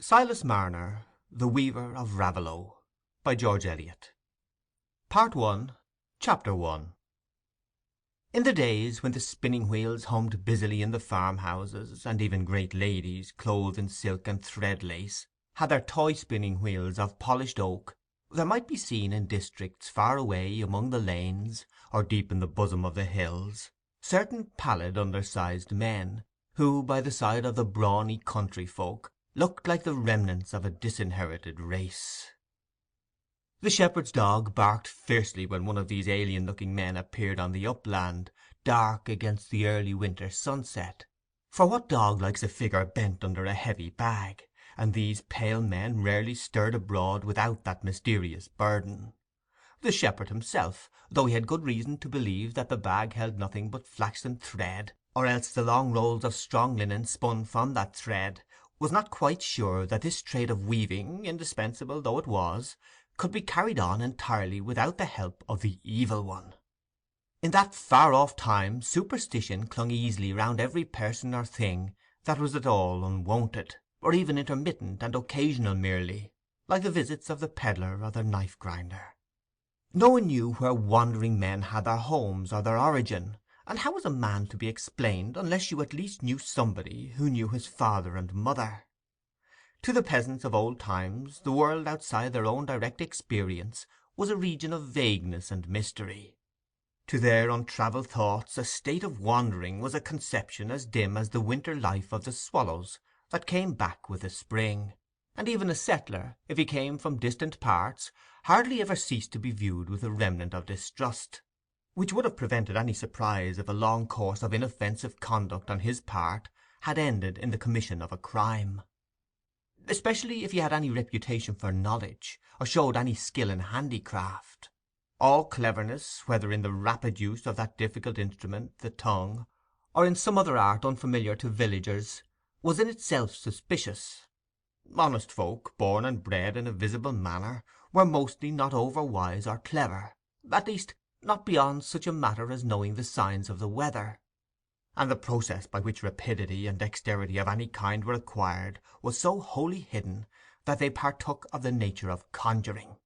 Silas Marner, The Weaver of Raveloe, by George Eliot. Part 1, Chapter 1. In the days when the spinning wheels hummed busily in the farmhouses, and even great ladies, clothed in silk and thread lace, had their toy spinning wheels of polished oak, there might be seen in districts far away among the lanes, or deep in the bosom of the hills, certain pallid undersized men, who, by the side of the brawny country folk, looked like the remnants of a disinherited race. The shepherd's dog barked fiercely when one of these alien-looking men appeared on the upland, dark against the early winter sunset. For what dog likes a figure bent under a heavy bag? And these pale men rarely stirred abroad without that mysterious burden. The shepherd himself, though he had good reason to believe that the bag held nothing but flaxen thread, or else the long rolls of strong linen spun from that thread, was not quite sure that this trade of weaving, indispensable though it was, could be carried on entirely without the help of the evil one. In that far-off time superstition clung easily round every person or thing that was at all unwonted, or even intermittent and occasional merely, like the visits of the pedlar or the knife-grinder. No one knew where wandering men had their homes or their origin, and how was a man to be explained unless you at least knew somebody who knew his father and mother? To the peasants of old times the world outside their own direct experience was a region of vagueness and mystery. To their untravelled thoughts a state of wandering was a conception as dim as the winter life of the swallows that came back with the spring, and even a settler, if he came from distant parts, hardly ever ceased to be viewed with a remnant of distrust, which would have prevented any surprise if a long course of inoffensive conduct on his part had ended in the commission of a crime. Especially if he had any reputation for knowledge, or showed any skill in handicraft. All cleverness, whether in the rapid use of that difficult instrument, the tongue, or in some other art unfamiliar to villagers, was in itself suspicious. Honest folk, born and bred in a visible manner, were mostly not over-wise or clever, at least not beyond such a matter as knowing the signs of the weather. And the process by which rapidity and dexterity of any kind were acquired was so wholly hidden that they partook of the nature of conjuring.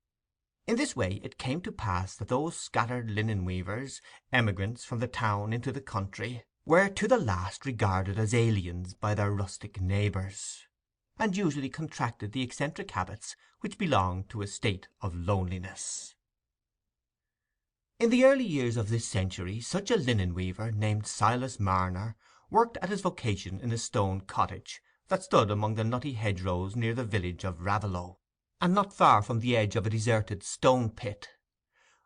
In this way it came to pass that those scattered linen weavers, emigrants from the town into the country, were to the last regarded as aliens by their rustic neighbours, and usually contracted the eccentric habits which belong to a state of loneliness. In the early years of this century such a linen weaver named Silas Marner worked at his vocation in a stone cottage that stood among the nutty hedgerows near the village of Raveloe, and not far from the edge of a deserted stone pit.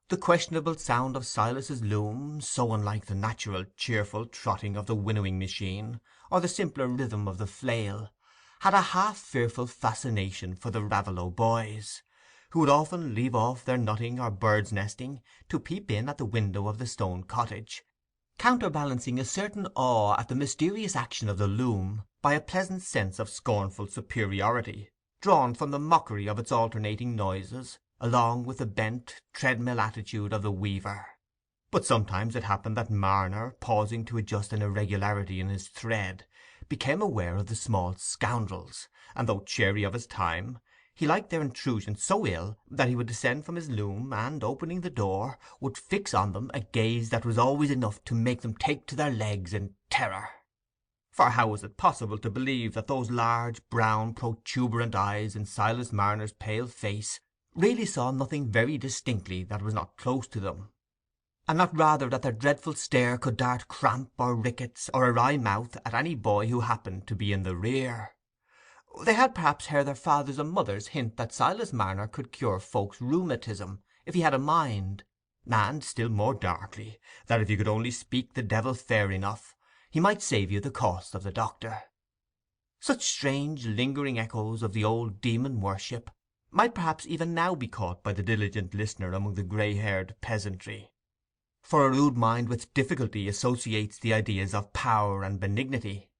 The questionable sound of Silas's loom, so unlike the natural cheerful trotting of the winnowing machine, or the simpler rhythm of the flail, had a half-fearful fascination for the Raveloe boys, who would often leave off their nutting or birds' nesting to peep in at the window of the stone cottage, counterbalancing a certain awe at the mysterious action of the loom by a pleasant sense of scornful superiority, drawn from the mockery of its alternating noises, along with the bent treadmill attitude of the weaver. But sometimes it happened that Marner, pausing to adjust an irregularity in his thread, became aware of the small scoundrels, and though chary of his time, he liked their intrusion so ill that he would descend from his loom, and, opening the door, would fix on them a gaze that was always enough to make them take to their legs in terror. For how was it possible to believe that those large, brown, protuberant eyes in Silas Marner's pale face really saw nothing very distinctly that was not close to them, and not rather that their dreadful stare could dart cramp or rickets or a wry mouth at any boy who happened to be in the rear? They had perhaps heard their fathers and mothers hint that Silas Marner could cure folks' rheumatism if he had a mind, and, still more darkly, that if you could only speak the devil fair enough, he might save you the cost of the doctor. Such strange lingering echoes of the old demon worship might perhaps even now be caught by the diligent listener among the grey-haired peasantry, for a rude mind with difficulty associates the ideas of power and benignity.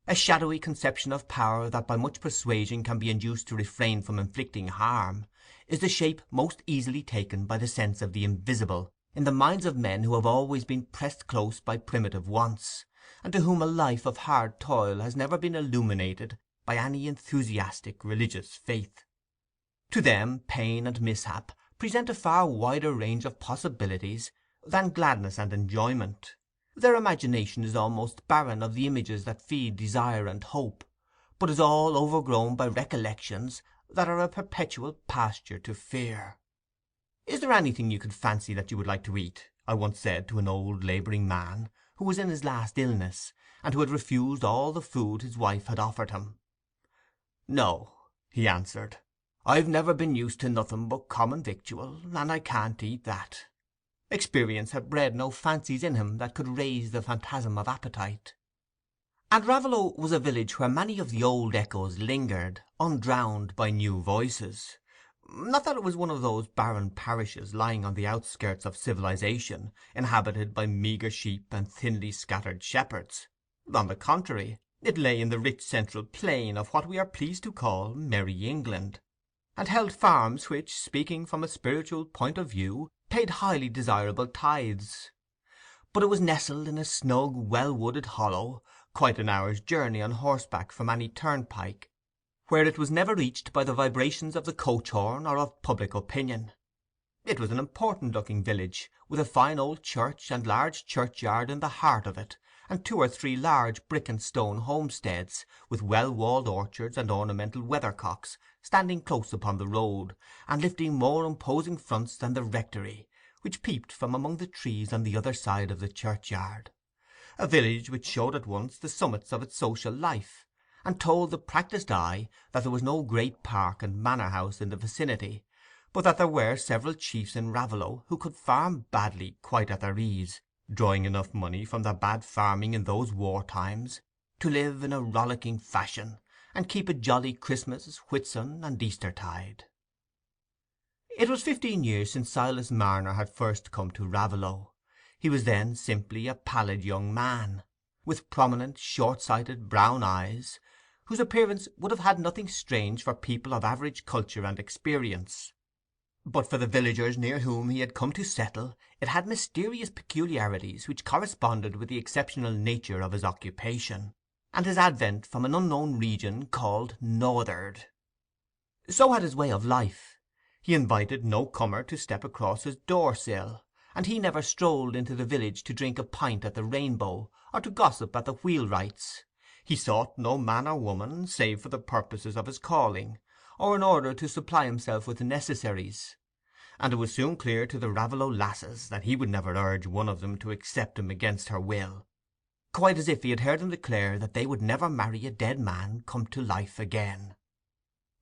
A shadowy conception of power that by much persuasion can be induced to refrain from inflicting harm is the shape most easily taken by the sense of the invisible in the minds of men who have always been pressed close by primitive wants, and to whom a life of hard toil has never been illuminated by any enthusiastic religious faith. To them pain and mishap present a far wider range of possibilities than gladness and enjoyment. Their imagination is almost barren of the images that feed desire and hope, but is all overgrown by recollections that are a perpetual pasture to fear. "Is there anything you could fancy that you would like to eat?" I once said to an old labouring man, who was in his last illness, and who had refused all the food his wife had offered him. "No," he answered, "I've never been used to nothing but common victual, and I can't eat that." Experience had bred no fancies in him that could raise the phantasm of appetite. And Raveloe was a village where many of the old echoes lingered, undrowned by new voices. Not that it was one of those barren parishes lying on the outskirts of civilization, inhabited by meagre sheep and thinly scattered shepherds. On the contrary, it lay in the rich central plain of what we are pleased to call Merry England, and held farms which, speaking from a spiritual point of view, paid highly desirable tithes. But it was nestled in a snug, well-wooded hollow, quite an hour's journey on horseback from any turnpike, where it was never reached by the vibrations of the coach-horn or of public opinion. It was an important-looking village, with a fine old church and large churchyard in the heart of it, and 2 or 3 large brick and stone homesteads, with well-walled orchards and ornamental weathercocks, standing close upon the road, and lifting more imposing fronts than the rectory, which peeped from among the trees on the other side of the churchyard. A village which showed at once the summits of its social life, and told the practised eye that there was no great park and manor house in the vicinity, but that there were several chiefs in Raveloe who could farm badly quite at their ease, drawing enough money from their bad farming in those war times to live in a rollicking fashion, and keep a jolly Christmas, Whitsun, and Eastertide. It was 15 years since Silas Marner had first come to Raveloe. He was then simply a pallid young man, with prominent, short-sighted brown eyes, whose appearance would have had nothing strange for people of average culture and experience. But for the villagers near whom he had come to settle, it had mysterious peculiarities which corresponded with the exceptional nature of his occupation, and his advent from an unknown region called North'ard. So had his way of life. He invited no comer to step across his door-sill, and he never strolled into the village to drink a pint at the Rainbow, or to gossip at the wheelwrights. He sought no man or woman, save for the purposes of his calling, or in order to supply himself with necessaries; and it was soon clear to the Raveloe lasses that he would never urge one of them to accept him against her will, quite as if he had heard them declare that they would never marry a dead man come to life again.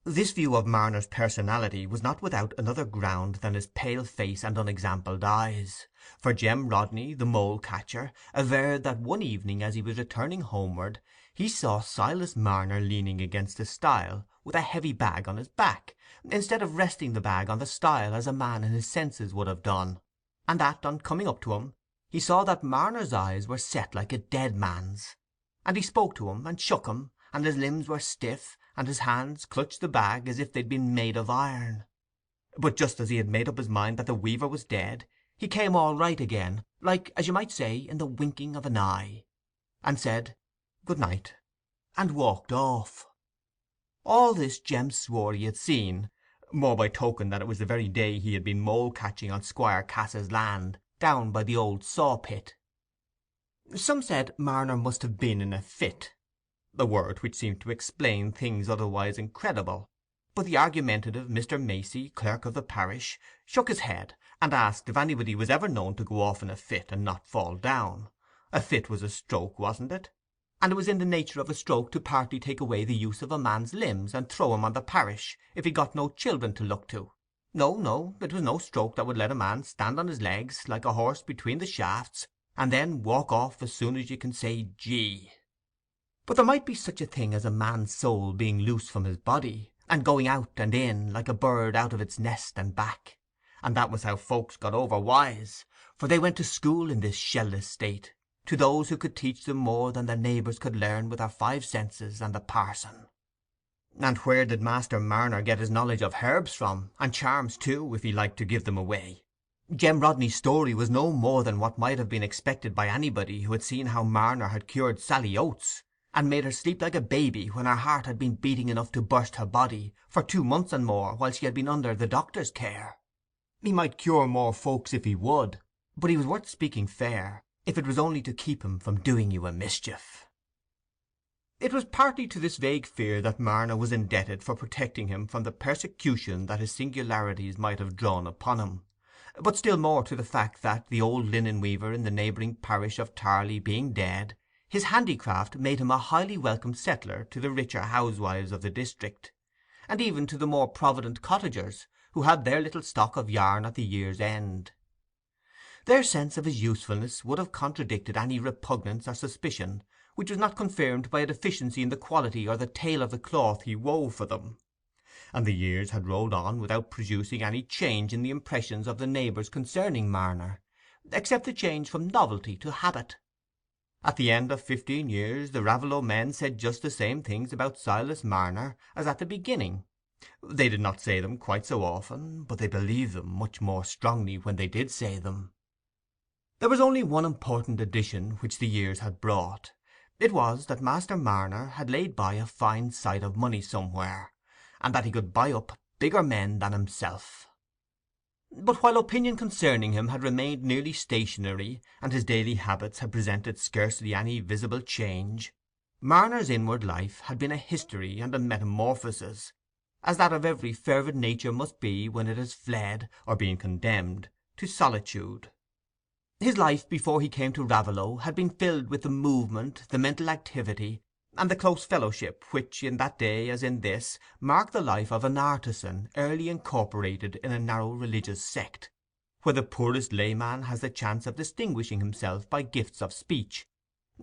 This view of Marner's personality was not without another ground than his pale face and unexampled eyes, for Jem Rodney, the mole-catcher, averred that one evening as he was returning homeward he saw Silas Marner leaning against a stile with a heavy bag on his back, instead of resting the bag on the stile as a man in his senses would have done, and that, on coming up to him, he saw that Marner's eyes were set like a dead man's, and he spoke to him and shook him, and his limbs were stiff, and his hands clutched the bag as if they'd been made of iron. But just as he had made up his mind that the weaver was dead, he came all right again, like, as you might say, in the winking of an eye, and said "Good night," and walked off. All this Jem swore he had seen, more by token that it was the very day he had been mole-catching on Squire Cass's land, down by the old saw-pit. Some said Marner must have been in a fit, a word which seemed to explain things otherwise incredible, but the argumentative Mr. Macey, clerk of the parish, shook his head, and asked if anybody was ever known to go off in a fit and not fall down. A fit was a stroke, wasn't it? And it was in the nature of a stroke to partly take away the use of a man's limbs and throw him on the parish, if he got no children to look to. No, it was no stroke that would let a man stand on his legs, like a horse between the shafts, and then walk off as soon as you can say "Gee." But there might be such a thing as a man's soul being loose from his body, and going out and in, like a bird out of its nest and back; and that was how folks got over wise, for they went to school in this shellless state, to those who could teach them more than their neighbours could learn with their 5 senses and the parson. And where did Master Marner get his knowledge of herbs from, and charms too, if he liked to give them away? Jem Rodney's story was no more than what might have been expected by anybody who had seen how Marner had cured Sally Oates. and made her sleep like a baby when her heart had been beating enough to burst her body for 2 months and more while she had been under the doctor's care. He might cure more folks if he would, but he was worth speaking fair, if it was only to keep him from doing you a mischief. It was partly to this vague fear that Marner was indebted for protecting him from the persecution that his singularities might have drawn upon him, but still more to the fact that, the old linen weaver in the neighbouring parish of Tarley being dead, his handicraft made him a highly welcome settler to the richer housewives of the district, and even to the more provident cottagers who had their little stock of yarn at the year's end. Their sense of his usefulness would have contradicted any repugnance or suspicion which was not confirmed by a deficiency in the quality or the tale of the cloth he wove for them, and the years had rolled on without producing any change in the impressions of the neighbours concerning Marner, except the change from novelty to habit. At the end of 15 years the Raveloe men said just the same things about Silas Marner as at the beginning. They did not say them quite so often, but they believed them much more strongly when they did say them. There was only one important addition which the years had brought. It was that Master Marner had laid by a fine sight of money somewhere, and that he could buy up bigger men than himself. But while opinion concerning him had remained nearly stationary, and his daily habits had presented scarcely any visible change, Marner's inward life had been a history and a metamorphosis, as that of every fervid nature must be when it has fled, or been condemned, to solitude. His life before he came to Raveloe had been filled with the movement, the mental activity, and the close fellowship which, in that day as in this, marked the life of an artisan early incorporated in a narrow religious sect, where the poorest layman has the chance of distinguishing himself by gifts of speech,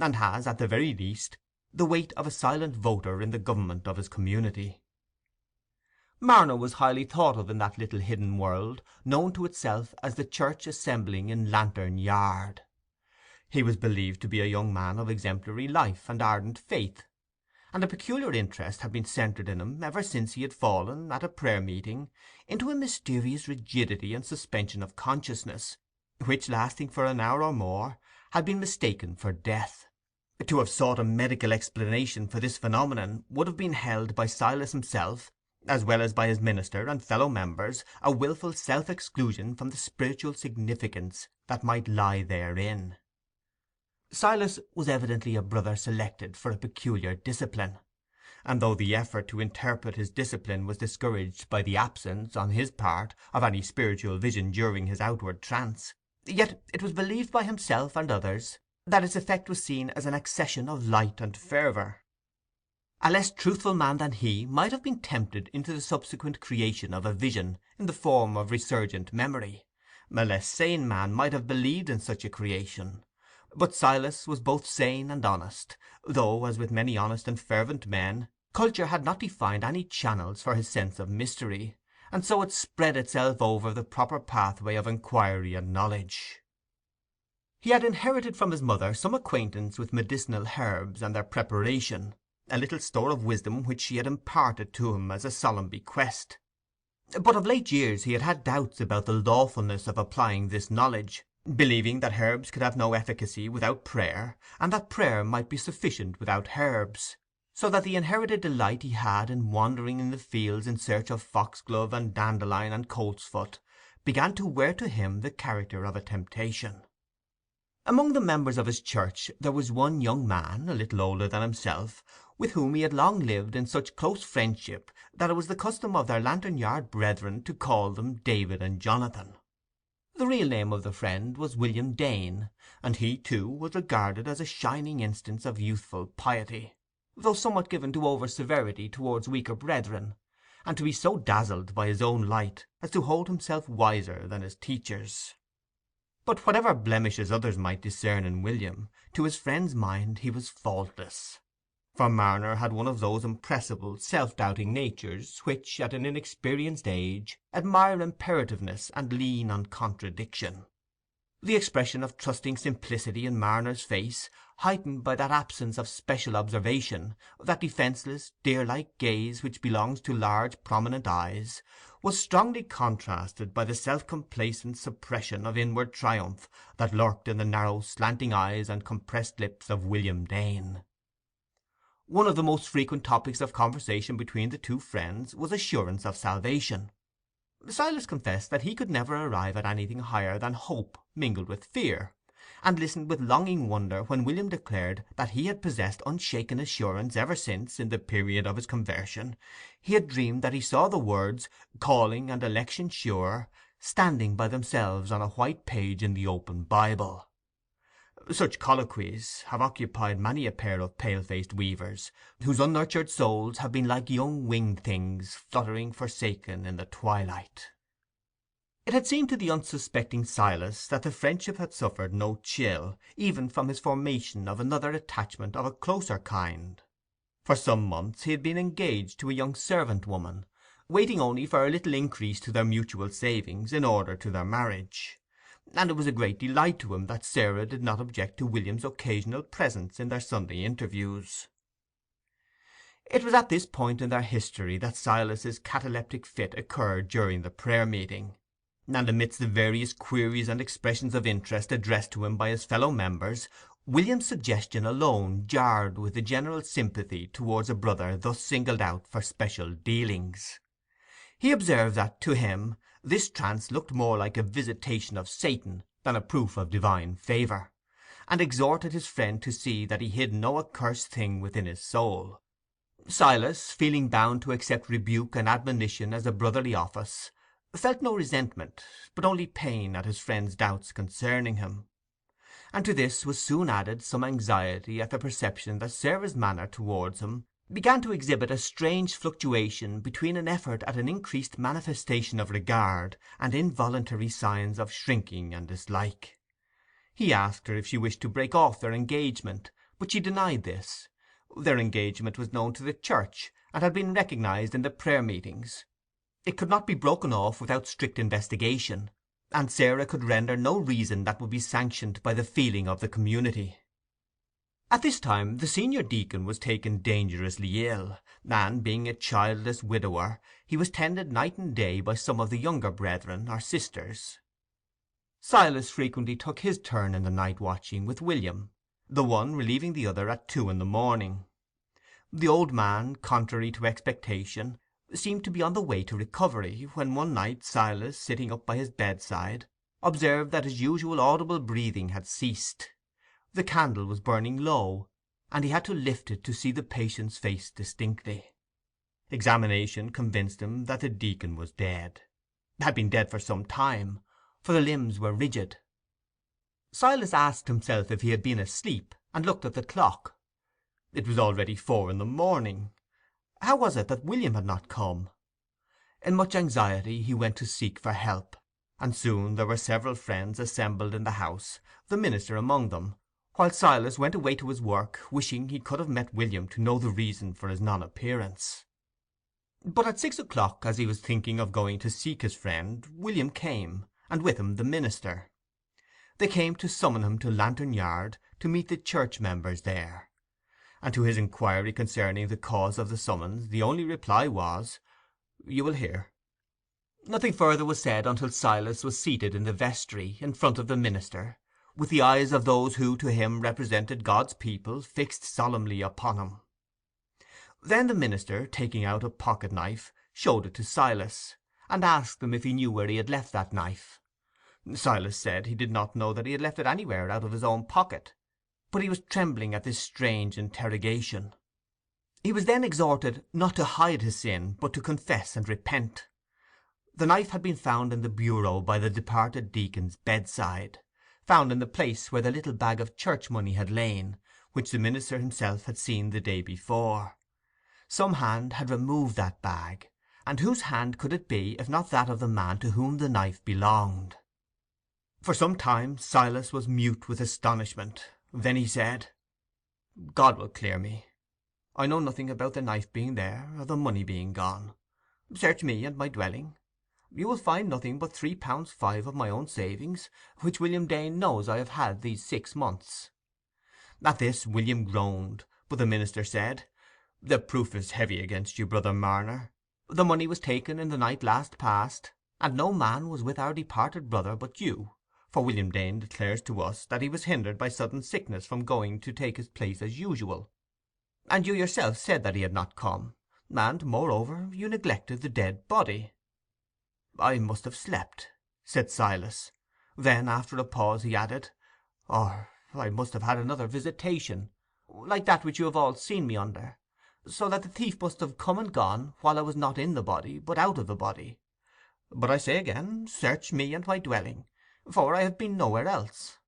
and has, at the very least, the weight of a silent voter in the government of his community. Marner was highly thought of in that little hidden world, known to itself as the church assembling in Lantern Yard. He was believed to be a young man of exemplary life and ardent faith, and a peculiar interest had been centred in him ever since he had fallen, at a prayer-meeting, into a mysterious rigidity and suspension of consciousness, which, lasting for an hour or more, had been mistaken for death. To have sought a medical explanation for this phenomenon would have been held by Silas himself, as well as by his minister and fellow members, a wilful self-exclusion from the spiritual significance that might lie therein. Silas was evidently a brother selected for a peculiar discipline, and though the effort to interpret his discipline was discouraged by the absence, on his part, of any spiritual vision during his outward trance, yet it was believed by himself and others that its effect was seen as an accession of light and fervour. A less truthful man than he might have been tempted into the subsequent creation of a vision in the form of resurgent memory. A less sane man might have believed in such a creation. But Silas was both sane and honest, though, as with many honest and fervent men, culture had not defined any channels for his sense of mystery, and so it spread itself over the proper pathway of inquiry and knowledge. He had inherited from his mother some acquaintance with medicinal herbs and their preparation, a little store of wisdom which she had imparted to him as a solemn bequest. But of late years he had had doubts about the lawfulness of applying this knowledge, believing that herbs could have no efficacy without prayer, and that prayer might be sufficient without herbs, so that the inherited delight he had in wandering in the fields in search of foxglove and dandelion and coltsfoot began to wear to him the character of a temptation. Among the members of his church there was one young man, a little older than himself, with whom he had long lived in such close friendship that it was the custom of their Lantern Yard brethren to call them David and Jonathan. The real name of the friend was William Dane, and he, too, was regarded as a shining instance of youthful piety, though somewhat given to over-severity towards weaker brethren, and to be so dazzled by his own light as to hold himself wiser than his teachers. But whatever blemishes others might discern in William, to his friend's mind he was faultless. For Marner had one of those impressible, self-doubting natures which, at an inexperienced age, admire imperativeness and lean on contradiction. The expression of trusting simplicity in Marner's face, heightened by that absence of special observation, that defenceless, deer-like gaze which belongs to large prominent eyes, was strongly contrasted by the self-complacent suppression of inward triumph that lurked in the narrow slanting eyes and compressed lips of William Dane. One of the most frequent topics of conversation between the two friends was assurance of salvation. Silas confessed that he could never arrive at anything higher than hope mingled with fear, and listened with longing wonder when William declared that he had possessed unshaken assurance ever since, in the period of his conversion, he had dreamed that he saw the words "calling and election sure" standing by themselves on a white page in the open Bible. Such colloquies have occupied many a pair of pale-faced weavers, whose unnurtured souls have been like young winged things fluttering forsaken in the twilight. It had seemed to the unsuspecting Silas that the friendship had suffered no chill, even from his formation of another attachment of a closer kind. For some months he had been engaged to a young servant woman, waiting only for a little increase to their mutual savings in order to their marriage; and it was a great delight to him that Sarah did not object to William's occasional presence in their Sunday interviews. It was at this point in their history that Silas's cataleptic fit occurred during the prayer meeting, and amidst the various queries and expressions of interest addressed to him by his fellow members, William's suggestion alone jarred with the general sympathy towards a brother thus singled out for special dealings. He observed that, to him, this trance looked more like a visitation of Satan than a proof of divine favour, and exhorted his friend to see that he hid no accursed thing within his soul. Silas, feeling bound to accept rebuke and admonition as a brotherly office, felt no resentment, but only pain at his friend's doubts concerning him; and to this was soon added some anxiety at the perception that Sarah's manner towards him began to exhibit a strange fluctuation between an effort at an increased manifestation of regard and involuntary signs of shrinking and dislike. He asked her if she wished to break off their engagement, but she denied this. Their engagement was known to the church, and had been recognized in the prayer meetings. It could not be broken off without strict investigation, and Sarah could render no reason that would be sanctioned by the feeling of the community. At this time the senior deacon was taken dangerously ill, and, being a childless widower, he was tended night and day by some of the younger brethren or sisters. Silas frequently took his turn in the night watching with William, the one relieving the other at 2 in the morning. The old man, contrary to expectation, seemed to be on the way to recovery, when one night Silas, sitting up by his bedside, observed that his usual audible breathing had ceased. The candle was burning low, and he had to lift it to see the patient's face distinctly. Examination convinced him that the deacon was dead—had been dead for some time, for the limbs were rigid. Silas asked himself if he had been asleep, and looked at the clock. It was already 4 in the morning. How was it that William had not come? In much anxiety he went to seek for help, and soon there were several friends assembled in the house, the minister among them, while Silas went away to his work, wishing he could have met William to know the reason for his non-appearance. But at 6 o'clock, as he was thinking of going to seek his friend, William came, and with him the minister. They came to summon him to Lantern Yard to meet the church members there, and to his inquiry concerning the cause of the summons the only reply was, "You will hear." Nothing further was said until Silas was seated in the vestry, in front of the minister, with the eyes of those who to him represented God's people fixed solemnly upon him. Then the minister, taking out a pocket-knife, showed it to Silas, and asked him if he knew where he had left that knife. Silas said he did not know that he had left it anywhere out of his own pocket, but he was trembling at this strange interrogation. He was then exhorted not to hide his sin, but to confess and repent. The knife had been found in the bureau by the departed deacon's bedside, found in the place where the little bag of church money had lain, which the minister himself had seen the day before. Some hand had removed that bag, and whose hand could it be if not that of the man to whom the knife belonged? For some time Silas was mute with astonishment. Then he said, "God will clear me. I know nothing about the knife being there, or the money being gone. Search me and my dwelling. You will find nothing but £3.5 of my own savings, which William Dane knows I have had these 6 months." At this William groaned, but the minister said, "The proof is heavy against you, brother Marner. The money was taken in the night last past, and no man was with our departed brother but you, for William Dane declares to us that he was hindered by sudden sickness from going to take his place as usual. And you yourself said that he had not come, and, moreover, you neglected the dead body." "I must have slept," said Silas. Then, after a pause, he added, "Or I must have had another visitation, like that which you have all seen me under, so that the thief must have come and gone while I was not in the body, but out of the body. But I say again, search me and my dwelling, for I have been nowhere else."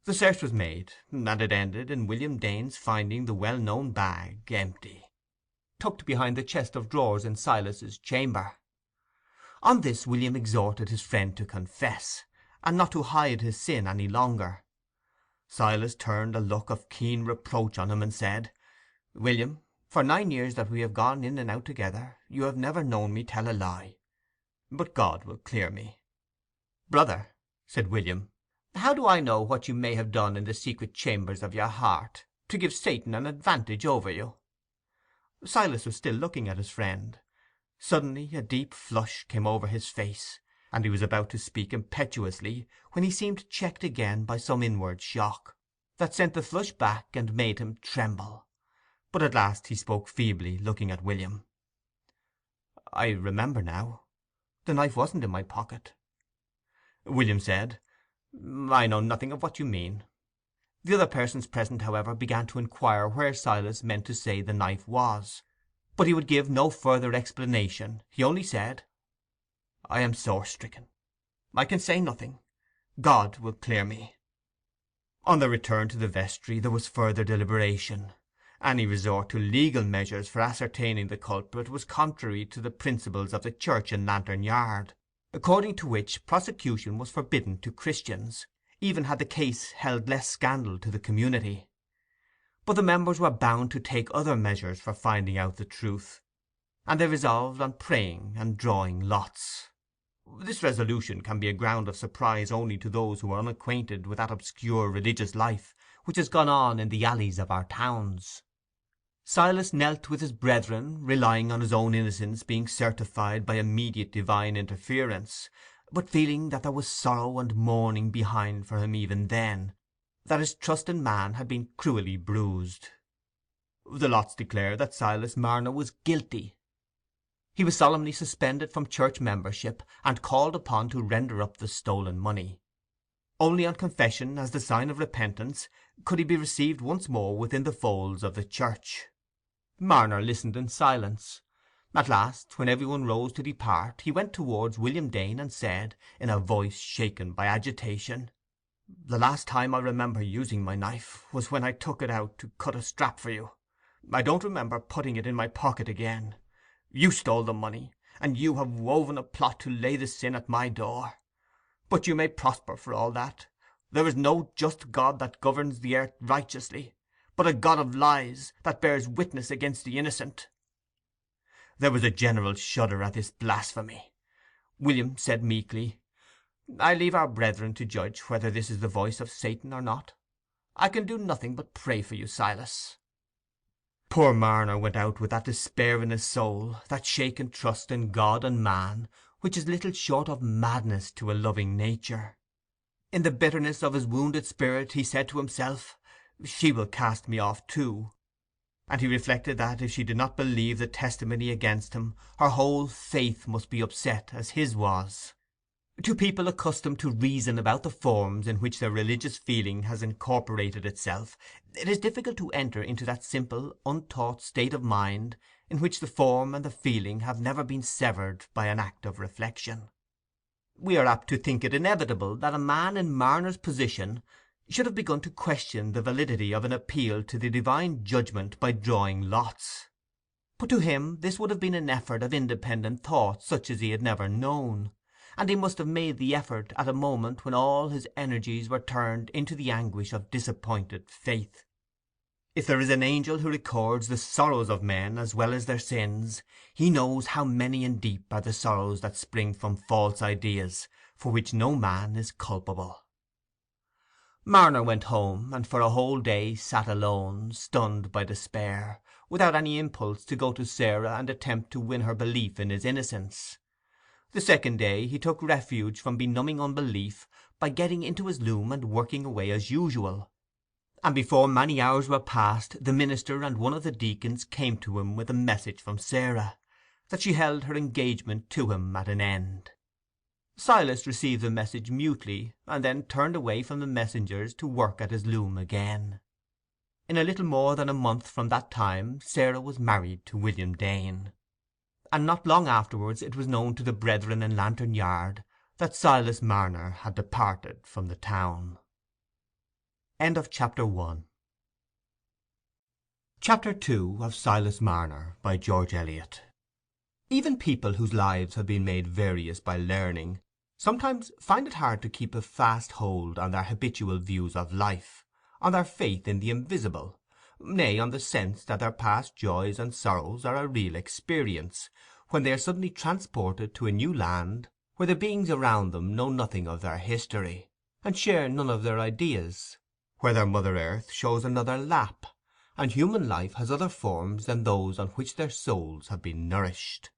The search was made, and it ended in William Dane's finding the well-known bag empty, tucked behind the chest of drawers in Silas's chamber. On this William exhorted his friend to confess, and not to hide his sin any longer. Silas turned a look of keen reproach on him, and said, "William, for 9 years that we have gone in and out together, you have never known me tell a lie. But God will clear me." "Brother," said William, "how do I know what you may have done in the secret chambers of your heart, to give Satan an advantage over you?" Silas was still looking at his friend. Suddenly a deep flush came over his face, and he was about to speak impetuously, when he seemed checked again by some inward shock, that sent the flush back and made him tremble. But at last he spoke feebly, looking at William. "I remember now. The knife wasn't in my pocket." William said, "I know nothing of what you mean." The other persons present, however, began to inquire where Silas meant to say the knife was, but he would give no further explanation. He only said, "I am sore-stricken. I can say nothing. God will clear me." On their return to the vestry there was further deliberation. Any resort to legal measures for ascertaining the culprit was contrary to the principles of the church in Lantern Yard, according to which prosecution was forbidden to Christians, even had the case held less scandal to the community. But the members were bound to take other measures for finding out the truth, and they resolved on praying and drawing lots. This resolution can be a ground of surprise only to those who are unacquainted with that obscure religious life which has gone on in the alleys of our towns. Silas knelt with his brethren, relying on his own innocence being certified by immediate divine interference, but feeling that there was sorrow and mourning behind for him even then, that his trust in man had been cruelly bruised. The lots declared that Silas Marner was guilty. He was solemnly suspended from church membership, and called upon to render up the stolen money. Only on confession, as the sign of repentance, could he be received once more within the folds of the church. Marner listened in silence. At last, when every one rose to depart, he went towards William Dane and said, in a voice shaken by agitation, "The last time I remember using my knife was when I took it out to cut a strap for you. I don't remember putting it in my pocket again. You stole the money, and you have woven a plot to lay the sin at my door. But you may prosper for all that. There is no just God that governs the earth righteously, but a God of lies, that bears witness against the innocent." There was a general shudder at this blasphemy. William said meekly, "I leave our brethren to judge whether this is the voice of Satan or not. I can do nothing but pray for you, Silas." Poor Marner went out with that despair in his soul, that shaken trust in God and man, which is little short of madness to a loving nature. In the bitterness of his wounded spirit he said to himself, "She will cast me off too." And he reflected that, if she did not believe the testimony against him, her whole faith must be upset as his was. To people accustomed to reason about the forms in which their religious feeling has incorporated itself, it is difficult to enter into that simple, untaught state of mind in which the form and the feeling have never been severed by an act of reflection. We are apt to think it inevitable that a man in Marner's position should have begun to question the validity of an appeal to the divine judgment by drawing lots. But to him this would have been an effort of independent thought such as he had never known, and he must have made the effort at a moment when all his energies were turned into the anguish of disappointed faith. If there is an angel who records the sorrows of men as well as their sins, he knows how many and deep are the sorrows that spring from false ideas, for which no man is culpable. Marner went home, and for a whole day sat alone, stunned by despair, without any impulse to go to Sarah and attempt to win her belief in his innocence. The second day he took refuge from benumbing unbelief by getting into his loom and working away as usual. and before many hours were past the minister and one of the deacons came to him with a message from Sarah, that she held her engagement to him at an end. Silas received the message mutely, and then turned away from the messengers to work at his loom again. In a little more than a month from that time Sarah was married to William Dane, and not long afterwards it was known to the brethren in Lantern Yard that Silas Marner had departed from the town. End of Chapter 1. Chapter 2 of Silas Marner by George Eliot. Even people whose lives have been made various by learning sometimes find it hard to keep a fast hold on their habitual views of life, on their faith in the invisible, nay, on the sense that their past joys and sorrows are a real experience, when they are suddenly transported to a new land where the beings around them know nothing of their history, and share none of their ideas, where their mother earth shows another lap, and human life has other forms than those on which their souls have been nourished.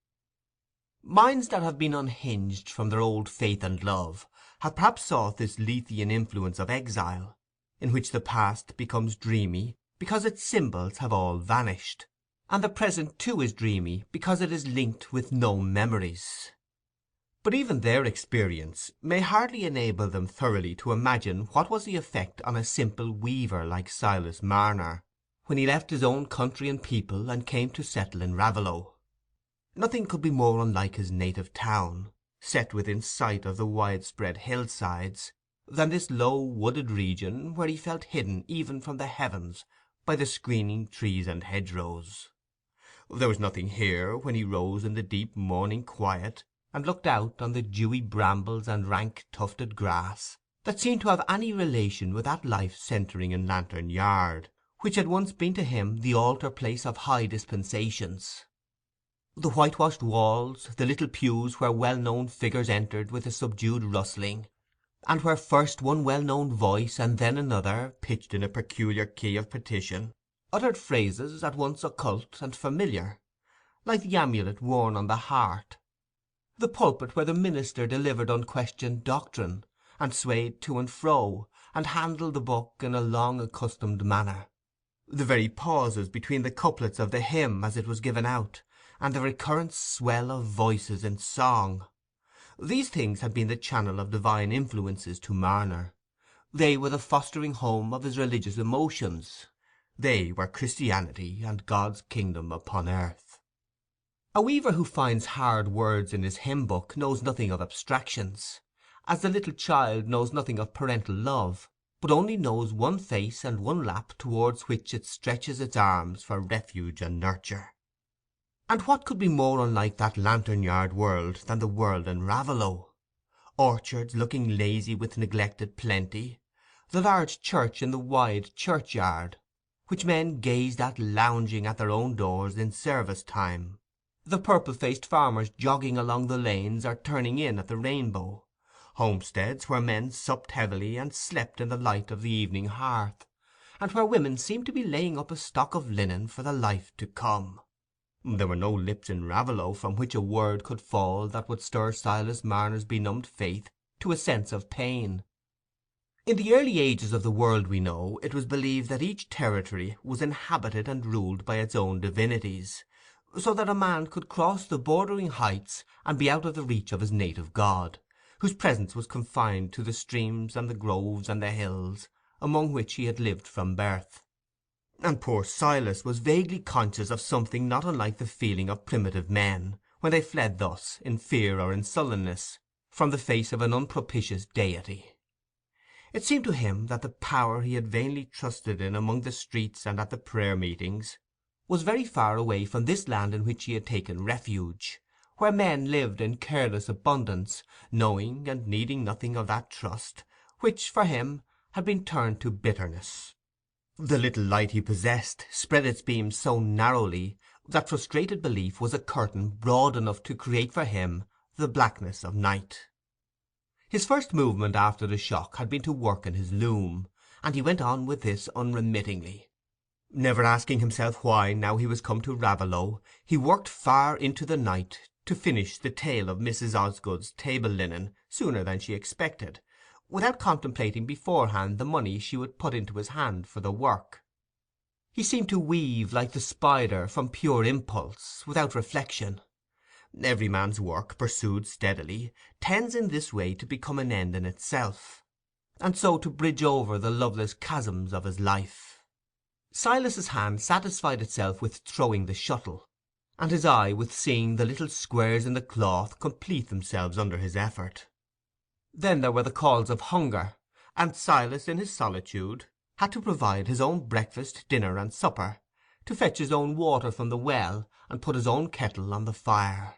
Minds that have been unhinged from their old faith and love have perhaps sought this Lethean influence of exile, in which the past becomes dreamy because its symbols have all vanished, and the present too is dreamy because it is linked with no memories. But even their experience may hardly enable them thoroughly to imagine what was the effect on a simple weaver like Silas Marner, when he left his own country and people and came to settle in Raveloe. Nothing could be more unlike his native town, set within sight of the widespread hillsides, than this low wooded region where he felt hidden even from the heavens by the screening trees and hedgerows. There was nothing here when he rose in the deep morning quiet and looked out on the dewy brambles and rank tufted grass, that seemed to have any relation with that life centring in Lantern Yard, which had once been to him the altar-place of high dispensations. The whitewashed walls, the little pews where well-known figures entered with a subdued rustling, and where first one well-known voice and then another, pitched in a peculiar key of petition, uttered phrases at once occult and familiar, like the amulet worn on the heart; the pulpit where the minister delivered unquestioned doctrine, and swayed to and fro, and handled the book in a long accustomed manner; the very pauses between the couplets of the hymn as it was given out, and the recurrent swell of voices in song. These things had been the channel of divine influences to Marner. They were the fostering home of his religious emotions. They were Christianity and God's kingdom upon earth. A weaver who finds hard words in his hymn book knows nothing of abstractions, as the little child knows nothing of parental love, but only knows one face and one lap towards which it stretches its arms for refuge and nurture. And what could be more unlike that Lantern Yard world than the world in Raveloe? Orchards looking lazy with neglected plenty, the large church in the wide churchyard, which men gazed at lounging at their own doors in service time, the purple-faced farmers jogging along the lanes or turning in at the Rainbow, homesteads where men supped heavily and slept in the light of the evening hearth, and where women seemed to be laying up a stock of linen for the life to come. There were no lips in Raveloe from which a word could fall that would stir Silas Marner's benumbed faith to a sense of pain. In the early ages of the world we know, it was believed that each territory was inhabited and ruled by its own divinities, so that a man could cross the bordering heights and be out of the reach of his native God, whose presence was confined to the streams and the groves and the hills among which he had lived from birth. And poor Silas was vaguely conscious of something not unlike the feeling of primitive men, when they fled thus, in fear or in sullenness, from the face of an unpropitious deity. It seemed to him that the power he had vainly trusted in among the streets and at the prayer-meetings was very far away from this land in which he had taken refuge, where men lived in careless abundance, knowing and needing nothing of that trust, which, for him, had been turned to bitterness. The little light he possessed spread its beams so narrowly that frustrated belief was a curtain broad enough to create for him the blackness of night. His first movement after the shock had been to work in his loom, and he went on with this unremittingly. Never asking himself why, now he was come to Raveloe, he worked far into the night to finish the tale of Mrs. Osgood's table linen sooner than she expected, without contemplating beforehand the money she would put into his hand for the work. He seemed to weave like the spider from pure impulse, without reflection. Every man's work, pursued steadily, tends in this way to become an end in itself, and so to bridge over the loveless chasms of his life. Silas's hand satisfied itself with throwing the shuttle, and his eye with seeing the little squares in the cloth complete themselves under his effort. Then there were the calls of hunger, and Silas in his solitude had to provide his own breakfast, dinner, and supper, to fetch his own water from the well, and put his own kettle on the fire.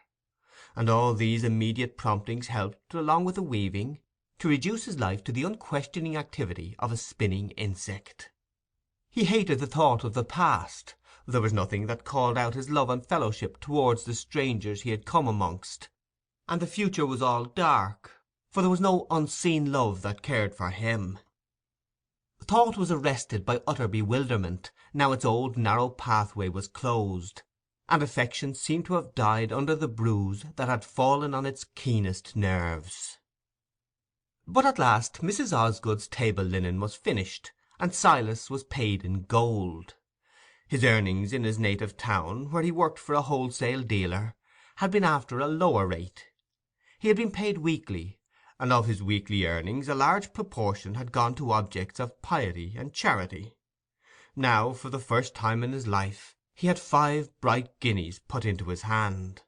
And all these immediate promptings helped, along with the weaving, to reduce his life to the unquestioning activity of a spinning insect. He hated the thought of the past. There was nothing that called out his love and fellowship towards the strangers he had come amongst, and the future was all dark, for there was no unseen love that cared for him. Thought was arrested by utter bewilderment, now its old narrow pathway was closed, and affection seemed to have died under the bruise that had fallen on its keenest nerves. But at last Mrs. Osgood's table linen was finished, and Silas was paid in gold. His earnings in his native town, where he worked for a wholesale dealer, had been after a lower rate. He had been paid weekly, and of his weekly earnings a large proportion had gone to objects of piety and charity. Now, for the first time in his life, he had 5 bright guineas put into his hand.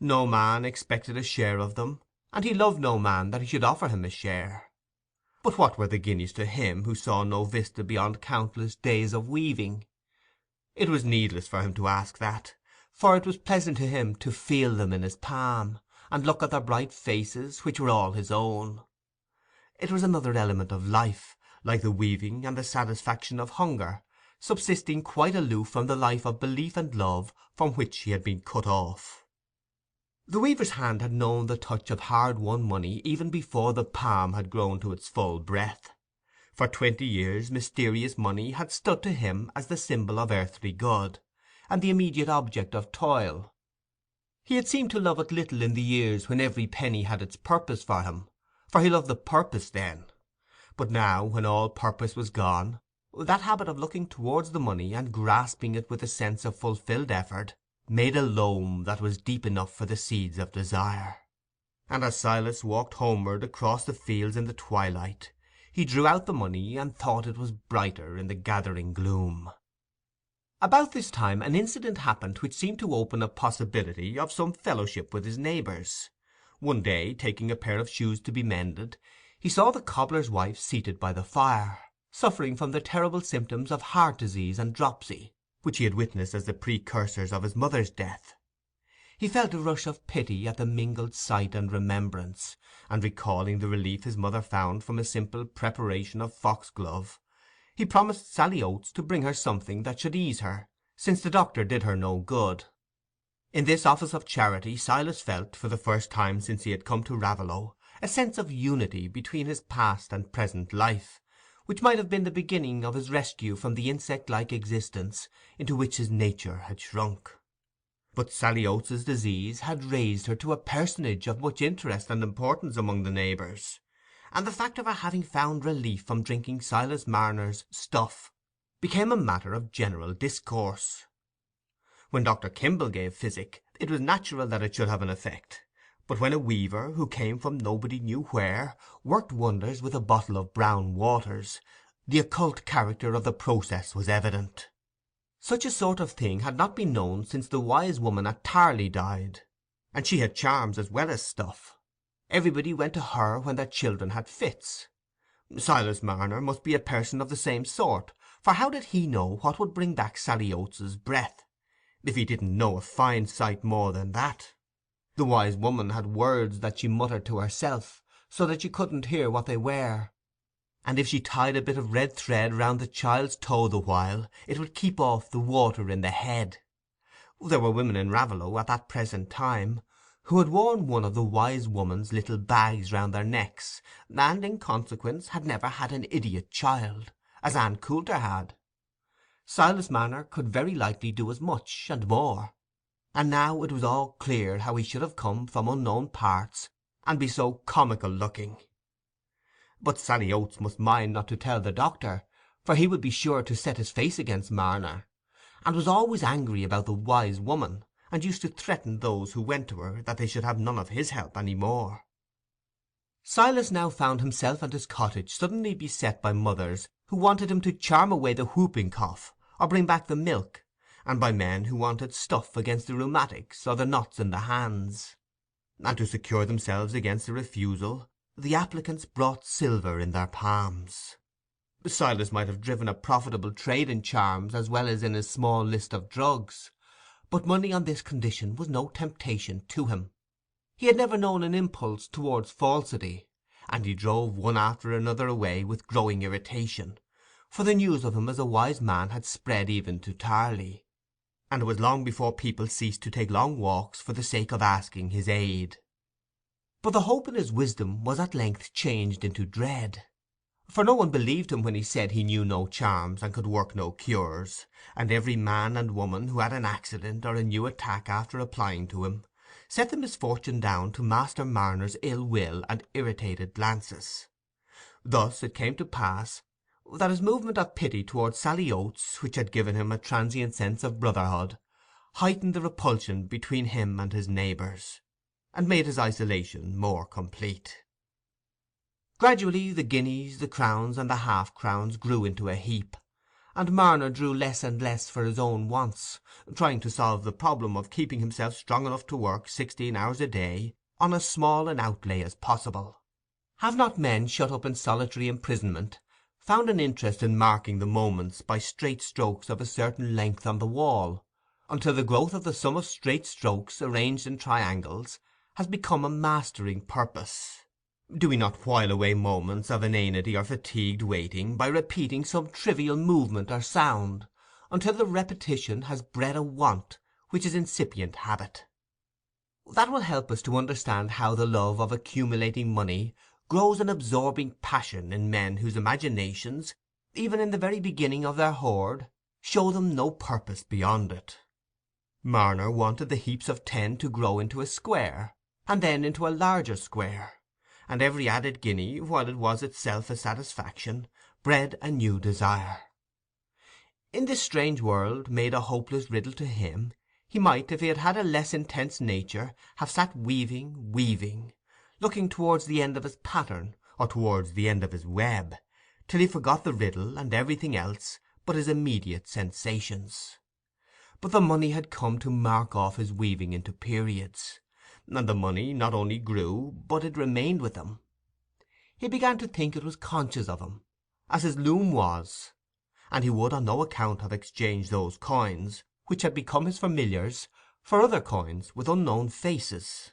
No man expected a share of them, and he loved no man that he should offer him a share. But what were the guineas to him who saw no vista beyond countless days of weaving? It was needless for him to ask that, for it was pleasant to him to feel them in his palm, and look at their bright faces, which were all his own. It was another element of life, like the weaving and the satisfaction of hunger, subsisting quite aloof from the life of belief and love from which he had been cut off. The weaver's hand had known the touch of hard-won money even before the palm had grown to its full breadth. For 20 years mysterious money had stood to him as the symbol of earthly good, and the immediate object of toil. He had seemed to love it little in the years when every penny had its purpose for him, for he loved the purpose then. But now, when all purpose was gone, that habit of looking towards the money and grasping it with a sense of fulfilled effort made a loam that was deep enough for the seeds of desire. And as Silas walked homeward across the fields in the twilight, he drew out the money and thought it was brighter in the gathering gloom. About this time an incident happened which seemed to open a possibility of some fellowship with his neighbours. One day, taking a pair of shoes to be mended, he saw the cobbler's wife seated by the fire, suffering from the terrible symptoms of heart disease and dropsy, which he had witnessed as the precursors of his mother's death. He felt a rush of pity at the mingled sight and remembrance, and recalling the relief his mother found from a simple preparation of foxglove, he promised Sally Oates to bring her something that should ease her, since the doctor did her no good. In this office of charity Silas felt, for the first time since he had come to Raveloe, a sense of unity between his past and present life, which might have been the beginning of his rescue from the insect-like existence into which his nature had shrunk. But Sally Oates's disease had raised her to a personage of much interest and importance among the neighbours, and the fact of her having found relief from drinking Silas Marner's stuff became a matter of general discourse. When Dr. Kimble gave physic, it was natural that it should have an effect, but when a weaver, who came from nobody knew where, worked wonders with a bottle of brown waters, the occult character of the process was evident. Such a sort of thing had not been known since the wise woman at Tarley died, and she had charms as well as stuff. Everybody went to her when their children had fits. Silas Marner must be a person of the same sort, for how did he know what would bring back Sally Oates's breath, if he didn't know a fine sight more than that? The wise woman had words that she muttered to herself, so that you couldn't hear what they were, and if she tied a bit of red thread round the child's toe the while, it would keep off the water in the head. There were women in Raveloe at that present time who had worn one of the wise woman's little bags round their necks, and in consequence had never had an idiot child, as Ann Coulter had. Silas Marner could very likely do as much, and more, and now it was all clear how he should have come from unknown parts, and be so comical looking. But Sally Oates must mind not to tell the doctor, for he would be sure to set his face against Marner, and was always angry about the wise woman, and used to threaten those who went to her that they should have none of his help any more. Silas now found himself and his cottage suddenly beset by mothers who wanted him to charm away the whooping cough, or bring back the milk, and by men who wanted stuff against the rheumatics or the knots in the hands. And to secure themselves against a refusal, the applicants brought silver in their palms. Silas might have driven a profitable trade in charms as well as in his small list of drugs, but money on this condition was no temptation to him. He had never known an impulse towards falsity, and he drove one after another away with growing irritation, for the news of him as a wise man had spread even to Tarley, and it was long before people ceased to take long walks for the sake of asking his aid. But the hope in his wisdom was at length changed into dread, for no one believed him when he said he knew no charms and could work no cures, and every man and woman who had an accident or a new attack after applying to him set the misfortune down to Master Marner's ill will and irritated glances. Thus it came to pass that his movement of pity towards Sally Oates, which had given him a transient sense of brotherhood, heightened the repulsion between him and his neighbours, and made his isolation more complete. Gradually the guineas, the crowns, and the half-crowns grew into a heap, and Marner drew less and less for his own wants, trying to solve the problem of keeping himself strong enough to work 16 hours a day on as small an outlay as possible. Have not men shut up in solitary imprisonment found an interest in marking the moments by straight strokes of a certain length on the wall, until the growth of the sum of straight strokes arranged in triangles has become a mastering purpose? Do we not while away moments of inanity or fatigued waiting by repeating some trivial movement or sound, until the repetition has bred a want which is incipient habit? That will help us to understand how the love of accumulating money grows an absorbing passion in men whose imaginations, even in the very beginning of their hoard, show them no purpose beyond it. Marner wanted the heaps of 10 to grow into a square, and then into a larger square, and every added guinea, while it was itself a satisfaction, bred a new desire. In this strange world, made a hopeless riddle to him, he might, if he had had a less intense nature, have sat weaving, looking towards the end of his pattern, or towards the end of his web, till he forgot the riddle and everything else but his immediate sensations. But the money had come to mark off his weaving into periods, and the money not only grew, but it remained with him. He began to think it was conscious of him, as his loom was, and he would on no account have exchanged those coins, which had become his familiars, for other coins with unknown faces.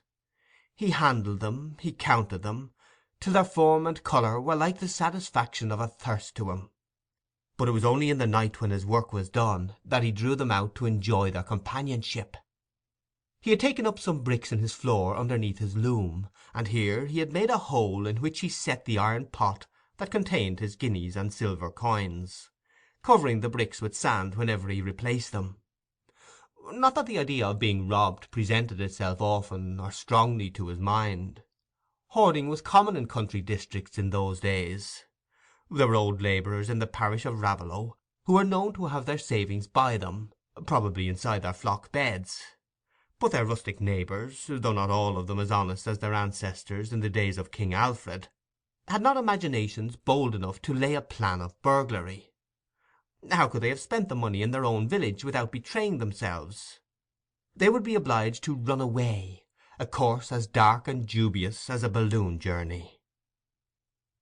He handled them, he counted them, till their form and colour were like the satisfaction of a thirst to him. But it was only in the night when his work was done that he drew them out to enjoy their companionship. He had taken up some bricks in his floor underneath his loom, and here he had made a hole in which he set the iron pot that contained his guineas and silver coins, covering the bricks with sand whenever he replaced them. Not that the idea of being robbed presented itself often or strongly to his mind. Hoarding was common in country districts in those days. There were old labourers in the parish of Raveloe who were known to have their savings by them, probably inside their flock beds. But their rustic neighbours, though not all of them as honest as their ancestors in the days of King Alfred, had not imaginations bold enough to lay a plan of burglary. How could they have spent the money in their own village without betraying themselves? They would be obliged to run away, a course as dark and dubious as a balloon journey.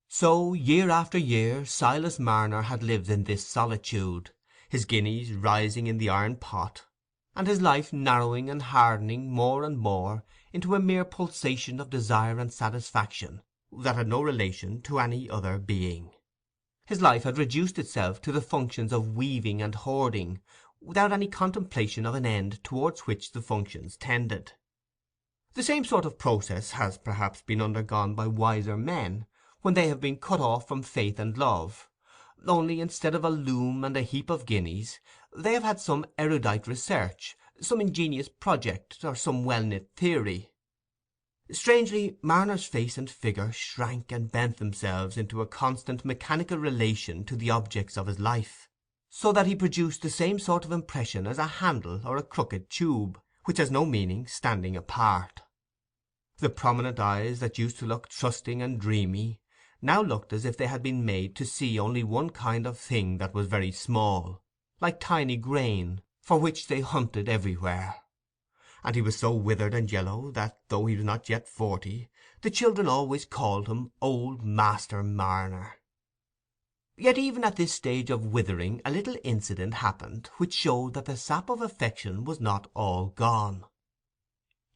So, year after year, Silas Marner had lived in this solitude, his guineas rising in the iron pot, and his life narrowing and hardening more and more into a mere pulsation of desire and satisfaction that had no relation to any other being. His life had reduced itself to the functions of weaving and hoarding, without any contemplation of an end towards which the functions tended. The same sort of process has perhaps been undergone by wiser men when they have been cut off from faith and love, only instead of a loom and a heap of guineas, they have had some erudite research, some ingenious project, or some well-knit theory. Strangely, Marner's face and figure shrank and bent themselves into a constant mechanical relation to the objects of his life, so that he produced the same sort of impression as a handle or a crooked tube, which has no meaning, standing apart. The prominent eyes that used to look trusting and dreamy now looked as if they had been made to see only one kind of thing that was very small, like tiny grain, for which they hunted everywhere. And he was so withered and yellow that, though he was not yet 40, the children always called him Old Master Marner. Yet even at this stage of withering a little incident happened which showed that the sap of affection was not all gone.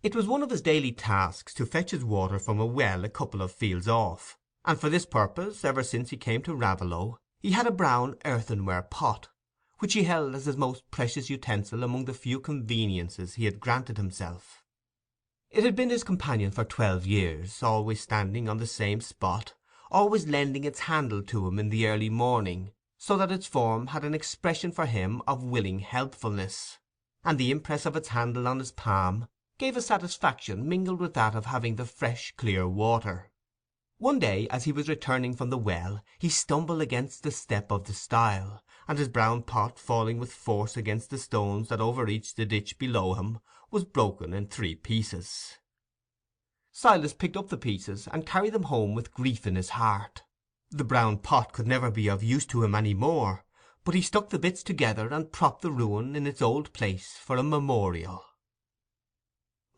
It was one of his daily tasks to fetch his water from a well a couple of fields off, and for this purpose, ever since he came to Raveloe, he had a brown earthenware pot, which he held as his most precious utensil among the few conveniences he had granted himself. It had been his companion for 12 years, always standing on the same spot, always lending its handle to him in the early morning, so that its form had an expression for him of willing helpfulness, and the impress of its handle on his palm gave a satisfaction mingled with that of having the fresh clear water. One day, as he was returning from the well, he stumbled against the step of the stile, and his brown pot, falling with force against the stones that overreached the ditch below him, was broken in 3 pieces. Silas picked up the pieces and carried them home with grief in his heart. The brown pot could never be of use to him any more, but he stuck the bits together and propped the ruin in its old place for a memorial.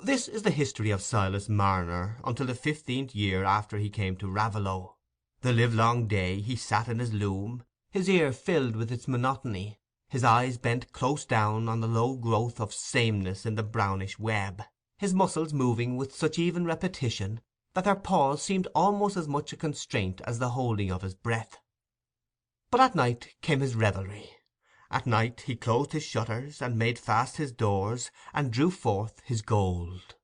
This is the history of Silas Marner until the 15th year after he came to Raveloe. The livelong day he sat in his loom, his ear filled with its monotony, his eyes bent close down on the low growth of sameness in the brownish web, his muscles moving with such even repetition that their pause seemed almost as much a constraint as the holding of his breath. But at night came his revelry. At night he closed his shutters, and made fast his doors, and drew forth his gold.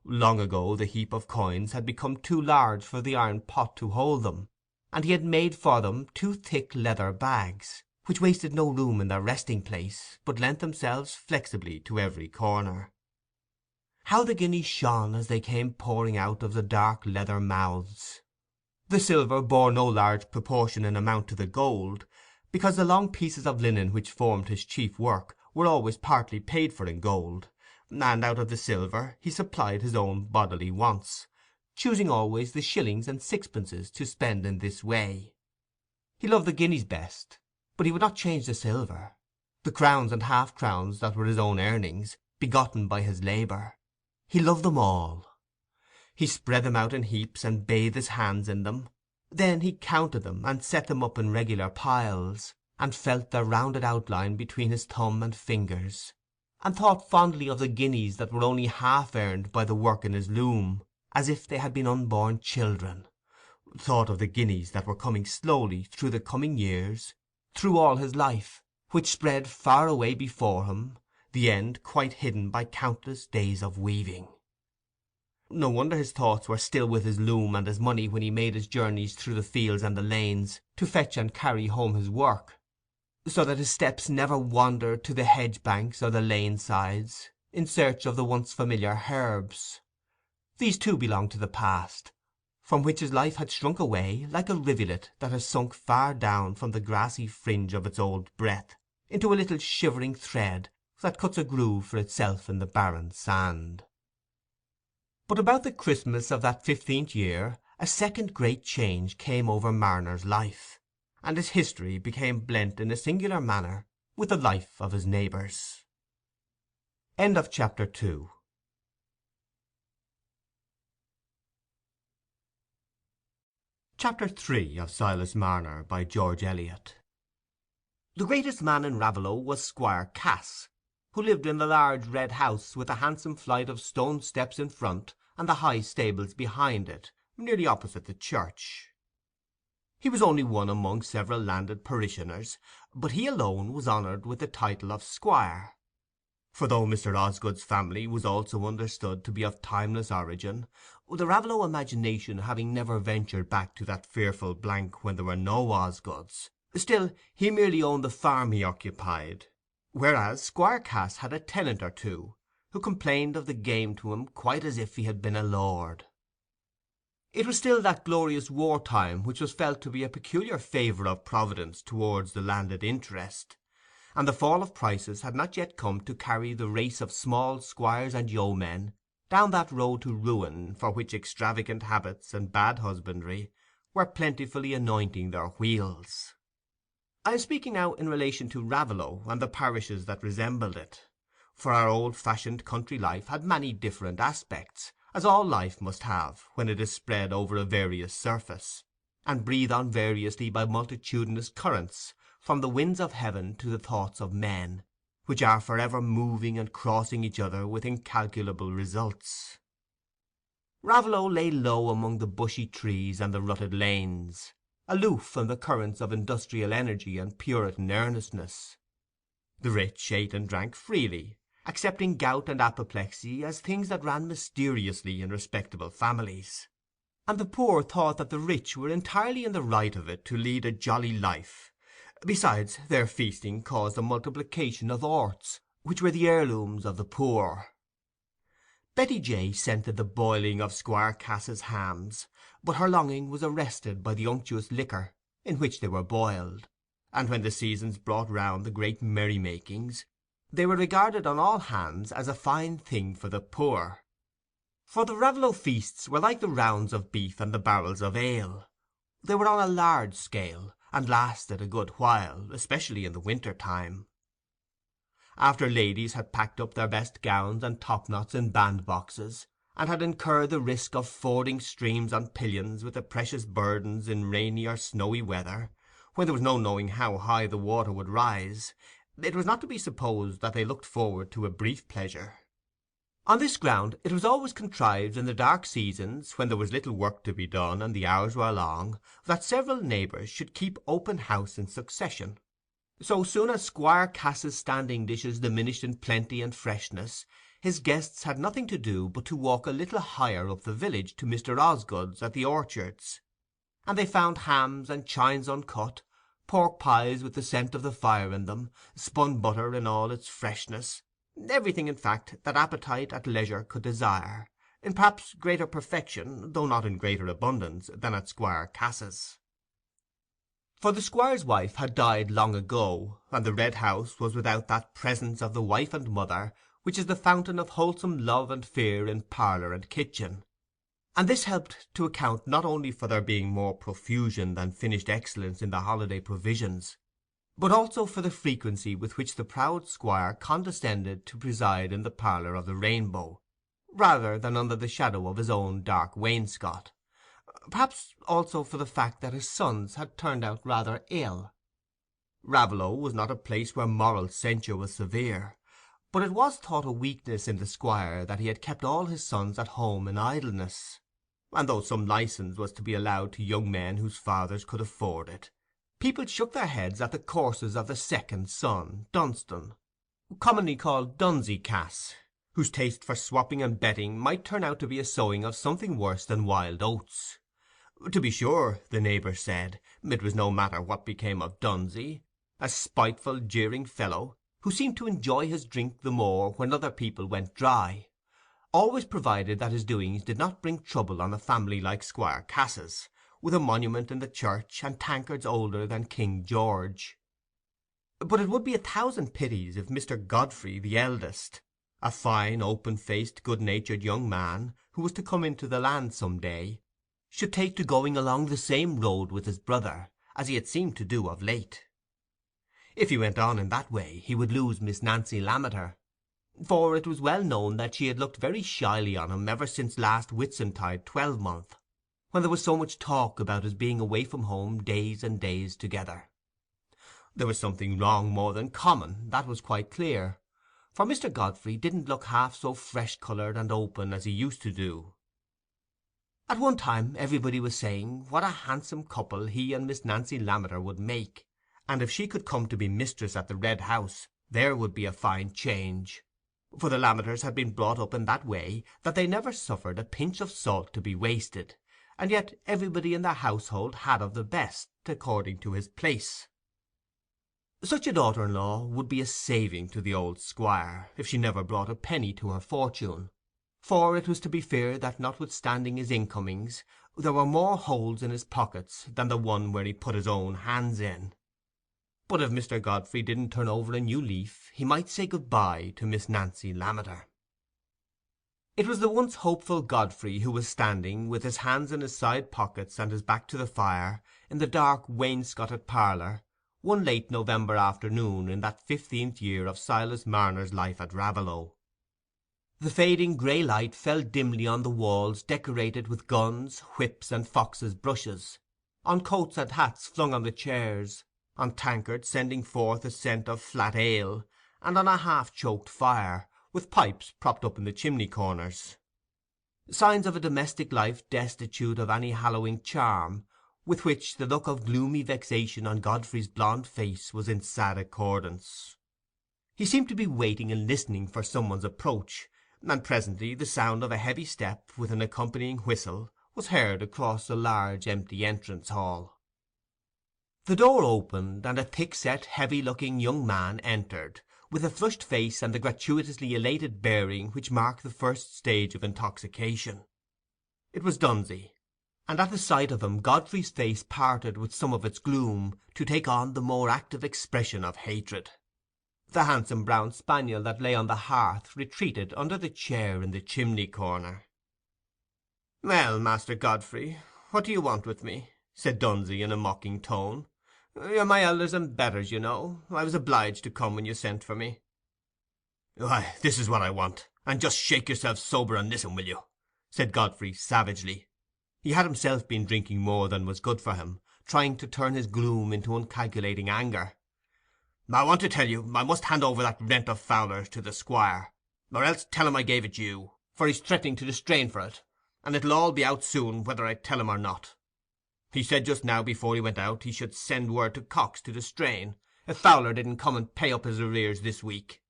Long ago the heap of coins had become too large for the iron pot to hold them, and he had made for them 2 thick leather bags, which wasted no room in their resting place, but lent themselves flexibly to every corner. How the guineas shone as they came pouring out of the dark leather mouths! The silver bore no large proportion in amount to the gold, because the long pieces of linen which formed his chief work were always partly paid for in gold, and out of the silver he supplied his own bodily wants, choosing always the shillings and sixpences to spend in this way. He loved the guineas best, but he would not change the silver. The crowns and half-crowns that were his own earnings, begotten by his labour, he loved them all. He spread them out in heaps and bathed his hands in them. Then he counted them and set them up in regular piles, and felt their rounded outline between his thumb and fingers, and thought fondly of the guineas that were only half earned by the work in his loom, as if they had been unborn children, thought of the guineas that were coming slowly through the coming years, through all his life, which spread far away before him, the end quite hidden by countless days of weaving. No wonder his thoughts were still with his loom and his money when he made his journeys through the fields and the lanes to fetch and carry home his work, so that his steps never wandered to the hedge banks or the lane sides in search of the once familiar herbs. These too belonged to the past, from which his life had shrunk away like a rivulet that has sunk far down from the grassy fringe of its old breadth into a little shivering thread that cuts a groove for itself in the barren sand. But about the Christmas of that 15th year a second great change came over Marner's life, and his history became blent in a singular manner with the life of his neighbours. End of chapter 2. Chapter 3 of Silas Marner by George Eliot. The greatest man in Raveloe was Squire Cass, who lived in the large red house with a handsome flight of stone steps in front and the high stables behind it, nearly opposite the church. He was only one among several landed parishioners, but he alone was honoured with the title of Squire. For though Mr. Osgood's family was also understood to be of timeless origin, the Raveloe imagination having never ventured back to that fearful blank when there were no Osgoods, still he merely owned the farm he occupied, whereas Squire Cass had a tenant or two, who complained of the game to him quite as if he had been a lord. It was still that glorious war time which was felt to be a peculiar favour of Providence towards the landed interest, and the fall of prices had not yet come to carry the race of small squires and yeomen down that road to ruin for which extravagant habits and bad husbandry were plentifully anointing their wheels. I am speaking now in relation to Raveloe and the parishes that resembled it, for our old-fashioned country life had many different aspects, as all life must have when it is spread over a various surface, and breathed on variously by multitudinous currents, from the winds of heaven to the thoughts of men, which are for ever moving and crossing each other with incalculable results. Raveloe lay low among the bushy trees and the rutted lanes, aloof from the currents of industrial energy and Puritan earnestness. The rich ate and drank freely, accepting gout and apoplexy as things that ran mysteriously in respectable families, and the poor thought that the rich were entirely in the right of it to lead a jolly life. Besides, their feasting caused a multiplication of orts, which were the heirlooms of the poor. Betty Jay scented the boiling of Squire Cass's hams, but her longing was arrested by the unctuous liquor in which they were boiled, and when the seasons brought round the great merry-makings, they were regarded on all hands as a fine thing for the poor. For the Raveloe feasts were like the rounds of beef and the barrels of ale. They were on a large scale, and lasted a good while, especially in the winter time. After ladies had packed up their best gowns and topknots in bandboxes, and had incurred the risk of fording streams on pillions with the precious burdens in rainy or snowy weather, when there was no knowing how high the water would rise, it was not to be supposed that they looked forward to a brief pleasure. On this ground it was always contrived in the dark seasons, when there was little work to be done and the hours were long, that several neighbours should keep open house in succession. So soon as Squire Cass's standing dishes diminished in plenty and freshness, his guests had nothing to do but to walk a little higher up the village to Mr. Osgood's at the orchards, and they found hams and chines uncut, pork pies with the scent of the fire in them, spun butter in all its freshness, everything, in fact, that appetite at leisure could desire, in perhaps greater perfection, though not in greater abundance, than at Squire Cass's. For the squire's wife had died long ago, and the Red House was without that presence of the wife and mother which is the fountain of wholesome love and fear in parlour and kitchen, and this helped to account not only for there being more profusion than finished excellence in the holiday provisions, but also for the frequency with which the proud squire condescended to preside in the parlour of the Rainbow, rather than under the shadow of his own dark wainscot. Perhaps also for the fact that his sons had turned out rather ill. Raveloe was not a place where moral censure was severe, but it was thought a weakness in the squire that he had kept all his sons at home in idleness, and though some licence was to be allowed to young men whose fathers could afford it, people shook their heads at the courses of the second son, Dunstan, commonly called Dunsey Cass, whose taste for swapping and betting might turn out to be a sowing of something worse than wild oats. To be sure, the neighbours said, it was no matter what became of Dunsey, a spiteful, jeering fellow, who seemed to enjoy his drink the more when other people went dry, always provided that his doings did not bring trouble on a family like Squire Cass's, with a monument in the church, and tankards older than King George. But it would be 1,000 pities if Mr. Godfrey, the eldest, a fine, open-faced, good-natured young man, who was to come into the land some day, should take to going along the same road with his brother, as he had seemed to do of late. If he went on in that way, he would lose Miss Nancy Lammeter, for it was well known that she had looked very shyly on him ever since last Whitsuntide twelvemonth, when there was so much talk about his being away from home days and days together. There was something wrong more than common, that was quite clear, for Mr. Godfrey didn't look half so fresh-coloured and open as he used to do. At one time everybody was saying what a handsome couple he and Miss Nancy Lammeter would make, and if she could come to be mistress at the Red House, there would be a fine change, for the Lammeters had been brought up in that way that they never suffered a pinch of salt to be wasted, and yet everybody in their household had of the best, according to his place. Such a daughter-in-law would be a saving to the old squire, if she never brought a penny to her fortune, for it was to be feared that, notwithstanding his incomings, there were more holes in his pockets than the one where he put his own hands in. But if Mr. Godfrey didn't turn over a new leaf, he might say good-bye to Miss Nancy Lammeter. It was the once hopeful Godfrey who was standing, with his hands in his side pockets and his back to the fire, in the dark wainscoted parlour, one late November afternoon in that 15th year of Silas Marner's life at Raveloe. The fading grey light fell dimly on the walls decorated with guns, whips, and foxes' brushes, on coats and hats flung on the chairs, on tankards sending forth a scent of flat ale, and on a half-choked fire, with pipes propped up in the chimney-corners. Signs of a domestic life destitute of any hallowing charm, with which the look of gloomy vexation on Godfrey's blond face was in sad accordance. He seemed to be waiting and listening for some one's approach, and presently the sound of a heavy step, with an accompanying whistle, was heard across the large empty entrance-hall. The door opened, and a thick-set, heavy-looking young man entered, with a flushed face and the gratuitously elated bearing which mark the first stage of intoxication. It was Dunsey, and at the sight of him Godfrey's face parted with some of its gloom, to take on the more active expression of hatred. The handsome brown spaniel that lay on the hearth retreated under the chair in the chimney-corner. "Well, Master Godfrey, what do you want with me?" said Dunsey, in a mocking tone. "You're my elders and betters, you know. I was obliged to come when you sent for me." "Why, this is what I want, and just shake yourself sober and listen, will you?" said Godfrey, savagely. He had himself been drinking more than was good for him, trying to turn his gloom into uncalculating anger. "I want to tell you I must hand over that rent of Fowler's to the squire, or else tell him I gave it you, for he's threatening to distrain for it, and it'll all be out soon whether I tell him or not. He said just now before he went out he should send word to Cox to distrain, if Fowler didn't come and pay up his arrears this week.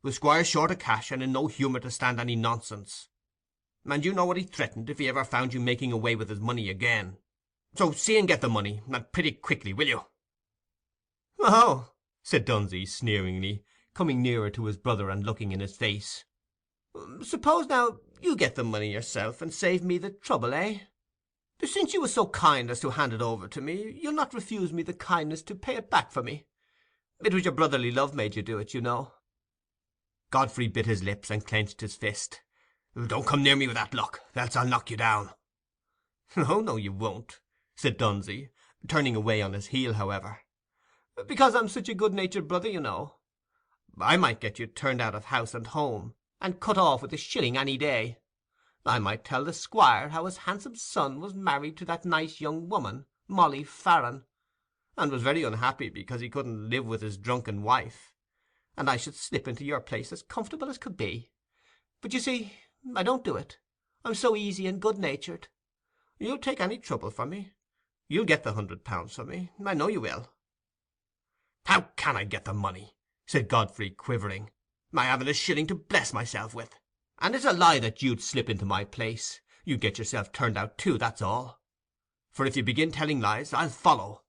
The squire's short of cash, and in no humour to stand any nonsense. And you know what he threatened if he ever found you making away with his money again. So see and get the money, and pretty quickly, will you?" "Oh," said Dunsey, sneeringly, coming nearer to his brother and looking in his face. "Suppose now you get the money yourself, and save me the trouble, eh? Since you was so kind as to hand it over to me, you'll not refuse me the kindness to pay it back for me. It was your brotherly love made you do it, you know." Godfrey bit his lips and clenched his fist. "Don't come near me with that look, else I'll knock you down." "Oh, no, you won't," said Dunsey, turning away on his heel, however, "because I'm such a good-natured brother, you know. I might get you turned out of house and home, and cut off with a shilling any day. I might tell the squire how his handsome son was married to that nice young woman, Molly Farron, and was very unhappy because he couldn't live with his drunken wife, and I should slip into your place as comfortable as could be. But you see, I don't do it. I'm so easy and good-natured. You'll take any trouble for me. You'll get the £100 for me, I know you will." "How can I get the money?" said Godfrey, quivering. "I haven't a shilling to bless myself with. And it's a lie that you'd slip into my place. You'd get yourself turned out too, that's all. For if you begin telling lies, I'll follow.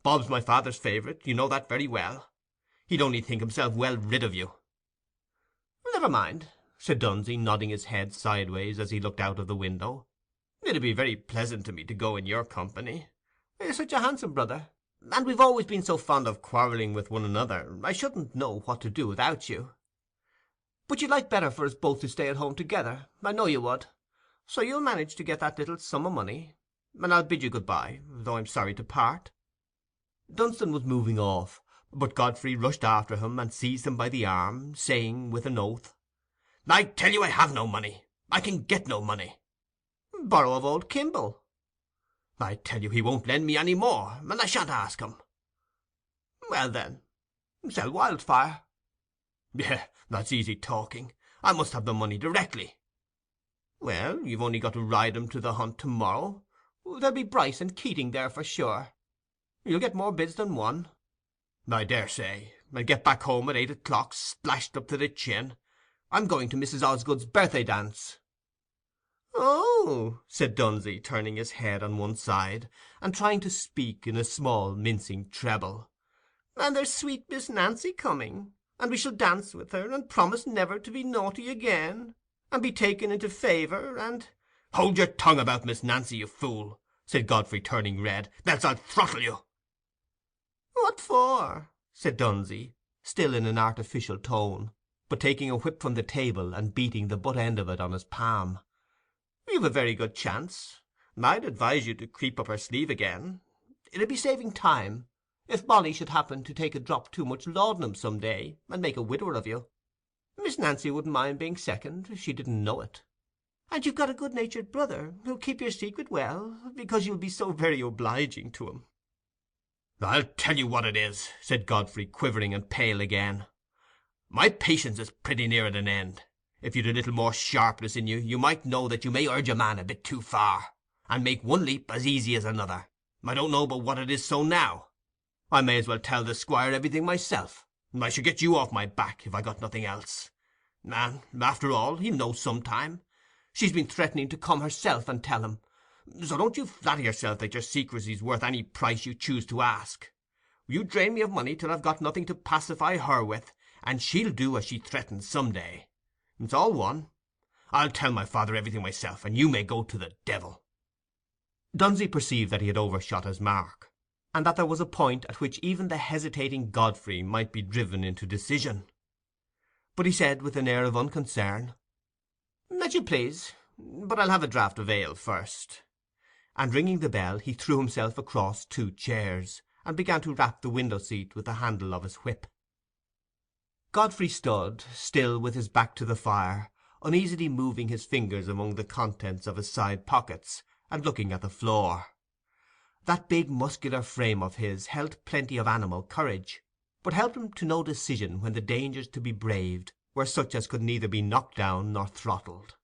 Bob's my father's favourite, you know that very well. He'd only think himself well rid of you." "Never mind," said Dunsey, nodding his head sideways as he looked out of the window. "It'd be very pleasant to me to go in your company. You're such a handsome brother, and we've always been so fond of quarrelling with one another, I shouldn't know what to do without you. But you'd like better for us both to stay at home together, I know you would. So you'll manage to get that little sum of money, and I'll bid you good-bye, though I'm sorry to part." Dunstan was moving off, but Godfrey rushed after him and seized him by the arm, saying, with an oath, "I tell you I have no money. I can get no money." "Borrow of old Kimble." "I tell you he won't lend me any more, and I shan't ask him." "Well, then, sell Wildfire." "Yeah, that's easy talking. I must have the money directly." "Well, you've only got to ride him to the hunt to-morrow. There'll be Bryce and Keating there for sure. You'll get more bids than one." "I daresay, and get back home at 8 o'clock, splashed up to the chin. I'm going to Mrs. Osgood's birthday dance." "Oh," said Dunsey, turning his head on one side, and trying to speak in a small mincing treble. And there's sweet Miss Nancy coming, and we shall dance with her, and promise never to be naughty again, and be taken into favour, and—" "Hold your tongue about Miss Nancy, you fool," said Godfrey, turning red, "else I'll throttle you." "What for?" said Dunsey, still in an artificial tone, but taking a whip from the table and beating the butt end of it on his palm. "You've a very good chance. I'd advise you to creep up her sleeve again. It'd be saving time, if Molly should happen to take a drop too much laudanum some day, and make a widower of you. Miss Nancy wouldn't mind being second, if she didn't know it. And you've got a good-natured brother, who'll keep your secret well, because you'll be so very obliging to him." "I'll tell you what it is," said Godfrey, quivering and pale again. "My patience is pretty near at an end. If you'd a little more sharpness in you, you might know that you may urge a man a bit too far, and make one leap as easy as another. I don't know but what it is so now. I may as well tell the Squire everything myself. I should get you off my back, if I got nothing else. And, after all, he'll know some time. She's been threatening to come herself and tell him. So don't you flatter yourself that your secrecy's worth any price you choose to ask. You drain me of money till I've got nothing to pacify her with, and she'll do as she threatens some day. It's all one. I'll tell my father everything myself, and you may go to the devil." Dunsey perceived that he had overshot his mark, and that there was a point at which even the hesitating Godfrey might be driven into decision. But he said with an air of unconcern, "As you please, but I'll have a draught of ale first." And ringing the bell, he threw himself across 2 chairs, and began to rap the window-seat with the handle of his whip. Godfrey stood, still with his back to the fire, uneasily moving his fingers among the contents of his side pockets, and looking at the floor. That big muscular frame of his held plenty of animal courage, but helped him to no decision when the dangers to be braved were such as could neither be knocked down nor throttled.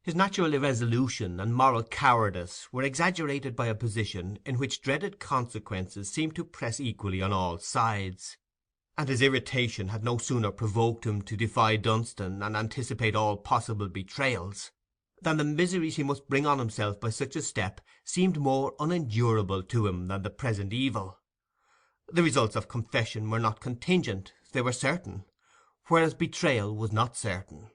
His natural irresolution and moral cowardice were exaggerated by a position in which dreaded consequences seemed to press equally on all sides, and his irritation had no sooner provoked him to defy Dunstan and anticipate all possible betrayals, than the miseries he must bring on himself by such a step seemed more unendurable to him than the present evil. The results of confession were not contingent, they were certain, whereas betrayal was not certain.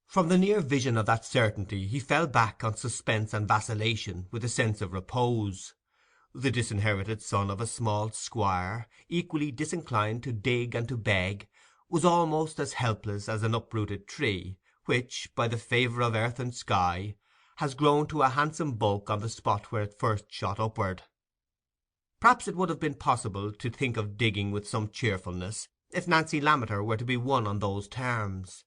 From the near vision of that certainty he fell back on suspense and vacillation with a sense of repose. The disinherited son of a small squire, equally disinclined to dig and to beg, was almost as helpless as an uprooted tree, which, by the favour of earth and sky, has grown to a handsome bulk on the spot where it first shot upward. Perhaps it would have been possible to think of digging with some cheerfulness, if Nancy Lammeter were to be won on those terms.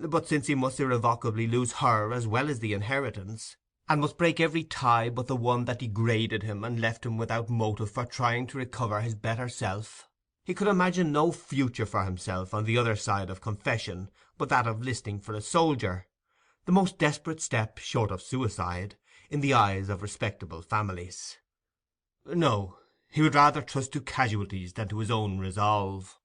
But since he must irrevocably lose her as well as the inheritance, and must break every tie but the one that degraded him and left him without motive for trying to recover his better self, he could imagine no future for himself on the other side of confession but that of listing for a soldier, the most desperate step, short of suicide, in the eyes of respectable families. No, he would rather trust to casualties than to his own resolve.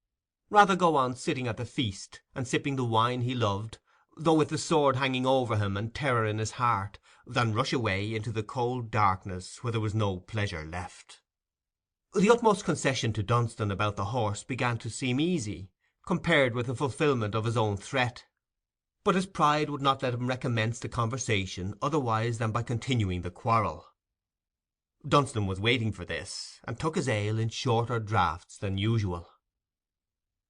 Rather go on sitting at the feast, and sipping the wine he loved, though with the sword hanging over him and terror in his heart, than rush away into the cold darkness where there was no pleasure left. The utmost concession to Dunstan about the horse began to seem easy, compared with the fulfilment of his own threat, but his pride would not let him recommence the conversation otherwise than by continuing the quarrel. Dunstan was waiting for this, and took his ale in shorter draughts than usual.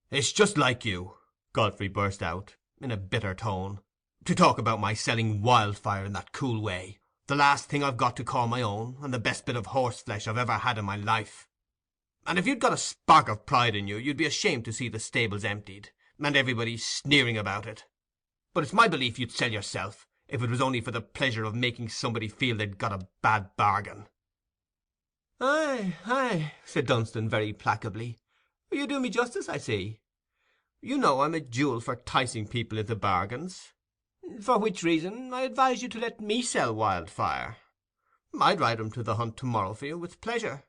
"It's just like you," Godfrey burst out, in a bitter tone, "to talk about my selling wildfire in that cool way, the last thing I've got to call my own, and the best bit of horseflesh I've ever had in my life. And if you'd got a spark of pride in you, you'd be ashamed to see the stables emptied, and everybody sneering about it. But it's my belief you'd sell yourself, if it was only for the pleasure of making somebody feel they'd got a bad bargain." "Aye, aye," said Dunstan very placably. "You do me justice, I see. You know I'm a jewel for 'ticing people into bargains, for which reason I advise you to let me sell Wildfire. I'd ride him to the hunt to-morrow for you with pleasure.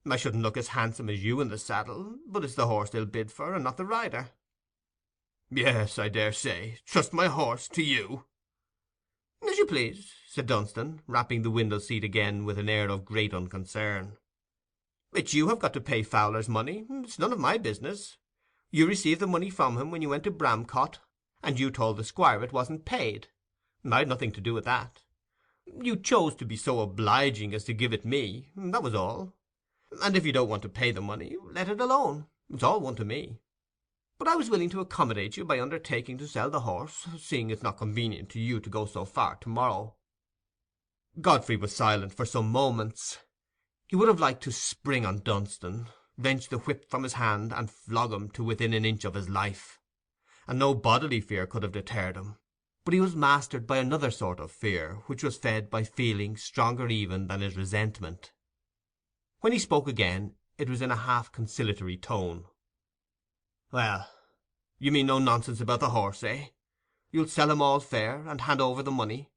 I shouldn't look as handsome as you in the saddle, but it's the horse they'll bid for, and not the rider." "Yes, I daresay. Trust my horse to you." "As you please," said Dunstan, rapping the window-seat again with an air of great unconcern. It's you have got to pay Fowler's money. It's none of my business. You received the money from him when you went to Bramcott, and you told the Squire it wasn't paid. I'd nothing to do with that. You chose to be so obliging as to give it me, that was all. And if you don't want to pay the money, let it alone. It's all one to me. But I was willing to accommodate you by undertaking to sell the horse, seeing it's not convenient to you to go so far to-morrow." Godfrey was silent for some moments. He would have liked to spring on Dunstan, wrench the whip from his hand, and flog him to within an inch of his life. And no bodily fear could have deterred him, but he was mastered by another sort of fear, which was fed by feelings stronger even than his resentment. When he spoke again, it was in a half-conciliatory tone. "Well, you mean no nonsense about the horse, eh? You'll sell him all fair, and hand over the money?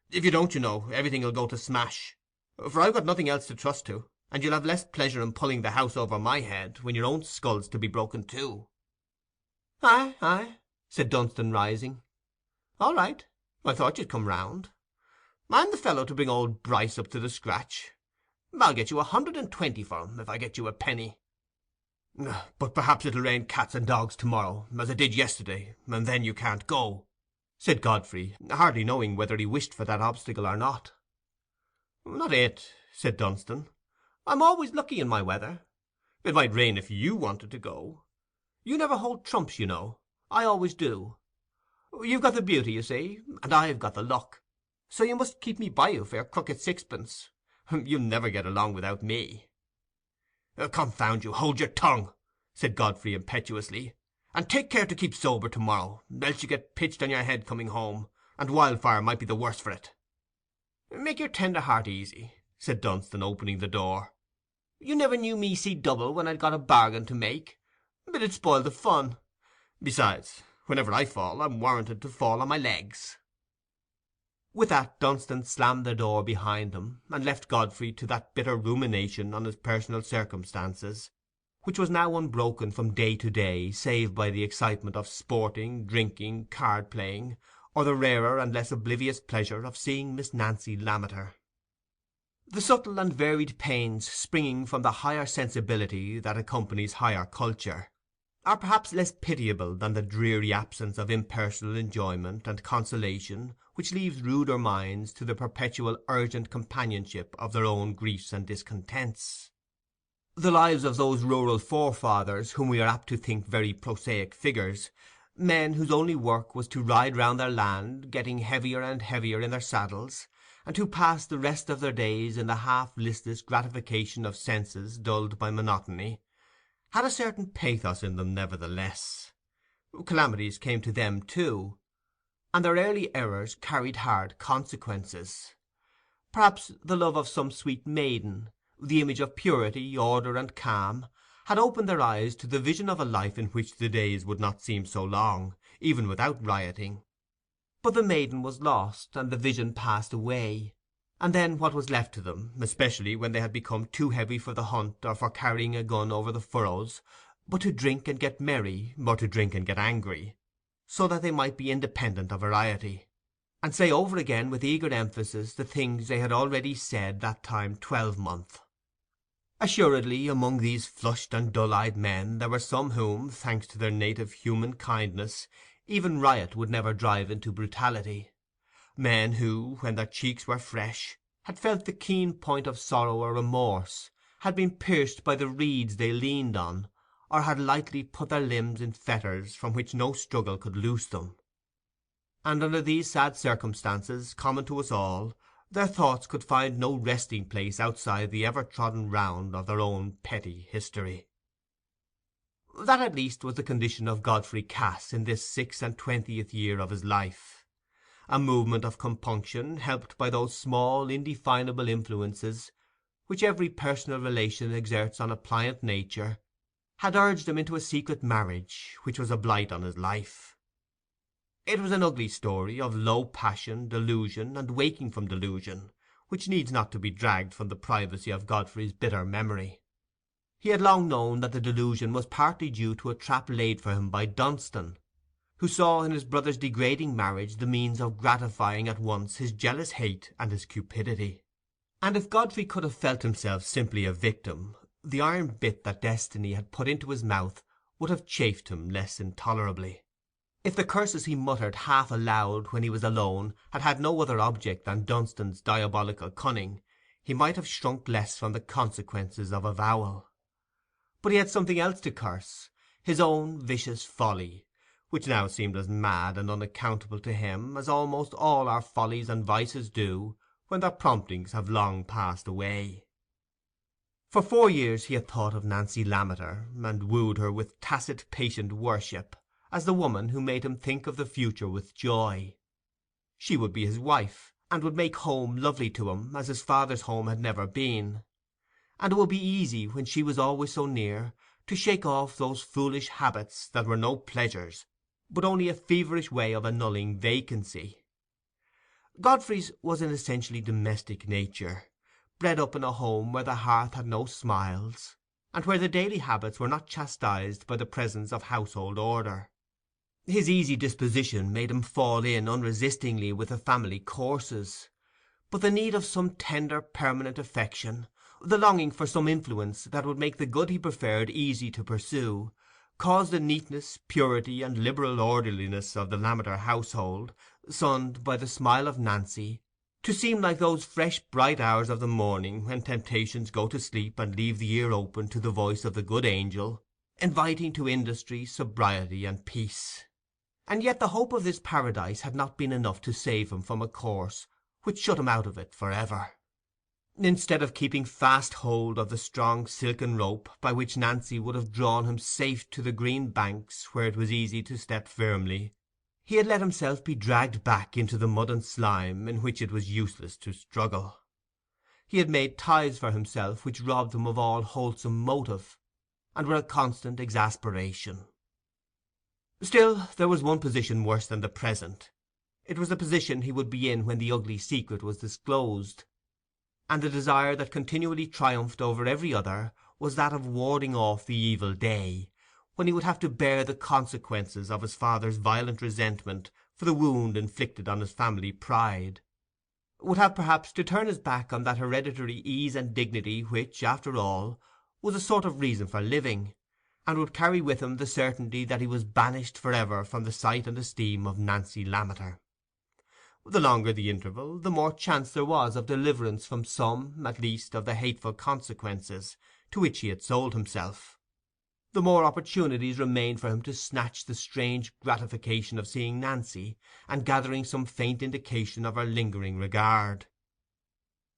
If you don't, you know, everything'll go to smash. For I've got nothing else to trust to, and you'll have less pleasure in pulling the house over my head, when your own skull's to be broken too." "Aye, aye," said Dunstan, rising. "All right. I thought you'd come round. I'm the fellow to bring old Bryce up to the scratch. I'll get you 120 for him, if I get you a penny." "But perhaps it'll rain cats and dogs to-morrow, as it did yesterday, and then you can't go," said Godfrey, hardly knowing whether he wished for that obstacle or not. "Not it," said Dunstan. "I'm always lucky in my weather. It might rain if you wanted to go. You never hold trumps, you know. I always do. You've got the beauty, you see, and I've got the luck. So you must keep me by you for your crooked sixpence. You'll never get along without me." "Confound you, hold your tongue," said Godfrey impetuously, "and take care to keep sober to-morrow, else you get pitched on your head coming home, and Wildfire might be the worse for it." "Make your tender heart easy," said Dunstan, opening the door. "You never knew me see double when I'd got a bargain to make. But it spoiled the fun. Besides, whenever I fall, I'm warranted to fall on my legs." With that Dunstan slammed the door behind him, and left Godfrey to that bitter rumination on his personal circumstances, which was now unbroken from day to day, save by the excitement of sporting, drinking, card-playing, or the rarer and less oblivious pleasure of seeing Miss Nancy Lammeter. The subtle and varied pains springing from the higher sensibility that accompanies higher culture are perhaps less pitiable than the dreary absence of impersonal enjoyment and consolation which leaves ruder minds to the perpetual urgent companionship of their own griefs and discontents. The lives of those rural forefathers whom we are apt to think very prosaic figures, men whose only work was to ride round their land, getting heavier and heavier in their saddles, and who passed the rest of their days in the half-listless gratification of senses dulled by monotony, had a certain pathos in them nevertheless. Calamities came to them too, and their early errors carried hard consequences. Perhaps the love of some sweet maiden, the image of purity, order, and calm, had opened their eyes to the vision of a life in which the days would not seem so long, even without rioting. But the maiden was lost, and the vision passed away, and then what was left to them, especially when they had become too heavy for the hunt or for carrying a gun over the furrows, but to drink and get merry, or to drink and get angry, so that they might be independent of variety, and say over again with eager emphasis the things they had already said that time 12-month. Assuredly, among these flushed and dull-eyed men there were some whom, thanks to their native human kindness, even riot would never drive into brutality; men who, when their cheeks were fresh, had felt the keen point of sorrow or remorse, had been pierced by the reeds they leaned on, or had lightly put their limbs in fetters from which no struggle could loose them. And under these sad circumstances, common to us all, their thoughts could find no resting place outside the ever-trodden round of their own petty history. That at least was the condition of Godfrey Cass in this 26th year of his life. A movement of compunction, helped by those small indefinable influences which every personal relation exerts on a pliant nature, had urged him into a secret marriage, which was a blight on his life. It was an ugly story of low passion, delusion, and waking from delusion, which needs not to be dragged from the privacy of Godfrey's bitter memory. He had long known that the delusion was partly due to a trap laid for him by Dunstan, who saw in his brother's degrading marriage the means of gratifying at once his jealous hate and his cupidity. And if Godfrey could have felt himself simply a victim, the iron bit that destiny had put into his mouth would have chafed him less intolerably. If the curses he muttered half aloud when he was alone had had no other object than Dunstan's diabolical cunning, he might have shrunk less from the consequences of avowal. But he had something else to curse, his own vicious folly, which now seemed as mad and unaccountable to him as almost all our follies and vices do when their promptings have long passed away. For 4 years he had thought of Nancy Lammeter, and wooed her with tacit patient worship, as the woman who made him think of the future with joy. She would be his wife, and would make home lovely to him as his father's home had never been. And it would be easy, when she was always so near, to shake off those foolish habits that were no pleasures, but only a feverish way of annulling vacancy. Godfrey's was an essentially domestic nature, bred up in a home where the hearth had no smiles, and where the daily habits were not chastised by the presence of household order. His easy disposition made him fall in unresistingly with the family courses, but the need of some tender permanent affection, the longing for some influence that would make the good he preferred easy to pursue, caused the neatness, purity, and liberal orderliness of the Lammeter household, sunned by the smile of Nancy, to seem like those fresh bright hours of the morning when temptations go to sleep and leave the ear open to the voice of the good angel, inviting to industry, sobriety, and peace. And yet the hope of this paradise had not been enough to save him from a course which shut him out of it for ever. Instead of keeping fast hold of the strong silken rope by which Nancy would have drawn him safe to the green banks where it was easy to step firmly, he had let himself be dragged back into the mud and slime in which it was useless to struggle. He had made ties for himself which robbed him of all wholesome motive, and were a constant exasperation. Still, there was one position worse than the present. It was the position he would be in when the ugly secret was disclosed, and the desire that continually triumphed over every other was that of warding off the evil day, when he would have to bear the consequences of his father's violent resentment for the wound inflicted on his family pride, would have perhaps to turn his back on that hereditary ease and dignity which, after all, was a sort of reason for living, and would carry with him the certainty that he was banished for ever from the sight and esteem of Nancy Lammeter. The longer the interval, the more chance there was of deliverance from some, at least, of the hateful consequences to which he had sold himself. The more opportunities remained for him to snatch the strange gratification of seeing Nancy, and gathering some faint indication of her lingering regard.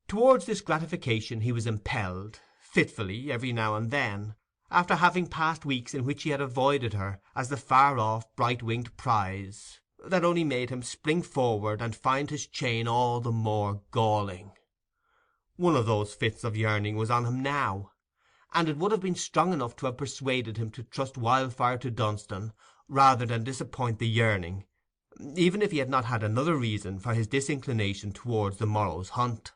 Towards this gratification he was impelled, fitfully, every now and then, after having passed weeks in which he had avoided her as the far-off, bright-winged prize that only made him spring forward and find his chain all the more galling. One of those fits of yearning was on him now, and it would have been strong enough to have persuaded him to trust Wildfire to Dunstan rather than disappoint the yearning, even if he had not had another reason for his disinclination towards the morrow's hunt.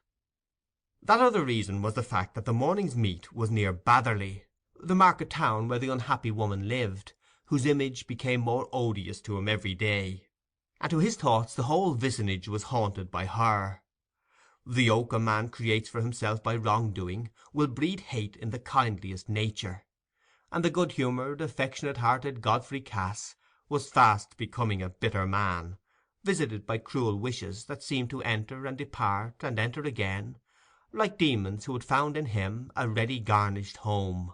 That other reason was the fact that the morning's meet was near Batherley, the market town where the unhappy woman lived, whose image became more odious to him every day, and to his thoughts the whole vicinage was haunted by her. The yoke a man creates for himself by wrong-doing will breed hate in the kindliest nature, and the good-humoured, affectionate-hearted Godfrey Cass was fast becoming a bitter man, visited by cruel wishes that seemed to enter and depart and enter again, like demons who had found in him a ready garnished home.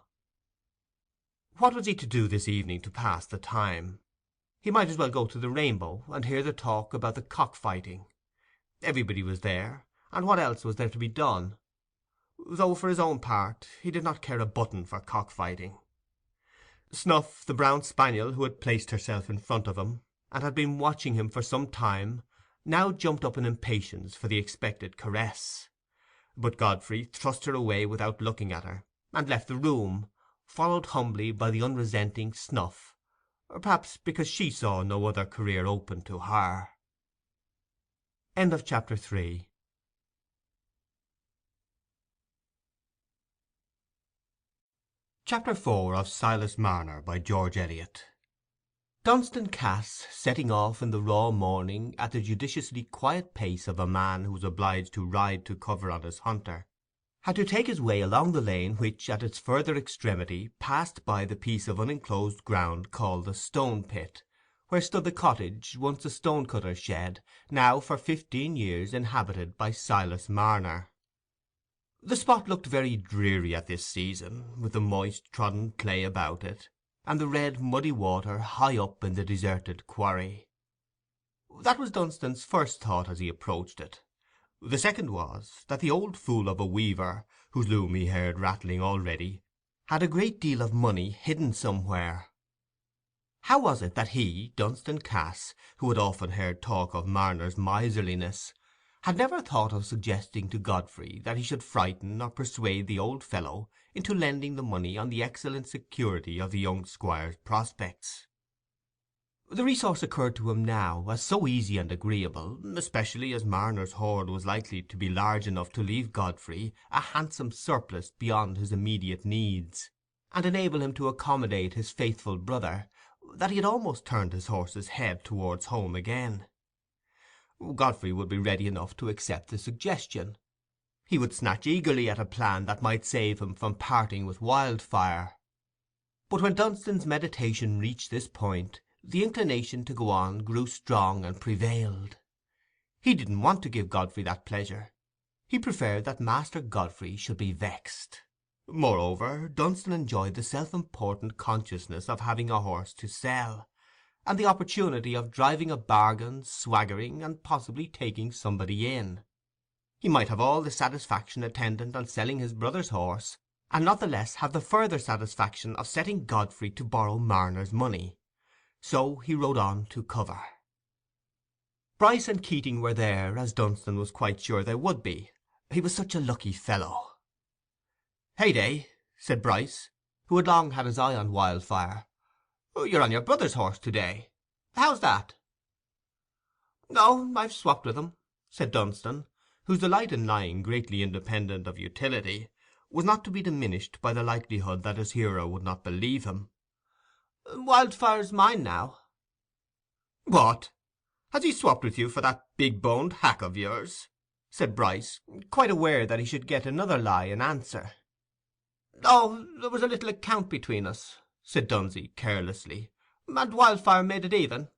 What was he to do this evening to pass the time? He might as well go to the Rainbow and hear the talk about the cock-fighting. Everybody was there, and what else was there to be done? Though for his own part he did not care a button for cock-fighting. Snuff, the brown spaniel who had placed herself in front of him, and had been watching him for some time, now jumped up in impatience for the expected caress. But Godfrey thrust her away without looking at her, and left the room, followed humbly by the unresenting Snuff, perhaps because she saw no other career open to her. End of chapter 3. Chapter 4 of Silas Marner by George Eliot. Dunstan Cass, setting off in the raw morning at the judiciously quiet pace of a man who was obliged to ride to cover on his hunter, had to take his way along the lane which, at its further extremity, passed by the piece of unenclosed ground called the Stone Pit, where stood the cottage, once a stone-cutter's shed, now for 15 years inhabited by Silas Marner. The spot looked very dreary at this season, with the moist trodden clay about it, and the red muddy water high up in the deserted quarry. That was Dunstan's first thought as he approached it. The second was, that the old fool of a weaver, whose loom he heard rattling already, had a great deal of money hidden somewhere. How was it that he, Dunstan Cass, who had often heard talk of Marner's miserliness, had never thought of suggesting to Godfrey that he should frighten or persuade the old fellow into lending the money on the excellent security of the young squire's prospects? The resource occurred to him now as so easy and agreeable, especially as Marner's hoard was likely to be large enough to leave Godfrey a handsome surplus beyond his immediate needs, and enable him to accommodate his faithful brother, that he had almost turned his horse's head towards home again. Godfrey would be ready enough to accept the suggestion. He would snatch eagerly at a plan that might save him from parting with Wildfire. But when Dunstan's meditation reached this point, the inclination to go on grew strong and prevailed. He didn't want to give Godfrey that pleasure. He preferred that Master Godfrey should be vexed. Moreover, Dunstan enjoyed the self-important consciousness of having a horse to sell, and the opportunity of driving a bargain, swaggering, and possibly taking somebody in. He might have all the satisfaction attendant on selling his brother's horse, and not the less have the further satisfaction of setting Godfrey to borrow Marner's money. So he rode on to cover. Bryce and Keating were there, as Dunstan was quite sure they would be. He was such a lucky fellow. "Heyday," said Bryce, who had long had his eye on Wildfire. "You're on your brother's horse to-day. How's that?" "Oh, I've swapped with him," said Dunstan, whose delight in lying, greatly independent of utility, was not to be diminished by the likelihood that his hearer would not believe him. "Wildfire's mine now." "What? Has he swapped with you for that big-boned hack of yours?" said Bryce, quite aware that he should get another lie in answer. "Oh, there was a little account between us," said Dunsey, carelessly, "and Wildfire made it even.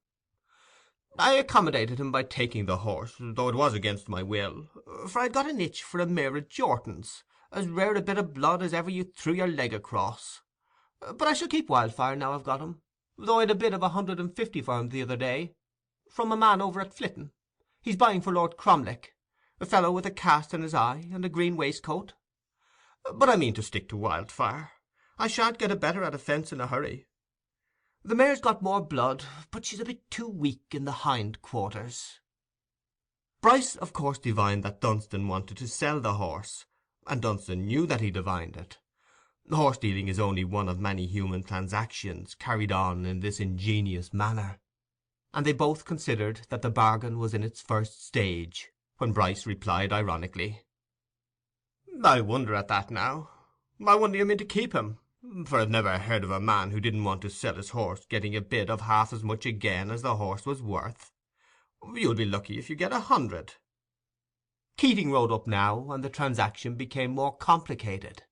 I accommodated him by taking the horse, though it was against my will, for I'd got an itch for a mare of Jortin's, as rare a bit of blood as ever you threw your leg across. But I shall keep Wildfire now I've got him, though I'd a bid of 150 for him the other day, from a man over at Flitton. He's buying for Lord Cromleck, a fellow with a cast in his eye and a green waistcoat. But I mean to stick to Wildfire. I shan't get a better at a fence in a hurry. The mare's got more blood, but she's a bit too weak in the hind quarters." Bryce of course divined that Dunstan wanted to sell the horse, and Dunstan knew that he divined it. Horse dealing is only one of many human transactions carried on in this ingenious manner, and they both considered that the bargain was in its first stage, when Bryce replied ironically, "I wonder at that now. I wonder you mean to keep him, for I've never heard of a man who didn't want to sell his horse getting a bid of half as much again as the horse was worth. You'll be lucky if you get 100. Keating rode up now, and the transaction became more complicated.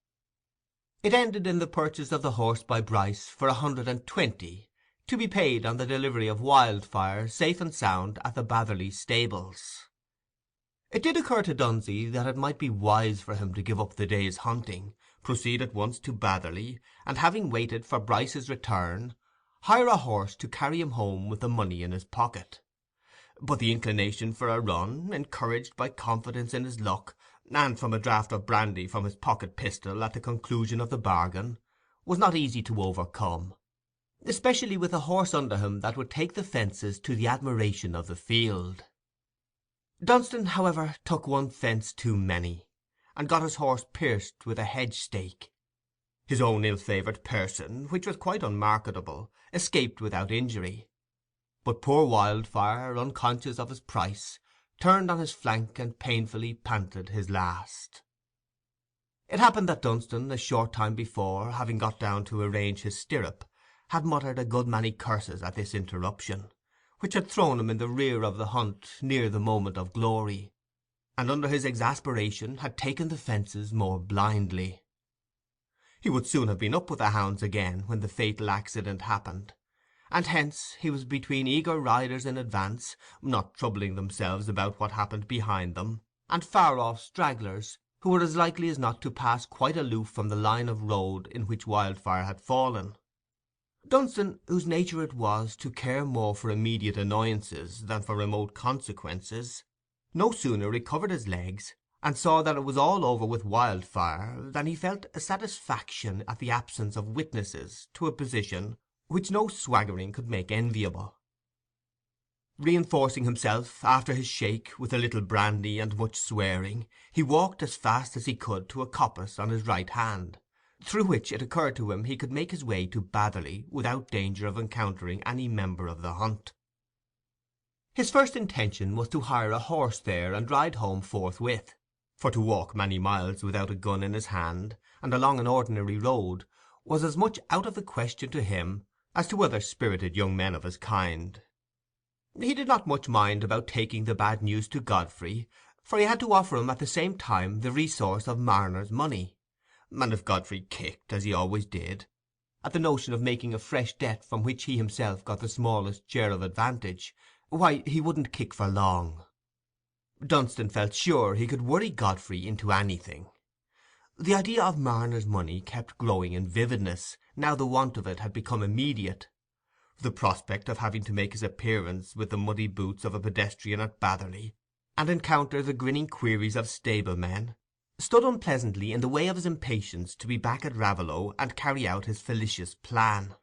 It ended in the purchase of the horse by Bryce for 120, to be paid on the delivery of Wildfire, safe and sound, at the Batherley stables. It did occur to Dunsey that it might be wise for him to give up the day's hunting, proceed at once to Batherley, and having waited for Bryce's return, hire a horse to carry him home with the money in his pocket. But the inclination for a run, encouraged by confidence in his luck, and from a draught of brandy from his pocket pistol at the conclusion of the bargain, was not easy to overcome, especially with a horse under him that would take the fences to the admiration of the field. Dunstan, however, took one fence too many, and got his horse pierced with a hedge-stake. His own ill-favoured person, which was quite unmarketable, escaped without injury, but poor Wildfire, unconscious of his price, turned on his flank and painfully panted his last. It happened that Dunstan, a short time before, having got down to arrange his stirrup, had muttered a good many curses at this interruption, which had thrown him in the rear of the hunt near the moment of glory. and under his exasperation had taken the fences more blindly. He would soon have been up with the hounds again when the fatal accident happened, and hence he was between eager riders in advance, not troubling themselves about what happened behind them, and far-off stragglers who were as likely as not to pass quite aloof from the line of road in which Wildfire had fallen. Dunstan, whose nature it was to care more for immediate annoyances than for remote consequences, no sooner recovered his legs, and saw that it was all over with Wildfire, than he felt a satisfaction at the absence of witnesses to a position which no swaggering could make enviable. Reinforcing himself, after his shake, with a little brandy and much swearing, he walked as fast as he could to a coppice on his right hand, through which it occurred to him he could make his way to Batherley without danger of encountering any member of the hunt. His first intention was to hire a horse there and ride home forthwith, for to walk many miles without a gun in his hand, and along an ordinary road, was as much out of the question to him as to other spirited young men of his kind. He did not much mind about taking the bad news to Godfrey, for he had to offer him at the same time the resource of Marner's money; and if Godfrey kicked, as he always did, at the notion of making a fresh debt from which he himself got the smallest share of advantage, why, he wouldn't kick for long. Dunstan felt sure he could worry Godfrey into anything. The idea of Marner's money kept growing in vividness, now the want of it had become immediate. The prospect of having to make his appearance with the muddy boots of a pedestrian at Batherley, and encounter the grinning queries of stablemen, stood unpleasantly in the way of his impatience to be back at Raveloe and carry out his fallacious plan;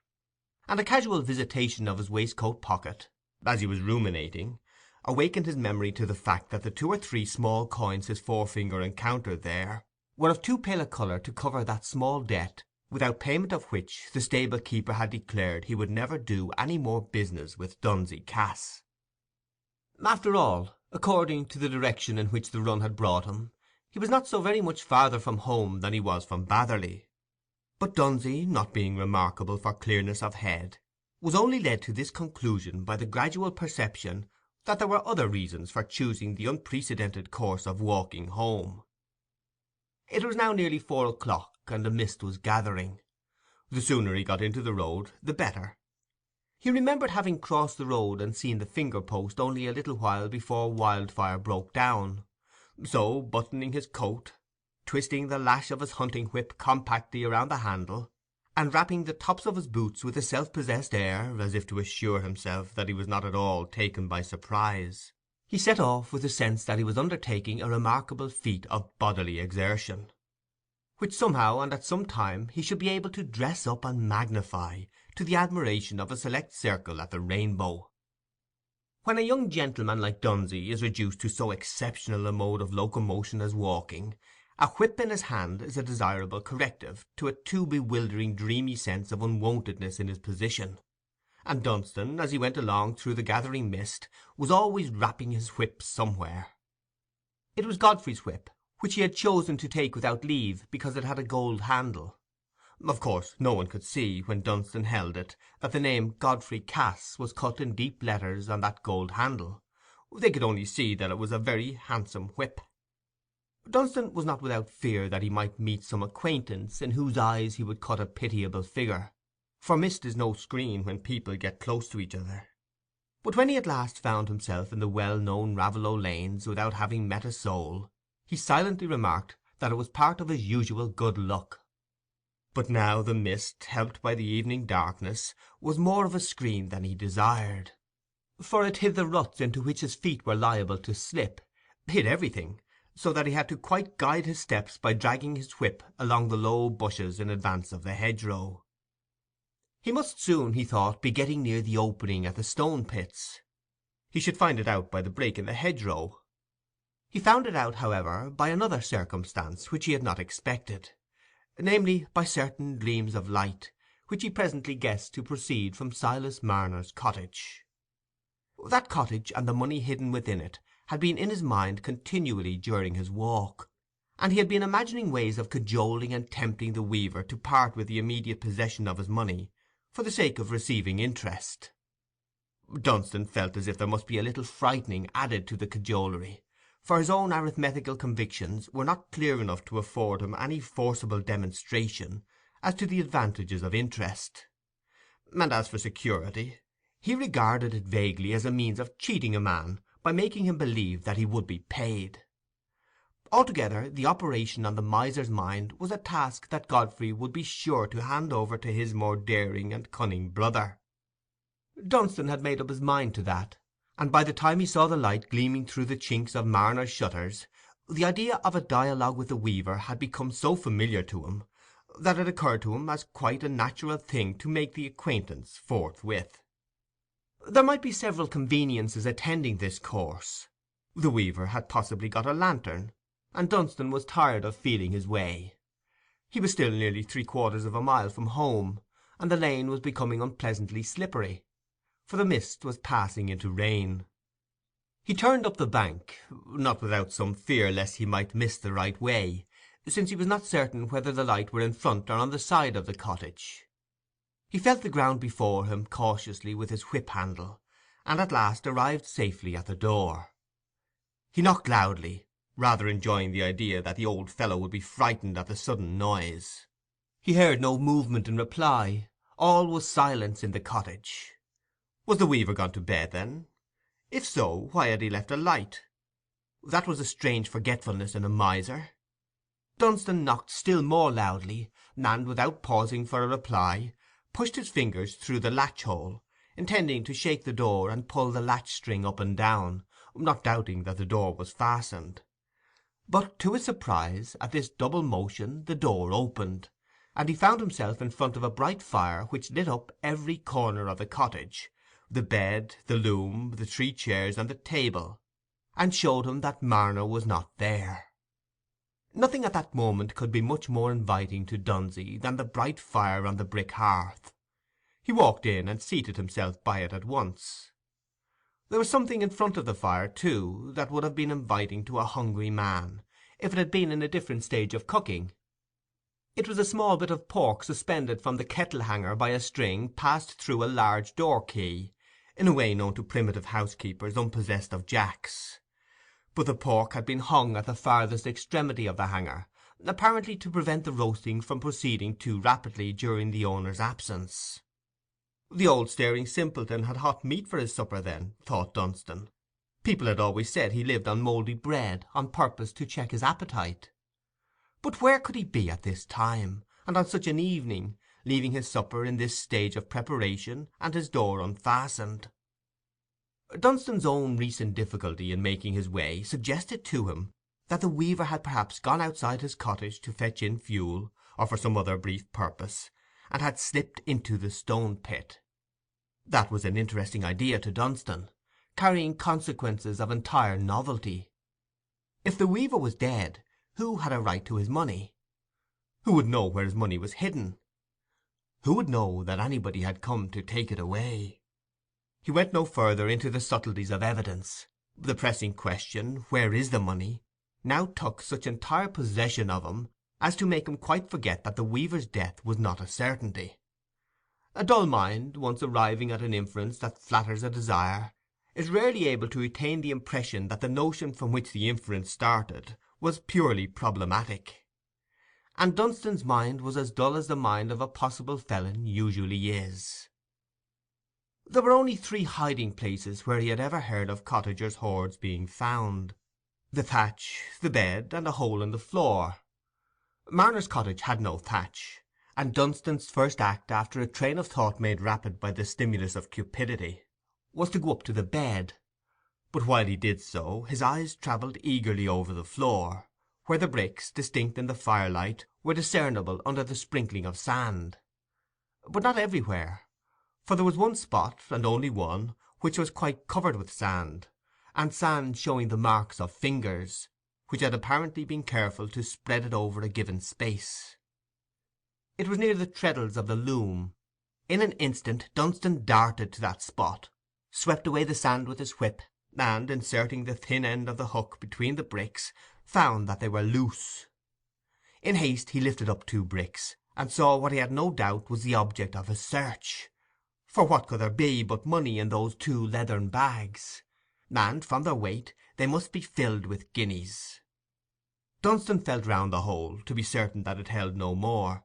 and a casual visitation of his waistcoat pocket, as he was ruminating, awakened his memory to the fact that the 2 or 3 small coins his forefinger encountered there were of too pale a colour to cover that small debt, without payment of which the stable-keeper had declared he would never do any more business with Dunsey Cass. After all, according to the direction in which the run had brought him, he was not so very much farther from home than he was from Batherley. But Dunsey, not being remarkable for clearness of head, was only led to this conclusion by the gradual perception that there were other reasons for choosing the unprecedented course of walking home. It was now nearly 4 o'clock, and the mist was gathering. The sooner he got into the road, the better. He remembered having crossed the road and seen the finger-post only a little while before Wildfire broke down; so, buttoning his coat, twisting the lash of his hunting-whip compactly around the handle, and rapping the tops of his boots with a self-possessed air, as if to assure himself that he was not at all taken by surprise, he set off with the sense that he was undertaking a remarkable feat of bodily exertion, which somehow and at some time he should be able to dress up and magnify to the admiration of a select circle at the Rainbow. When a young gentleman like Dunsey is reduced to so exceptional a mode of locomotion as walking, a whip in his hand is a desirable corrective to a too bewildering dreamy sense of unwontedness in his position; and Dunstan, as he went along through the gathering mist, was always rapping his whip somewhere. It was Godfrey's whip, which he had chosen to take without leave because it had a gold handle. Of course, no one could see, when Dunstan held it, that the name Godfrey Cass was cut in deep letters on that gold handle. They could only see that it was a very handsome whip. Dunstan was not without fear that he might meet some acquaintance in whose eyes he would cut a pitiable figure, for mist is no screen when people get close to each other. But when he at last found himself in the well-known Raveloe lanes without having met a soul, he silently remarked that it was part of his usual good luck. But now the mist, helped by the evening darkness, was more of a screen than he desired, for it hid the ruts into which his feet were liable to slip, hid everything, so that he had to quite guide his steps by dragging his whip along the low bushes in advance of the hedgerow. He must soon, he thought, be getting near the opening at the stone pits. He should find it out by the break in the hedgerow. He found it out, however, by another circumstance which he had not expected, namely, by certain gleams of light, which he presently guessed to proceed from Silas Marner's cottage. That cottage and the money hidden within it had been in his mind continually during his walk, and he had been imagining ways of cajoling and tempting the weaver to part with the immediate possession of his money for the sake of receiving interest. Dunstan felt as if there must be a little frightening added to the cajolery, for his own arithmetical convictions were not clear enough to afford him any forcible demonstration as to the advantages of interest. And as for security, he regarded it vaguely as a means of cheating a man by making him believe that he would be paid. Altogether, the operation on the miser's mind was a task that Godfrey would be sure to hand over to his more daring and cunning brother. Dunstan had made up his mind to that, and by the time he saw the light gleaming through the chinks of Marner's shutters, the idea of a dialogue with the weaver had become so familiar to him that it occurred to him as quite a natural thing to make the acquaintance forthwith. There might be several conveniences attending this course. The weaver had possibly got a lantern, and Dunstan was tired of feeling his way. He was still nearly 3/4 of a mile from home, and the lane was becoming unpleasantly slippery, for the mist was passing into rain. He turned up the bank, not without some fear lest he might miss the right way, since he was not certain whether the light were in front or on the side of the cottage. He felt the ground before him cautiously with his whip-handle, and at last arrived safely at the door. He knocked loudly, rather enjoying the idea that the old fellow would be frightened at the sudden noise. He heard no movement in reply. All was silence in the cottage. Was the weaver gone to bed, then? If so, why had he left a light? That was a strange forgetfulness in a miser. Dunstan knocked still more loudly, and, without pausing for a reply, pushed his fingers through the latch-hole, intending to shake the door and pull the latch-string up and down, not doubting that the door was fastened. But, to his surprise, at this double motion the door opened, and he found himself in front of a bright fire which lit up every corner of the cottage, the bed, the loom, the 3 chairs, and the table, and showed him that Marner was not there. Nothing at that moment could be much more inviting to Dunsey than the bright fire on the brick hearth. He walked in and seated himself by it at once. There was something in front of the fire, too, that would have been inviting to a hungry man, if it had been in a different stage of cooking. It was a small bit of pork suspended from the kettle-hanger by a string passed through a large door-key, in a way known to primitive housekeepers unpossessed of jacks. But the pork had been hung at the farthest extremity of the hanger, apparently to prevent the roasting from proceeding too rapidly during the owner's absence. The old staring simpleton had hot meat for his supper, then, thought Dunstan. People had always said he lived on mouldy bread, on purpose to check his appetite. But where could he be at this time, and on such an evening, leaving his supper in this stage of preparation, and his door unfastened? Dunstan's own recent difficulty in making his way suggested to him that the weaver had perhaps gone outside his cottage to fetch in fuel, or for some other brief purpose, and had slipped into the stone-pit. That was an interesting idea to Dunstan, carrying consequences of entire novelty. If the weaver was dead, who had a right to his money? Who would know where his money was hidden? Who would know that anybody had come to take it away? He went no further into the subtleties of evidence. The pressing question, "Where is the money?" now took such entire possession of him as to make him quite forget that the weaver's death was not a certainty. A dull mind, once arriving at an inference that flatters a desire, is rarely able to retain the impression that the notion from which the inference started was purely problematic. And Dunstan's mind was as dull as the mind of a possible felon usually is. There were only 3 hiding-places where he had ever heard of cottagers' hoards being found: the thatch, the bed, and a hole in the floor. Marner's cottage had no thatch, and Dunstan's first act, after a train of thought made rapid by the stimulus of cupidity, was to go up to the bed. But while he did so, his eyes travelled eagerly over the floor, where the bricks, distinct in the firelight, were discernible under the sprinkling of sand. But not everywhere, for there was one spot, and only one, which was quite covered with sand, and sand showing the marks of fingers, which had apparently been careful to spread it over a given space. It was near the treadles of the loom. In an instant Dunstan darted to that spot, swept away the sand with his whip, and, inserting the thin end of the hook between the bricks, found that they were loose. In haste he lifted up 2 bricks, and saw what he had no doubt was the object of his search. For what could there be but money in those 2 leathern bags? And, from their weight, they must be filled with guineas. Dunstan felt round the hole, to be certain that it held no more,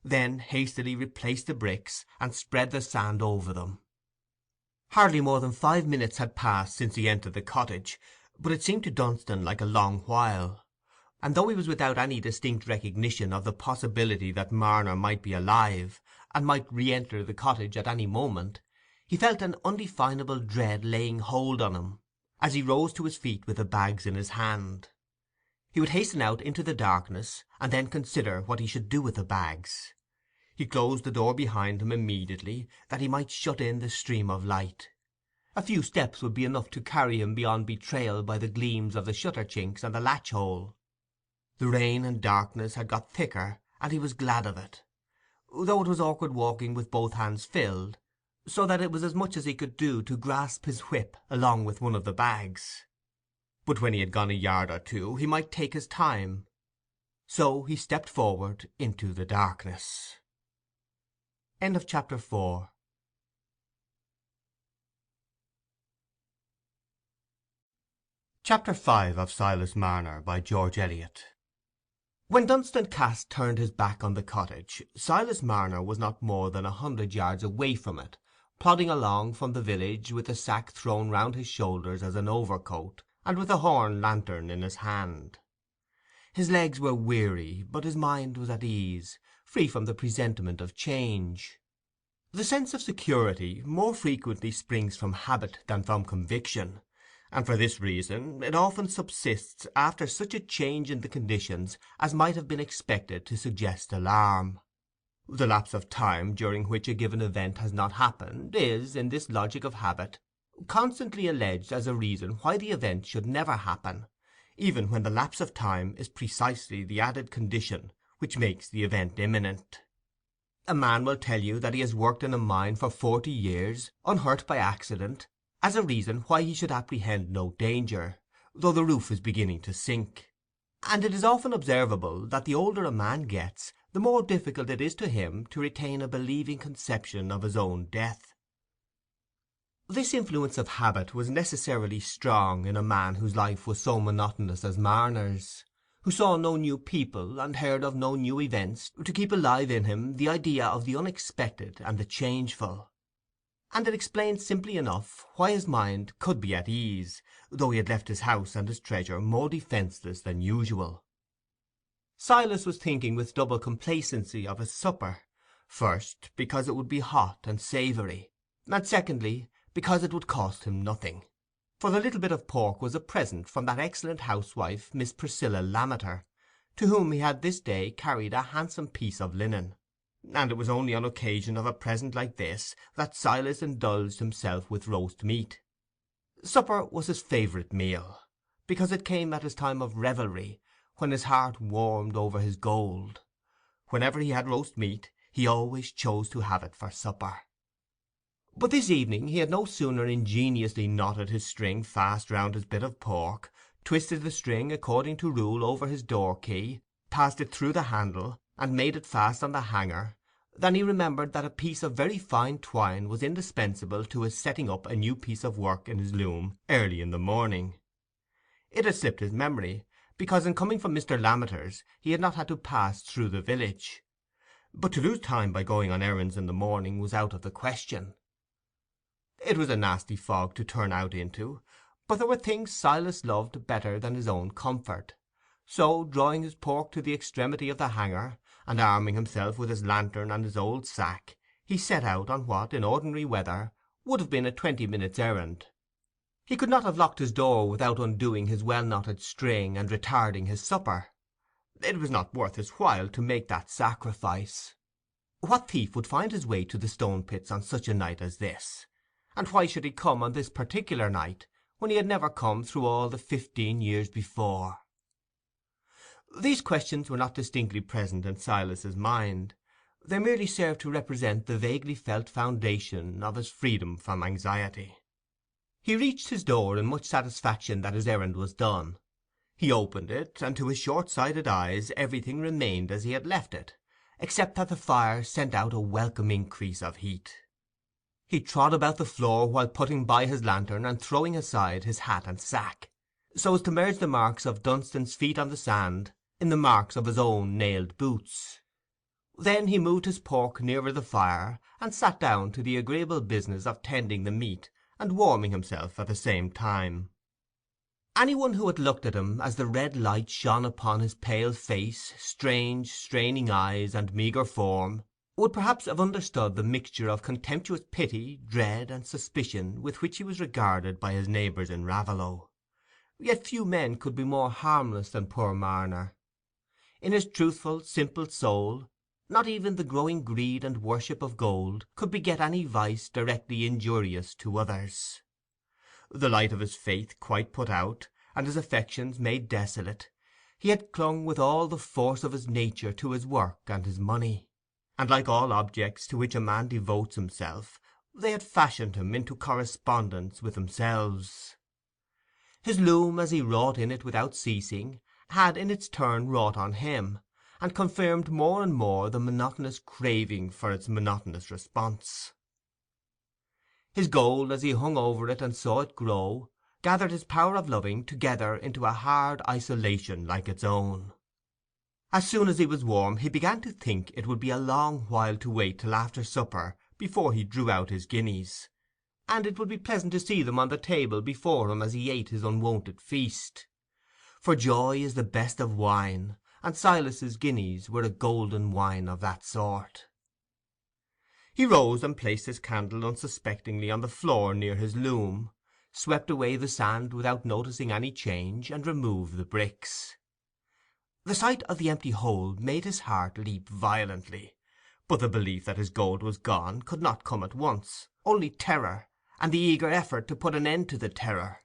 then hastily replaced the bricks, and spread the sand over them. Hardly more than 5 minutes had passed since he entered the cottage, but it seemed to Dunstan like a long while; and though he was without any distinct recognition of the possibility that Marner might be alive, and might re-enter the cottage at any moment, he felt an undefinable dread laying hold on him, as he rose to his feet with the bags in his hand. He would hasten out into the darkness, and then consider what he should do with the bags. He closed the door behind him immediately, that he might shut in the stream of light. A few steps would be enough to carry him beyond betrayal by the gleams of the shutter chinks and the latch-hole. The rain and darkness had got thicker, and he was glad of it, though it was awkward walking with both hands filled, so that it was as much as he could do to grasp his whip along with one of the bags. But when he had gone a yard or two, he might take his time. So he stepped forward into the darkness. End of chapter 4. Chapter 5 of Silas Marner, by George Eliot. When Dunstan Cass turned his back on the cottage, Silas Marner was not more than 100 yards away from it, plodding along from the village with the sack thrown round his shoulders as an overcoat, and with a horn lantern in his hand. His legs were weary, but his mind was at ease, free from the presentiment of change. The sense of security more frequently springs from habit than from conviction, and for this reason it often subsists after such a change in the conditions as might have been expected to suggest alarm. The lapse of time during which a given event has not happened is, in this logic of habit, constantly alleged as a reason why the event should never happen, even when the lapse of time is precisely the added condition which makes the event imminent. A man will tell you that he has worked in a mine for 40 years, unhurt by accident, as a reason why he should apprehend no danger, though the roof is beginning to sink. And it is often observable that the older a man gets, the more difficult it is to him to retain a believing conception of his own death. This influence of habit was necessarily strong in a man whose life was so monotonous as Marner's, who saw no new people and heard of no new events to keep alive in him the idea of the unexpected and the changeful. And it explains simply enough why his mind could be at ease, though he had left his house and his treasure more defenceless than usual. Silas was thinking with double complacency of his supper: first, because it would be hot and savoury, and secondly, because it would cost him nothing. For the little bit of pork was a present from that excellent housewife, Miss Priscilla Lammeter, to whom he had this day carried a handsome piece of linen, and it was only on occasion of a present like this that Silas indulged himself with roast meat. Supper was his favourite meal, because it came at his time of revelry, when his heart warmed over his gold. Whenever he had roast meat, he always chose to have it for supper. But this evening he had no sooner ingeniously knotted his string fast round his bit of pork, twisted the string according to rule over his door-key, passed it through the handle, and made it fast on the hanger, than he remembered that a piece of very fine twine was indispensable to his setting up a new piece of work in his loom early in the morning. It had slipped his memory, because in coming from Mr. Lammeter's he had not had to pass through the village. But to lose time by going on errands in the morning was out of the question. It was a nasty fog to turn out into, but there were things Silas loved better than his own comfort. So, drawing his pork to the extremity of the hanger, and arming himself with his lantern and his old sack, he set out on what, in ordinary weather, would have been a 20 minutes' errand. He could not have locked his door without undoing his well-knotted string and retarding his supper. It was not worth his while to make that sacrifice. What thief would find his way to the stone pits on such a night as this? And why should he come on this particular night, when he had never come through all the 15 years before? These questions were not distinctly present in Silas's mind. They merely served to represent the vaguely felt foundation of his freedom from anxiety. He reached his door in much satisfaction that his errand was done. He opened it, and to his short-sighted eyes everything remained as he had left it, except that the fire sent out a welcome increase of heat. He trod about the floor while putting by his lantern and throwing aside his hat and sack. so as to merge the marks of Dunstan's feet on the sand in the marks of his own nailed boots. Then he moved his pork nearer the fire, and sat down to the agreeable business of tending the meat and warming himself at the same time. Any one who had looked at him as the red light shone upon his pale face, strange straining eyes, and meagre form, would perhaps have understood the mixture of contemptuous pity, dread, and suspicion with which he was regarded by his neighbours in Raveloe. Yet few men could be more harmless than poor Marner. In his truthful, simple soul, not even the growing greed and worship of gold could beget any vice directly injurious to others. The light of his faith quite put out, and his affections made desolate, he had clung with all the force of his nature to his work and his money, and like all objects to which a man devotes himself, they had fashioned him into correspondence with themselves. His loom, as he wrought in it without ceasing, had in its turn wrought on him, and confirmed more and more the monotonous craving for its monotonous response. His gold, as he hung over it and saw it grow, gathered his power of loving together into a hard isolation like its own. As soon as he was warm he began to think it would be a long while to wait till after supper before he drew out his guineas, and it would be pleasant to see them on the table before him as he ate his unwonted feast. For joy is the best of wine, and Silas's guineas were a golden wine of that sort. He rose and placed his candle unsuspectingly on the floor near his loom, swept away the sand without noticing any change, and removed the bricks. The sight of the empty hole made his heart leap violently, but the belief that his gold was gone could not come at once, only terror, and the eager effort to put an end to the terror.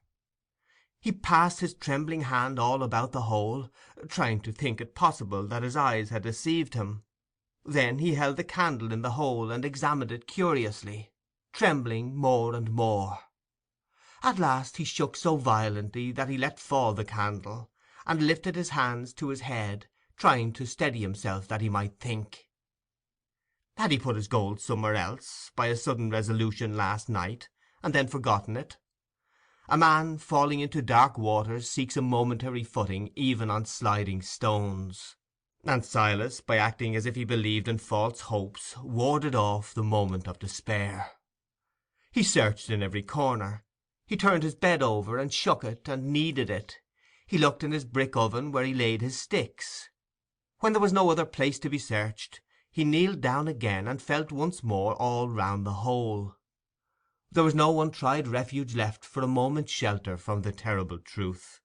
He passed his trembling hand all about the hole, trying to think it possible that his eyes had deceived him. Then he held the candle in the hole and examined it curiously, trembling more and more. At last he shook so violently that he let fall the candle, and lifted his hands to his head, trying to steady himself that he might think. Had he put his gold somewhere else, by a sudden resolution last night, and then forgotten it? A man falling into dark waters seeks a momentary footing even on sliding stones, and Silas, by acting as if he believed in false hopes, warded off the moment of despair. He searched in every corner. He turned his bed over, and shook it, and kneaded it. He looked in his brick oven where he laid his sticks. When there was no other place to be searched, he kneeled down again and felt once more all round the hole. There was no untried refuge left for a moment's shelter from the terrible truth.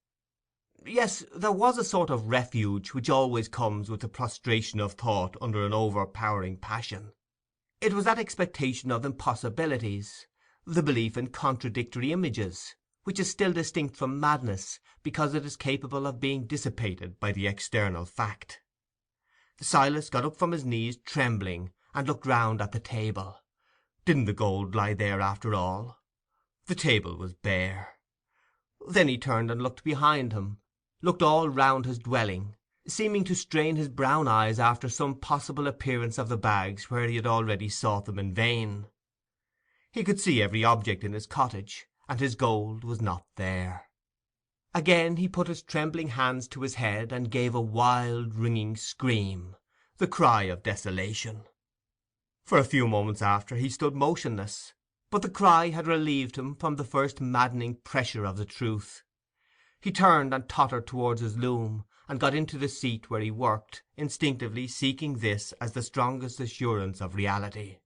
Yes, there was a sort of refuge which always comes with the prostration of thought under an overpowering passion. It was that expectation of impossibilities, the belief in contradictory images, which is still distinct from madness, because it is capable of being dissipated by the external fact. Silas got up from his knees trembling, and looked round at the table. Didn't the gold lie there after all? The table was bare. Then he turned and looked behind him, looked all round his dwelling, seeming to strain his brown eyes after some possible appearance of the bags where he had already sought them in vain. He could see every object in his cottage, and his gold was not there. Again he put his trembling hands to his head and gave a wild ringing scream, the cry of desolation. For a few moments after he stood motionless, but the cry had relieved him from the first maddening pressure of the truth. He turned and tottered towards his loom, and got into the seat where he worked, instinctively seeking this as the strongest assurance of reality.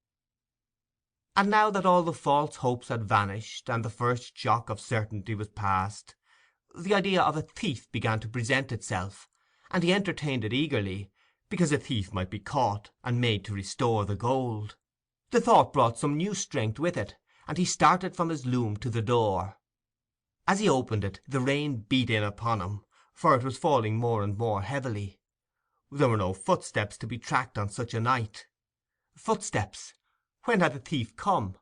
And now that all the false hopes had vanished, and the first shock of certainty was past, the idea of a thief began to present itself, and he entertained it eagerly, because a thief might be caught, and made to restore the gold. The thought brought some new strength with it, and he started from his loom to the door. As he opened it, the rain beat in upon him, for it was falling more and more heavily. There were no footsteps to be tracked on such a night. Footsteps! When had the thief come?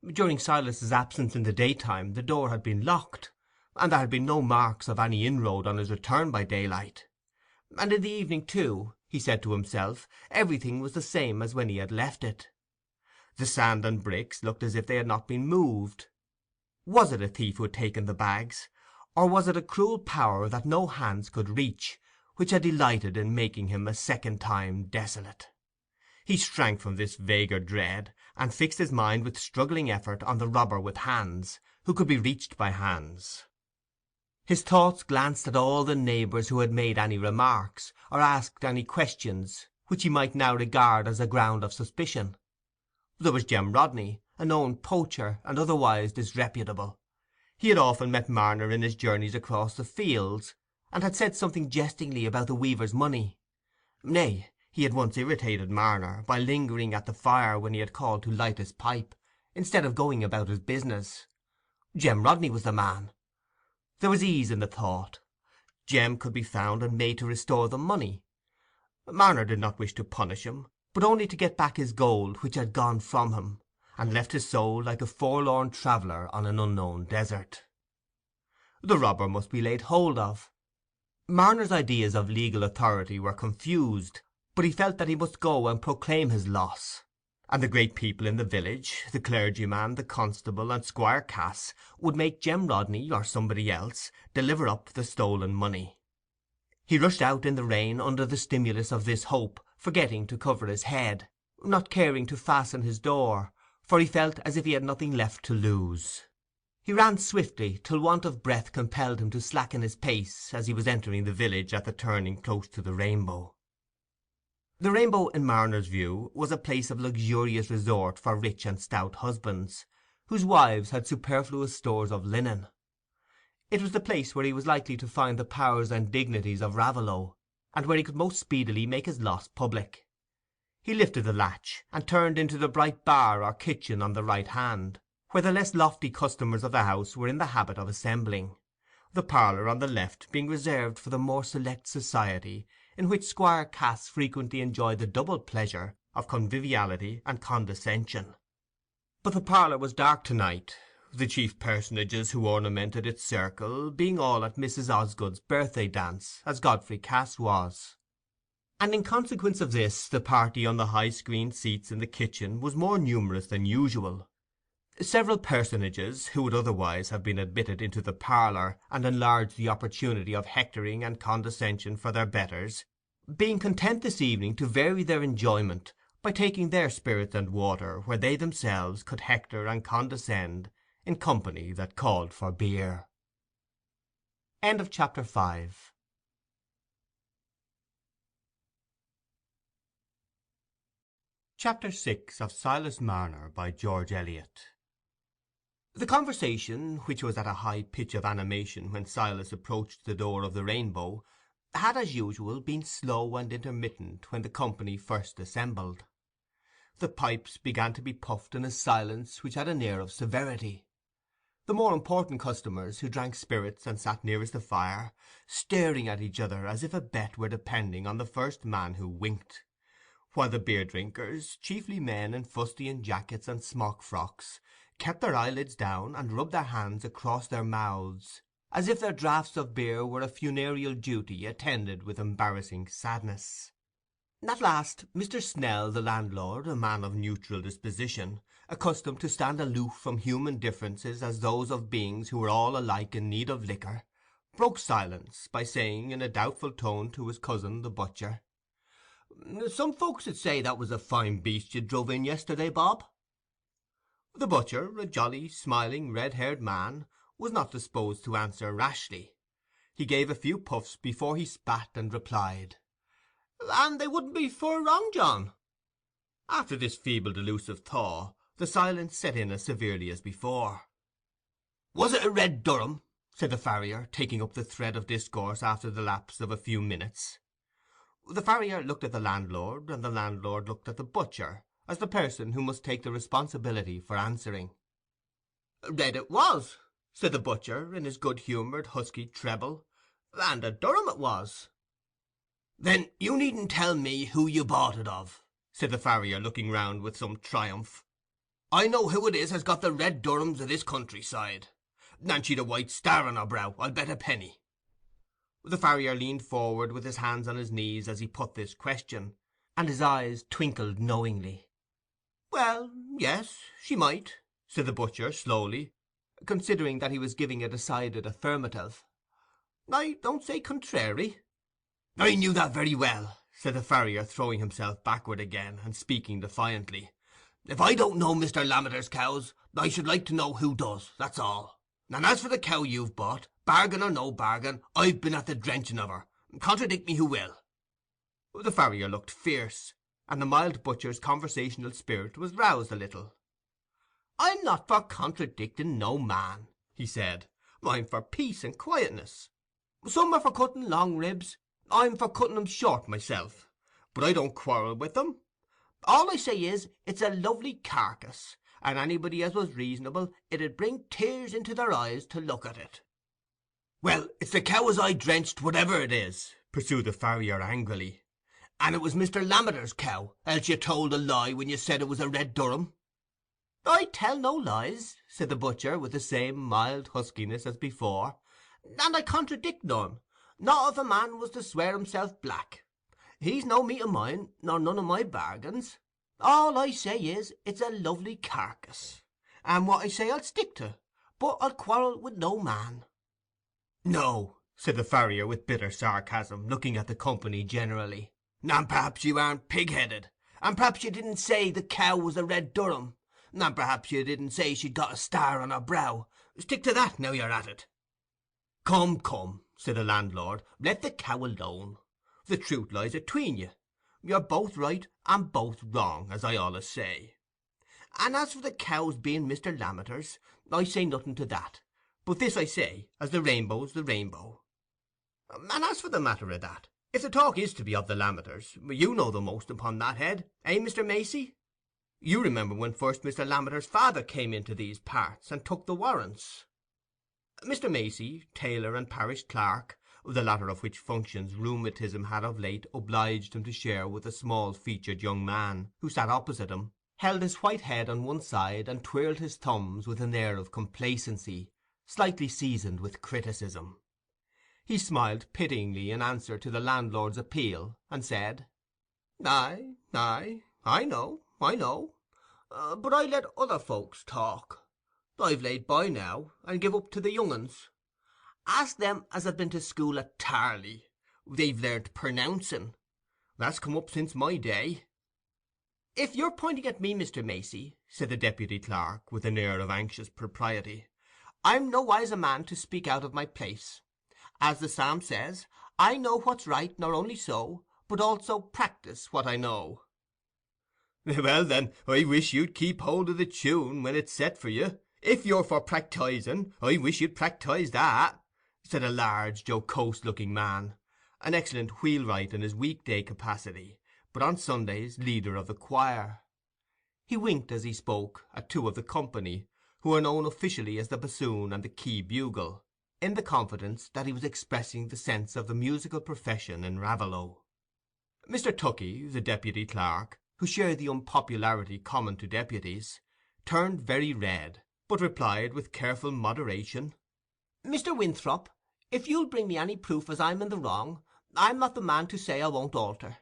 During Silas's absence in the daytime the door had been locked, and there had been no marks of any inroad on his return by daylight. And in the evening, too, he said to himself, everything was the same as when he had left it. The sand and bricks looked as if they had not been moved. Was it a thief who had taken the bags, or was it a cruel power that no hands could reach, which had delighted in making him a second time desolate? He shrank from this vaguer dread, and fixed his mind with struggling effort on the robber with hands, who could be reached by hands. His thoughts glanced at all the neighbours who had made any remarks, or asked any questions, which he might now regard as a ground of suspicion. There was Jem Rodney, a known poacher, and otherwise disreputable. He had often met Marner in his journeys across the fields, and had said something jestingly about the weaver's money. Nay, he had once irritated Marner by lingering at the fire when he had called to light his pipe, instead of going about his business. Jem Rodney was the man. There was ease in the thought. Jem could be found and made to restore the money. Marner did not wish to punish him, but only to get back his gold which had gone from him, and left his soul like a forlorn traveller on an unknown desert. The robber must be laid hold of. Marner's ideas of legal authority were confused, but he felt that he must go and proclaim his loss, and the great people in the village, the clergyman, the constable, and Squire Cass, would make Jem Rodney, or somebody else, deliver up the stolen money. He rushed out in the rain under the stimulus of this hope, forgetting to cover his head, not caring to fasten his door, for he felt as if he had nothing left to lose. He ran swiftly, till want of breath compelled him to slacken his pace as he was entering the village at the turning close to the Rainbow. The Rainbow, in Marner's view, was a place of luxurious resort for rich and stout husbands, whose wives had superfluous stores of linen. It was the place where he was likely to find the powers and dignities of Raveloe, and where he could most speedily make his loss public. He lifted the latch, and turned into the bright bar or kitchen on the right hand, where the less lofty customers of the house were in the habit of assembling, the parlour on the left being reserved for the more select society in which Squire Cass frequently enjoyed the double pleasure of conviviality and condescension. But the parlour was dark to-night, the chief personages who ornamented its circle being all at Mrs. Osgood's birthday dance, as Godfrey Cass was. And in consequence of this, the party on the high-screened seats in the kitchen was more numerous than usual. Several personages, who would otherwise have been admitted into the parlour and enlarged the opportunity of hectoring and condescension for their betters, being content this evening to vary their enjoyment by taking their spirits and water where they themselves could hector and condescend in company that called for beer. End of chapter 5. Chapter 6 of Silas Marner by George Eliot. The conversation, which was at a high pitch of animation when Silas approached the door of the Rainbow, had as usual been slow and intermittent when the company first assembled. The pipes began to be puffed in a silence which had an air of severity. The more important customers, who drank spirits and sat nearest the fire, staring at each other as if a bet were depending on the first man who winked, while the beer-drinkers, chiefly men in fustian jackets and smock-frocks, kept their eyelids down and rubbed their hands across their mouths, as if their draughts of beer were a funereal duty attended with embarrassing sadness. At last Mr. Snell, the landlord, a man of neutral disposition, accustomed to stand aloof from human differences as those of beings who were all alike in need of liquor, broke silence by saying in a doubtful tone to his cousin the butcher, "Some folks 'ud say that was a fine beast you druv in yesterday, Bob." The butcher, a jolly, smiling, red-haired man, was not disposed to answer rashly. He gave a few puffs before he spat, and replied, "And they wouldn't be fur wrong, John." After this feeble delusive thaw, the silence set in as severely as before. "Was it a red Durham?" said the farrier, taking up the thread of discourse after the lapse of a few minutes. The farrier looked at the landlord, and the landlord looked at the butcher, as the person who must take the responsibility for answering. "Red it was," said the butcher, in his good-humoured husky treble, "and a Durham it was." "Then you needn't tell me who you bought it of," said the farrier, looking round with some triumph. "I know who it is has got the red Durhams of this countryside, and she'd a white star on her brow, I'll bet a penny." The farrier leaned forward with his hands on his knees as he put this question, and his eyes twinkled knowingly. "Well, yes, she might," said the butcher, slowly. considering that he was giving a decided affirmative. "I don't say contrary." "I knew that very well," said the farrier, throwing himself backward again, and speaking defiantly. "If I don't know Mr. Lammeter's cows, I should like to know who does, that's all. And as for the cow you've bought, bargain or no bargain, I've been at the drenching of her. Contradict me who will." The farrier looked fierce, and the mild butcher's conversational spirit was roused a little. "I'm not for contradicting no man," he said. "I'm for peace and quietness. Some are for cutting long ribs, I'm for cutting 'em short myself. But I don't quarrel with them. All I say is, it's a lovely carcass, and anybody as was reasonable, it'd bring tears into their eyes to look at it." "Well, it's the cow as I drenched, whatever it is," pursued the farrier angrily. "And it was Mr. Lammeter's cow, else you told a lie when you said it was a red Durham." "I tell no lies," said the butcher, with the same mild huskiness as before, "and I contradict none, not if a man was to swear himself black. He's no meat of mine, nor none of my bargains. All I say is, it's a lovely carcass, and what I say I'll stick to, but I'll quarrel with no man." "No," said the farrier, with bitter sarcasm, looking at the company generally. "And perhaps you aren't pig-headed, and perhaps you didn't say the cow was a red Durham, and perhaps you didn't say she'd got a star on her brow. Stick to that, now you're at it." "Come, come," said the landlord, "let the cow alone. The truth lies atween you. You're both right and both wrong, as I allays say. And as for the cow's being Mr. Lammeter's, I say nothing to that, but this I say, as the rainbow's the rainbow. And as for the matter of that, if the talk is to be of the Lammeters, you know the most upon that head, Mr. Macey? You remember when first Mr. Lammeter's father came into these parts, and took the warrants?" Mr. Macey, tailor and parish clerk, the latter of which functions rheumatism had of late obliged him to share with a small-featured young man who sat opposite him, held his white head on one side and twirled his thumbs with an air of complacency, slightly seasoned with criticism. He smiled pityingly in answer to the landlord's appeal, and said, "Aye, aye, I know, but I let other folks talk. I've laid by now, and give up to the young uns. Ask them as have been to school at Tarley. They've learnt pernouncing. That's come up since my day." "If you're pointing at me, Mr. Macey," said the deputy clerk, with an air of anxious propriety, "I'm nowise a man to speak out of my place. As the psalm says, I know what's right, nor only so, but also practise what I know." "Well, then, I wish you'd keep hold of the tune when it's set for you. If you're for practising, I wish you'd practise that," said a large, jocose-looking man, an excellent wheelwright in his week-day capacity, but on Sundays leader of the choir. He winked as he spoke at two of the company, who were known officially as the bassoon and the key bugle, in the confidence that he was expressing the sense of the musical profession in Raveloe. Mr. Tuckey, the deputy clerk, who shared the unpopularity common to deputies, turned very red, but replied with careful moderation, "Mr. Winthrop, if you'll bring me any proof as I'm in the wrong, I'm not the man to say I won't alter.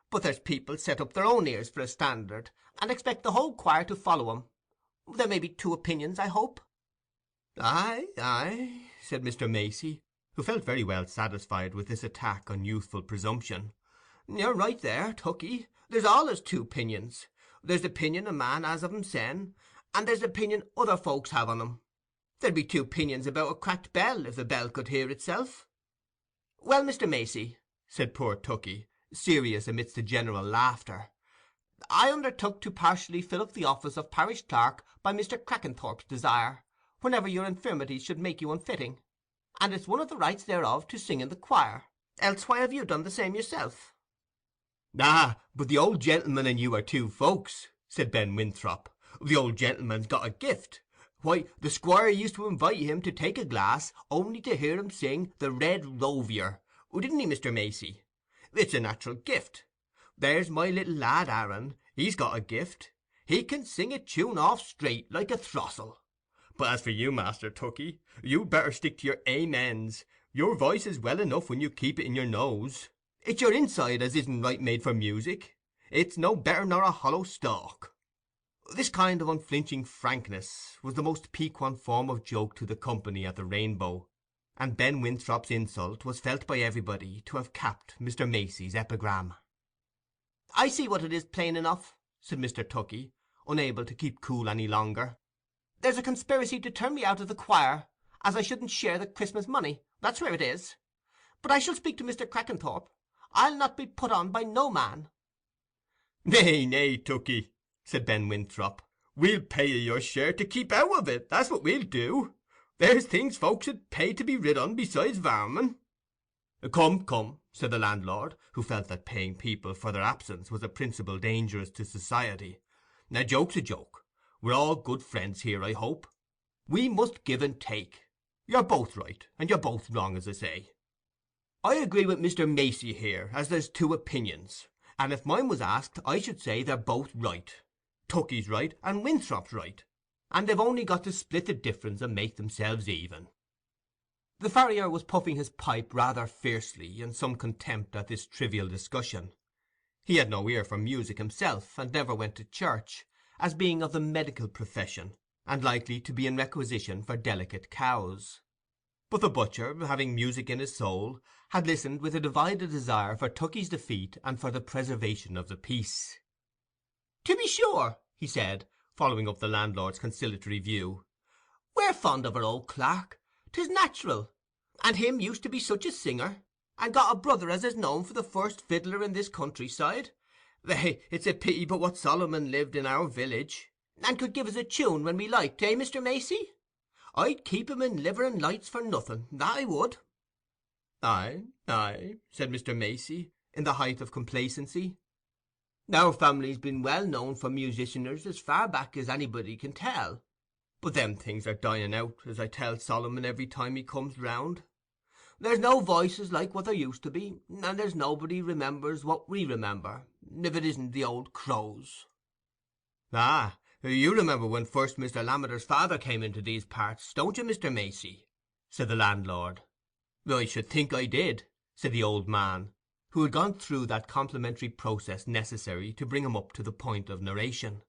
But there's people set up their own ears for a standard, and expect the whole choir to follow 'em. There may be two opinions, I hope." "Aye, aye," said Mr. Macey, who felt very well satisfied with this attack on youthful presumption. "You're right there, Tuckey. There's allays two opinions. There's the opinion a man has of himsen, and there's the opinion other folks have on him. There'd be two opinions about a cracked bell, if the bell could hear itself." "Well, Mr. Macey," said poor Tuckey, serious amidst the general laughter, "I undertook to partially fill up the office of parish clerk by Mr. Crackenthorp's desire, whenever your infirmities should make you unfitting, and it's one of the rights thereof to sing in the choir. Else why have you done the same yourself?" "Ah, but the old gentleman and you are two folks," said Ben Winthrop. "The old gentleman's got a gift. Why, the squire used to invite him to take a glass, only to hear him sing the Red Rovier, didn't he, Mr. Macey? It's a natural gift. There's my little lad Aaron, he's got a gift. He can sing a tune off straight, like a throstle. But as for you, Master Tuckey, you'd better stick to your amens. Your voice is well enough when you keep it in your nose. It's your inside as isn't right made for music. It's no better nor a hollow stalk." This kind of unflinching frankness was the most piquant form of joke to the company at the Rainbow, and Ben Winthrop's insult was felt by everybody to have capped Mr. Macey's epigram. "I see what it is plain enough," said Mr. Tuckey, unable to keep cool any longer. "There's a conspiracy to turn me out of the choir, as I shouldn't share the Christmas money. That's where it is. But I shall speak to Mr. Crackenthorp. I'll not be put on by no man." "Nay, nay, Tuckey," said Ben Winthrop, "we'll pay you your share to keep out of it, that's what we'll do. There's things folks 'ud pay to be rid on besides varmin." "Come, come," said the landlord, who felt that paying people for their absence was a principle dangerous to society. "A joke's a joke. We're all good friends here, I hope. We must give and take. You're both right, and you're both wrong, as I say. I agree with Mr. Macey here, as there's two opinions, and if mine was asked, I should say they're both right. Tuckey's right, and Winthrop's right, and they've only got to split the difference and make themselves even." The farrier was puffing his pipe rather fiercely, in some contempt at this trivial discussion. He had no ear for music himself, and never went to church, as being of the medical profession, and likely to be in requisition for delicate cows. But the butcher, having music in his soul, had listened with a divided desire for Tuckey's defeat and for the preservation of the peace. "To be sure," he said, following up the landlord's conciliatory view, "we're fond of our old clerk. 'Tis natural. And him used to be such a singer, and got a brother as is known for the first fiddler in this countryside. It's a pity but what Solomon lived in our village, and could give us a tune when we liked, Mr. Macey? I'd keep him in liver and lights for nothing, that I would." "Aye, aye," said Mr. Macey, in the height of complacency. "Our family's been well known for musicianers as far back as anybody can tell. But them things are dying out, as I tell Solomon every time he comes round. There's no voices like what there used to be, and there's nobody remembers what we remember, if it isn't the old crows." "Ah, you remember when first Mr. Lammeter's father came into these parts, don't you, Mr. Macey?" said the landlord. "I should think I did," said the old man, who had gone through that complimentary process necessary to bring him up to the point of narration.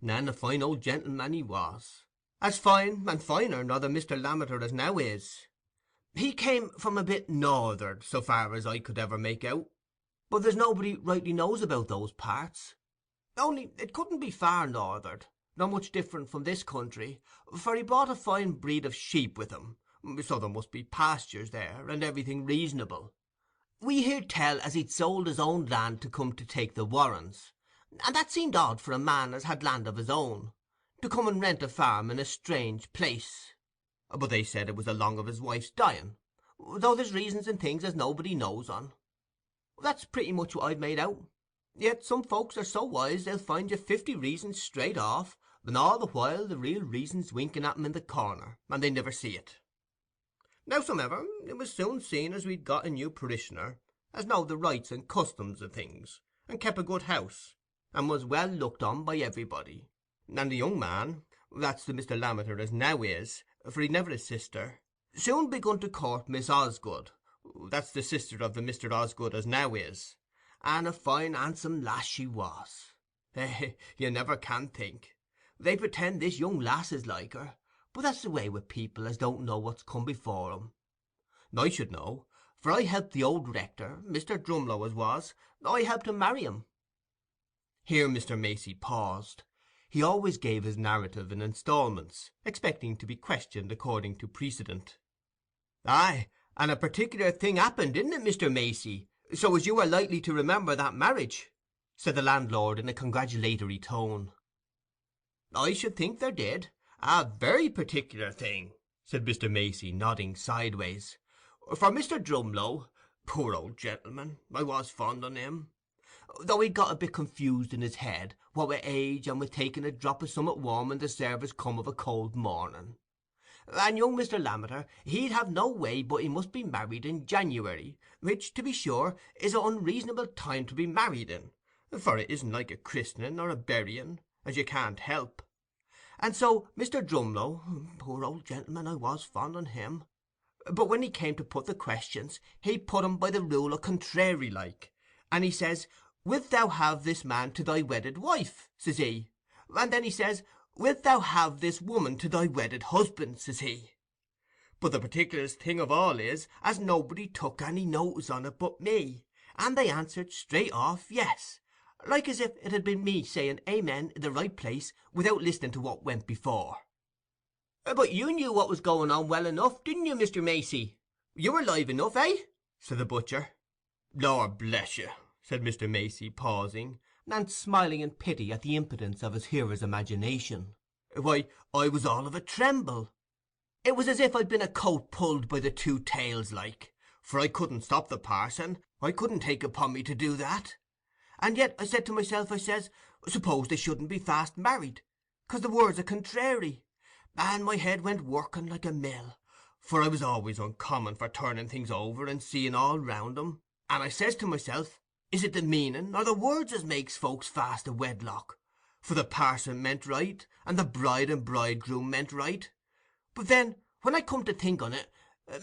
"And a fine old gentleman he was, as fine and finer nor the Mr. Lammeter as now is. He came from a bit north'ard, so far as I could ever make out, but there's nobody rightly knows about those parts. Only it couldn't be far north'ard, nor much different from this country, for he brought a fine breed of sheep with him, so there must be pastures there, and everything reasonable. We heard tell as he'd sold his own land to come to take the Warrens, and that seemed odd for a man as had land of his own, to come and rent a farm in a strange place. But they said it was along of his wife's dying, though there's reasons and things as nobody knows on. That's pretty much what I've made out. Yet some folks are so wise they'll find you 50 reasons straight off, and all the while the real reason's winking at 'em in the corner, and they never see it. Howsomever, it was soon seen as we'd got a new parishioner, as knowed the rights and customs o' things, and kep a good house, and was well looked on by everybody. And the young man, that's the Mr. Lammeter as now is, for he'd never a sister, soon begun to court Miss Osgood, that's the sister of the Mr. Osgood as now is, and a fine handsome lass she was. You never can think. They pretend this young lass is like her, but that's the way with people as don't know what's come before 'em. I should know, for I helped the old rector, Mr. Drumlow as was, I helped him marry him." Here Mr. Macey paused. He always gave his narrative in instalments, expecting to be questioned according to precedent. "Aye, and a particular thing happened, didn't it, Mr. Macey, so as you were likely to remember that marriage?" said the landlord in a congratulatory tone. "I should think there did. A very particular thing," said Mr. Macey, nodding sideways. "For Mr. Drumlow, poor old gentleman, I was fond on him, though he'd got a bit confused in his head, what with age and with taking a drop of summat warm in the service come of a cold morning. And young Mr. Lammeter, he'd have no way but he must be married in January, which, to be sure, is an unreasonable time to be married in, for it isn't like a christening or a burying, as you can't help. And so Mr. Drumlow, poor old gentleman, I was fond on him, but when he came to put the questions, he put 'em by the rule o' contrary like, and he says, 'Wilt thou have this man to thy wedded wife?' says he. And then he says, "Wilt thou have this woman to thy wedded husband?" says he. But the particularest thing of all is, as nobody took any notice on it but me, and they answered straight off, yes, like as if it had been me saying amen in the right place, without listening to what went before. "But you knew what was going on well enough, didn't you, Mr. Macey? You were live enough, eh?" said the butcher. "Lord bless you," said Mr. Macey, pausing, and smiling in pity at the impotence of his hearer's imagination. "Why, I was all of a tremble. It was as if I'd been a coat pulled by the two tails, like, for I couldn't stop the parson, I couldn't take upon me to do that. And yet I said to myself, I says, suppose they shouldn't be fast married, 'cause the words are contrary, and my head went working like a mill, for I was always uncommon for turning things over and seeing all round 'em, and I says to myself, is it the meaning or the words as makes folks fast a wedlock? For the parson meant right, and the bride and bridegroom meant right. But then, when I come to think on it,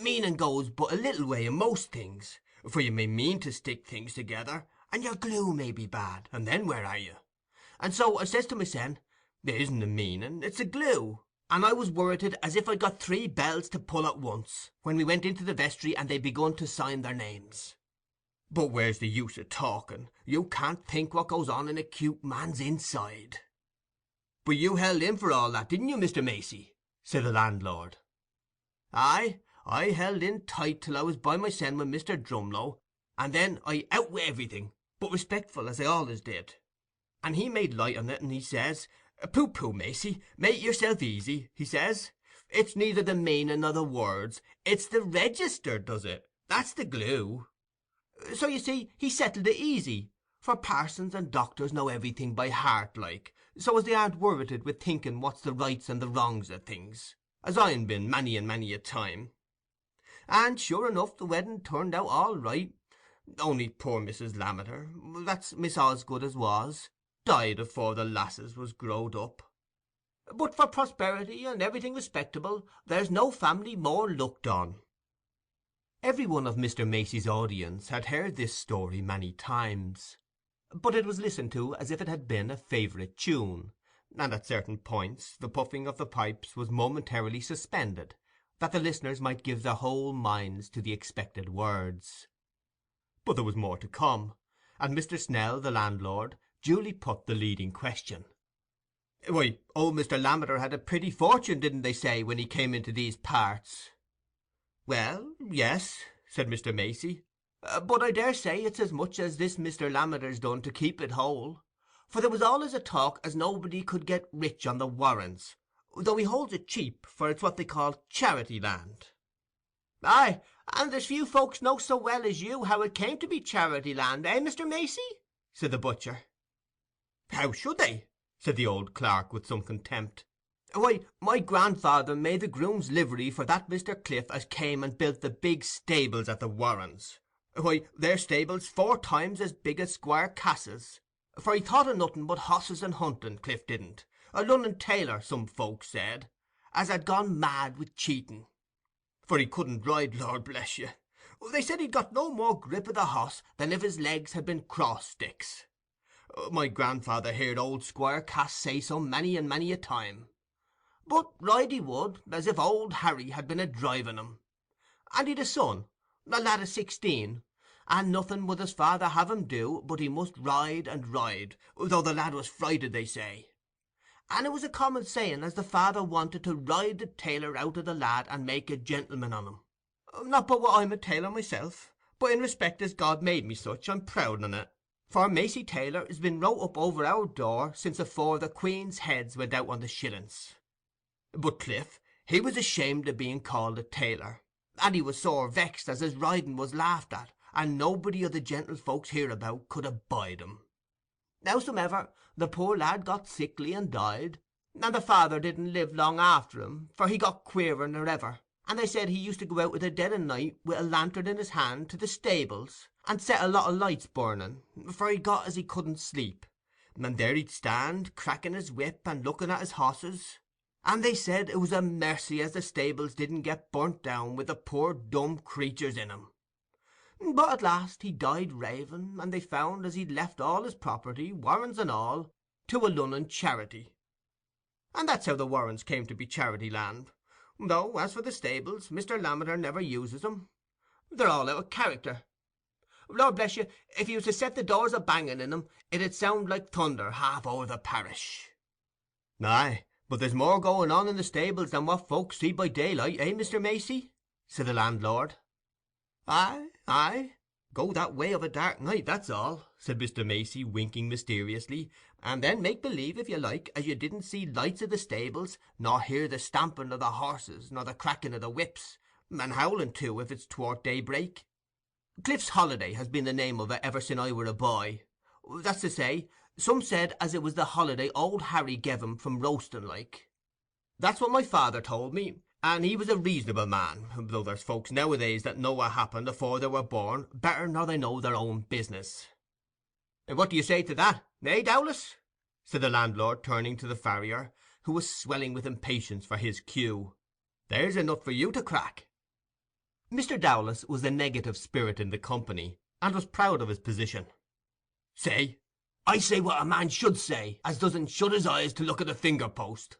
meaning goes but a little way in most things, for you may mean to stick things together, and your glue may be bad, and then where are you? And so I says to mysen, it isn't the meaning, it's the glue, and I was worrited as if I'd got three bells to pull at once, when we went into the vestry and they begun to sign their names. But where's the use of talking? You can't think what goes on in a cute man's inside." "But you held in for all that, didn't you, Mr. Macey?" said the landlord. "Aye, I held in tight till I was by mysen with Mr. Drumlow, and then I out with everything, but respectful, as I allays did. And he made light on it, and he says, 'Pooh, pooh, Macey, make yourself easy,' he says. 'It's neither the meaning nor the words, it's the register does it. That's the glue.' So you see he settled it easy, for parsons and doctors know everything by heart, like, so as they aren't worrited with thinking what's the rights and the wrongs of things, as I'n been many and many a time. And sure enough the wedding turned out all right, only poor Mrs. Lammeter, that's Miss Osgood as was, died afore the lasses was growed up. But for prosperity and everything respectable, there's no family more looked on." Every one of Mr. Macey's audience had heard this story many times, but it was listened to as if it had been a favourite tune, and at certain points the puffing of the pipes was momentarily suspended, that the listeners might give their whole minds to the expected words. But there was more to come, and Mr. Snell, the landlord, duly put the leading question. "Why, old Mr. Lammeter had a pretty fortune, didn't they say, when he came into these parts?" "Well, yes," said Mr. Macey, "but I daresay it's as much as this Mr. Lammeter's done to keep it whole, for there was allays a talk as nobody could get rich on the Warrens, though he holds it cheap, for it's what they call charity land." "Aye, and there's few folks know so well as you how it came to be charity land, eh, Mr. Macey?" said the butcher. "How should they?" said the old clerk, with some contempt. "Why, my grandfather made the groom's livery for that Mr. Cliff as came and built the big stables at the Warrens. Why, their stables 4 times as big as Squire Cass's, for he thought o' nothing but hosses and hunting, Cliff didn't, a Lunnon tailor, some folks said, as had gone mad with cheating. For he couldn't ride, Lord bless you. They said he'd got no more grip of the hoss than if his legs had been cross sticks. My grandfather heard old Squire Cass say so many and many a time. But ride he would, as if old Harry had been a driving him. And he'd a son, a lad of 16, and nothing would his father have him do but he must ride and ride, though the lad was frighted, they say. And it was a common saying as the father wanted to ride the tailor out of the lad and make a gentleman on him. Not but what I'm a tailor myself, but in respect as God made me such, I'm proud on it, for Macey Tailor has been wrote up over our door since afore the Queen's heads went out on the shillings. But Cliff, he was ashamed of being called a tailor, and he was sore vexed as his riding was laughed at, and nobody of the gentlefolks hereabout could abide him. Howsomever, the poor lad got sickly and died, and the father didn't live long after him, for he got queerer nor ever, and they said he used to go out with the dead of night with a lantern in his hand to the stables, and set a lot of lights burning, for he got as he couldn't sleep, and there he'd stand, cracking his whip and looking at his hosses, and they said it was a mercy as the stables didn't get burnt down with the poor dumb creatures in 'em. But at last he died raving, and they found as he'd left all his property, warrens and all, to a Lunnon charity. And that's how the Warrens came to be charity land. Though, as for the stables, Mr. Lammeter never uses 'em. They're all out of character. Lord bless you, if you was to set the doors a-banging in 'em, it 'ud sound like thunder half over the parish." "Aye, but there's more going on in the stables than what folks see by daylight, eh, Mr. Macey?" said the landlord. "Aye, aye. Go that way of a dark night, that's all," said Mr. Macey, winking mysteriously, "and then make believe, if you like, as you didn't see lights o' the stables, nor hear the stamping o' the horses, nor the cracking o' the whips, and howling too, if it's toward daybreak. Cliff's Holiday has been the name of it ever sin' I were a boy. That's to say, some said as it was the holiday old Harry gev 'em from roasting like. That's what my father told me, and he was a reasonable man, though there's folks nowadays that know what happened afore they were born better nor they know their own business." "What do you say to that, eh, Dowlas?" said the landlord, turning to the farrier, who was swelling with impatience for his cue. "There's a nut for you to crack." Mr. Dowlas was the negative spirit in the company, and was proud of his position. "I say what a man should say, as doesn't shut his eyes to look at a finger post.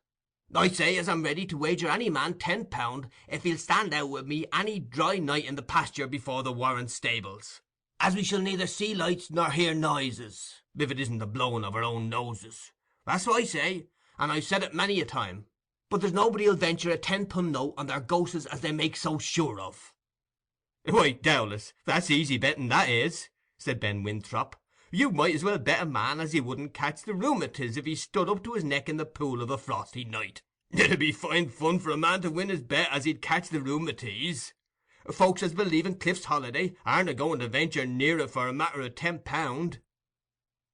I say as I'm ready to wager any man £10 if he'll stand out with me any dry night in the pasture before the Warren stables, as we shall neither see lights nor hear noises, if it isn't the blowing of our own noses. That's what I say, and I've said it many a time. But there's nobody'll venture a £10 note on their ghostes as they make so sure of." "Why, Dowlas, that's easy betting, that is," said Ben Winthrop. "You might as well bet a man as he wouldn't catch the rheumatiz if he stood up to his neck in the pool of a frosty night. It'd be fine fun for a man to win his bet as he'd catch the rheumatiz. Folks as believe in Cliff's Holiday aren't a-going to venture near it for a matter of £10.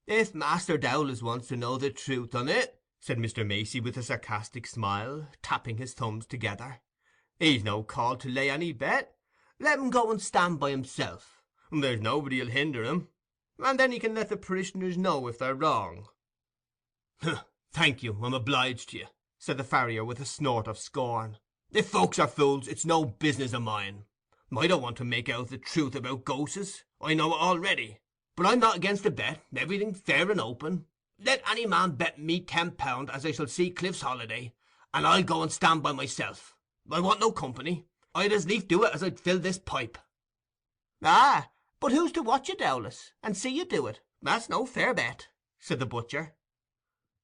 "If Master Dowlas wants to know the truth on it," said Mr. Macey, with a sarcastic smile, tapping his thumbs together, "he's no call to lay any bet. let him go and stand by himself. There's nobody'll hinder him, and then he can let the parishioners know if they're wrong." "Thank you, I'm obliged to you," said the farrier, with a snort of scorn. "If folks are fools, it's no business of mine. I don't want to make out the truth about ghostes, I know it already. But I'm not against a bet, everything fair and open. Let any man bet me £10 as I shall see Cliff's Holiday, and I'll go and stand by myself. I want no company. I'd as lief do it as I'd fill this pipe." "Ah, but who's to watch you, Dowlas, and see you do it? That's no fair bet," said the butcher.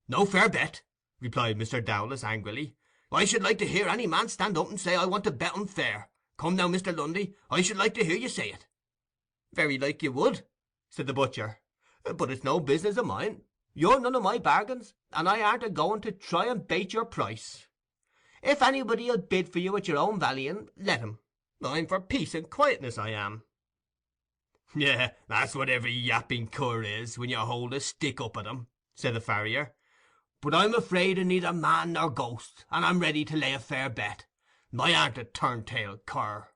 "No fair bet," replied Mr. Dowlas angrily. "I should like to hear any man stand up and say I want to bet unfair. Come now, Mr. Lundy, I should like to hear you say it." "Very like you would," said the butcher, "but it's no business of mine. You're none of my bargains, and I aren't a-going to try and bate your price. If anybody'll bid for you at your own valuing, let him. I'm for peace and quietness, I am." "Yeah, that's what every yapping cur is, when you hold a stick up at him," said the farrier. "But I'm afraid of neither man nor ghost, and I'm ready to lay a fair bet. I aren't a turn-tail cur."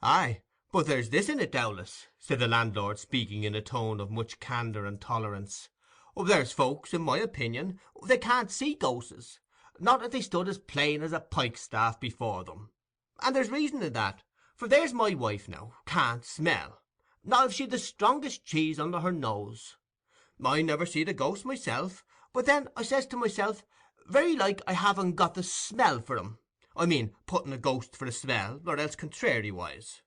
"Aye, but there's this in it, Dowlas," said the landlord, speaking in a tone of much candour and tolerance. "There's folks, in my opinion, they can't see ghostes, not if they stood as plain as a pikestaff before them. And there's reason in that, for there's my wife now, can't smell, not if she'd the strongest cheese under her nose. I never seed a ghost myself, but then I says to myself, very like I haven't got the smell for 'em. I mean, putting a ghost for a smell, or else contrariwise.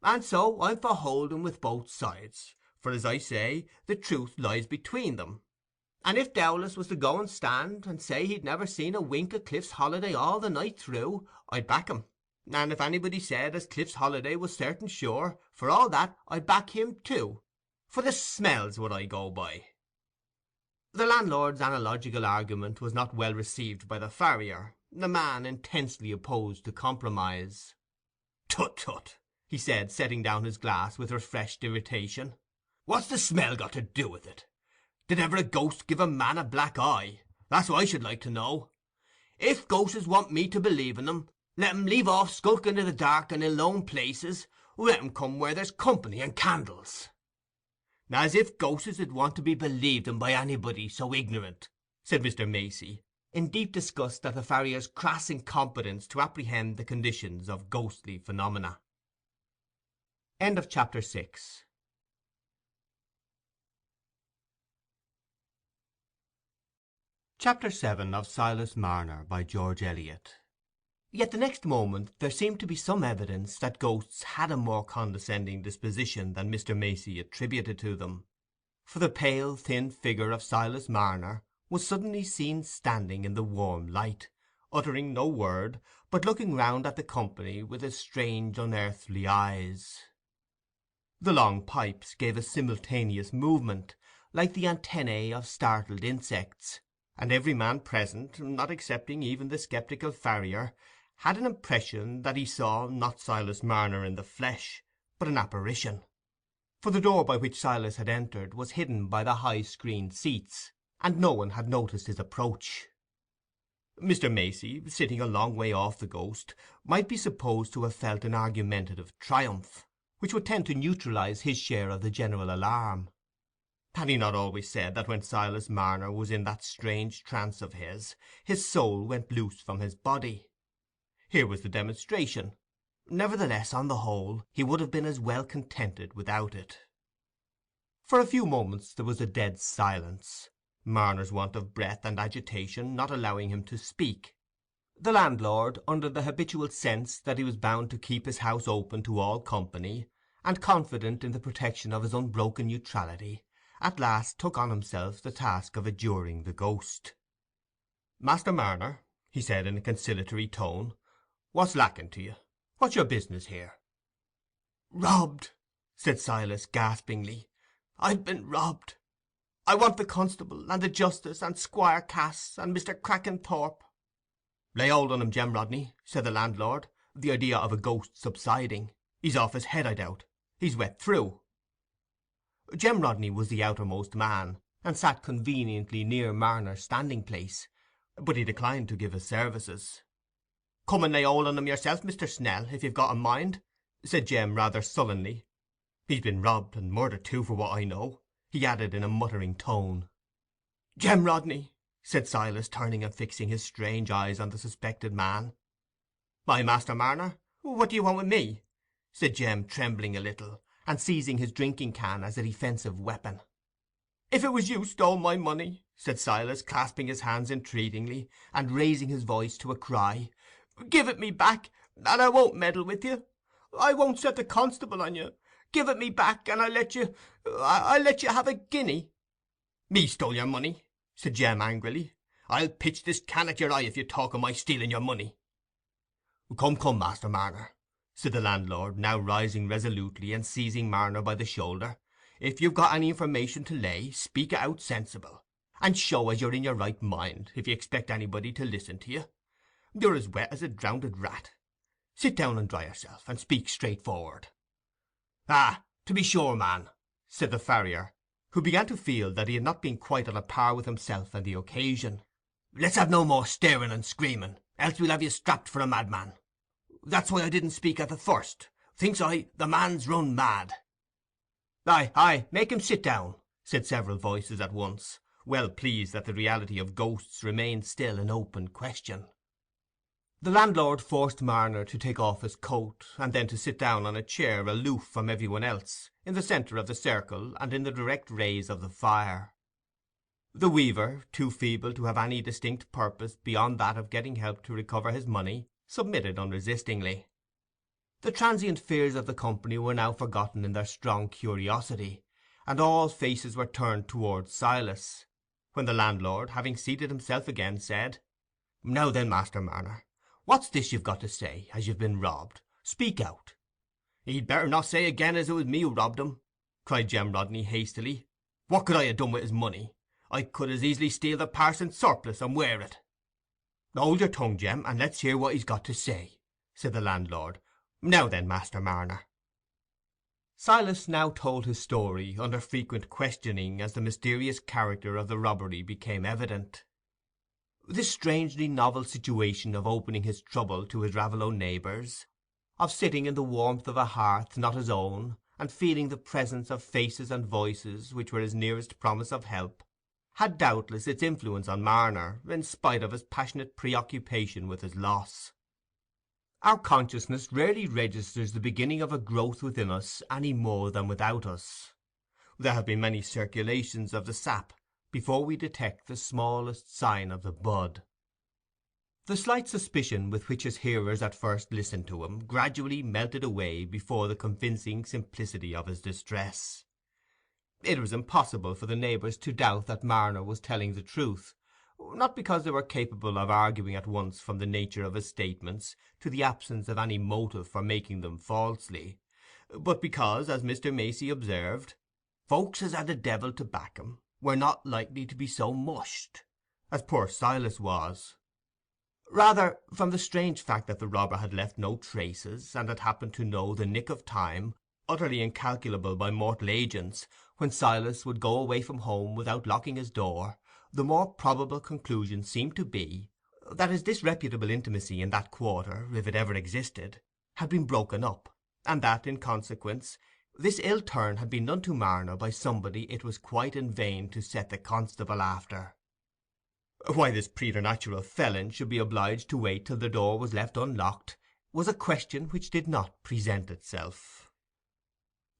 And so I'm for holding with both sides, for, as I say, the truth lies between them. And if Dowlas was to go and stand, and say he'd never seen a wink of Cliff's Holiday all the night through, I'd back him. And if anybody said as Cliff's Holiday was certain sure, for all that I'd back him too, for the smell's what I go by." The landlord's analogical argument was not well received by the farrier, a man intensely opposed to compromise. "Tut, tut," he said, setting down his glass with refreshed irritation. "What's the smell got to do with it? Did ever a ghost give a man a black eye? That's what I should like to know. If ghosts want me to believe in 'em, let 'em leave off skulking in the dark and in lone places. Let 'em come where there's company and candles." "As if ghosts 'ud want to be believed in by anybody so ignorant," said Mr. Macey, in deep disgust at the farrier's crass incompetence to apprehend the conditions of ghostly phenomena. Chapter 7. Chapter 7 of Silas Marner by George Eliot. Yet the next moment there seemed to be some evidence that ghosts had a more condescending disposition than Mr. Macey attributed to them, for the pale thin figure of Silas Marner was suddenly seen standing in the warm light, uttering no word, but looking round at the company with his strange unearthly eyes. The long pipes gave a simultaneous movement, like the antennae of startled insects, and every man present, not excepting even the sceptical farrier, had an impression that he saw not Silas Marner in the flesh, but an apparition. For the door by which Silas had entered was hidden by the high screened seats, and no one had noticed his approach. Mr. Macey, sitting a long way off the ghost, might be supposed to have felt an argumentative triumph, which would tend to neutralize his share of the general alarm. Had he not always said that when Silas Marner was in that strange trance of his soul went loose from his body? Here was the demonstration. Nevertheless, on the whole, he would have been as well contented without it. For a few moments there was a dead silence, Marner's want of breath and agitation not allowing him to speak. The landlord, under the habitual sense that he was bound to keep his house open to all company, and confident in the protection of his unbroken neutrality, at last took on himself the task of adjuring the ghost. "Master Marner," he said in a conciliatory tone, "what's lacking to you? What's your business here?" "Robbed," said Silas, gaspingly. "I've been robbed. I want the constable, and the justice, and Squire Cass, and Mr. Crackenthorp." "Lay hold on him, Jem Rodney," said the landlord, the idea of a ghost subsiding. "He's off his head, I doubt. He's wet through." Jem Rodney was the outermost man, and sat conveniently near Marner's standing place, but he declined to give his services. "Come and lay hold on him yourself, Mr. Snell, if you've got a mind," said Jem rather sullenly. "He's been robbed, and murdered too, for what I know," he added in a muttering tone. "Jem Rodney," said Silas, turning and fixing his strange eyes on the suspected man. "Aye, Master Marner, what do you want with me?" said Jem, trembling a little, and seizing his drinking-can as a defensive weapon. "If it was you stole my money," said Silas, clasping his hands entreatingly, and raising his voice to a cry, "give it me back, and I won't meddle with you. I won't set the constable on you. Give it me back, and I'll let you have a guinea." "Me stole your money?" said Jem angrily. "I'll pitch this can at your eye if you talk of my stealing your money." "Come, come, Master Marner," said the landlord, now rising resolutely and seizing Marner by the shoulder. "If you've got any information to lay, speak it out sensible, and show as you're in your right mind, if you expect anybody to listen to you. You're as wet as a drownded rat. Sit down and dry yourself, and speak straightforward." "Ah, to be sure, man," said the farrier, who began to feel that he had not been quite on a par with himself and the occasion. "Let's have no more staring and screaming, else we'll have you strapped for a madman. That's why I didn't speak at the first. Thinks I, the man's run mad." "Aye, aye, make him sit down," said several voices at once, well pleased that the reality of ghosts remained still an open question. The landlord forced Marner to take off his coat, and then to sit down on a chair aloof from every one else, in the centre of the circle and in the direct rays of the fire. The weaver, too feeble to have any distinct purpose beyond that of getting help to recover his money, submitted unresistingly. The transient fears of the company were now forgotten in their strong curiosity, and all faces were turned towards Silas, when the landlord, having seated himself again, said, "Now then, Master Marner, what's this you've got to say, as you've been robbed? Speak out." "He'd better not say again as it was me who robbed him," cried Jem Rodney hastily. "What could I ha' done with his money? I could as easily steal the parson's surplice and wear it." "Hold your tongue, Jem, and let's hear what he's got to say," said the landlord. "Now then, Master Marner." Silas now told his story, under frequent questioning, as the mysterious character of the robbery became evident. This strangely novel situation of opening his trouble to his Raveloe neighbours, of sitting in the warmth of a hearth not his own, and feeling the presence of faces and voices which were his nearest promise of help, had doubtless its influence on Marner, in spite of his passionate preoccupation with his loss. Our consciousness rarely registers the beginning of a growth within us any more than without us. There have been many circulations of the sap, before we detect the smallest sign of the bud. The slight suspicion with which his hearers at first listened to him gradually melted away before the convincing simplicity of his distress. It was impossible for the neighbours to doubt that Marner was telling the truth, not because they were capable of arguing at once from the nature of his statements to the absence of any motive for making them falsely, but because, as Mr. Macey observed, folks as had the devil to back 'em were not likely to be so mushed as poor Silas was. Rather from the strange fact that the robber had left no traces, and had happened to know the nick of time, utterly incalculable by mortal agents, when Silas would go away from home without locking his door, the more probable conclusion seemed to be that his disreputable intimacy in that quarter, if it ever existed, had been broken up, and that, in consequence, this ill turn had been done to Marner by somebody it was quite in vain to set the constable after. Why this preternatural felon should be obliged to wait till the door was left unlocked was a question which did not present itself.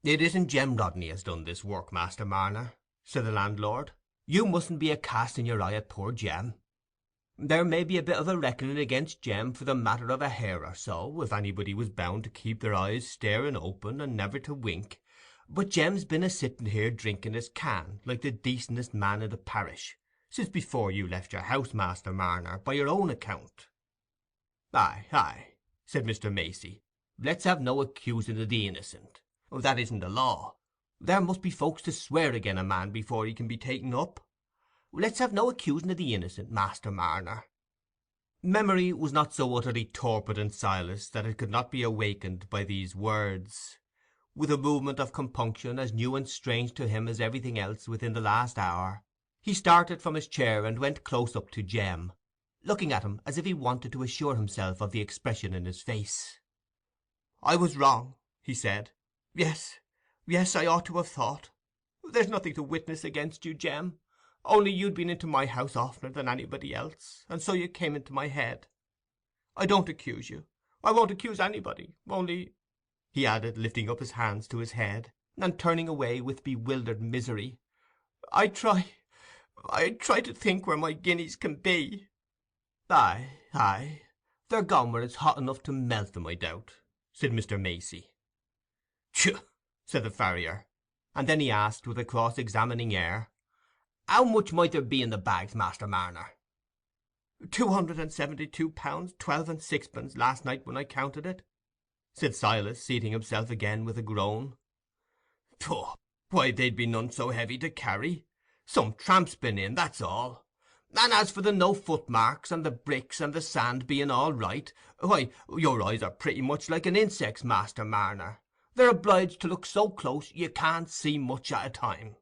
"It isn't Jem Rodney has done this work, Master Marner," said the landlord. "You mustn't be a casting your eye at poor Jem. There may be a bit of a reckoning against Jem for the matter of a hair or so, if anybody was bound to keep their eyes staring open and never to wink, but Jem's been a-sitting here drinking his can like the decentest man in the parish, since before you left your house, Master Marner, by your own account." "Aye, aye," said Mr. Macey, "let's have no accusing of the innocent. That isn't the law. There must be folks to swear again a man before he can be taken up. Let's have no accusing of the innocent, Master Marner." Memory was not so utterly torpid in Silas that it could not be awakened by these words. With a movement of compunction as new and strange to him as everything else within the last hour, he started from his chair and went close up to Jem, looking at him as if he wanted to assure himself of the expression in his face. "I was wrong," he said. "Yes, yes, I ought to have thought. There's nothing to witness against you, Jem, only you'd been into my house oftener than anybody else, and so you came into my head. I don't accuse you. I won't accuse anybody, only," he added, lifting up his hands to his head, and turning away with bewildered misery, I try to think where my guineas can be." "Aye, aye, they're gone where it's hot enough to melt them, I doubt," said Mr. Macey. "Tchuh!" said the farrier; and then he asked, with a cross-examining air, "How much might there be in the bags, Master Marner?" £272, 12 and sixpence, last night when I counted it," said Silas, seating himself again with a groan. "Pooh! Why, they'd be none so heavy to carry. Some tramp's been in, that's all. And as for the no footmarks, and the bricks and the sand being all right, why, your eyes are pretty much like an insect's, Master Marner. They're obliged to look so close you can't see much at a time.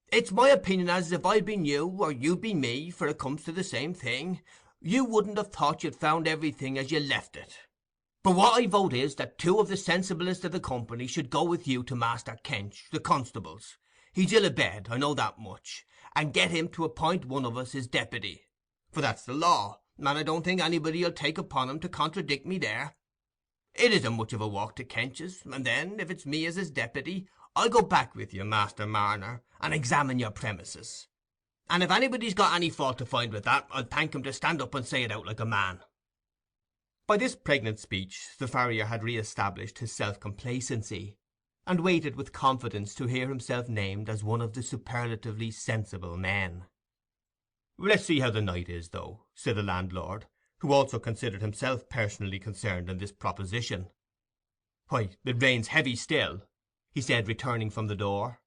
It's my opinion as if I'd been you, or you'd been me, for it comes to the same thing, you wouldn't have thought you'd found everything as you left it. But what I vote is that two of the sensiblest of the company should go with you to Master Kench, the constable's. He's ill abed, I know that much, and get him to appoint one of us his deputy, for that's the law, and I don't think anybody'll take upon him to contradict me there. It isn't much of a walk to Kench's, and then, if it's me as is deputy, I'll go back with you, Master Marner, and examine your premises. And if anybody's got any fault to find with that, I'll thank him to stand up and say it out like a man." By this pregnant speech the farrier had re-established his self-complacency, and waited with confidence to hear himself named as one of the superlatively sensible men. "Let's see how the night is, though," said the landlord, who also considered himself personally concerned in this proposition. "Why, it rains heavy still," he said, returning from the door.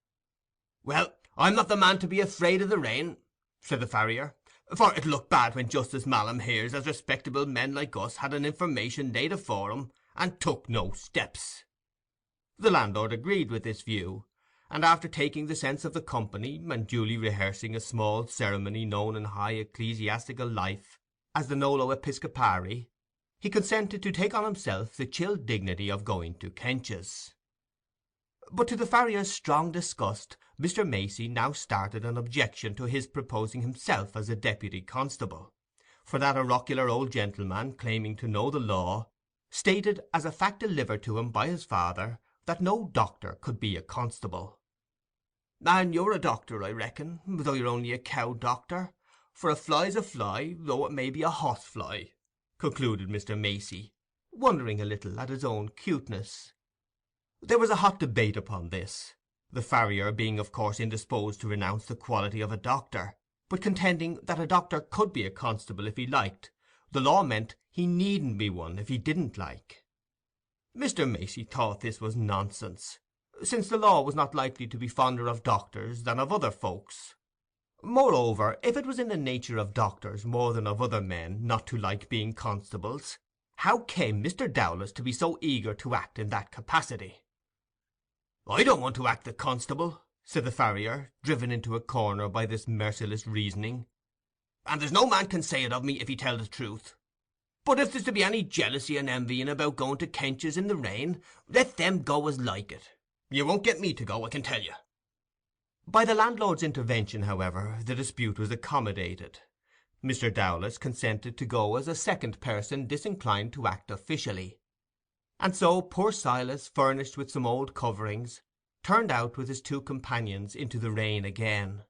"Well, I'm not the man to be afraid of the rain," said the farrier, "for it'll look bad when Justice Mallam hears as respectable men like us had an information laid afore 'em, and took no steps." The landlord agreed with this view, and after taking the sense of the company, and duly rehearsing a small ceremony known in high ecclesiastical life as the nolo episcopari, he consented to take on himself the chill dignity of going to Kench's. But to the farrier's strong disgust, Mr. Macey now started an objection to his proposing himself as a deputy constable, for that oracular old gentleman, claiming to know the law, stated as a fact delivered to him by his father that no doctor could be a constable. And you're a doctor, I reckon, though you're only a cow doctor, for a fly's a fly, though it may be a hoss fly," concluded Mr. Macey, wondering a little at his own cuteness. There was a hot debate upon this, the farrier being of course indisposed to renounce the quality of a doctor, but contending that a doctor could be a constable if he liked. The law meant he needn't be one if he didn't like. Mr. Macey thought this was nonsense, since the law was not likely to be fonder of doctors than of other folks. Moreover, if it was in the nature of doctors more than of other men not to like being constables, how came Mr. Dowlas to be so eager to act in that capacity? "I don't want to act the constable," said the farrier, driven into a corner by this merciless reasoning, "and there's no man can say it of me if he tell the truth. But if there's to be any jealousy and envying about going to Kench's in the rain, let them go as like it. You won't get me to go, I can tell you." By the landlord's intervention, however, the dispute was accommodated. Mr. Dowlas consented to go as a second person disinclined to act officially. And so poor Silas, furnished with some old coverings, turned out with his two companions into the rain again,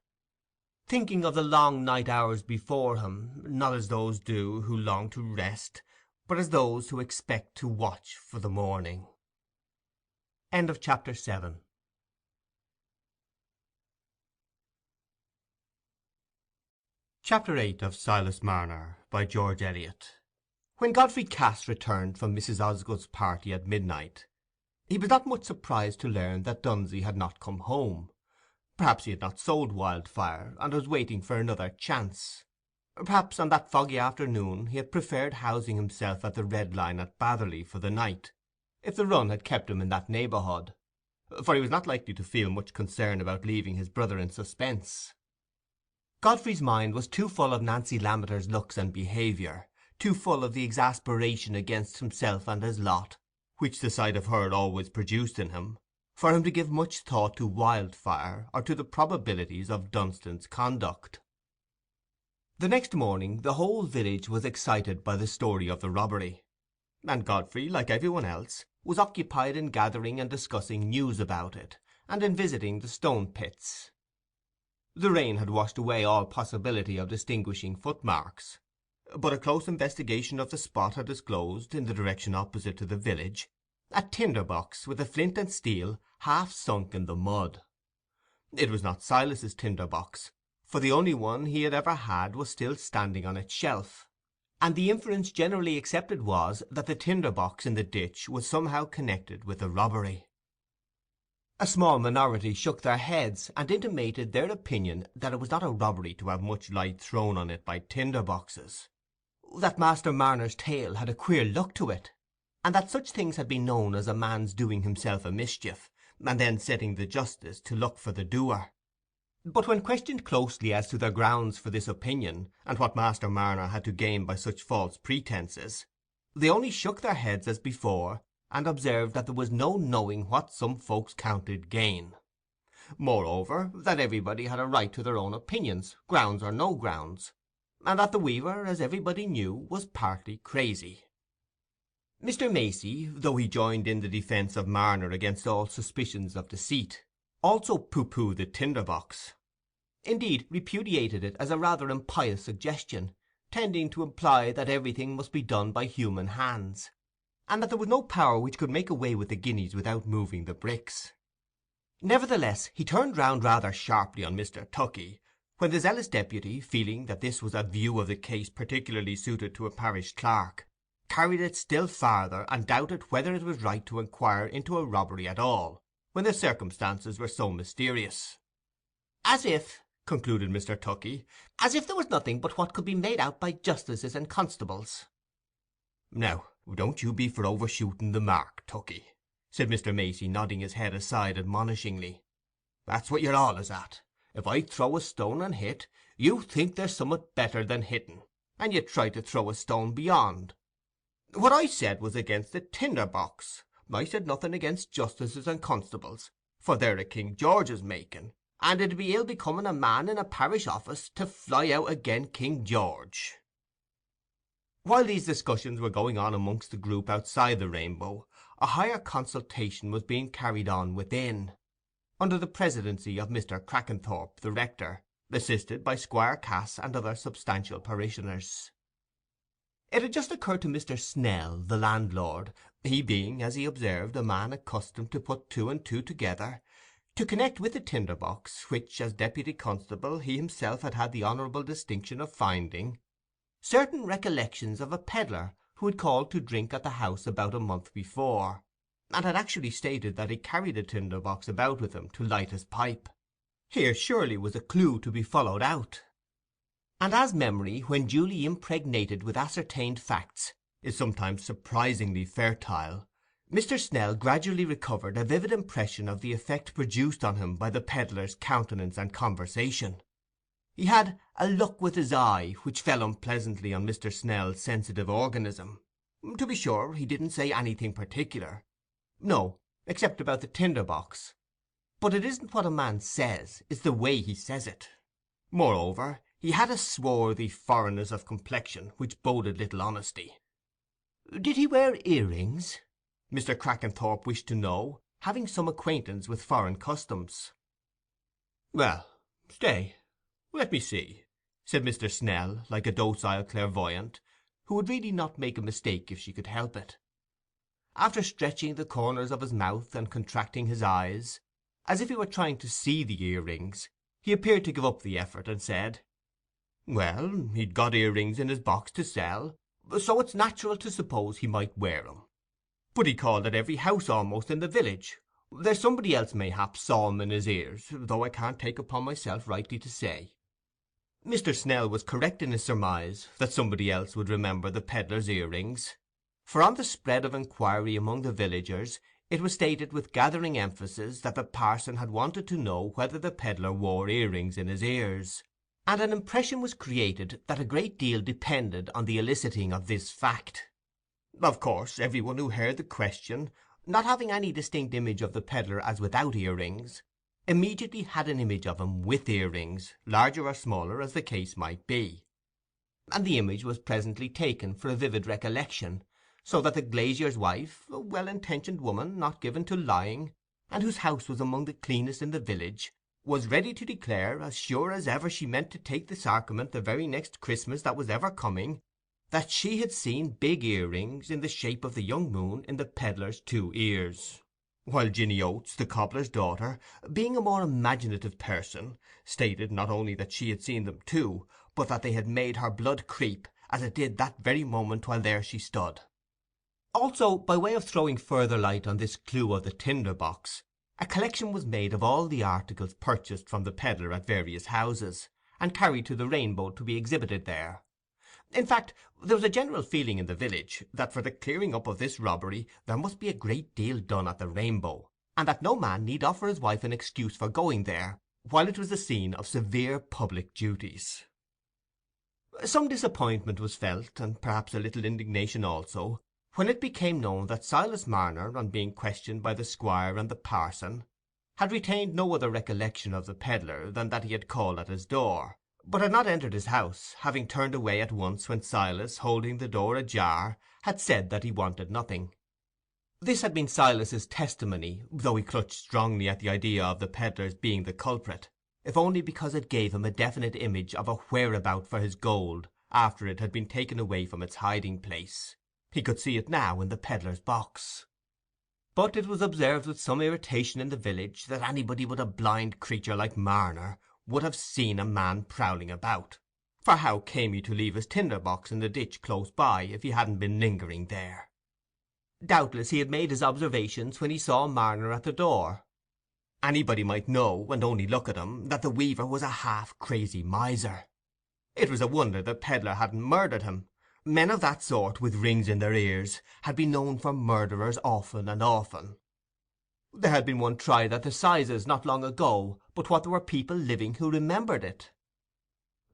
thinking of the long night hours before him, not as those do who long to rest, but as those who expect to watch for the morning. End of chapter 7. Chapter 8 of Silas Marner, by George Eliot. When Godfrey Cass returned from Mrs. Osgood's party at midnight, he was not much surprised to learn that Dunsey had not come home. Perhaps he had not sold Wildfire, and was waiting for another chance. Perhaps on that foggy afternoon he had preferred housing himself at the Red Lion at Batherley for the night, if the run had kept him in that neighbourhood, for he was not likely to feel much concern about leaving his brother in suspense. Godfrey's mind was too full of Nancy Lammeter's looks and behaviour, too full of the exasperation against himself and his lot, which the sight of her always produced in him, for him to give much thought to Wildfire or to the probabilities of Dunstan's conduct. The next morning the whole village was excited by the story of the robbery, and Godfrey, like every one else, was occupied in gathering and discussing news about it, and in visiting the stone pits. The rain had washed away all possibility of distinguishing footmarks, but a close investigation of the spot had disclosed, in the direction opposite to the village, a tinder-box with a flint and steel half sunk in the mud. It was not Silas's tinder-box, for the only one he had ever had was still standing on its shelf, and the inference generally accepted was that the tinder-box in the ditch was somehow connected with the robbery. A small minority shook their heads, and intimated their opinion that it was not a robbery to have much light thrown on it by tinder-boxes, that Master Marner's tale had a queer look to it, and that such things had been known as a man's doing himself a mischief, and then setting the justice to look for the doer. But when questioned closely as to their grounds for this opinion, and what Master Marner had to gain by such false pretences, they only shook their heads as before, and observed that there was no knowing what some folks counted gain. Moreover, that everybody had a right to their own opinions, grounds or no grounds, and that the weaver, as everybody knew, was partly crazy. Mr. Macey, though he joined in the defence of Marner against all suspicions of deceit, also pooh-poohed the tinder-box; indeed, repudiated it as a rather impious suggestion, tending to imply that everything must be done by human hands, and that there was no power which could make away with the guineas without moving the bricks. Nevertheless, he turned round rather sharply on Mr. Tuckey, when the zealous deputy, feeling that this was a view of the case particularly suited to a parish clerk, carried it still farther, and doubted whether it was right to inquire into a robbery at all, when the circumstances were so mysterious. "As if," concluded Mr. Tuckey, "as if there was nothing but what could be made out by justices and constables." "Now, don't you be for overshooting the mark, Tuckey," said Mr. Macey, nodding his head aside admonishingly. "That's what you're allays at. If I throw a stone and hit, you think there's summat better than hitting, and you try to throw a stone beyond. What I said was against the tinder-box. I said nothing against justices and constables, for they're a King George's making, and it 'ud be ill becoming a man in a parish office to fly out again King George." While these discussions were going on amongst the group outside the Rainbow, a higher consultation was being carried on within. under the presidency of Mr. Crackenthorp, the rector, assisted by Squire Cass and other substantial parishioners. It had just occurred to Mr. Snell, the landlord, he being, as he observed, a man accustomed to put two and two together, to connect with the tinder box, which, as deputy constable, he himself had had the honourable distinction of finding, certain recollections of a pedlar who had called to drink at the house about a month before, and had actually stated that he carried a tinder box about with him to light his pipe. Here surely was a clue to be followed out. And as memory, when duly impregnated with ascertained facts, is sometimes surprisingly fertile, Mr. Snell gradually recovered a vivid impression of the effect produced on him by the pedlar's countenance and conversation. He had a look with his eye which fell unpleasantly on Mr. Snell's sensitive organism. To be sure, he didn't say anything particular. No, except about the tinder box. But it isn't what a man says, it's the way he says it. Moreover, he had a swarthy foreignness of complexion which boded little honesty. Did he wear earrings? Mr. Crackenthorp wished to know, having some acquaintance with foreign customs. Well, stay, let me see, said Mr. Snell, like a docile clairvoyant, who would really not make a mistake if she could help it. After stretching the corners of his mouth and contracting his eyes, as if he were trying to see the earrings, he appeared to give up the effort, and said, "Well, he'd got earrings in his box to sell, so it's natural to suppose he might wear 'em. But he called at every house almost in the village. There's somebody else mayhap saw 'em in his ears, though I can't take upon myself rightly to say." Mr. Snell was correct in his surmise that somebody else would remember the pedlar's earrings, for on the spread of inquiry among the villagers it was stated with gathering emphasis that the parson had wanted to know whether the pedlar wore earrings in his ears, and an impression was created that a great deal depended on the eliciting of this fact. Of course, every one who heard the question, not having any distinct image of the pedlar as without earrings, immediately had an image of him with earrings, larger or smaller as the case might be; and the image was presently taken for a vivid recollection, so that the glazier's wife, a well-intentioned woman, not given to lying, and whose house was among the cleanest in the village, was ready to declare, as sure as ever she meant to take the sacrament the very next Christmas that was ever coming, that she had seen big earrings in the shape of the young moon in the pedlar's two ears; while Ginny Oates, the cobbler's daughter, being a more imaginative person, stated not only that she had seen them too, but that they had made her blood creep, as it did that very moment while there she stood. Also, by way of throwing further light on this clue of the tinder box, a collection was made of all the articles purchased from the pedlar at various houses, and carried to the Rainbow to be exhibited there. In fact, there was a general feeling in the village that for the clearing up of this robbery there must be a great deal done at the Rainbow, and that no man need offer his wife an excuse for going there, while it was the scene of severe public duties. Some disappointment was felt, and perhaps a little indignation also, when it became known that Silas Marner, on being questioned by the squire and the parson, had retained no other recollection of the pedlar than that he had called at his door, but had not entered his house, having turned away at once when Silas, holding the door ajar, had said that he wanted nothing. This had been Silas's testimony, though he clutched strongly at the idea of the pedlar's being the culprit, if only because it gave him a definite image of a whereabout for his gold after it had been taken away from its hiding-place. He could see it now in the pedlar's box. But it was observed with some irritation in the village that anybody but a blind creature like Marner would have seen a man prowling about, for how came he to leave his tinder-box in the ditch close by if he hadn't been lingering there? Doubtless he had made his observations when he saw Marner at the door. Anybody might know, and only look at him, that the weaver was a half-crazy miser. It was a wonder the pedlar hadn't murdered him. Men of that sort, with rings in their ears, had been known for murderers often and often. There had been one tried at the Sizes not long ago, but what there were people living who remembered it.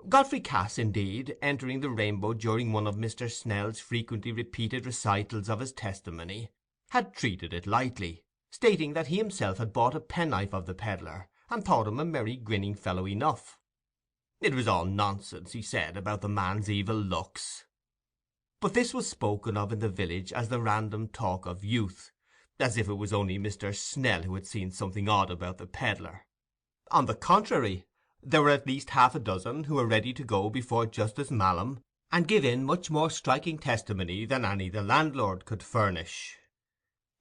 Godfrey Cass, indeed, entering the Rainbow during one of Mr. Snell's frequently repeated recitals of his testimony, had treated it lightly, stating that he himself had bought a penknife of the pedlar, and thought him a merry grinning fellow enough. It was all nonsense, he said, about the man's evil looks. But this was spoken of in the village as the random talk of youth, as if it was only Mr. Snell who had seen something odd about the pedlar. On the contrary, there were at least half a dozen who were ready to go before Justice Mallam, and give in much more striking testimony than any the landlord could furnish.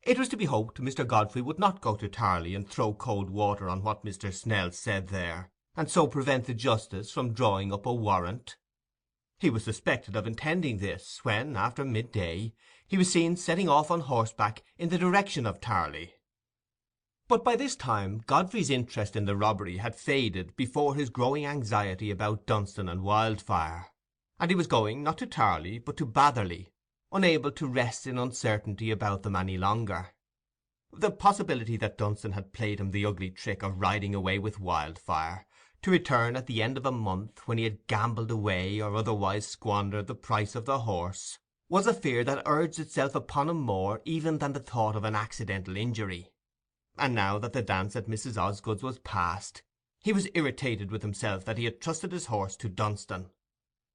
It was to be hoped Mr. Godfrey would not go to Tarley and throw cold water on what Mr. Snell said there, and so prevent the justice from drawing up a warrant. He was suspected of intending this, when, after midday, he was seen setting off on horseback in the direction of Tarley. But by this time Godfrey's interest in the robbery had faded before his growing anxiety about Dunstan and Wildfire, and he was going, not to Tarley, but to Batherley, unable to rest in uncertainty about them any longer. The possibility that Dunstan had played him the ugly trick of riding away with Wildfire, to return at the end of a month when he had gambled away or otherwise squandered the price of the horse, was a fear that urged itself upon him more even than the thought of an accidental injury. And now that the dance at Mrs. Osgood's was past, he was irritated with himself that he had trusted his horse to Dunstan.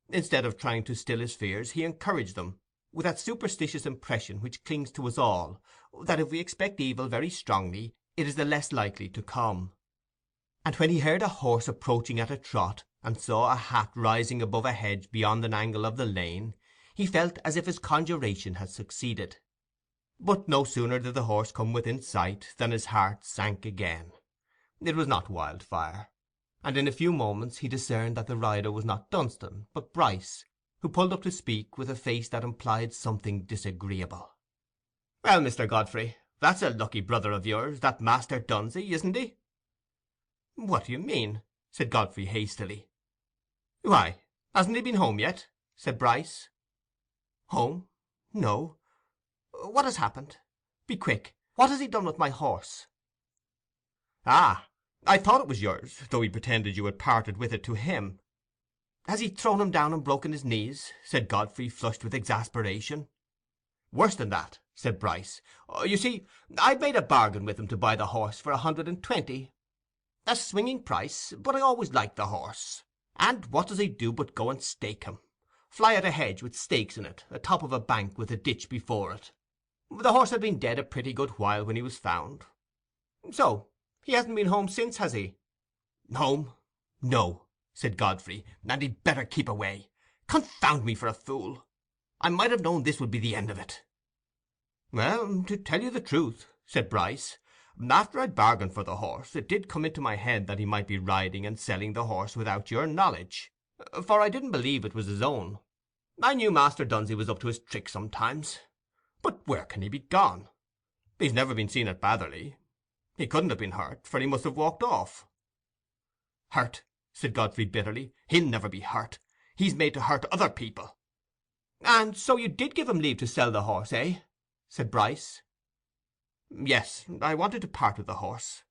Instead of trying to still his fears, he encouraged them, with that superstitious impression which clings to us all, that if we expect evil very strongly, it is the less likely to come. And when he heard a horse approaching at a trot, and saw a hat rising above a hedge beyond an angle of the lane, he felt as if his conjuration had succeeded. But no sooner did the horse come within sight than his heart sank again. It was not Wildfire, and in a few moments he discerned that the rider was not Dunstan, but Bryce, who pulled up to speak with a face that implied something disagreeable. "Well, Mr. Godfrey, that's a lucky brother of yours, that Master Dunsey, isn't he?" "What do you mean?" said Godfrey hastily. "Why, hasn't he been home yet?" said Bryce. "Home? No. What has happened? Be quick. What has he done with my horse?" "Ah, I thought it was yours, though he pretended you had parted with it to him." "Has he thrown him down and broken his knees?" said Godfrey, flushed with exasperation. "Worse than that," said Bryce. "You see, I'd made a bargain with him to buy the horse for 120. A swinging price, but I always liked the horse. And what does he do but go and stake him? Fly at a hedge with stakes in it, atop of a bank with a ditch before it. The horse had been dead a pretty good while when he was found. So he hasn't been home since, has he?" "Home? No," said Godfrey, "and he'd better keep away. Confound me for a fool! I might have known this would be the end of it." "Well, to tell you the truth," said Bryce, "after I'd bargained for the horse, it did come into my head that he might be riding and selling the horse without your knowledge, for I didn't believe it was his own. I knew Master Dunsey was up to his tricks sometimes. But where can he be gone? He's never been seen at Batherley. He couldn't have been hurt, for he must have walked off." "Hurt," said Godfrey bitterly. "He'll never be hurt. He's made to hurt other people." "And so you did give him leave to sell the horse, eh?" said Bryce. "Yes, I wanted to part with the horse.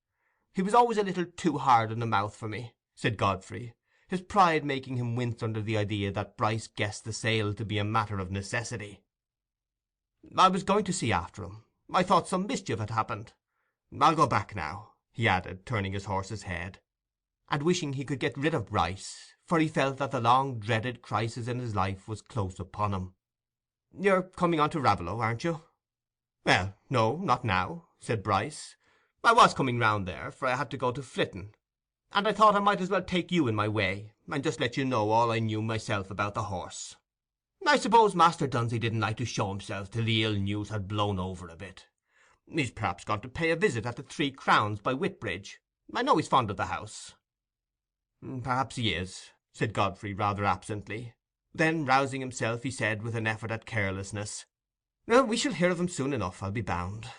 He was always a little too hard in the mouth for me," said Godfrey, his pride making him wince under the idea that Bryce guessed the sale to be a matter of necessity. "I was going to see after him. I thought some mischief had happened. I'll go back now," he added, turning his horse's head, and wishing he could get rid of Bryce, for he felt that the long-dreaded crisis in his life was close upon him. "You're coming on to Raveloe, aren't you?" "Well, no, not now," said Bryce. "I was coming round there, for I had to go to Flitton, and I thought I might as well take you in my way, and just let you know all I knew myself about the horse. I suppose Master Dunsey didn't like to show himself till the ill news had blown over a bit. He's perhaps gone to pay a visit at the Three Crowns by Whitbridge. I know he's fond of the house." "Perhaps he is," said Godfrey, rather absently. Then, rousing himself, he said, with an effort at carelessness, "We shall hear of him soon enough, I'll be bound."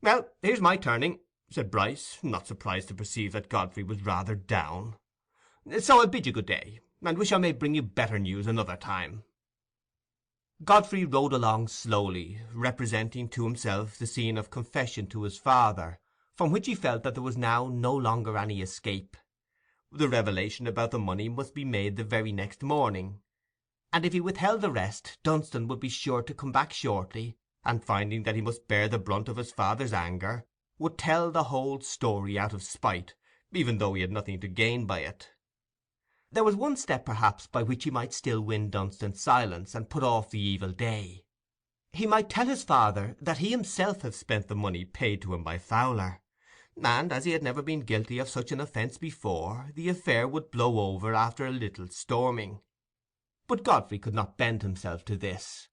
"Well, here's my turning," said Bryce, not surprised to perceive that Godfrey was rather down. "So I'll bid you good day, and wish I may bring you better news another time." Godfrey rode along slowly, representing to himself the scene of confession to his father, from which he felt that there was now no longer any escape. The revelation about the money must be made the very next morning, and if he withheld the rest, Dunstan would be sure to come back shortly, and finding that he must bear the brunt of his father's anger, would tell the whole story out of spite, even though he had nothing to gain by it. There was one step perhaps by which he might still win Dunstan's silence and put off the evil day. He might tell his father that he himself had spent the money paid to him by Fowler, and as he had never been guilty of such an offence before, the affair would blow over after a little storming. But Godfrey could not bend himself to this.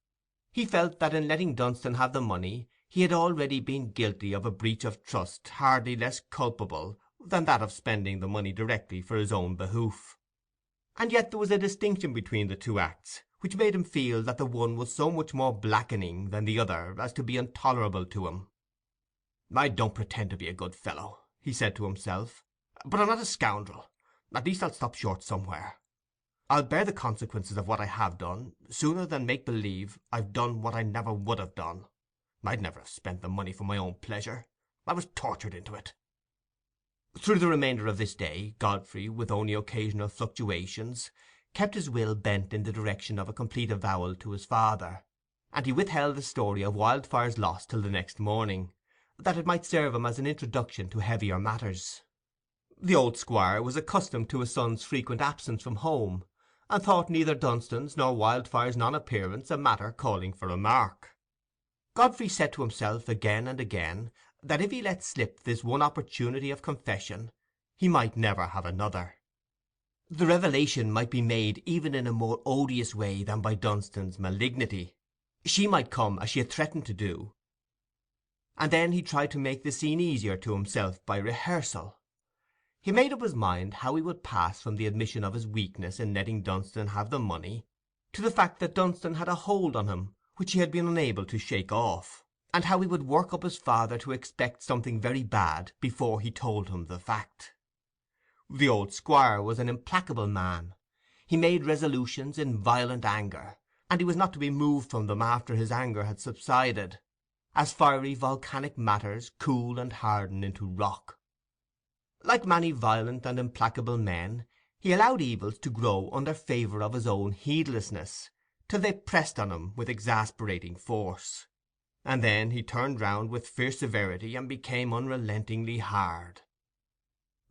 He felt that in letting Dunstan have the money he had already been guilty of a breach of trust hardly less culpable than that of spending the money directly for his own behoof. And yet there was a distinction between the two acts, which made him feel that the one was so much more blackening than the other as to be intolerable to him. "I don't pretend to be a good fellow," he said to himself, "but I'm not a scoundrel. At least I'll stop short somewhere. I'll bear the consequences of what I have done, sooner than make believe I've done what I never would have done. I'd never have spent the money for my own pleasure. I was tortured into it." Through the remainder of this day, Godfrey, with only occasional fluctuations, kept his will bent in the direction of a complete avowal to his father, and he withheld the story of Wildfire's loss till the next morning, that it might serve him as an introduction to heavier matters. The old squire was accustomed to his son's frequent absence from home, and thought neither Dunstan's nor Wildfire's non-appearance a matter calling for remark. Godfrey said to himself again and again that if he let slip this one opportunity of confession, he might never have another. The revelation might be made even in a more odious way than by Dunstan's malignity. She might come as she had threatened to do, and then he tried to make the scene easier to himself by rehearsal. He made up his mind how he would pass from the admission of his weakness in letting Dunstan have the money to the fact that Dunstan had a hold on him which he had been unable to shake off, and how he would work up his father to expect something very bad before he told him the fact. The old squire was an implacable man. He made resolutions in violent anger, and he was not to be moved from them after his anger had subsided, as fiery volcanic matters cool and harden into rock. Like many violent and implacable men, he allowed evils to grow under favour of his own heedlessness, till they pressed on him with exasperating force, and then he turned round with fierce severity and became unrelentingly hard.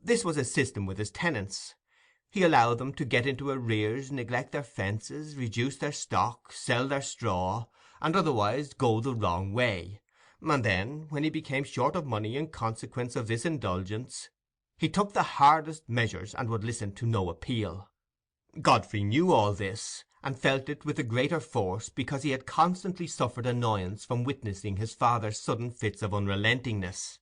This was his system with his tenants. He allowed them to get into arrears, neglect their fences, reduce their stock, sell their straw, and otherwise go the wrong way, and then, when he became short of money in consequence of this indulgence, he took the hardest measures and would listen to no appeal. Godfrey knew all this, and felt it with the greater force because he had constantly suffered annoyance from witnessing his father's sudden fits of unrelentingness,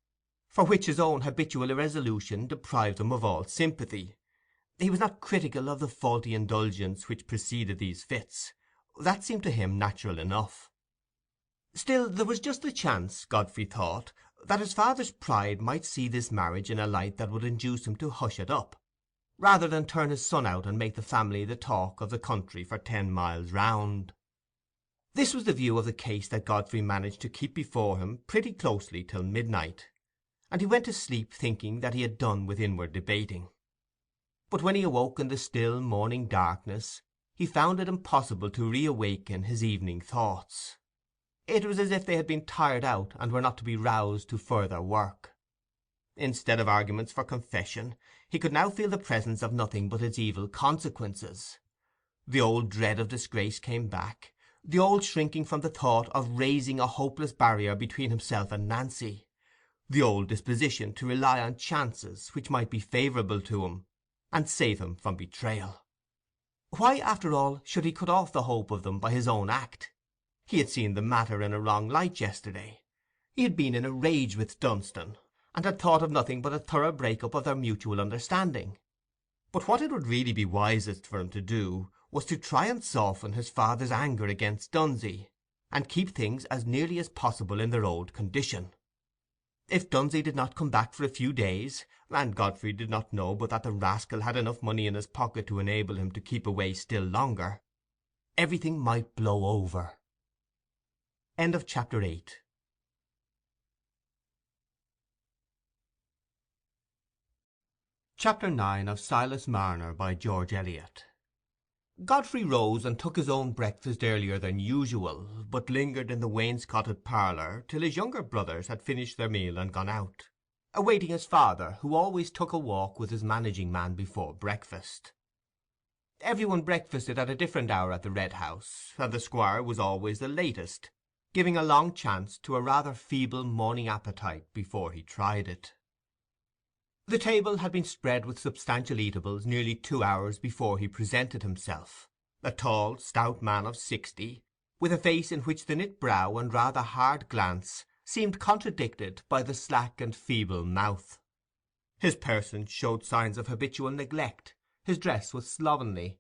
for which his own habitual irresolution deprived him of all sympathy. He was not critical of the faulty indulgence which preceded these fits. That seemed to him natural enough. Still, there was just the chance, Godfrey thought, that his father's pride might see this marriage in a light that would induce him to hush it up, rather than turn his son out and make the family the talk of the country for 10 miles round. This was the view of the case that Godfrey managed to keep before him pretty closely till midnight, and he went to sleep thinking that he had done with inward debating. But when he awoke in the still morning darkness, he found it impossible to reawaken his evening thoughts. It was as if they had been tired out and were not to be roused to further work. Instead of arguments for confession, he could now feel the presence of nothing but its evil consequences. The old dread of disgrace came back, the old shrinking from the thought of raising a hopeless barrier between himself and Nancy, the old disposition to rely on chances which might be favourable to him, and save him from betrayal. Why, after all, should he cut off the hope of them by his own act? He had seen the matter in a wrong light yesterday. He had been in a rage with Dunstan, and had thought of nothing but a thorough break-up of their mutual understanding. But what it would really be wisest for him to do was to try and soften his father's anger against Dunsey, and keep things as nearly as possible in their old condition. If Dunsey did not come back for a few days, and Godfrey did not know but that the rascal had enough money in his pocket to enable him to keep away still longer, everything might blow over. End of chapter 8. Chapter 9 of Silas Marner by George Eliot. Godfrey rose and took his own breakfast earlier than usual, but lingered in the wainscoted parlour till his younger brothers had finished their meal and gone out, awaiting his father, who always took a walk with his managing man before breakfast. Every one breakfasted at a different hour at the Red House, and the squire was always the latest, giving a long chance to a rather feeble morning appetite before he tried it. The table had been spread with substantial eatables nearly 2 hours before he presented himself, a tall, stout man of 60, with a face in which the knit brow and rather hard glance seemed contradicted by the slack and feeble mouth. His person showed signs of habitual neglect, his dress was slovenly,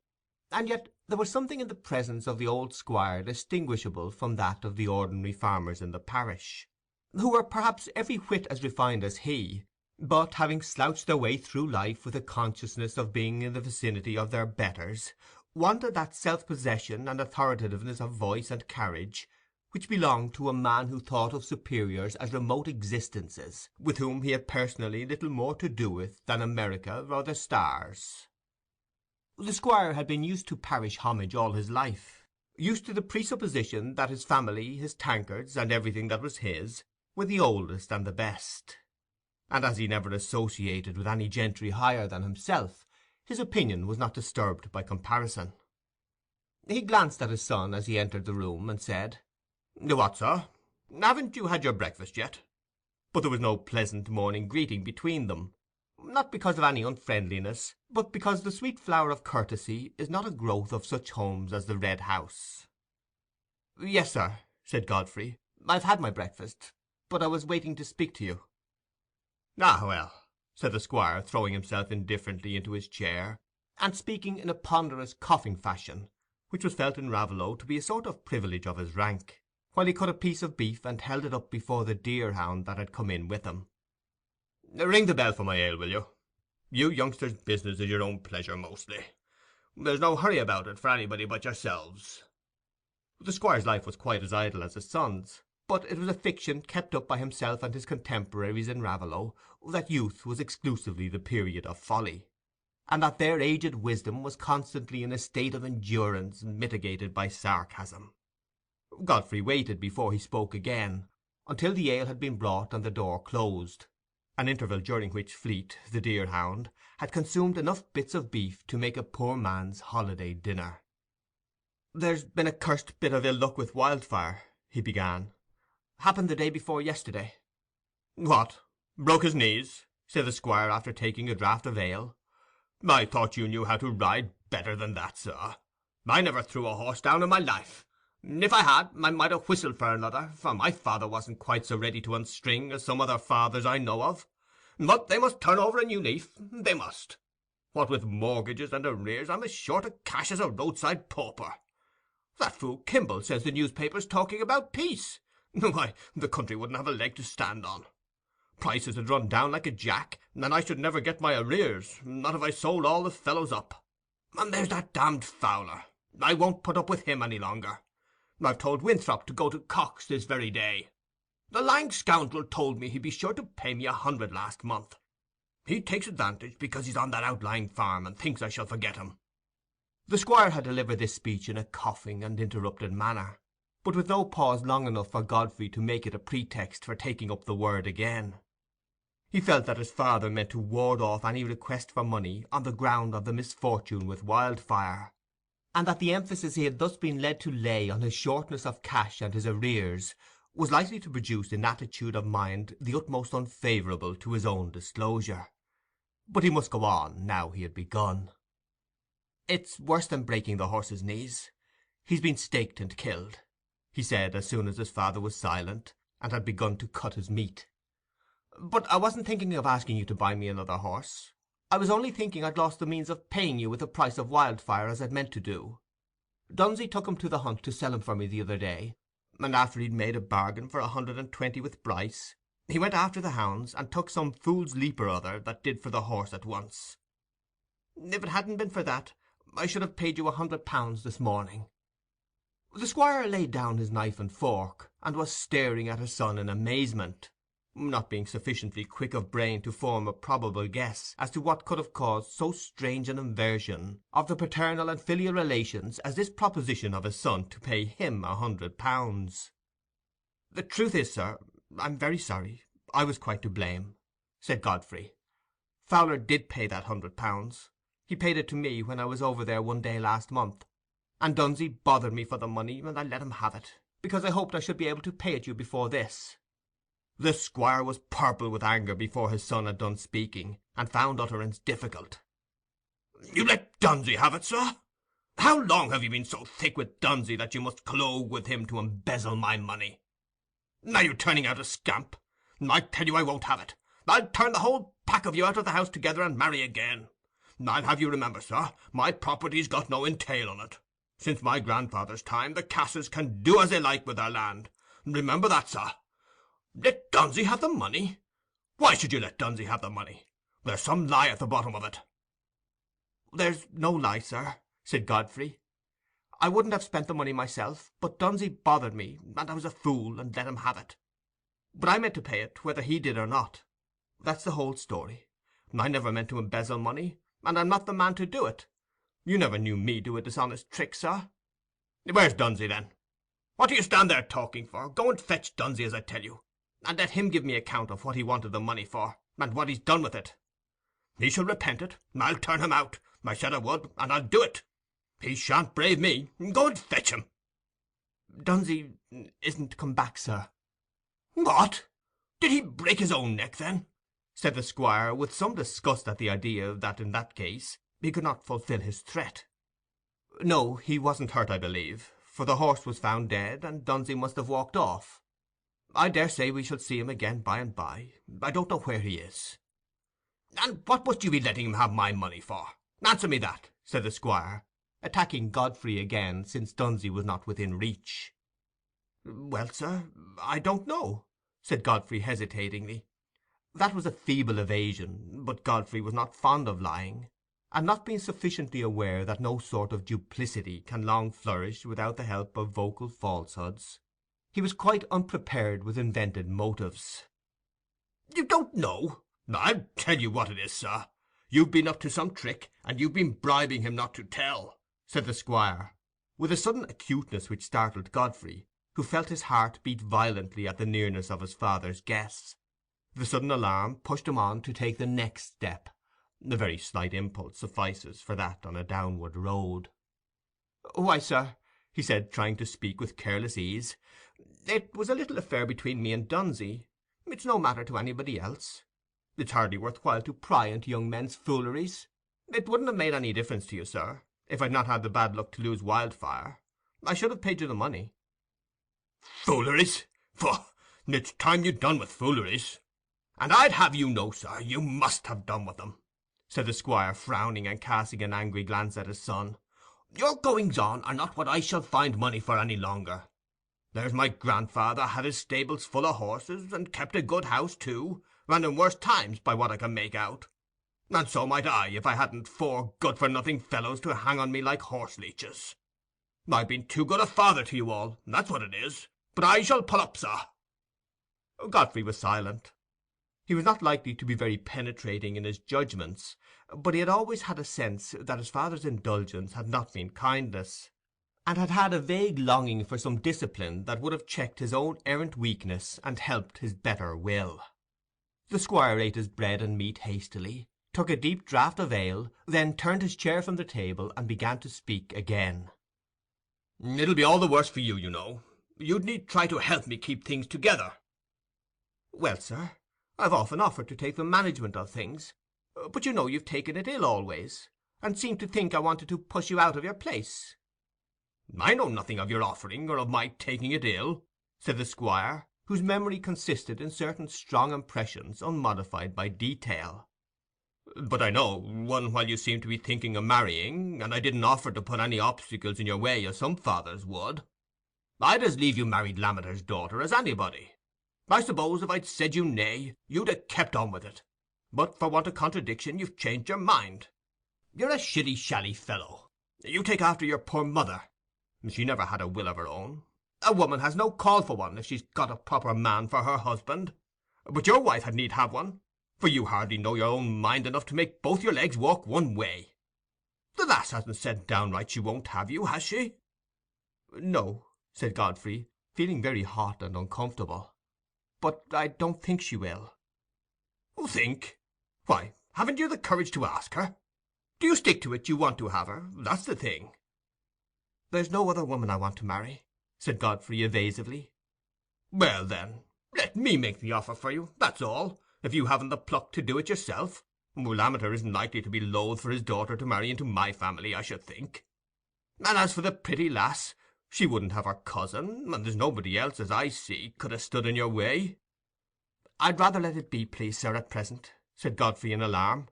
and yet there was something in the presence of the old squire distinguishable from that of the ordinary farmers in the parish, who were perhaps every whit as refined as he, but, having slouched their way through life with a consciousness of being in the vicinity of their betters, wanted that self-possession and authoritativeness of voice and carriage which belonged to a man who thought of superiors as remote existences with whom he had personally little more to do with than America or the stars. The squire had been used to parish homage all his life, used to the presupposition that his family, his tankards, and everything that was his, were the oldest and the best; and as he never associated with any gentry higher than himself, his opinion was not disturbed by comparison. He glanced at his son as he entered the room, and said, "What, sir? Haven't you had your breakfast yet?" But there was no pleasant morning greeting between them, not because of any unfriendliness, but because the sweet flower of courtesy is not a growth of such homes as the Red House. "Yes, sir," said Godfrey, "I've had my breakfast, but I was waiting to speak to you." "Ah, well," said the squire, throwing himself indifferently into his chair, and speaking in a ponderous coughing fashion, which was felt in Raveloe to be a sort of privilege of his rank, while he cut a piece of beef and held it up before the deer-hound that had come in with him. "Ring the bell for my ale, will you? You youngsters' business is your own pleasure mostly. There's no hurry about it for anybody but yourselves." The squire's life was quite as idle as his son's, but it was a fiction kept up by himself and his contemporaries in Raveloe that youth was exclusively the period of folly, and that their aged wisdom was constantly in a state of endurance mitigated by sarcasm. Godfrey waited before he spoke again, until the ale had been brought and the door closed, an interval during which Fleet, the deer-hound, had consumed enough bits of beef to make a poor man's holiday dinner. "There's been a cursed bit of ill luck with Wildfire," he began. "Happened the day before yesterday." "What, broke his knees?" said the squire, after taking a draught of ale. "I thought you knew how to ride better than that, sir. I never threw a horse down in my life. If I had, I might have whistled for another, for my father wasn't quite so ready to unstring as some other fathers I know of. But they must turn over a new leaf, they must. What with mortgages and arrears, I'm as short of cash as a roadside pauper. That fool Kimble says the newspaper's talking about peace. Why, the country wouldn't have a leg to stand on. Prices had run down like a jack, and I should never get my arrears, not if I sold all the fellows up. And there's that damned Fowler. I won't put up with him any longer. I've told Winthrop to go to Cox this very day. The lying scoundrel told me he'd be sure to pay me 100 last month. He takes advantage because he's on that outlying farm, and thinks I shall forget him." The squire had delivered this speech in a coughing and interrupted manner, but with no pause long enough for Godfrey to make it a pretext for taking up the word again. He felt that his father meant to ward off any request for money on the ground of the misfortune with Wildfire, and that the emphasis he had thus been led to lay on his shortness of cash and his arrears was likely to produce an attitude of mind the utmost unfavourable to his own disclosure. But he must go on, now he had begun. "It's worse than breaking the horse's knees. He's been staked and killed," he said, as soon as his father was silent, and had begun to cut his meat. "But I wasn't thinking of asking you to buy me another horse. I was only thinking I'd lost the means of paying you with the price of Wildfire, as I'd meant to do. Dunsey took him to the hunt to sell him for me the other day, and after he'd made a bargain for 120 with Bryce, he went after the hounds, and took some fool's leap or other that did for the horse at once. If it hadn't been for that, I should have paid you £100 this morning." The squire laid down his knife and fork, and was staring at his son in amazement, not being sufficiently quick of brain to form a probable guess as to what could have caused so strange an inversion of the paternal and filial relations as this proposition of his son to pay him £100. "The truth is, sir, I'm very sorry. I was quite to blame," said Godfrey. "Fowler did pay that £100. He paid it to me when I was over there one day last month, and Dunsey bothered me for the money, and I let him have it. because I hoped I should be able to pay it you before this." The squire was purple with anger before his son had done speaking, and found utterance difficult. "You let Dunsey have it, sir? How long have you been so thick with Dunsey that you must collogue with him to embezzle my money? Are you turning out a scamp? I tell you I won't have it. I'll turn the whole pack of you out of the house together and marry again. I'll have you remember, sir, my property's got no entail on it. Since my grandfather's time, the Casses can do as they like with their land. Remember that, sir. Let Dunsey have the money? Why should you let Dunsey have the money? There's some lie at the bottom of it." "There's no lie, sir," said Godfrey. "I wouldn't have spent the money myself, but Dunsey bothered me, and I was a fool, and let him have it. But I meant to pay it, whether he did or not. That's the whole story. I never meant to embezzle money, and I'm not the man to do it. You never knew me do a dishonest trick, sir." "Where's Dunsey, then? What do you stand there talking for? Go and fetch Dunsey, as I tell you, and let him give me account of what he wanted the money for, and what he's done with it. He shall repent it. I'll turn him out. I said I would, and I'll do it. He shan't brave me. Go and fetch him." "Dunsey isn't come back, sir." "What? Did he break his own neck, then?" said the squire, with some disgust at the idea that in that case he could not fulfil his threat. "No, he wasn't hurt, I believe, for the horse was found dead, and Dunsey must have walked off. I daresay we shall see him again by and by. I don't know where he is." "And what must you be letting him have my money for? Answer me that," said the squire, attacking Godfrey again, since Dunsey was not within reach. "Well, sir, I don't know," said Godfrey hesitatingly. That was a feeble evasion, but Godfrey was not fond of lying, and not being sufficiently aware that no sort of duplicity can long flourish without the help of vocal falsehoods, he was quite unprepared with invented motives. "You don't know? I'll tell you what it is, sir. You've been up to some trick, and you've been bribing him not to tell," said the squire, with a sudden acuteness which startled Godfrey, who felt his heart beat violently at the nearness of his father's guess. The sudden alarm pushed him on to take the next step. A very slight impulse suffices for that on a downward road. "Why, sir," he said, trying to speak with careless ease, "it was a little affair between me and Dunsey. It's no matter to anybody else. It's hardly worth while to pry into young men's fooleries. It wouldn't have made any difference to you, sir, if I'd not had the bad luck to lose Wildfire. I should have paid you the money." "Fooleries? Pho! It's time you'd done with fooleries. And I'd have you know, sir, you must have done with them," said the squire, frowning and casting an angry glance at his son. "Your goings-on are not what I shall find money for any longer. There's my grandfather had his stables full of horses, and kept a good house too, and in worse times, by what I can make out. And so might I, if I hadn't 4 good-for-nothing fellows to hang on me like horse-leeches. I've been too good a father to you all, that's what it is. But I shall pull up, sir." Godfrey was silent. He was not likely to be very penetrating in his judgments, but he had always had a sense that his father's indulgence had not been kindness, and had had a vague longing for some discipline that would have checked his own errant weakness and helped his better will. The squire ate his bread and meat hastily, took a deep draught of ale, then turned his chair from the table and began to speak again. "It'll be all the worse for you, you know. You'd need try to help me keep things together." "Well, sir, I've often offered to take the management of things, but you know you've taken it ill always, and seemed to think I wanted to push you out of your place." "I know nothing of your offering, or of my taking it ill," said the squire, whose memory consisted in certain strong impressions unmodified by detail. "But I know one while you seemed to be thinking of marrying, and I didn't offer to put any obstacles in your way as some fathers would. I'd as leave you married Lammeter's daughter as anybody. I suppose if I'd said you nay, you'd have kept on with it, but for want of contradiction you've changed your mind. You're a shilly-shally fellow. You take after your poor mother. She never had a will of her own. A woman has no call for one if she's got a proper man for her husband. But your wife had need have one, for you hardly know your own mind enough to make both your legs walk one way. The lass hasn't said downright she won't have you, has she?" "No," said Godfrey, feeling very hot and uncomfortable. "But I don't think she will." "Think? Why, haven't you the courage to ask her? Do you stick to it you want to have her? That's the thing." "There's no other woman I want to marry," said Godfrey, evasively. "Well, then, let me make the offer for you, that's all, if you haven't the pluck to do it yourself. Lammeter isn't likely to be loath for his daughter to marry into my family, I should think. And as for the pretty lass, she wouldn't have her cousin, and there's nobody else, as I see, could have stood in your way." "I'd rather let it be, please, sir, at present," said Godfrey, in alarm.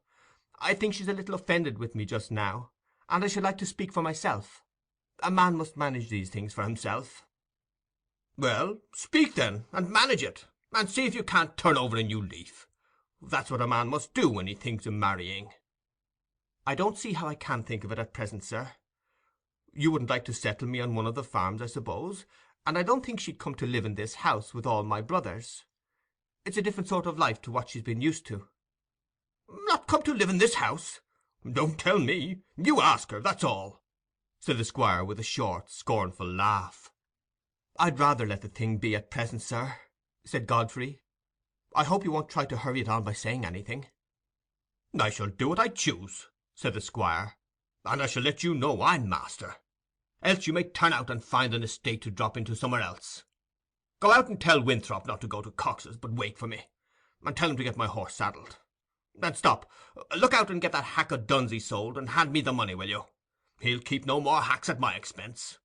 "I think she's a little offended with me just now, and I should like to speak for myself. A man must manage these things for himself." "Well, speak then, and manage it, and see if you can't turn over a new leaf. That's what a man must do when he thinks of marrying." "I don't see how I can think of it at present, sir. You wouldn't like to settle me on one of the farms, I suppose, and I don't think she'd come to live in this house with all my brothers. It's a different sort of life to what she's been used to." "Not come to live in this house? Don't tell me. You ask her, that's all," said the Squire, with a short, scornful laugh. "I'd rather let the thing be at present, sir," said Godfrey. "I hope you won't try to hurry it on by saying anything." "I shall do what I choose," said the Squire, "and I shall let you know I'm master. Else you may turn out and find an estate to drop into somewhere else. Go out and tell Winthrop not to go to Cox's, but wait for me, and tell him to get my horse saddled. And stop, look out and get that hack of Dunsey sold, and hand me the money, will you? He'll keep no more hacks at my expense.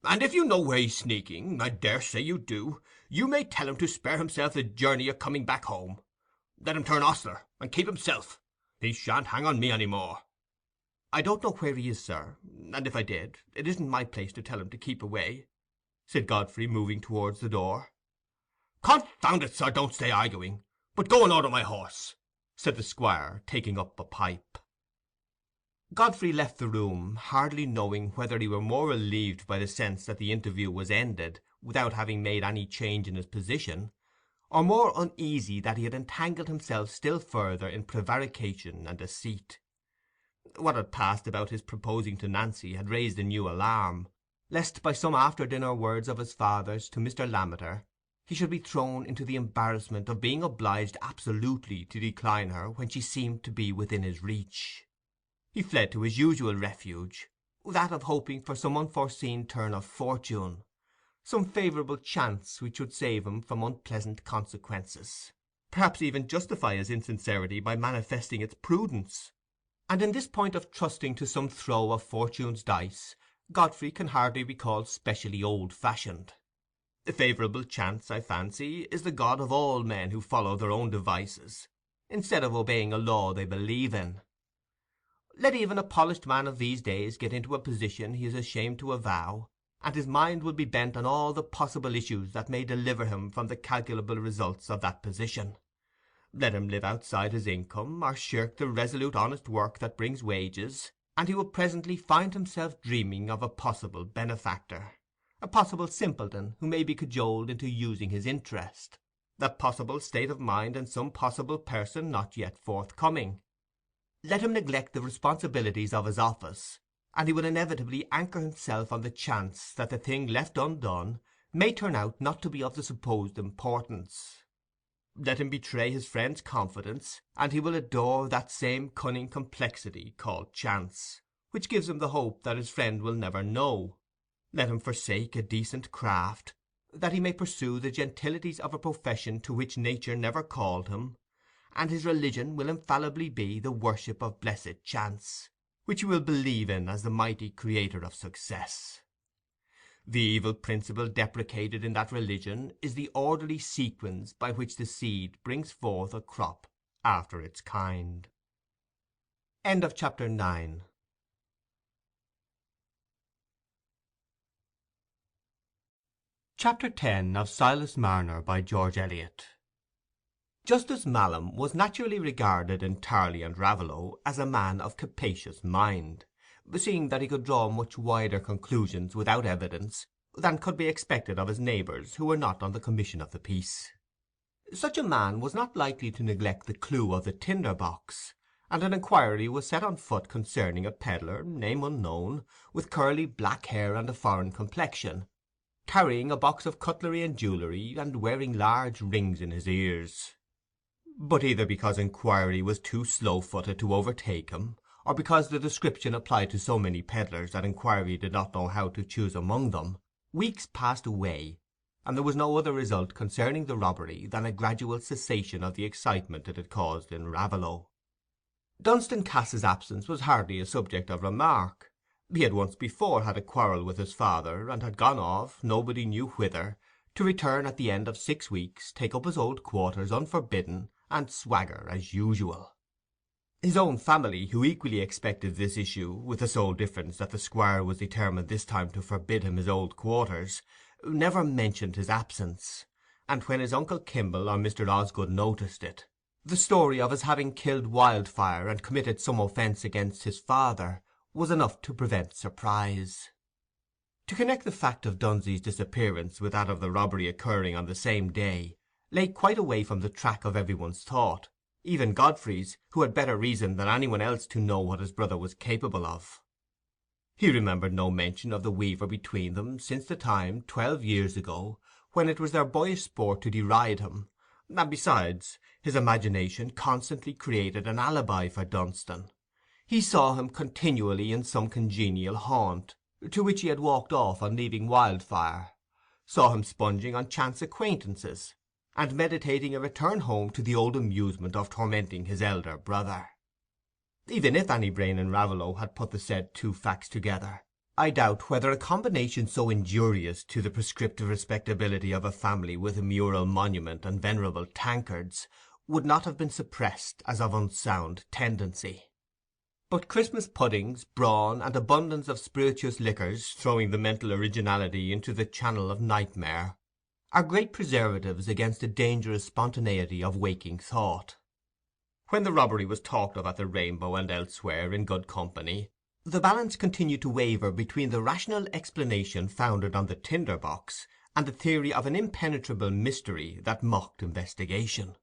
And if you know where he's sneaking, I daresay you do, you may tell him to spare himself the journey of coming back home. Let him turn ostler, and keep himself. He shan't hang on me any more." "I don't know where he is, sir, and if I did, it isn't my place to tell him to keep away," said Godfrey, moving towards the door. "Confound it, sir, don't stay arguing, but go and order my horse," said the Squire, taking up a pipe. Godfrey left the room, hardly knowing whether he were more relieved by the sense that the interview was ended without having made any change in his position, or more uneasy that he had entangled himself still further in prevarication and deceit. What had passed about his proposing to Nancy had raised a new alarm, lest by some after-dinner words of his father's to Mr. Lammeter he should be thrown into the embarrassment of being obliged absolutely to decline her when she seemed to be within his reach. He fled to his usual refuge, that of hoping for some unforeseen turn of fortune, some favourable chance which would save him from unpleasant consequences, perhaps even justify his insincerity by manifesting its prudence. And in this point of trusting to some throw of fortune's dice, Godfrey can hardly be called specially old-fashioned. The favourable chance, I fancy, is the god of all men who follow their own devices, instead of obeying a law they believe in. Let even a polished man of these days get into a position he is ashamed to avow, and his mind will be bent on all the possible issues that may deliver him from the calculable results of that position. Let him live outside his income, or shirk the resolute honest work that brings wages, and he will presently find himself dreaming of a possible benefactor, a possible simpleton who may be cajoled into using his interest, a possible state of mind in some possible person not yet forthcoming. Let him neglect the responsibilities of his office, and he will inevitably anchor himself on the chance that the thing left undone may turn out not to be of the supposed importance. Let him betray his friend's confidence, and he will adore that same cunning complexity called chance, which gives him the hope that his friend will never know. Let him forsake a decent craft, that he may pursue the gentilities of a profession to which nature never called him, and his religion will infallibly be the worship of blessed chance, which he will believe in as the mighty creator of success. The evil principle deprecated in that religion is the orderly sequence by which the seed brings forth a crop after its kind. End of chapter 9. Chapter 10 of Silas Marner by George Eliot. Justice Mallam was naturally regarded in Tarley and Raveloe as a man of capacious mind, seeing that he could draw much wider conclusions without evidence than could be expected of his neighbours who were not on the commission of the peace. Such a man was not likely to neglect the clue of the tinder-box, and an inquiry was set on foot concerning a pedlar, name unknown, with curly black hair and a foreign complexion, carrying a box of cutlery and jewellery, and wearing large rings in his ears. But either because inquiry was too slow-footed to overtake him, or because the description applied to so many pedlars that inquiry did not know how to choose among them, Weeks passed away, and there was no other result concerning the robbery than a gradual cessation of the excitement it had caused in Raveloe. Dunstan Cass's absence was hardly a subject of remark. He had once before had a quarrel with his father, and had gone off, nobody knew whither, to return at the end of 6 weeks, take up his old quarters unforbidden, and swagger as usual. His own family, who equally expected this issue, with the sole difference that the squire was determined this time to forbid him his old quarters, never mentioned his absence; and when his uncle Kimble or Mr. Osgood noticed it, the story of his having killed Wildfire and committed some offence against his father was enough to prevent surprise. To connect the fact of Dunsey's disappearance with that of the robbery occurring on the same day lay quite away from the track of every one's thought, even Godfrey's, who had better reason than any one else to know what his brother was capable of. He remembered no mention of the weaver between them since the time, 12 years ago, when it was their boyish sport to deride him, and besides, his imagination constantly created an alibi for Dunstan. He saw him continually in some congenial haunt, to which he had walked off on leaving Wildfire, saw him sponging on chance acquaintances, and meditating a return home to the old amusement of tormenting his elder brother. Even if any brain in Raveloe had put the said two facts together, I doubt whether a combination so injurious to the prescriptive respectability of a family with a mural monument and venerable tankards would not have been suppressed as of unsound tendency. But Christmas puddings, brawn, and abundance of spirituous liquors, throwing the mental originality into the channel of nightmare, are great preservatives against the dangerous spontaneity of waking thought. When the robbery was talked of at the Rainbow and elsewhere in good company, the balance continued to waver between the rational explanation founded on the tinder box and the theory of an impenetrable mystery that mocked investigation.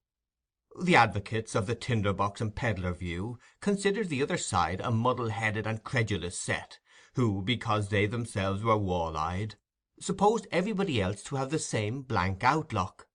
The advocates of the tinder box and pedlar view considered the other side a muddle-headed and credulous set, who, because they themselves were wall-eyed, supposed everybody else to have the same blank outlook;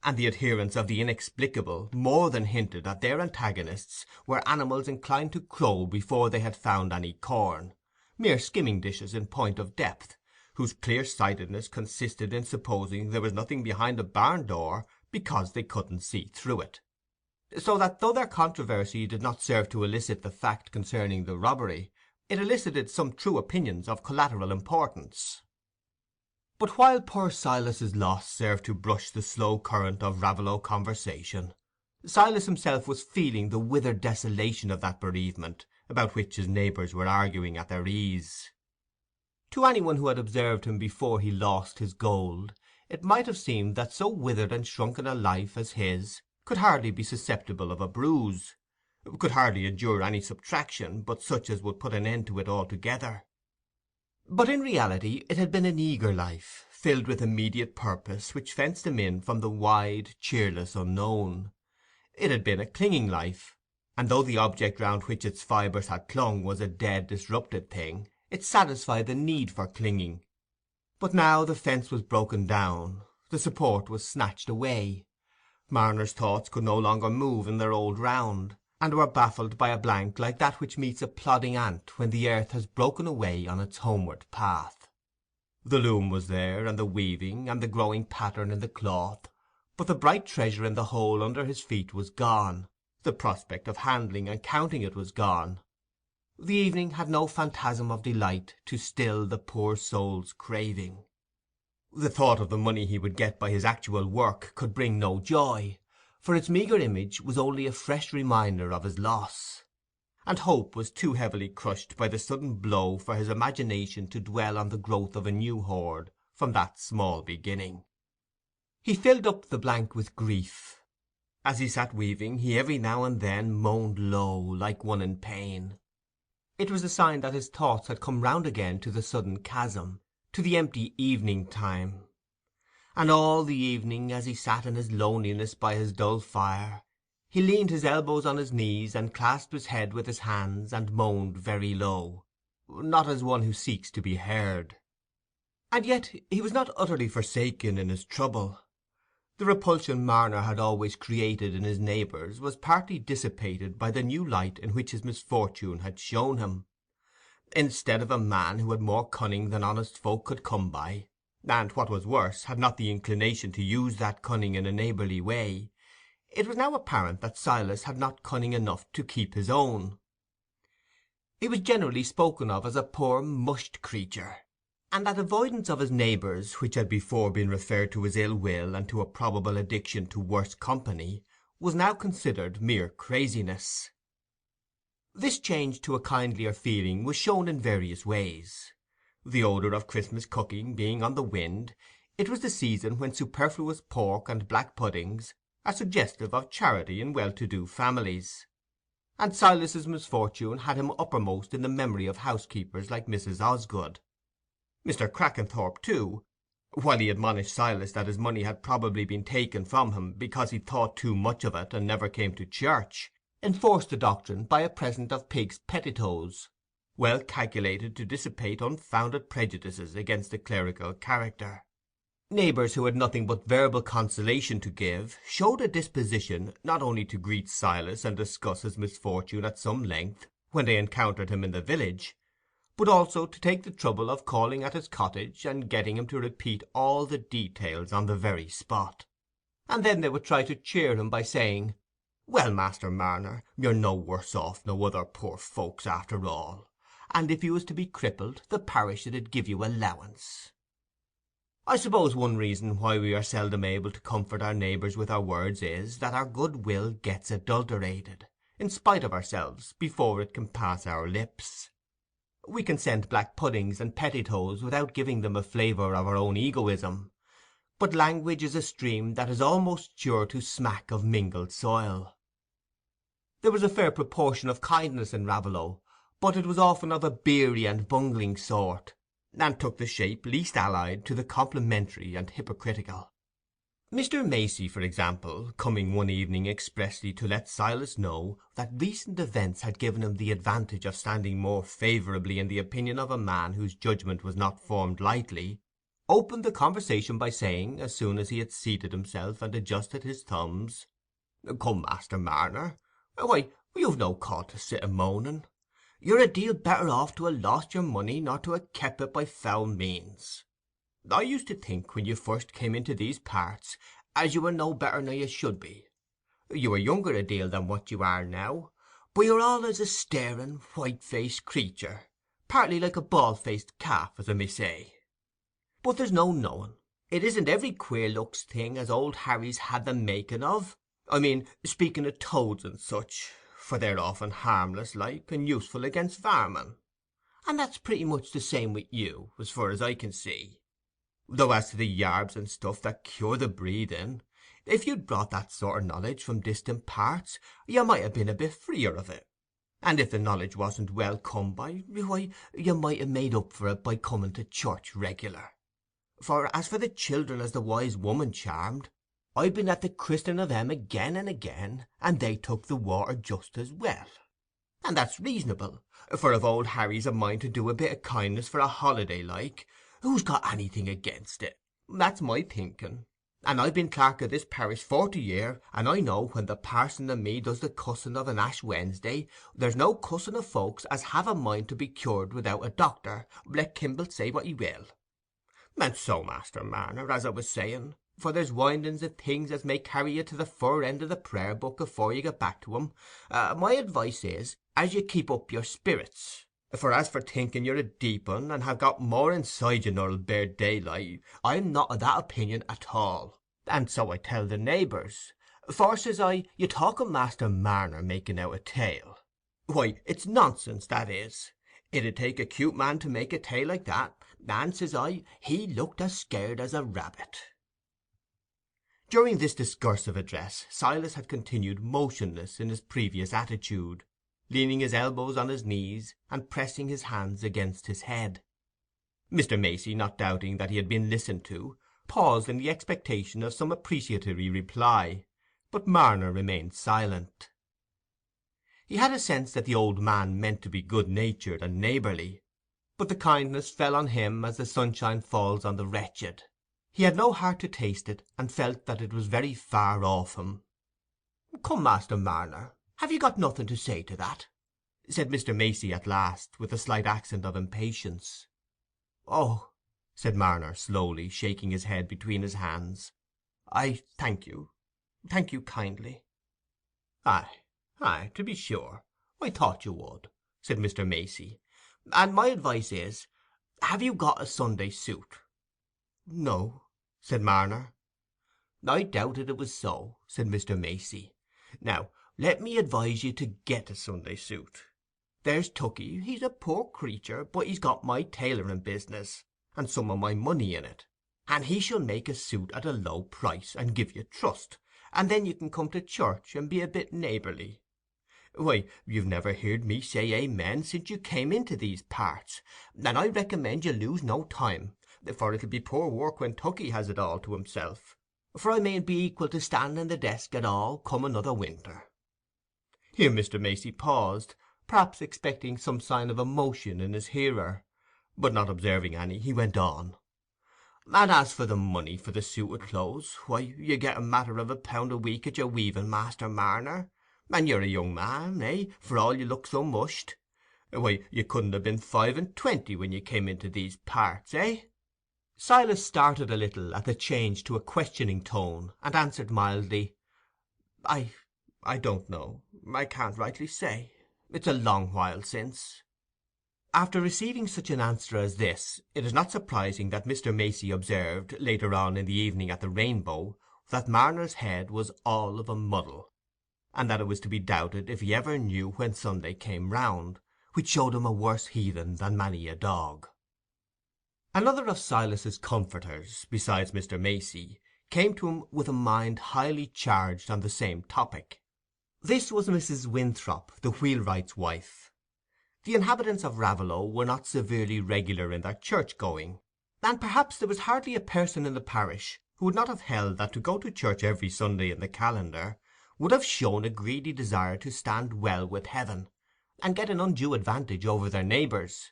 and the adherents of the inexplicable more than hinted that their antagonists were animals inclined to crow before they had found any corn, mere skimming dishes in point of depth, whose clear-sightedness consisted in supposing there was nothing behind a barn door because they couldn't see through it. So that though their controversy did not serve to elicit the fact concerning the robbery, it elicited some true opinions of collateral importance. But while poor Silas's loss served to brush the slow current of Raveloe conversation, Silas himself was feeling the withered desolation of that bereavement about which his neighbours were arguing at their ease. To any one who had observed him before he lost his gold, it might have seemed that so withered and shrunken a life as his could hardly be susceptible of a bruise, could hardly endure any subtraction but such as would put an end to it altogether. But in reality it had been an eager life, filled with immediate purpose, which fenced him in from the wide, cheerless unknown. It had been a clinging life, and though the object round which its fibres had clung was a dead, disrupted thing, it satisfied the need for clinging. But now the fence was broken down, the support was snatched away. Marner's thoughts could no longer move in their old round, and were baffled by a blank like that which meets a plodding ant when the earth has broken away on its homeward path. The loom was there, and the weaving, and the growing pattern in the cloth, but the bright treasure in the hole under his feet was gone, the prospect of handling and counting it was gone. The evening had no phantasm of delight to still the poor soul's craving. The thought of the money he would get by his actual work could bring no joy, for its meagre image was only a fresh reminder of his loss, and hope was too heavily crushed by the sudden blow for his imagination to dwell on the growth of a new hoard from that small beginning. He filled up the blank with grief. As he sat weaving, he every now and then moaned low, like one in pain. It was a sign that his thoughts had come round again to the sudden chasm, to the empty evening time. And all the evening, as he sat in his loneliness by his dull fire, he leaned his elbows on his knees and clasped his head with his hands and moaned very low, not as one who seeks to be heard. And yet he was not utterly forsaken in his trouble. The repulsion Marner had always created in his neighbours was partly dissipated by the new light in which his misfortune had shown him. Instead of a man who had more cunning than honest folk could come by, and, what was worse, had not the inclination to use that cunning in a neighbourly way, it was now apparent that Silas had not cunning enough to keep his own. He was generally spoken of as a poor mushed creature, and that avoidance of his neighbours, which had before been referred to his ill will and to a probable addiction to worse company, was now considered mere craziness. This change to a kindlier feeling was shown in various ways. The odour of Christmas cooking being on the wind, it was the season when superfluous pork and black puddings are suggestive of charity in well-to-do families, and Silas's misfortune had him uppermost in the memory of housekeepers like Mrs. Osgood. Mr. Crackenthorp, too, while he admonished Silas that his money had probably been taken from him because he thought too much of it and never came to church, enforced the doctrine by a present of pig's pettitoes, well calculated to dissipate unfounded prejudices against the clerical character. Neighbours who had nothing but verbal consolation to give showed a disposition not only to greet Silas and discuss his misfortune at some length when they encountered him in the village, but also to take the trouble of calling at his cottage and getting him to repeat all the details on the very spot. And then they would try to cheer him by saying, "Well, Master Marner, you're no worse off nor other poor folks after all, and if you was to be crippled, the parish 'ud give you allowance." I suppose one reason why we are seldom able to comfort our neighbours with our words is, that our goodwill gets adulterated, in spite of ourselves, before it can pass our lips. We can send black puddings and pettitoes without giving them a flavour of our own egoism, but language is a stream that is almost sure to smack of mingled soil. There was a fair proportion of kindness in Raveloe, but it was often of a beery and bungling sort, and took the shape least allied to the complimentary and hypocritical. Mr. Macey, for example, coming one evening expressly to let Silas know that recent events had given him the advantage of standing more favourably in the opinion of a man whose judgment was not formed lightly, opened the conversation by saying, as soon as he had seated himself and adjusted his thumbs, "Come, Master Marner, why, you've no call to sit a-moaning. You're a deal better off to ha' lost your money nor to ha' kept it by foul means. I used to think, when you first came into these parts, as you were no better nor you should be. You were younger a deal than what you are now, but you're allays a staring, white-faced creature, partly like a bald-faced calf, as I may say. But there's no knowing. It isn't every queer-looks thing as old Harry's had the making of. I mean, speaking of toads and such, for they're often harmless like, and useful against varmin. And that's pretty much the same with you, as far as I can see. Though as to the yarbs and stuff that cure the breathing, if you'd brought that sort of knowledge from distant parts, you might have been a bit freer of it. And if the knowledge wasn't well come by, why, you might have made up for it by coming to church regular. For as for the children as the wise woman charmed, I've been at the christening of 'em again and again, and they took the water just as well. And that's reasonable, for if old Harry's a mind to do a bit of kindness for a holiday like, who's got anything against it? That's my thinking. And I've been clerk of this parish 40 year, and I know when the parson and me does the cussing of an Ash Wednesday, there's no cussing of folks as have a mind to be cured without a doctor, let Kimble say what he will. And so, Master Marner, as I was saying, for there's windings of things as may carry you to the fur end of the prayer book afore you get back to 'em, my advice is, as you keep up your spirits. For as for thinking you're a deep un, and have got more inside you nor'll bear daylight, I'm not of that opinion at all. And so I tell the neighbours. For, says I, you talk of Master Marner making out a tale. Why, it's nonsense, that is. It 'ud take a cute man to make a tale like that, and, says I, he looked as scared as a rabbit." During this discursive address, Silas had continued motionless in his previous attitude, leaning his elbows on his knees, and pressing his hands against his head. Mr. Macey, not doubting that he had been listened to, paused in the expectation of some appreciatory reply, but Marner remained silent. He had a sense that the old man meant to be good-natured and neighbourly, but the kindness fell on him as the sunshine falls on the wretched. He had no heart to taste it, and felt that it was very far off him. "Come, Master Marner, have you got nothing to say to that?" said Mr. Macey at last, with a slight accent of impatience. "Oh," said Marner, slowly, shaking his head between his hands. "I thank you kindly." "Aye, aye, to be sure. I thought you would," said Mr. Macey. "And my advice is, have you got a Sunday suit?" "No," said Marner. "I doubted it was so," said Mr. Macey. "Now, let me advise you to get a Sunday suit. There's Tucky, he's a poor creatur, but he's got my tailoring business, and some o' my money in it, and he shall make a suit at a low price, and give you trust, and then you can come to church and be a bit neighbourly. Why, you've never heard me say amen since you came into these parts, and I recommend you lose no time, for it'll be poor work when Tucky has it all to himself, for I mayn't be equal to standing the desk at all come another winter." Here Mr. Macey paused, perhaps expecting some sign of emotion in his hearer, but not observing any, he went on. "And as for the money for the suit o' clothes, why, you get a matter of £1 a week at your weaving, Master Marner, and you're a young man, for all you look so mushed. Why, you couldn't have been 25 when you came into these parts, eh?" Silas started a little at the change to a questioning tone, and answered mildly, "I don't know. I can't rightly say. It's a long while since." After receiving such an answer as this, it is not surprising that Mr. Macey observed, later on in the evening at the Rainbow, that Marner's head was all of a muddle, and that it was to be doubted if he ever knew when Sunday came round, which showed him a worse heathen than many a dog. Another of Silas's comforters, besides Mr. Macey, came to him with a mind highly charged on the same topic. This was Mrs. Winthrop, the wheelwright's wife. The inhabitants of Raveloe were not severely regular in their church-going, and perhaps there was hardly a person in the parish who would not have held that to go to church every Sunday in the calendar would have shown a greedy desire to stand well with heaven, and get an undue advantage over their neighbours,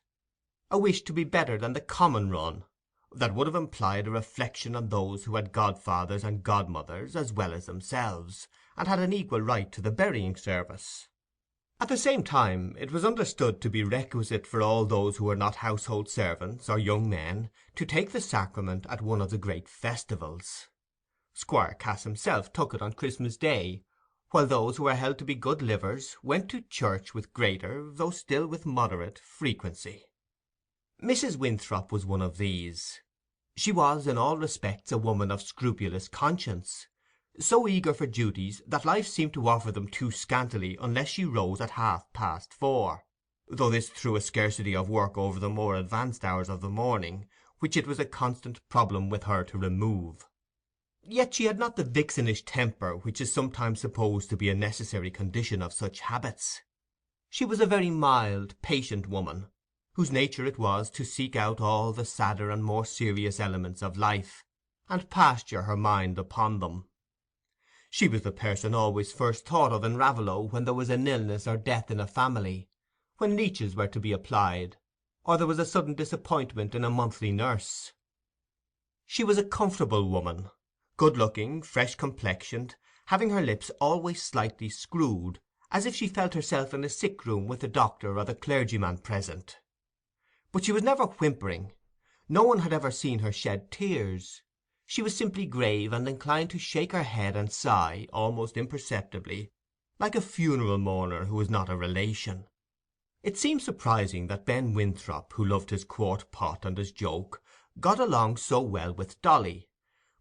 a wish to be better than the common run, that would have implied a reflection on those who had godfathers and godmothers as well as themselves, and had an equal right to the burying service. At the same time, it was understood to be requisite for all those who were not household servants or young men to take the sacrament at one of the great festivals. Squire Cass himself took it on Christmas Day, while those who were held to be good livers went to church with greater, though still with moderate, frequency. Mrs. Winthrop was one of these. She was in all respects a woman of scrupulous conscience, so eager for duties that life seemed to offer them too scantily unless she rose at 4:30, though this threw a scarcity of work over the more advanced hours of the morning, which it was a constant problem with her to remove. Yet she had not the vixenish temper which is sometimes supposed to be a necessary condition of such habits. She was a very mild, patient woman, whose nature it was to seek out all the sadder and more serious elements of life, and pasture her mind upon them. She was the person always first thought of in Raveloe when there was an illness or death in a family, when leeches were to be applied, or there was a sudden disappointment in a monthly nurse. She was a comfortable woman, good-looking, fresh-complexioned, having her lips always slightly screwed, as if she felt herself in a sick-room with the doctor or the clergyman present. But she was never whimpering. No one had ever seen her shed tears. She was simply grave, and inclined to shake her head and sigh, almost imperceptibly, like a funeral mourner who was not a relation. It seems surprising that Ben Winthrop, who loved his quart pot and his joke, got along so well with Dolly,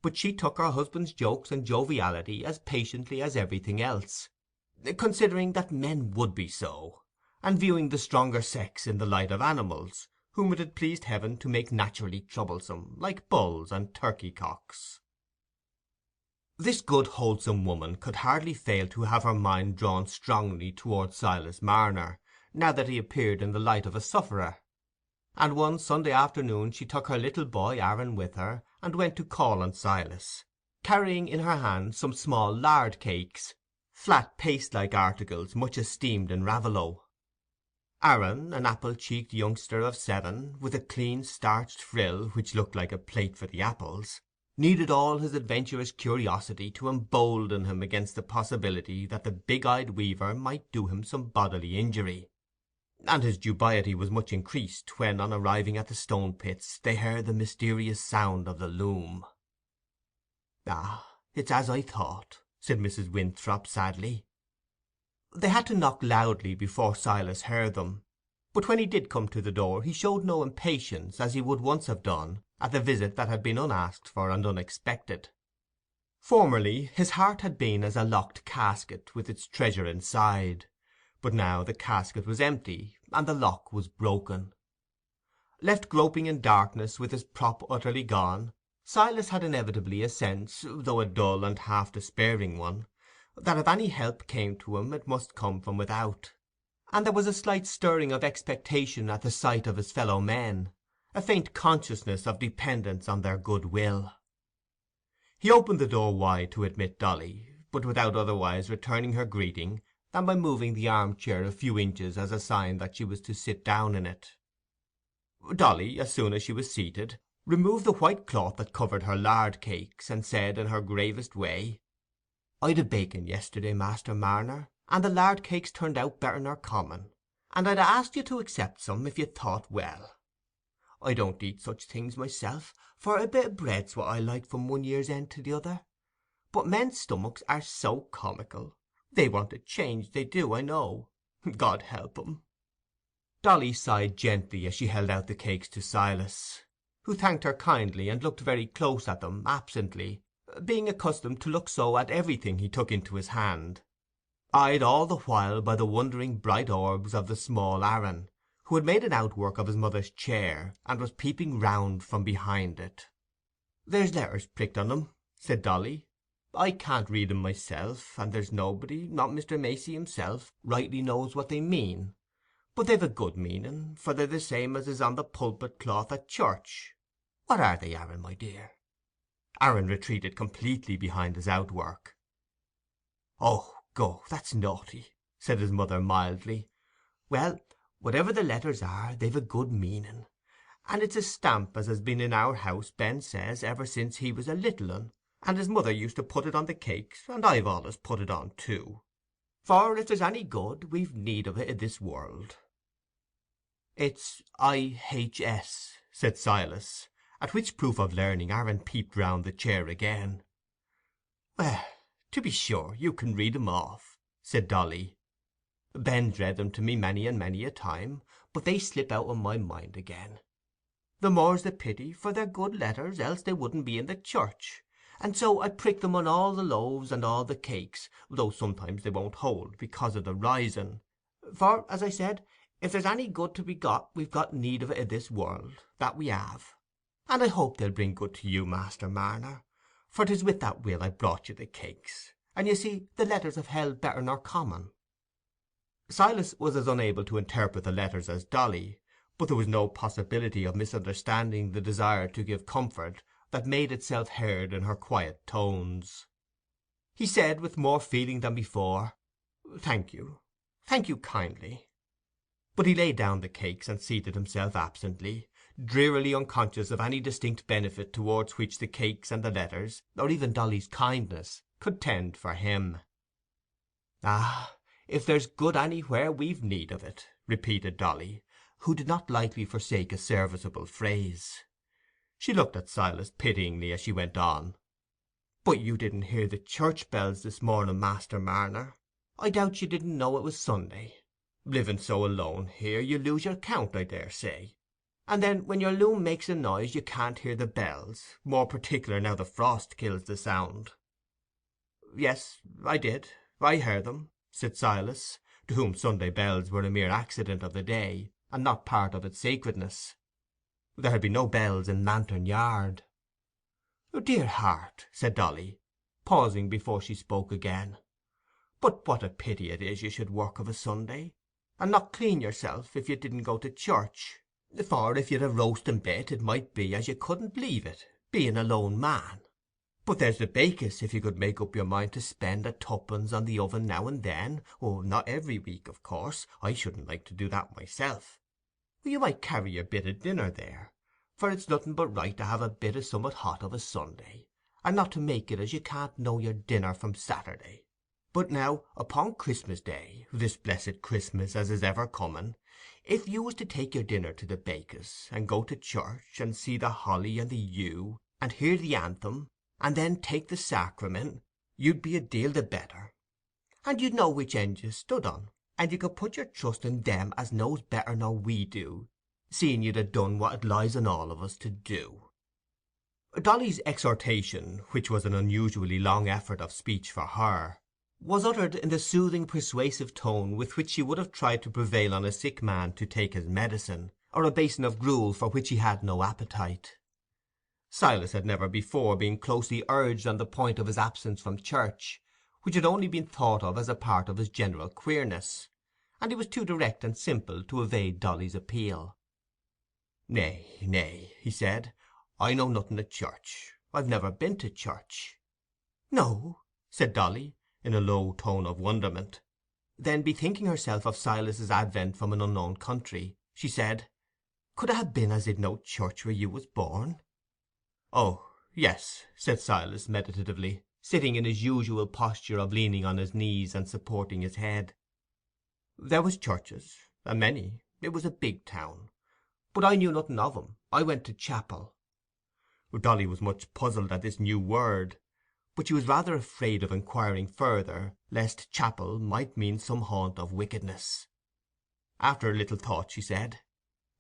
but she took her husband's jokes and joviality as patiently as everything else, considering that men would be so, and viewing the stronger sex in the light of animals, whom it had pleased heaven to make naturally troublesome, like bulls and turkey-cocks. This good wholesome woman could hardly fail to have her mind drawn strongly towards Silas Marner, now that he appeared in the light of a sufferer, and one Sunday afternoon she took her little boy Aaron with her, and went to call on Silas, carrying in her hand some small lard cakes, flat paste-like articles much esteemed in Raveloe. Aaron, an apple-cheeked youngster of 7, with a clean starched frill which looked like a plate for the apples, needed all his adventurous curiosity to embolden him against the possibility that the big-eyed weaver might do him some bodily injury. and his dubiety was much increased when, on arriving at the stone pits, they heard the mysterious sound of the loom. "Ah, it's as I thought," said Mrs. Winthrop sadly. They had to knock loudly before Silas heard them, but when he did come to the door he showed no impatience, as he would once have done, at the visit that had been unasked for and unexpected. Formerly his heart had been as a locked casket with its treasure inside, but now the casket was empty and the lock was broken. Left groping in darkness, with his prop utterly gone, Silas had inevitably a sense, though a dull and half despairing one, that if any help came to him it must come from without; and there was a slight stirring of expectation at the sight of his fellow men, a faint consciousness of dependence on their good will. He opened the door wide to admit Dolly, but without otherwise returning her greeting than by moving the arm-chair a few inches as a sign that she was to sit down in it. Dolly, as soon as she was seated, removed the white cloth that covered her lard cakes, and said in her gravest way, "I'd a baking yesterday, Master Marner, and the lard cakes turned out better nor common, and I'd a asked you to accept some if you thought well. I don't eat such things myself, for a bit o' bread's what I like from one year's end to the other. But men's stomachs are so comical; they want a change, they do, I know. God help 'em." Dolly sighed gently as she held out the cakes to Silas, who thanked her kindly and looked very close at them absently, being accustomed to look so at everything he took into his hand, eyed all the while by the wondering bright orbs of the small Aaron, who had made an outwork of his mother's chair, and was peeping round from behind it. "There's letters pricked on 'em," said Dolly. "I can't read 'em myself, and there's nobody, not Mr. Macey himself, rightly knows what they mean; but they've a good meaning, for they're the same as is on the pulpit cloth at church. What are they, Aaron, my dear?" Aaron retreated completely behind his outwork. "Oh, go, that's naughty," said his mother mildly. "Well, whatever the letters are, they've a good meaning, and it's a stamp as has been in our house, Ben says, ever since he was a little un, and his mother used to put it on the cakes, and I've allays put it on too; for if there's any good, we've need of it i' this world." "It's IHS," said Silas, at which proof of learning Aaron peeped round the chair again. "Well, to be sure, you can read 'em off," said Dolly. "Ben's read them to me many and many a time, but they slip out o' my mind again. The more's the pity, for they're good letters, else they wouldn't be in the church, and so I prick them on all the loaves and all the cakes, though sometimes they won't hold because of the rising; for, as I said, if there's any good to be got, we've got need of it i' this world, that we have. And I hope they'll bring good to you, Master Marner, for 'tis with that will I brought you the cakes, and you see the letters have held better nor common." Silas was as unable to interpret the letters as Dolly, but there was no possibility of misunderstanding the desire to give comfort that made itself heard in her quiet tones. He said, with more feeling than before, "Thank you kindly." But he laid down the cakes and seated himself absently, drearily unconscious of any distinct benefit towards which the cakes and the letters, or even Dolly's kindness, could tend for him. "Ah, if there's good anywhere, we've need of it," repeated Dolly, who did not lightly forsake a serviceable phrase. She looked at Silas pityingly as she went on. "But you didn't hear the church bells this morning, Master Marner? I doubt you didn't know it was Sunday. Living so alone here, you lose your count, I daresay. And then when your loom makes a noise you can't hear the bells, more particular now the frost kills the sound." "Yes, I did. I heard them," said Silas, to whom Sunday bells were a mere accident of the day, and not part of its sacredness. There had been no bells in Lantern Yard. "Dear heart," said Dolly, pausing before she spoke again, "but what a pity it is you should work of a Sunday, and not clean yourself, if you didn't go to church; for if you'd a roasting bit, it might be as you couldn't leave it, being a lone man. But there's the bakis, if you could make up your mind to spend a tuppence on the oven now and then, not every week, of course, I shouldn't like to do that myself. You might carry your bit o' dinner there, for it's nothing but right to have a bit o' summat hot of a Sunday, and not to make it as you can't know your dinner from Saturday. But now, upon Christmas Day, this blessed Christmas as is ever coming, If you was to take your dinner to the baker's, and go to church, and see the holly and the yew, and hear the anthem, and then take the sacrament, you'd be a deal the better, and you'd know which end you stood on, and you could put your trust in them as knows better nor we do, seeing you'd ha' done what it lies on all of us to do." Dolly's exhortation, which was an unusually long effort of speech for her, was uttered in the soothing persuasive tone with which she would have tried to prevail on a sick man to take his medicine, or a basin of gruel for which he had no appetite. Silas had never before been closely urged on the point of his absence from church, which had only been thought of as a part of his general queerness, and he was too direct and simple to evade Dolly's appeal. "Nay, nay," he said, "I know nothing of church. I've never been to church." "No?" said Dolly, in a low tone of wonderment. Then, bethinking herself of Silas's advent from an unknown country, she said, "Could it ha' been as i'd no church where you was born?" "Oh, yes," said Silas, meditatively, sitting in his usual posture of leaning on his knees and supporting his head. "There was churches, a many. It was a big town. But I knew nothing of 'em. I went to chapel." Dolly was much puzzled at this new word, but she was rather afraid of inquiring further, lest chapel might mean some haunt of wickedness. After a little thought she said,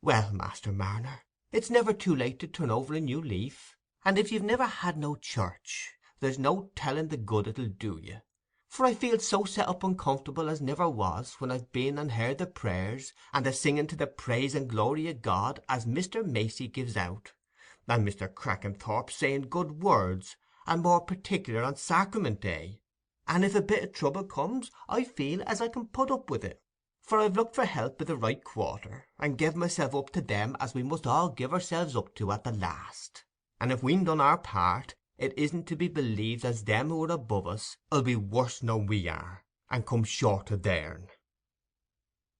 "Well, Master Marner, it's never too late to turn over a new leaf, and if you've never had no church, there's no telling the good it'll do you, for I feel so set up uncomfortable as niver was when I've been and heard the prayers and the singing to the praise and glory o' God as Mr. Macey gives out, and Mr. Crackenthorp saying good words, and more particular on Sacrament Day, and if a bit o' trouble comes, I feel as I can put up with it, for I've looked for help i' the right quarter, and gev myself up to them as we must all give ourselves up to at the last, and if we'n done our part, it isn't to be believed as them who are above us 'ull be worse nor we are, and come short o' theirn."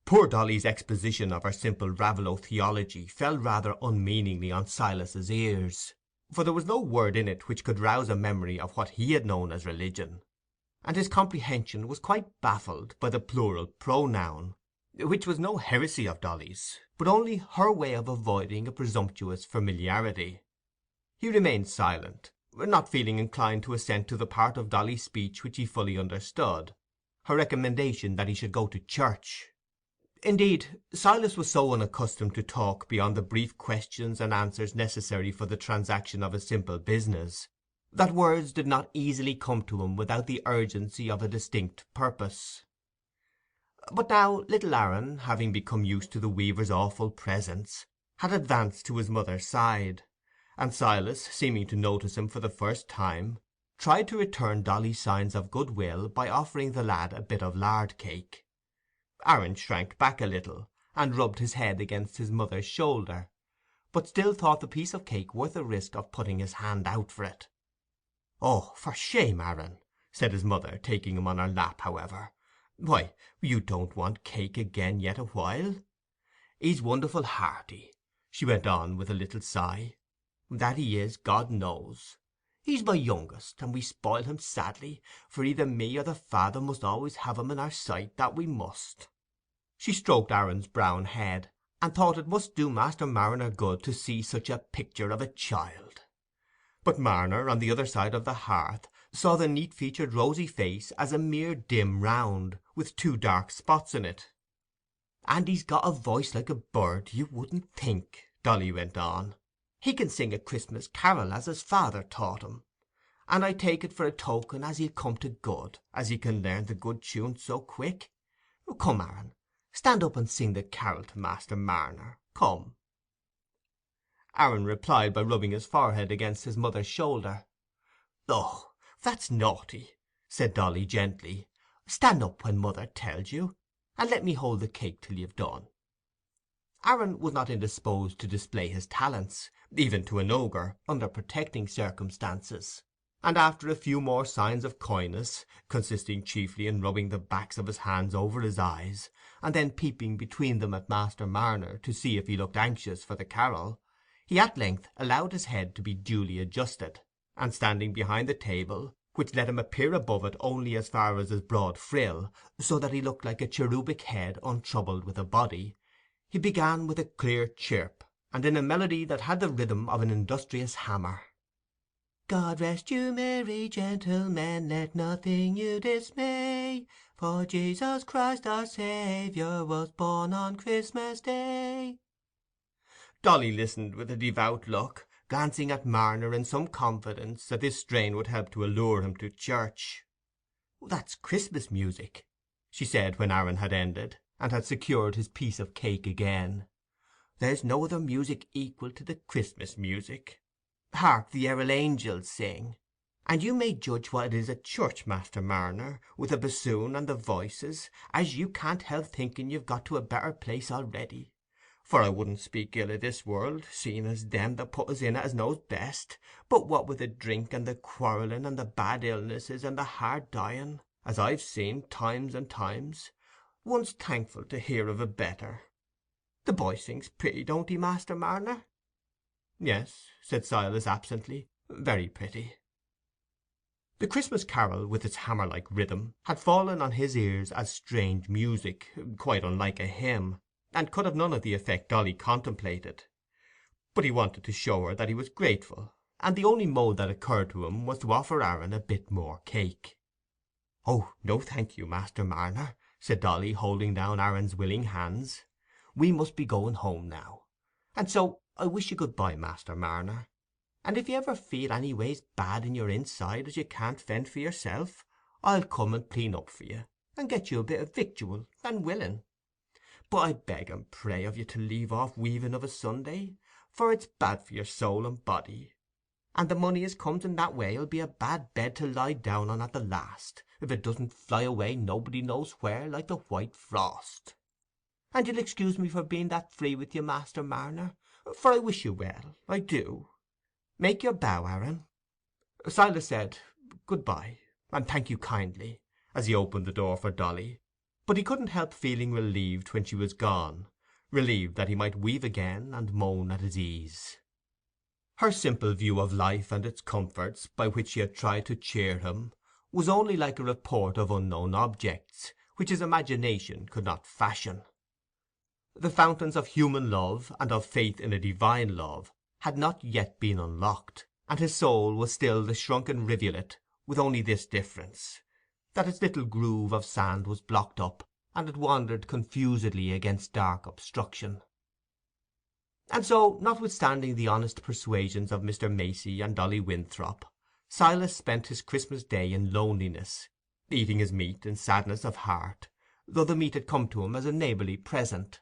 Poor Dolly's exposition of her simple Raveloe theology fell rather unmeaningly on Silas's ears, for there was no word in it which could rouse a memory of what he had known as religion, and his comprehension was quite baffled by the plural pronoun, which was no heresy of Dolly's, but only her way of avoiding a presumptuous familiarity. He remained silent, not feeling inclined to assent to the part of Dolly's speech which he fully understood, her recommendation that he should go to church. Indeed, Silas was so unaccustomed to talk beyond the brief questions and answers necessary for the transaction of his simple business, that words did not easily come to him without the urgency of a distinct purpose. But now little Aaron, having become used to the weaver's awful presence, had advanced to his mother's side, and Silas, seeming to notice him for the first time, tried to return Dolly's signs of goodwill by offering the lad a bit of lard cake. Aaron shrank back a little, and rubbed his head against his mother's shoulder, but still thought the piece of cake worth the risk of putting his hand out for it. "Oh, for shame, Aaron," said his mother, taking him on her lap, however. "Why, you don't want cake again yet awhile? He's wonderful hearty," she went on with a little sigh. "That he is, God knows. He's my youngest, and we spoil him sadly, for either me or the father must always have him in our sight, that we must." She stroked Aaron's brown head, and thought it must do Master Marner good to see such a picture of a child. But Marner, on the other side of the hearth, saw the neat-featured rosy face as a mere dim round, with 2 dark spots in it. "And he's got a voice like a bird, you wouldn't think," Dolly went on. "He can sing a Christmas carol as his father taught him, and I take it for a token as he'll come to good, as he can learn the good tunes so quick. Come, Aaron, stand up and sing the carol to Master Marner. Come." Aaron replied by rubbing his forehead against his mother's shoulder. "Oh, that's naughty," said Dolly gently. "Stand up when mother tells you, and let me hold the cake till you've done." Aaron was not indisposed to display his talents, even to an ogre, under protecting circumstances, and after a few more signs of coyness, consisting chiefly in rubbing the backs of his hands over his eyes, and then peeping between them at Master Marner to see if he looked anxious for the carol, he at length allowed his head to be duly adjusted, and standing behind the table, which let him appear above it only as far as his broad frill, so that he looked like a cherubic head untroubled with a body, He began with a clear chirp, and in a melody that had the rhythm of an industrious hammer. God rest you, merry gentlemen, let nothing you dismay, for Jesus Christ our Saviour was born on Christmas Day. Dolly listened with a devout look, glancing at Marner in some confidence that this strain would help to allure him to church. "That's Christmas music," she said when Aaron had ended, and had secured his piece of cake again. "There's no other music equal to the Christmas music. Hark, the errol angels sing. And you may judge what it is at church, Master Marner, with the bassoon and the voices, as you can't help thinking you've got to a better place already. For I wouldn't speak ill o' this world, seeing as them that put us in it as knows best, but what with the drink and the quarrelling and the bad illnesses and the hard dying, as I've seen times and times, one's thankful to hear of a better. The boy sings pretty, don't he, Master Marner?" "Yes," said Silas absently, "very pretty." The Christmas carol, with its hammer-like rhythm, had fallen on his ears as strange music, quite unlike a hymn, and could have none of the effect Dolly contemplated. But he wanted to show her that he was grateful, and the only mode that occurred to him was to offer Aaron a bit more cake. "Oh, no, thank you, Master Marner," said Dolly, holding down Aaron's willing hands. "We must be going home now, and so I wish you good-bye, Master Marner. And if you ever feel any ways bad in your inside as you can't fend for yourself, I'll come and clean up for you, and get you a bit of victual, and willing. But I beg and pray of you to leave off weaving of a Sunday, for it's bad for your soul and body, and the money as comes in that way 'll be a bad bed to lie down on at the last, if it doesn't fly away nobody knows where, like the white frost. And you'll excuse me for being that free with you, Master Marner, for I wish you well, I do. Make your bow, Aaron." Silas said, "Good-bye, and thank you kindly," as he opened the door for Dolly, but he couldn't help feeling relieved when she was gone, relieved that he might weave again and moan at his ease. Her simple view of life and its comforts, by which she had tried to cheer him, was only like a report of unknown objects, which his imagination could not fashion. The fountains of human love and of faith in a divine love had not yet been unlocked, and his soul was still the shrunken rivulet, with only this difference, that its little groove of sand was blocked up, and it wandered confusedly against dark obstruction. And so, notwithstanding the honest persuasions of Mr. Macey and Dolly Winthrop, Silas spent his Christmas day in loneliness, eating his meat in sadness of heart, though the meat had come to him as a neighbourly present.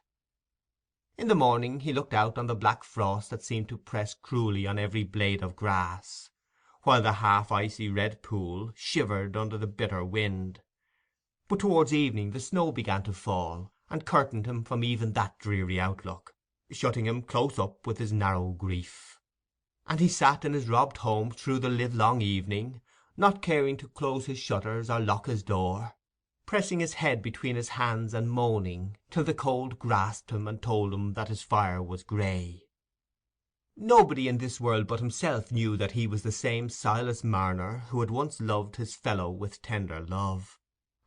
In the morning he looked out on the black frost that seemed to press cruelly on every blade of grass, while the half-icy red pool shivered under the bitter wind. But towards evening the snow began to fall, and curtained him from even that dreary outlook, shutting him close up with his narrow grief. And he sat in his robbed home through the livelong evening, not caring to close his shutters or lock his door, pressing his head between his hands and moaning, till the cold grasped him and told him that his fire was grey. Nobody in this world but himself knew that he was the same Silas Marner who had once loved his fellow with tender love,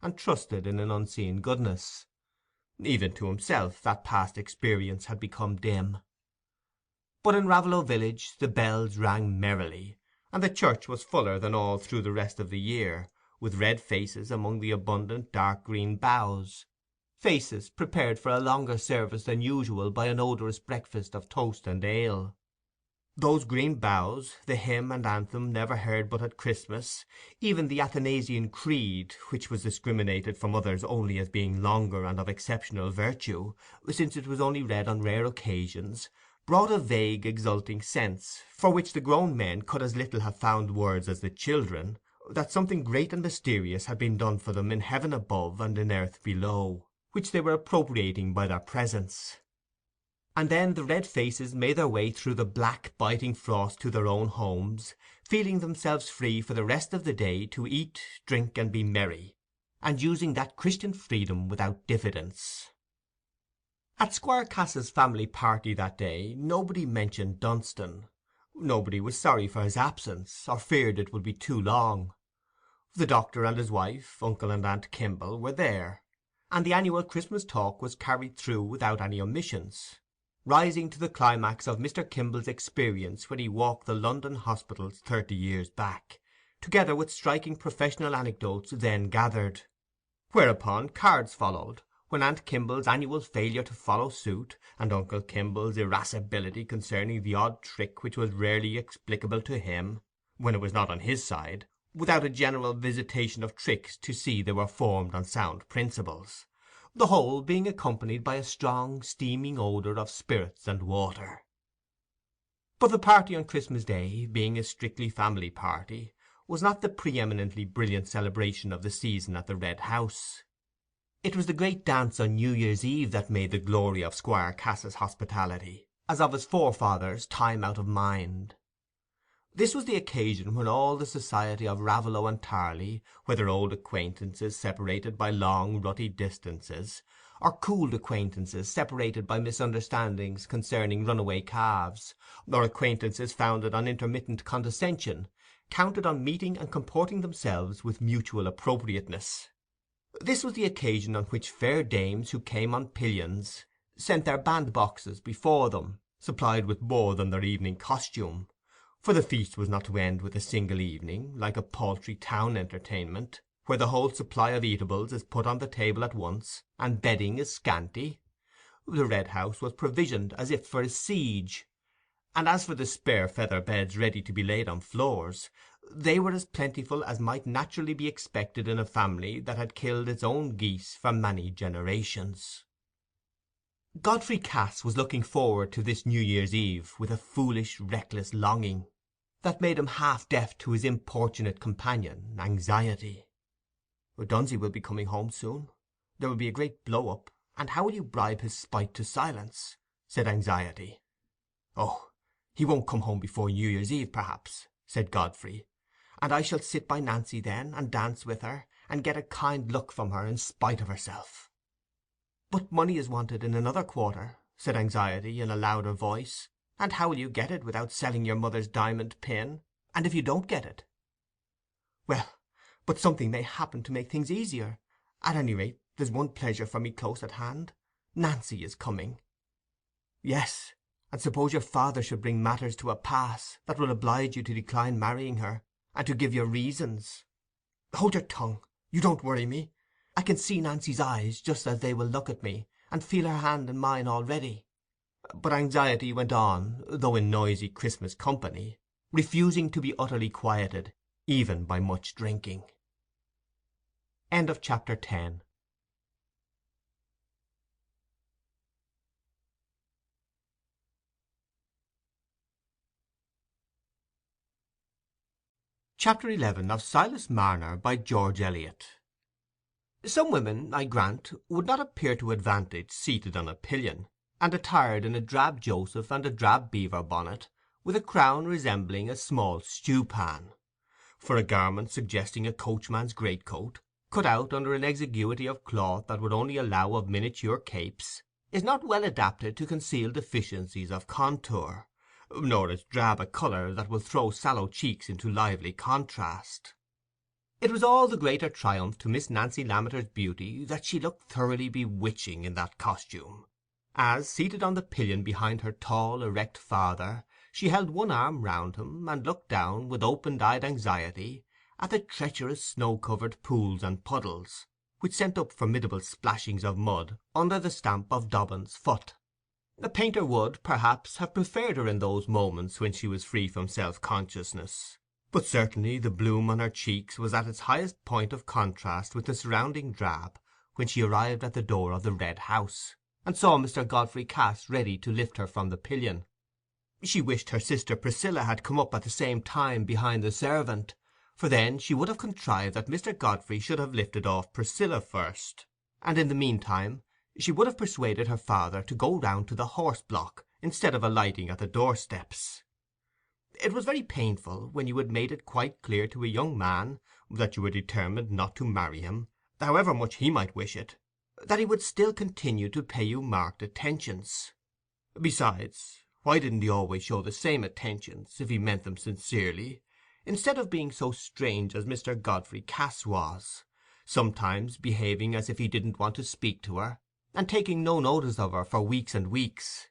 and trusted in an unseen goodness. Even to himself that past experience had become dim. But in Raveloe village the bells rang merrily, and the church was fuller than all through the rest of the year, with red faces among the abundant dark green boughs, faces prepared for a longer service than usual by an odorous breakfast of toast and ale. Those green boughs, the hymn and anthem never heard but at Christmas, even the Athanasian Creed, which was discriminated from others only as being longer and of exceptional virtue, since it was only read on rare occasions, brought a vague exulting sense, for which the grown men could as little have found words as the children, that something great and mysterious had been done for them in heaven above and in earth below, which they were appropriating by their presence. And then the red faces made their way through the black biting frost to their own homes, feeling themselves free for the rest of the day to eat, drink, and be merry, and using that Christian freedom without diffidence. At Squire Cass's family party that day nobody mentioned Dunstan. Nobody was sorry for his absence, or feared it would be too long. The doctor and his wife, uncle and aunt Kimble, were there. and the annual Christmas talk was carried through without any omissions, rising to the climax of Mr. Kimble's experience when he walked the London hospitals 30 years back, together with striking professional anecdotes then gathered. Whereupon cards followed, when Aunt Kimble's annual failure to follow suit, and Uncle Kimble's irascibility concerning the odd trick which was rarely explicable to him, when it was not on his side, without a general visitation of tricks to see they were formed on sound principles, the whole being accompanied by a strong steaming odour of spirits and water. But the party on Christmas Day, being a strictly family party, was not the pre-eminently brilliant celebration of the season at the Red House. It was the great dance on New Year's Eve that made the glory of Squire Cass's hospitality, as of his forefathers' time out of mind. This was the occasion when all the society of Raveloe and Tarley, whether old acquaintances separated by long rutty distances, or cooled acquaintances separated by misunderstandings concerning runaway calves, or acquaintances founded on intermittent condescension, counted on meeting and comporting themselves with mutual appropriateness. This was the occasion on which fair dames who came on pillions sent their bandboxes before them, supplied with more than their evening costume, for the feast was not to end with a single evening, like a paltry town entertainment, where the whole supply of eatables is put on the table at once, and bedding is scanty. The Red House was provisioned as if for a siege, and as for the spare feather beds ready to be laid on floors, they were as plentiful as might naturally be expected in a family that had killed its own geese for many generations. Godfrey Cass was looking forward to this New Year's Eve with a foolish, reckless longing that made him half deaf to his importunate companion, Anxiety. "Dunsey will be coming home soon. There will be a great blow-up, and how will you bribe his spite to silence?" said Anxiety. "Oh, he won't come home before New Year's Eve, perhaps," said Godfrey, "and I shall sit by Nancy then, and dance with her, and get a kind look from her in spite of herself." "But money is wanted in another quarter," said Anxiety, in a louder voice, "and how will you get it without selling your mother's diamond pin? And if you don't get it?" "Well, but something may happen to make things easier. At any rate, there's one pleasure for me close at hand. Nancy is coming." "Yes, and suppose your father should bring matters to a pass that will oblige you to decline marrying her, and to give your reasons—" "Hold your tongue. You don't worry me. I can see Nancy's eyes just as they will look at me, and feel her hand in mine already." But Anxiety went on, though in noisy Christmas company, refusing to be utterly quieted, even by much drinking. Chapter 11. Of Silas Marner, by George Eliot. Some women, I grant, would not appear to advantage seated on a pillion, and attired in a drab Joseph and a drab beaver bonnet, with a crown resembling a small stewpan; for a garment suggesting a coachman's greatcoat, cut out under an exiguity of cloth that would only allow of miniature capes, is not well adapted to conceal deficiencies of contour, nor is drab a colour that will throw sallow cheeks into lively contrast. It was all the greater triumph to Miss Nancy Lammeter's beauty that she looked thoroughly bewitching in that costume, as, seated on the pillion behind her tall, erect father, she held one arm round him, and looked down, with open-eyed anxiety, at the treacherous snow-covered pools and puddles, which sent up formidable splashings of mud under the stamp of Dobbin's foot. A painter would, perhaps, have preferred her in those moments when she was free from self-consciousness, but certainly the bloom on her cheeks was at its highest point of contrast with the surrounding drab when she arrived at the door of the Red House, and saw Mr. Godfrey Cass ready to lift her from the pillion. She wished her sister Priscilla had come up at the same time behind the servant, for then she would have contrived that Mr. Godfrey should have lifted off Priscilla first, and in the meantime she would have persuaded her father to go round to the horse-block instead of alighting at the doorsteps. It was very painful, when you had made it quite clear to a young man that you were determined not to marry him, however much he might wish it, that he would still continue to pay you marked attentions. Besides, why didn't he always show the same attentions, if he meant them sincerely, instead of being so strange as Mr. Godfrey Cass was, sometimes behaving as if he didn't want to speak to her, and taking no notice of her for weeks and weeks,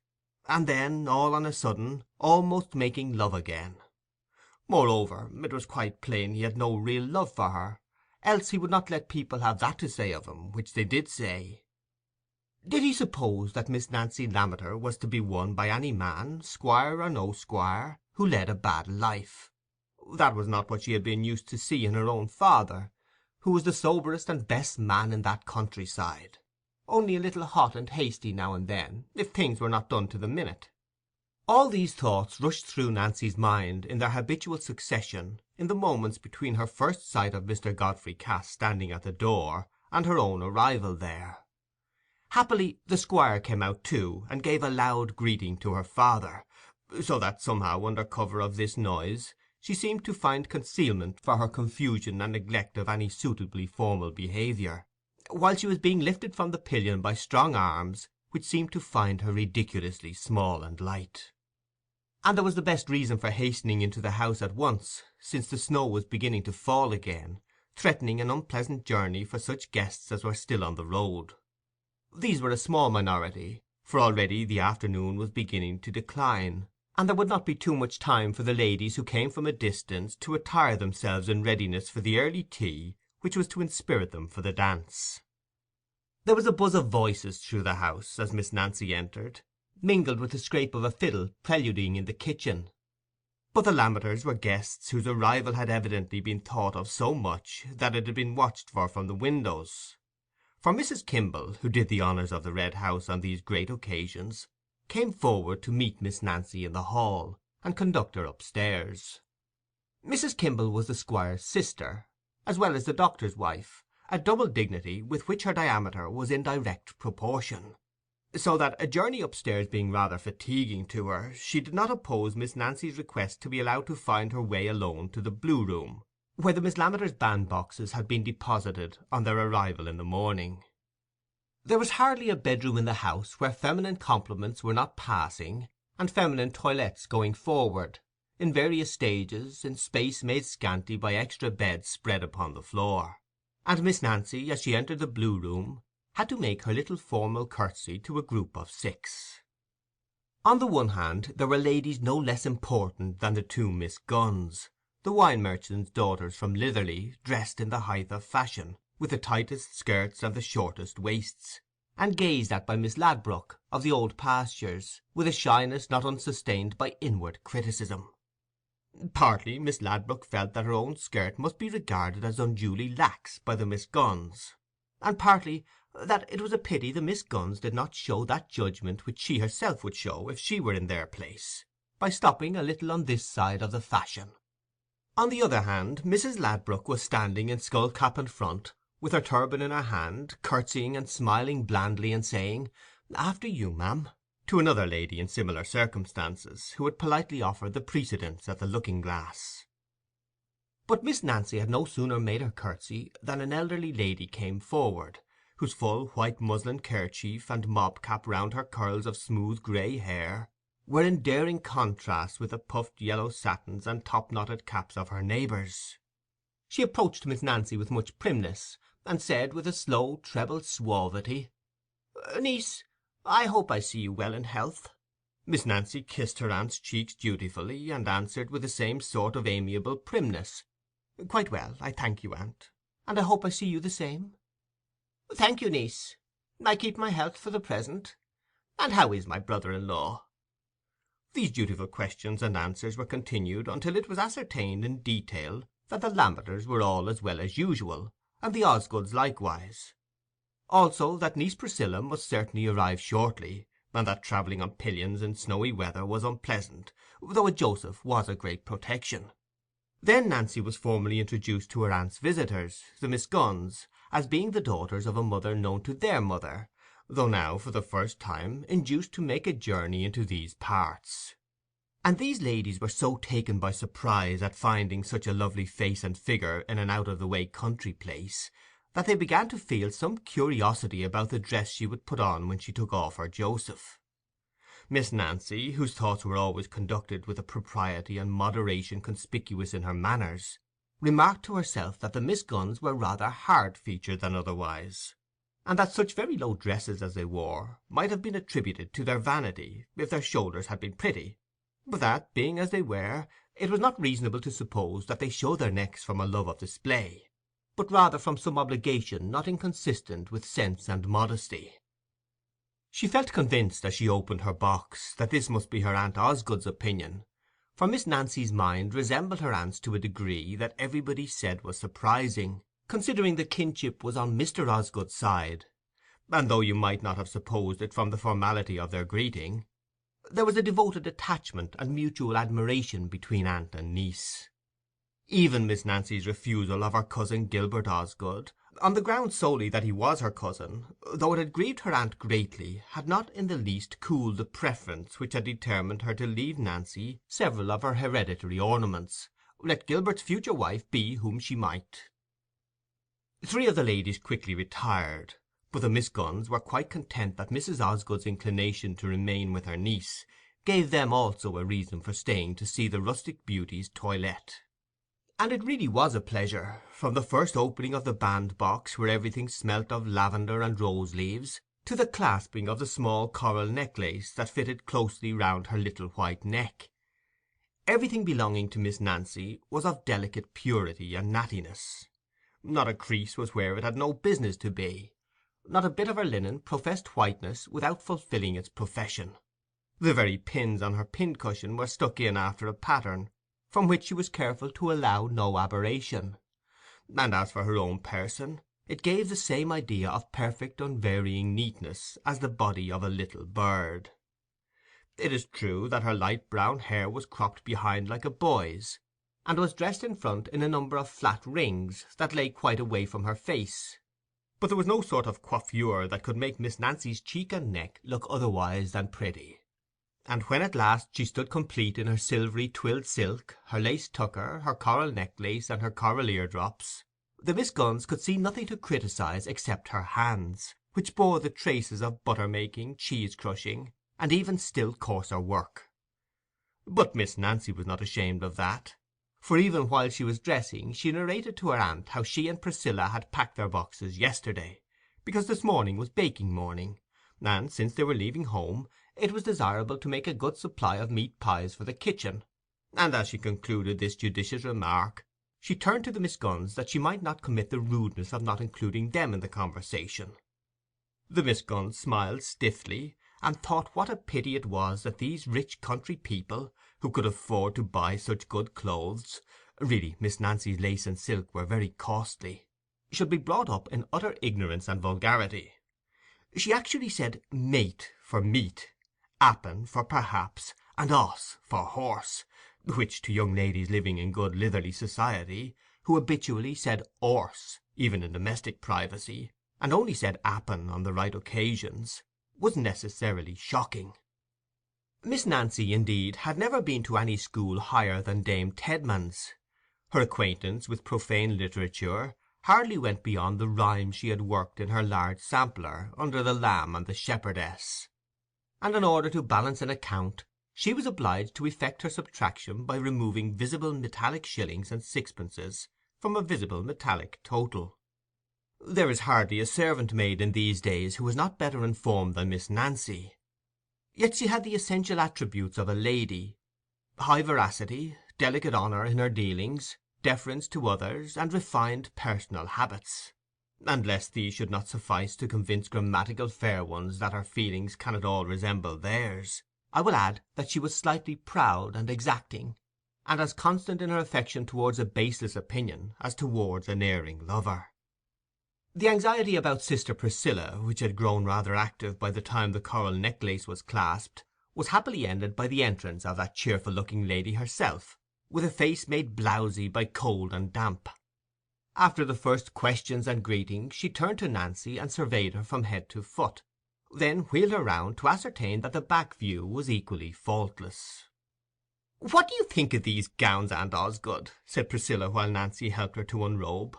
and then, all on a sudden, almost making love again. Moreover, it was quite plain he had no real love for her, else he would not let people have that to say of him which they did say. Did he suppose that Miss Nancy Lammeter was to be won by any man, squire or no squire, who led a bad life? That was not what she had been used to see in her own father, who was the soberest and best man in that countryside, only a little hot and hasty now and then, if things were not done to the minute. All these thoughts rushed through Nancy's mind in their habitual succession in the moments between her first sight of Mr. Godfrey Cass standing at the door and her own arrival there. Happily the squire came out too, and gave a loud greeting to her father, so that somehow, under cover of this noise, she seemed to find concealment for her confusion and neglect of any suitably formal behaviour, while she was being lifted from the pillion by strong arms which seemed to find her ridiculously small and light. And there was the best reason for hastening into the house at once, since the snow was beginning to fall again, threatening an unpleasant journey for such guests as were still on the road. These were a small minority, for already the afternoon was beginning to decline, and there would not be too much time for the ladies who came from a distance to attire themselves in readiness for the early tea which was to inspirit them for the dance. There was a buzz of voices through the house as Miss Nancy entered, mingled with the scrape of a fiddle preluding in the kitchen. But the Lammeters were guests whose arrival had evidently been thought of so much that it had been watched for from the windows. For Mrs. Kimble, who did the honours of the Red House on these great occasions, came forward to meet Miss Nancy in the hall, and conduct her upstairs. Mrs. Kimble was the squire's sister, as well as the doctor's wife, a double dignity with which her diameter was in direct proportion, so that, a journey upstairs being rather fatiguing to her, she did not oppose Miss Nancy's request to be allowed to find her way alone to the Blue Room, where the Miss Lammeters' bandboxes had been deposited on their arrival in the morning. There was hardly a bedroom in the house where feminine compliments were not passing, and feminine toilettes going forward, in various stages, in space made scanty by extra beds spread upon the floor; and Miss Nancy, as she entered the Blue Room, had to make her little formal curtsy to a group of 6. On the one hand there were ladies no less important than the 2 Miss Gunns, the wine merchant's daughters from Litherley, dressed in the height of fashion, with the tightest skirts and the shortest waists, and gazed at by Miss Ladbrook, of the old pastures, with a shyness not unsustained by inward criticism. Partly Miss Ladbrook felt that her own skirt must be regarded as unduly lax by the Miss Gunns, and partly that it was a pity the Miss Gunns did not show that judgment which she herself would show if she were in their place, by stopping a little on this side of the fashion. On the other hand, Mrs. Ladbrook was standing in skull-cap and front, with her turban in her hand, curtsying and smiling blandly, and saying, "After you, ma'am," to another lady in similar circumstances, who had politely offered the precedence at the looking-glass. But Miss Nancy had no sooner made her curtsy than an elderly lady came forward, whose full white muslin kerchief and mob-cap round her curls of smooth grey hair were in daring contrast with the puffed yellow satins and top-knotted caps of her neighbours. She approached Miss Nancy with much primness, and said with a slow treble suavity, "Niece, I hope I see you well in health." Miss Nancy kissed her aunt's cheeks dutifully, and answered with the same sort of amiable primness, "Quite well, I thank you, aunt, and I hope I see you the same." "Thank you, niece. I keep my health for the present. And how is my brother-in-law?" These dutiful questions and answers were continued until it was ascertained in detail that the Lammeters were all as well as usual, and the Osgoods likewise; also that niece Priscilla must certainly arrive shortly, and that travelling on pillions in snowy weather was unpleasant, though a Joseph was a great protection. Then Nancy was formally introduced to her aunt's visitors, the Miss Gunns, as being the daughters of a mother known to their mother, though now, for the first time, induced to make a journey into these parts. And these ladies were so taken by surprise at finding such a lovely face and figure in an out-of-the-way country place, that they began to feel some curiosity about the dress she would put on when she took off her Joseph. Miss Nancy, whose thoughts were always conducted with a propriety and moderation conspicuous in her manners, remarked to herself that the Miss Gunns were rather hard-featured than otherwise, and that such very low dresses as they wore might have been attributed to their vanity if their shoulders had been pretty, but that, being as they were, it was not reasonable to suppose that they showed their necks from a love of display, but rather from some obligation not inconsistent with sense and modesty. She felt convinced, as she opened her box, that this must be her aunt Osgood's opinion, for Miss Nancy's mind resembled her aunt's to a degree that everybody said was surprising, considering the kinship was on Mr. Osgood's side, and though you might not have supposed it from the formality of their greeting, there was a devoted attachment and mutual admiration between aunt and niece. Even Miss Nancy's refusal of her cousin Gilbert Osgood, on the ground solely that he was her cousin, though it had grieved her aunt greatly, had not in the least cooled the preference which had determined her to leave Nancy several of her hereditary ornaments, let Gilbert's future wife be whom she might. Three of the ladies quickly retired, but the Miss Gunns were quite content that Mrs. Osgood's inclination to remain with her niece gave them also a reason for staying to see the rustic beauty's toilette. And it really was a pleasure, from the first opening of the bandbox, where everything smelt of lavender and rose leaves, to the clasping of the small coral necklace that fitted closely round her little white neck. Everything belonging to Miss Nancy was of delicate purity and nattiness. Not a crease was where it had no business to be. Not a bit of her linen professed whiteness without fulfilling its profession. The very pins on her pincushion were stuck in after a pattern from which she was careful to allow no aberration; and as for her own person, it gave the same idea of perfect unvarying neatness as the body of a little bird. It is true that her light brown hair was cropped behind like a boy's, and was dressed in front in a number of flat rings that lay quite away from her face, but there was no sort of coiffure that could make Miss Nancy's cheek and neck look otherwise than pretty. And when at last she stood complete in her silvery twilled silk, her lace tucker, her coral necklace, and her coral eardrops, the Miss Gunns could see nothing to criticise except her hands, which bore the traces of butter-making, cheese-crushing, and even still coarser work. But Miss Nancy was not ashamed of that, for even while she was dressing she narrated to her aunt how she and Priscilla had packed their boxes yesterday, because this morning was baking morning, and since they were leaving home, it was desirable to make a good supply of meat pies for the kitchen; and as she concluded this judicious remark, she turned to the Miss Gunns that she might not commit the rudeness of not including them in the conversation. The Miss Gunns smiled stiffly, and thought what a pity it was that these rich country people, who could afford to buy such good clothes—really Miss Nancy's lace and silk were very costly—should be brought up in utter ignorance and vulgarity. She actually said mate for meat, appen for perhaps, and os for horse, which to young ladies living in good Litherly society, who habitually said orse even in domestic privacy, and only said appen on the right occasions, was necessarily shocking. Miss Nancy, indeed, had never been to any school higher than Dame Tedman's. Her acquaintance with profane literature hardly went beyond the rhymes she had worked in her large sampler under the Lamb and the Shepherdess, and in order to balance an account she was obliged to effect her subtraction by removing visible metallic shillings and sixpences from a visible metallic total. There is hardly a servant-maid in these days who is not better informed than Miss Nancy. Yet she had the essential attributes of a lady: high veracity, delicate honour in her dealings, deference to others, and refined personal habits. And lest these should not suffice to convince grammatical fair ones that her feelings cannot all resemble theirs, I will add that she was slightly proud and exacting, and as constant in her affection towards a baseless opinion as towards an erring lover. The anxiety about sister Priscilla, which had grown rather active by the time the coral necklace was clasped, was happily ended by the entrance of that cheerful-looking lady herself, with a face made blowsy by cold and damp. After the first questions and greetings, she turned to Nancy and surveyed her from head to foot, then wheeled her round to ascertain that the back view was equally faultless. "What do you think of these gowns, Aunt Osgood?" said Priscilla, while Nancy helped her to unrobe.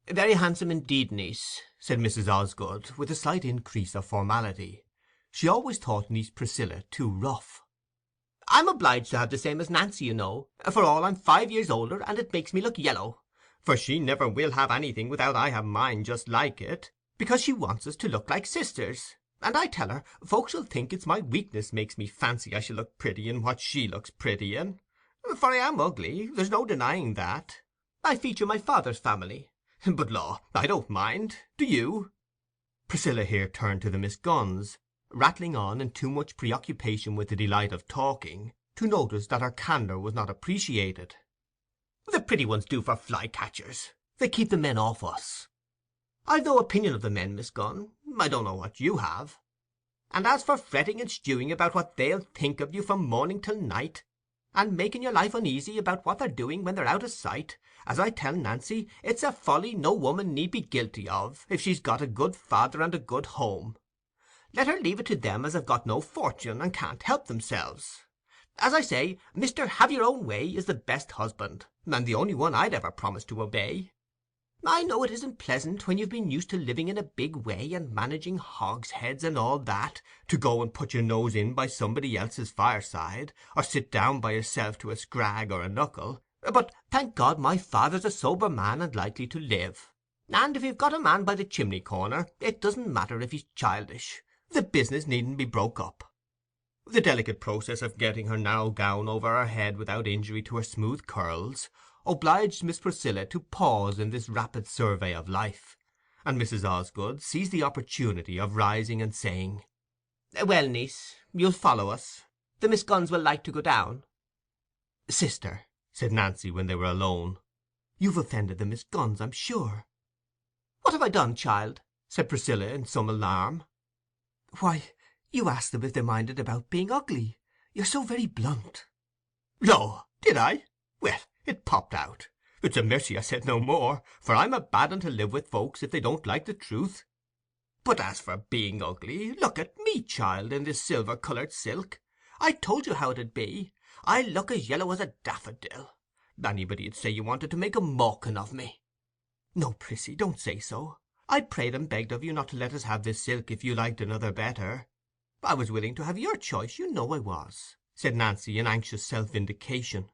"Very handsome indeed, niece," said Mrs. Osgood, with a slight increase of formality. She always thought niece Priscilla too rough. I'm obliged to have the same as Nancy, you know, for all I'm 5 years older, and it makes me look yellow; for she never will have anything without I have mine just like it, because she wants us to look like sisters. And I tell her, folks'll think it's my weakness makes me fancy I shall look pretty in what she looks pretty in. For I am ugly, there's no denying that. I feature my father's family. But law, I don't mind. Do you?" Priscilla here turned to the Miss Gunns, rattling on in too much preoccupation with the delight of talking to notice that her candour was not appreciated. "The pretty ones do for fly-catchers. They keep the men off us. I've no opinion of the men, Miss Gunn. I don't know what you have. And as for fretting and stewing about what they'll think of you from morning till night, and making your life uneasy about what they're doing when they're out of sight, as I tell Nancy, it's a folly no woman need be guilty of, if she's got a good father and a good home. Let her leave it to them as have got no fortune, and can't help themselves. As I say, Mr. Have-your-own-way is the best husband, and the only one I'd ever promise to obey. I know it isn't pleasant, when you've been used to living in a big way, and managing hogsheads and all that, to go and put your nose in by somebody else's fireside, or sit down by yourself to a scrag or a knuckle, but thank God my father's a sober man and likely to live. And if you've got a man by the chimney-corner, it doesn't matter if he's childish. The business needn't be broke up." The delicate process of getting her narrow gown over her head without injury to her smooth curls obliged Miss Priscilla to pause in this rapid survey of life, and Mrs. Osgood seized the opportunity of rising and saying, "Well, niece, you'll follow us? The Miss Gunns will like to go down?" "Sister," said Nancy, when they were alone, "you've offended the Miss Gunns, I'm sure." "What have I done, child?" said Priscilla, in some alarm. "Why, you asked them if they minded about being ugly. You're so very blunt." "Law, did I? Well, it popped out. It's a mercy I said no more, for I'm a bad un to live with folks if they don't like the truth. But as for being ugly, look at me, child, in this silver-coloured silk. I told you how it'd be. I look as yellow as a daffodil. Anybody'd say you wanted to make a mawkin of me." "No, Prissy, don't say so. I prayed and begged of you not to let us have this silk if you liked another better. I was willing to have your choice, you know I was," said Nancy, in anxious self-vindication.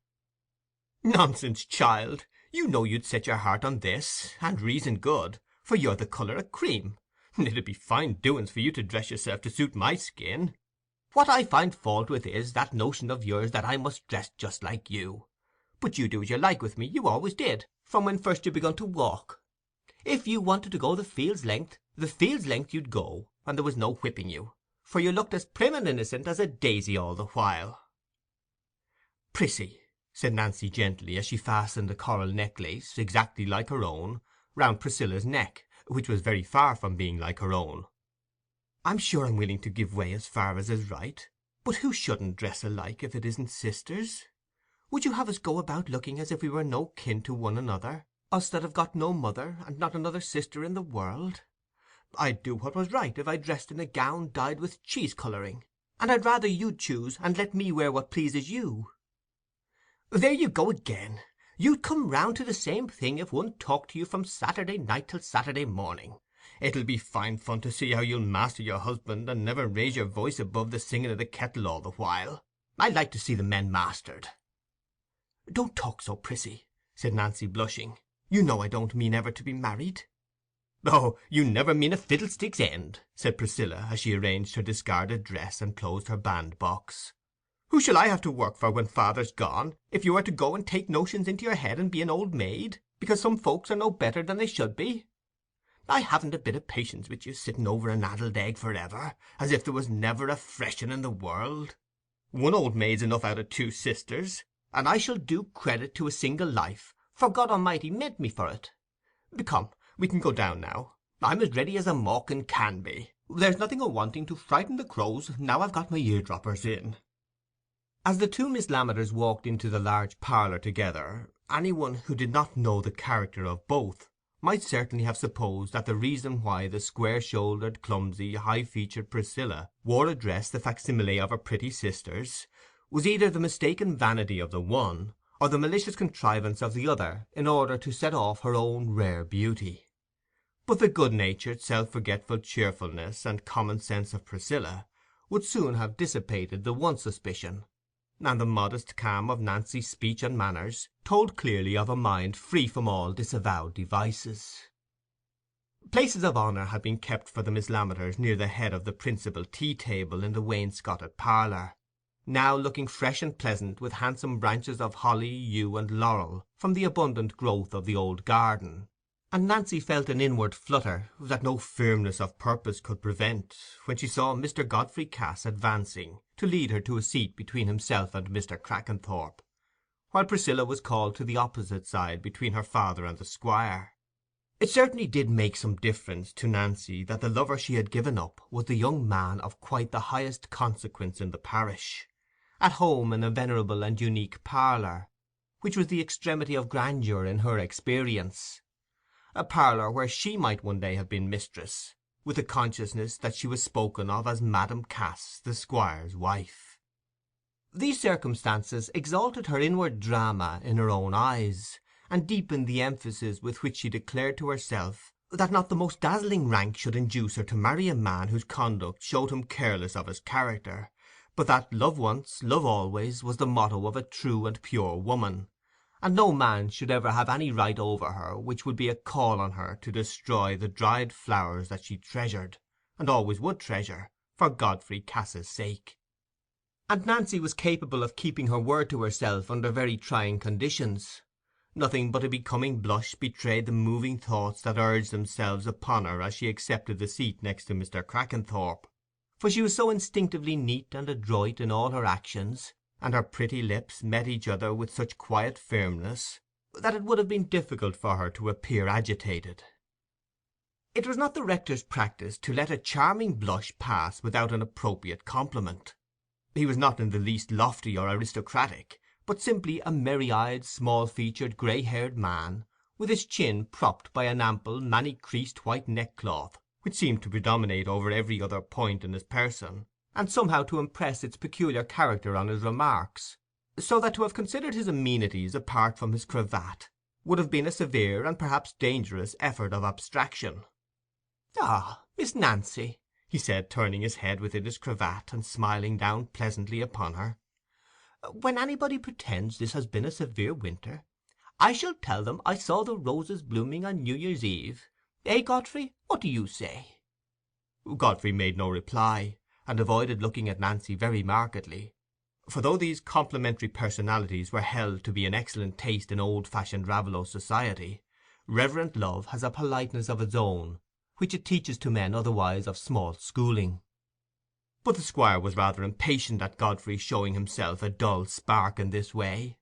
"Nonsense, child. You know you'd set your heart on this, and reason good, for you're the colour of cream. It'd be fine doings for you to dress yourself to suit my skin. What I find fault with is that notion of yours that I must dress just like you. But you do as you like with me, you always did, from when first you begun to walk. If you wanted to go the field's length you'd go, and there was no whipping you, for you looked as prim and innocent as a daisy all the while." "Prissy," said Nancy gently, as she fastened a coral necklace, exactly like her own, round Priscilla's neck, which was very far from being like her own, "I'm sure I'm willing to give way as far as is right, but who shouldn't dress alike if it isn't sisters? Would you have us go about looking as if we were no kin to one another, us that have got no mother, and not another sister in the world? I'd do what was right if I dressed in a gown dyed with cheese-colouring, and I'd rather you'd choose and let me wear what pleases you." "There you go again. You'd come round to the same thing if one talked to you from Saturday night till Saturday morning. It'll be fine fun to see how you'll master your husband, and never raise your voice above the singing of the kettle all the while. I'd like to see the men mastered." "Don't talk so, Prissy," said Nancy, blushing. "You know I don't mean ever to be married." "Oh, you never mean a fiddlestick's end," said Priscilla, as she arranged her discarded dress and closed her bandbox. "Who shall I have to work for when father's gone, if you are to go and take notions into your head and be an old maid, because some folks are no better than they should be? I haven't a bit of patience with you sitting over an addled egg for ever, as if there was never a fresh un in the world. One old maid's enough out of two sisters, and I shall do credit to a single life, for God Almighty meant me for it. Come, we can go down now. I'm as ready as a mawkin can be. There's nothing a-wanting to frighten the crows, now I've got my eardroppers in." As the two Miss Lammeters walked into the large parlour together, any one who did not know the character of both might certainly have supposed that the reason why the square-shouldered, clumsy, high-featured Priscilla wore a dress the facsimile of her pretty sister's was either the mistaken vanity of the one, or the malicious contrivance of the other, in order to set off her own rare beauty. But the good-natured, self-forgetful cheerfulness and common sense of Priscilla would soon have dissipated the one suspicion. and the modest calm of Nancy's speech and manners told clearly of a mind free from all disavowed devices. Places of honour had been kept for the Miss Lammeters near the head of the principal tea-table in the wainscoted parlour, now looking fresh and pleasant with handsome branches of holly, yew, and laurel from the abundant growth of the old garden, and Nancy felt an inward flutter that no firmness of purpose could prevent when she saw Mr. Godfrey Cass advancing to lead her to a seat between himself and Mr. Crackenthorp, while Priscilla was called to the opposite side between her father and the squire. It certainly did make some difference to Nancy that the lover she had given up was the young man of quite the highest consequence in the parish, at home in a venerable and unique parlour, which was the extremity of grandeur in her experience, a parlour where she might one day have been mistress, with the consciousness that she was spoken of as Madam Cass, the squire's wife. These circumstances exalted her inward drama in her own eyes, and deepened the emphasis with which she declared to herself that not the most dazzling rank should induce her to marry a man whose conduct showed him careless of his character, but that love once, love always, was the motto of a true and pure woman, and no man should ever have any right over her which would be a call on her to destroy the dried flowers that she treasured, and always would treasure, for Godfrey Cass's sake. And Nancy was capable of keeping her word to herself under very trying conditions. Nothing but a becoming blush betrayed the moving thoughts that urged themselves upon her as she accepted the seat next to Mr. Crackenthorp, for she was so instinctively neat and adroit in all her actions, and her pretty lips met each other with such quiet firmness, that it would have been difficult for her to appear agitated. It was not the rector's practice to let a charming blush pass without an appropriate compliment. He was not in the least lofty or aristocratic, but simply a merry-eyed, small-featured, grey-haired man, with his chin propped by an ample, many-creased white neckcloth, which seemed to predominate over every other point in his person, and somehow to impress its peculiar character on his remarks, so that to have considered his amenities apart from his cravat would have been a severe and perhaps dangerous effort of abstraction. "Ah, Miss Nancy," he said, turning his head within his cravat and smiling down pleasantly upon her, "when anybody pretends this has been a severe winter, I shall tell them I saw the roses blooming on New Year's Eve. Godfrey, what do you say?" Godfrey made no reply, and avoided looking at Nancy very markedly, for though these complimentary personalities were held to be in excellent taste in old-fashioned Raveloe society, reverent love has a politeness of its own which it teaches to men otherwise of small schooling. But the squire was rather impatient at Godfrey showing himself a dull spark in this way.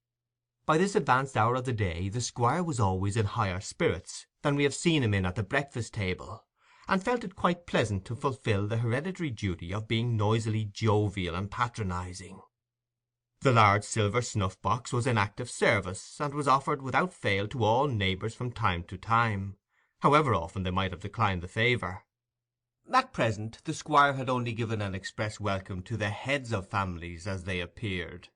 By this advanced hour of the day the squire was always in higher spirits than we have seen him in at the breakfast-table, and felt it quite pleasant to fulfil the hereditary duty of being noisily jovial and patronizing. The large silver snuff-box was in active service, and was offered without fail to all neighbours from time to time, however often they might have declined the favour. At present the squire had only given an express welcome to the heads of families as they appeared,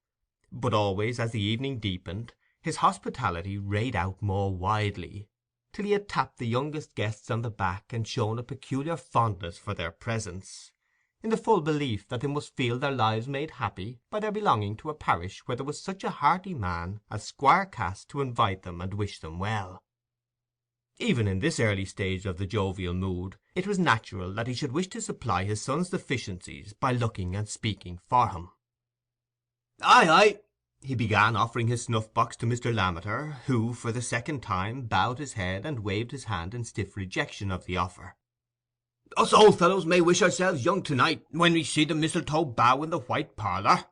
but always as the evening deepened his hospitality rayed out more widely, till he had tapped the youngest guests on the back and shown a peculiar fondness for their presence, in the full belief that they must feel their lives made happy by their belonging to a parish where there was such a hearty man as Squire Cass to invite them and wish them well. Even in this early stage of the jovial mood, it was natural that he should wish to supply his son's deficiencies by looking and speaking for him. "Aye, aye," he began, offering his snuff-box to Mr. Lammeter, who, for the second time, bowed his head and waved his hand in stiff rejection of the offer. "Us old fellows may wish ourselves young to-night, when we see the mistletoe bough in the white parlour.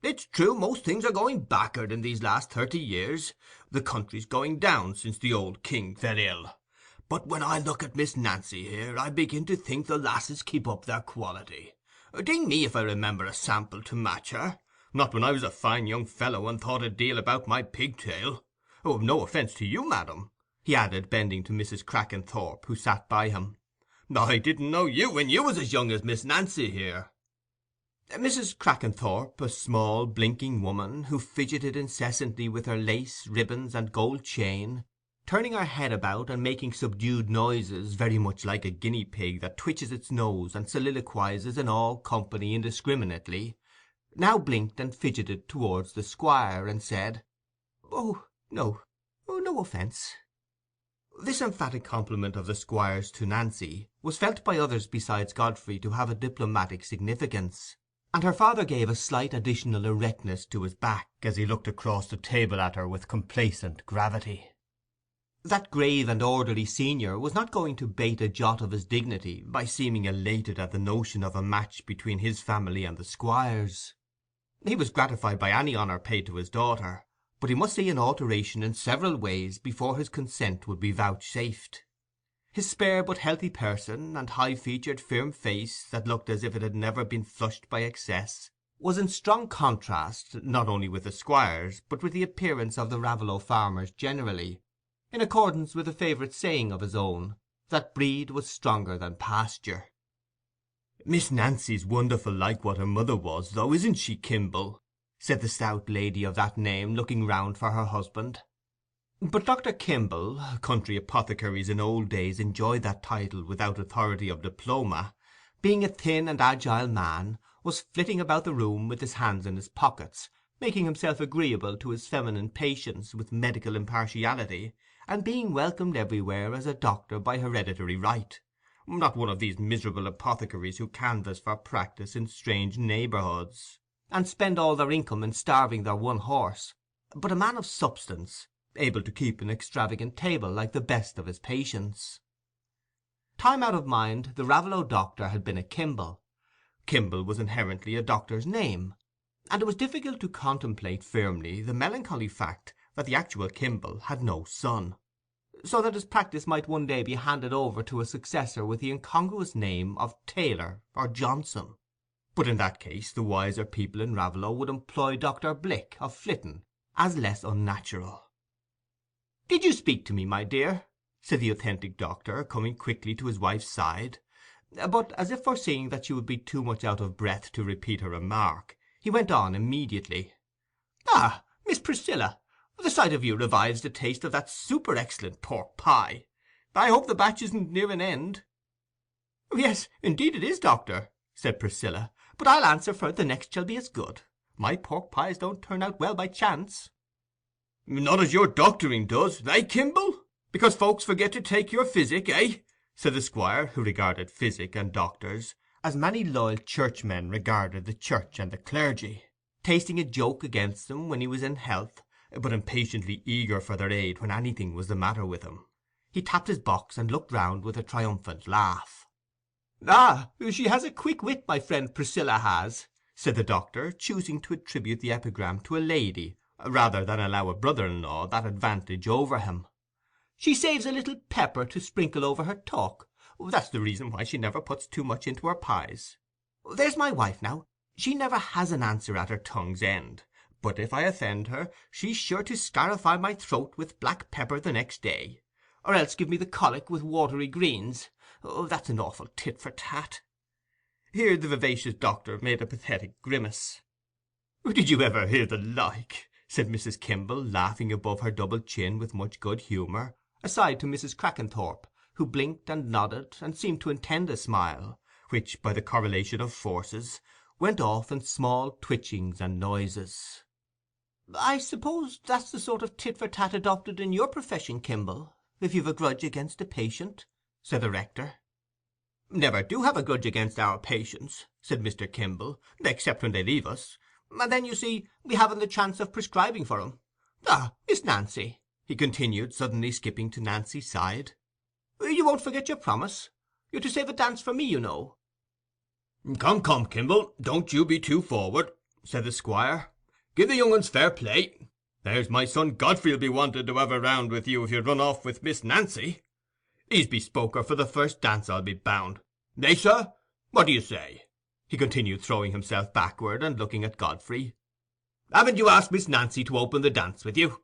It's true most things are going backward in these last 30 years. The country's going down since the old king fell ill. But when I look at Miss Nancy here, I begin to think the lasses keep up their quality. Ding me if I remember a sample to match her. Not when I was a fine young fellow and thought a deal about my pigtail. No offence to you, madam," he added, bending to Mrs. Crackenthorp, who sat by him. "I didn't know you when you was as young as Miss Nancy here." Mrs. Crackenthorp, a small blinking woman, who fidgeted incessantly with her lace, ribbons, and gold chain, turning her head about and making subdued noises, very much like a guinea-pig that twitches its nose and soliloquizes in all company indiscriminately, now blinked and fidgeted towards the Squire, and said, "Oh, no, oh, no offence." This emphatic compliment of the Squire's to Nancy was felt by others besides Godfrey to have a diplomatic significance, and her father gave a slight additional erectness to his back as he looked across the table at her with complacent gravity. That grave and orderly senior was not going to bate a jot of his dignity by seeming elated at the notion of a match between his family and the Squire's. He was gratified by any honour paid to his daughter, but he must see an alteration in several ways before his consent would be vouchsafed. His spare but healthy person, and high-featured firm face that looked as if it had never been flushed by excess, was in strong contrast, not only with the Squire's, but with the appearance of the Raveloe farmers generally, in accordance with a favourite saying of his own, that breed was stronger than pasture. "Miss Nancy's wonderful like what her mother was, though, isn't she, Kimble?" said the stout lady of that name, looking round for her husband. But Dr. Kimble, country apothecaries in old days enjoyed that title without authority of diploma, being a thin and agile man, was flitting about the room with his hands in his pockets, making himself agreeable to his feminine patients with medical impartiality, and being welcomed everywhere as a doctor by hereditary right, not one of these miserable apothecaries who canvass for practice in strange neighbourhoods, and spend all their income in starving their one horse, but a man of substance, able to keep an extravagant table like the best of his patients. Time out of mind, the Raveloe doctor had been a Kimble. Kimble was inherently a doctor's name, and it was difficult to contemplate firmly the melancholy fact that the actual Kimble had no son, so that his practice might one day be handed over to a successor with the incongruous name of Taylor or Johnson. But in that case the wiser people in Raveloe would employ Dr. Blick of Flitton as less unnatural. "Did you speak to me, my dear?" said the authentic doctor, coming quickly to his wife's side; but, as if foreseeing that she would be too much out of breath to repeat her remark, he went on immediately. "Ah, Miss Priscilla, the sight of you revives the taste of that super-excellent pork pie. I hope the batch isn't near an end." "Yes, indeed it is, doctor," said Priscilla, "but I'll answer for it the next shall be as good. My pork pies don't turn out well by chance." "Not as your doctoring does, eh, Kimble? Because folks forget to take your physic, eh?" said the Squire, who regarded physic and doctors as many loyal churchmen regarded the church and the clergy, tasting a joke against them when he was in health, but impatiently eager for their aid when anything was the matter with him. He tapped his box and looked round with a triumphant laugh. "Ah, she has a quick wit, my friend Priscilla has," said the doctor, choosing to attribute the epigram to a lady, rather than allow a brother-in-law that advantage over him. "She saves a little pepper to sprinkle over her talk. That's the reason why she never puts too much into her pies. There's my wife now. She never has an answer at her tongue's end, but if I offend her, she's sure to scarify my throat with black pepper the next day, or else give me the colic with watery greens. That's an awful tit for tat." Here the vivacious doctor made a pathetic grimace. "Did you ever hear the like?" said Mrs. Kimble, laughing above her double chin with much good humour, aside to Mrs. Crackenthorp, who blinked and nodded, and seemed to intend a smile, which, by the correlation of forces, went off in small twitchings and noises. "I suppose that's the sort of tit-for-tat adopted in your profession, Kimble, if you've a grudge against a patient?" said the rector. "Never do have a grudge against our patients," said Mr. Kimble, "except when they leave us, and then, you see, we haven't the chance of prescribing for 'em. Ah, Miss Nancy," he continued, suddenly skipping to Nancy's side, "you won't forget your promise? You're to save a dance for me, you know." "Come, come, Kimble, don't you be too forward," said the Squire. "Give the young uns fair play. There's my son Godfrey'll be wanted to have a round with you if you run off with Miss Nancy. He's bespoke her for the first dance, I'll be bound. Eh, sir? What do you say?" he continued, throwing himself backward and looking at Godfrey. "Haven't you asked Miss Nancy to open the dance with you?"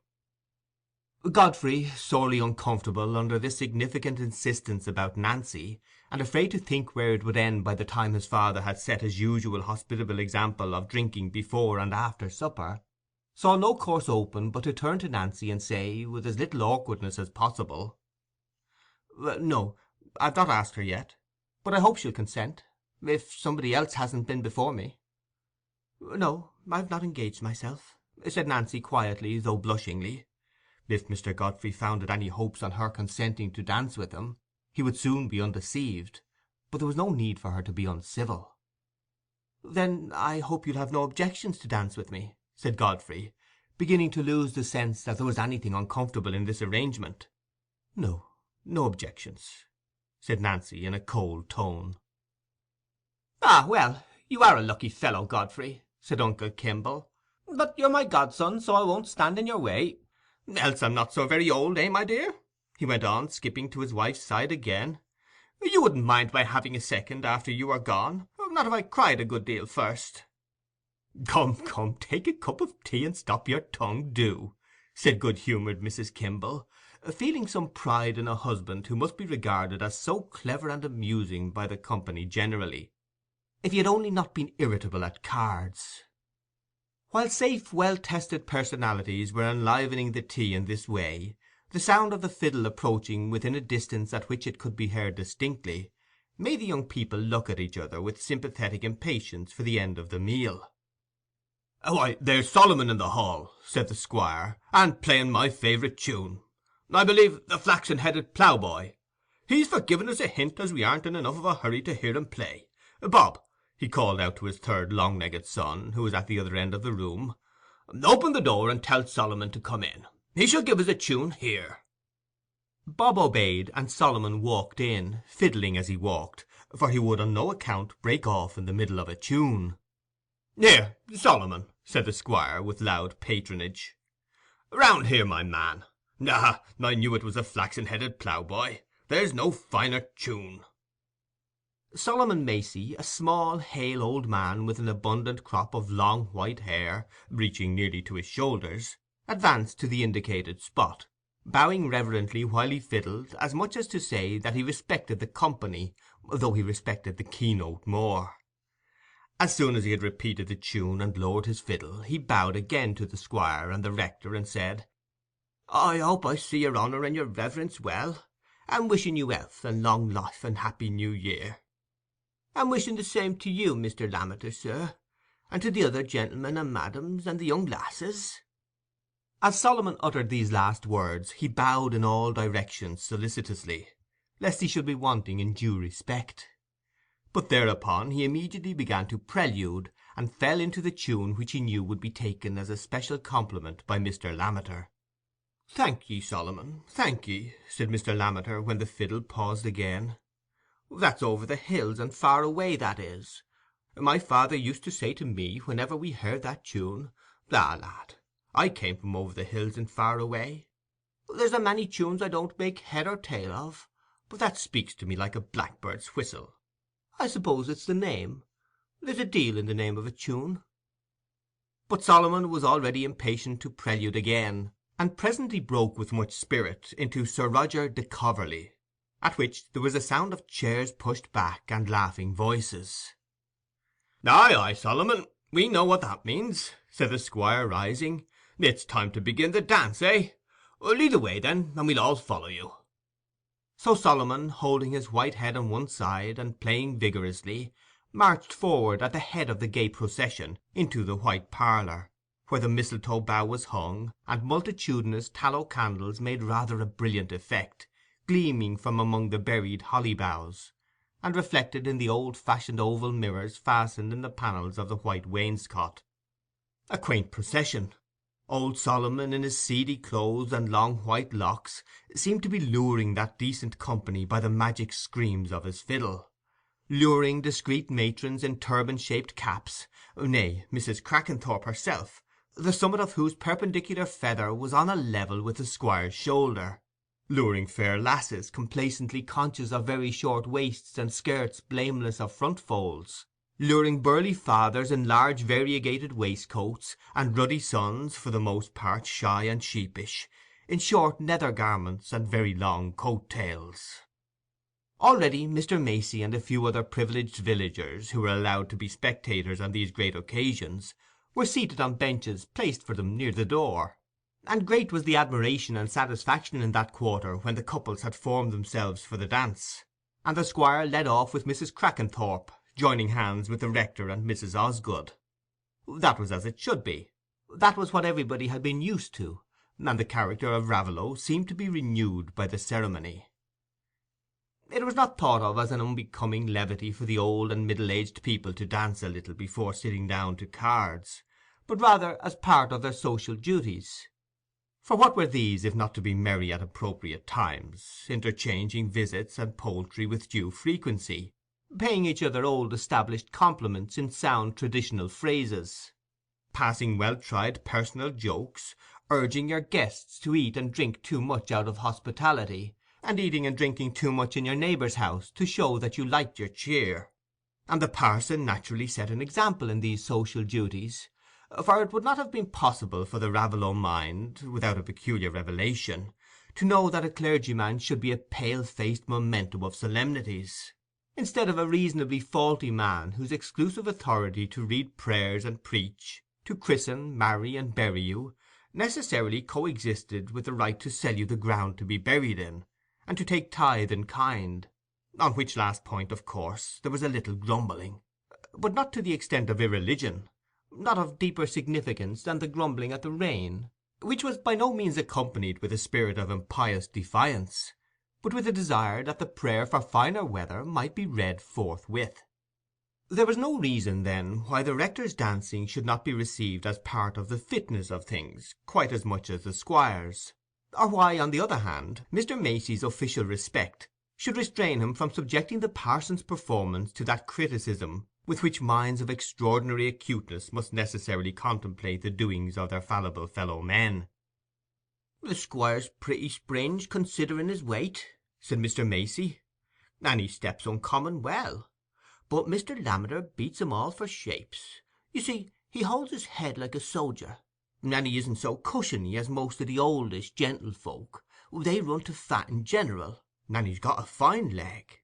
Godfrey, sorely uncomfortable under this significant insistence about Nancy, and afraid to think where it would end by the time his father had set his usual hospitable example of drinking before and after supper, saw no course open but to turn to Nancy and say, with as little awkwardness as possible— "No, I've not asked her yet, but I hope she'll consent, if somebody else hasn't been before me." "No, I've not engaged myself," said Nancy quietly, though blushingly. If Mr. Godfrey founded any hopes on her consenting to dance with him, he would soon be undeceived, but there was no need for her to be uncivil. "Then I hope you'll have no objections to dance with me," said Godfrey, beginning to lose the sense that there was anything uncomfortable in this arrangement. "No, no objections," said Nancy, in a cold tone. "Ah, well, you are a lucky fellow, Godfrey," said Uncle Kimble. "But you're my godson, so I won't stand in your way. Else I'm not so very old, eh, my dear?" he went on, skipping to his wife's side again. "You wouldn't mind my having a second after you are gone, not if I cried a good deal first." "Come, come, take a cup of tea and stop your tongue, do," said good-humoured Mrs. Kimble, feeling some pride in a husband who must be regarded as so clever and amusing by the company generally, if he had only not been irritable at cards. While safe, well-tested personalities were enlivening the tea in this way, the sound of the fiddle approaching within a distance at which it could be heard distinctly, made the young people look at each other with sympathetic impatience for the end of the meal. "Why, there's Solomon in the hall," said the Squire, "and playing my favourite tune. I believe the flaxen-headed ploughboy. He's for giving us a hint as we aren't in enough of a hurry to hear him play. Bob," he called out to his third long-legged son, who was at the other end of the room, "open the door and tell Solomon to come in. He shall give us a tune here." Bob obeyed, and Solomon walked in, fiddling as he walked, for he would on no account break off in the middle of a tune. "Here, Solomon," said the Squire, with loud patronage. "Round here, my man. Ah, I knew it was the flaxen-headed ploughboy. There's no finer tune." Solomon Macey, a small, hale old man with an abundant crop of long white hair, reaching nearly to his shoulders, advanced to the indicated spot, bowing reverently while he fiddled, as much as to say that he respected the company, though he respected the keynote more. As soon as he had repeated the tune and lowered his fiddle, he bowed again to the Squire and the rector, and said, "I hope I see your honour and your reverence well, and wishing you health and long life and happy New Year. And wishing the same to you, Mr. Lammeter, sir, and to the other gentlemen and madams, and the young lasses." As Solomon uttered these last words, he bowed in all directions solicitously, lest he should be wanting in due respect. But thereupon he immediately began to prelude, and fell into the tune which he knew would be taken as a special compliment by Mr. Lammeter. "Thank ye, Solomon, thank ye," said Mr. Lammeter, when the fiddle paused again. "That's over the hills and far away, that is. My father used to say to me, whenever we heard that tune, 'Ah, lad, I came from over the hills and far away.' There's a many tunes I don't make head or tail of, but that speaks to me like a blackbird's whistle. I suppose it's the name. There's a deal in the name of a tune." But Solomon was already impatient to prelude again, and presently broke with much spirit into Sir Roger de Coverley, at which there was a sound of chairs pushed back and laughing voices. "Aye, aye, Solomon, we know what that means," said the Squire, rising. "It's time to begin the dance, eh? Lead the way, then, and we'll all follow you." So Solomon, holding his white head on one side, and playing vigorously, marched forward at the head of the gay procession into the white parlour, where the mistletoe bough was hung, and multitudinous tallow candles made rather a brilliant effect, gleaming from among the buried holly boughs, and reflected in the old-fashioned oval mirrors fastened in the panels of the white wainscot. A quaint procession. Old Solomon, in his seedy clothes and long white locks, seemed to be luring that decent company by the magic screams of his fiddle, luring discreet matrons in turban-shaped caps, nay, Mrs. Crackenthorp herself, the summit of whose perpendicular feather was on a level with the Squire's shoulder, luring fair lasses complacently conscious of very short waists and skirts blameless of front folds, luring burly fathers in large variegated waistcoats, and ruddy sons, for the most part shy and sheepish, in short nether garments and very long coat-tails. Already Mr. Macey and a few other privileged villagers, who were allowed to be spectators on these great occasions, were seated on benches placed for them near the door, and great was the admiration and satisfaction in that quarter when the couples had formed themselves for the dance, and the Squire led off with Mrs. Crackenthorp, joining hands with the rector and Mrs. Osgood. That was as it should be. That was what everybody had been used to, and the character of Raveloe seemed to be renewed by the ceremony. It was not thought of as an unbecoming levity for the old and middle-aged people to dance a little before sitting down to cards, but rather as part of their social duties. For what were these if not to be merry at appropriate times, interchanging visits and poultry with due frequency, paying each other old established compliments in sound traditional phrases, passing well-tried personal jokes, urging your guests to eat and drink too much out of hospitality, and eating and drinking too much in your neighbour's house to show that you liked your cheer. And the parson naturally set an example in these social duties, for it would not have been possible for the Raveloe mind, without a peculiar revelation, to know that a clergyman should be a pale-faced memento of solemnities, instead of a reasonably faulty man whose exclusive authority to read prayers and preach, to christen, marry, and bury you, necessarily coexisted with the right to sell you the ground to be buried in, and to take tithe in kind, on which last point, of course, there was a little grumbling, but not to the extent of irreligion, not of deeper significance than the grumbling at the rain, which was by no means accompanied with a spirit of impious defiance, but with a desire that the prayer for finer weather might be read forthwith. There was no reason, then, why the rector's dancing should not be received as part of the fitness of things quite as much as the squire's, or why, on the other hand, Mr. Macey's official respect should restrain him from subjecting the parson's performance to that criticism with which minds of extraordinary acuteness must necessarily contemplate the doings of their fallible fellow-men. "The squire's pretty springe, considering his weight," said Mr. Macey, "and he steps uncommon well. But Mr. Lammeter beats 'em all for shapes. You see, he holds his head like a sojer, and he isn't so cushiony as most of the oldish gentlefolk. They run to fat in general, and he's got a fine leg.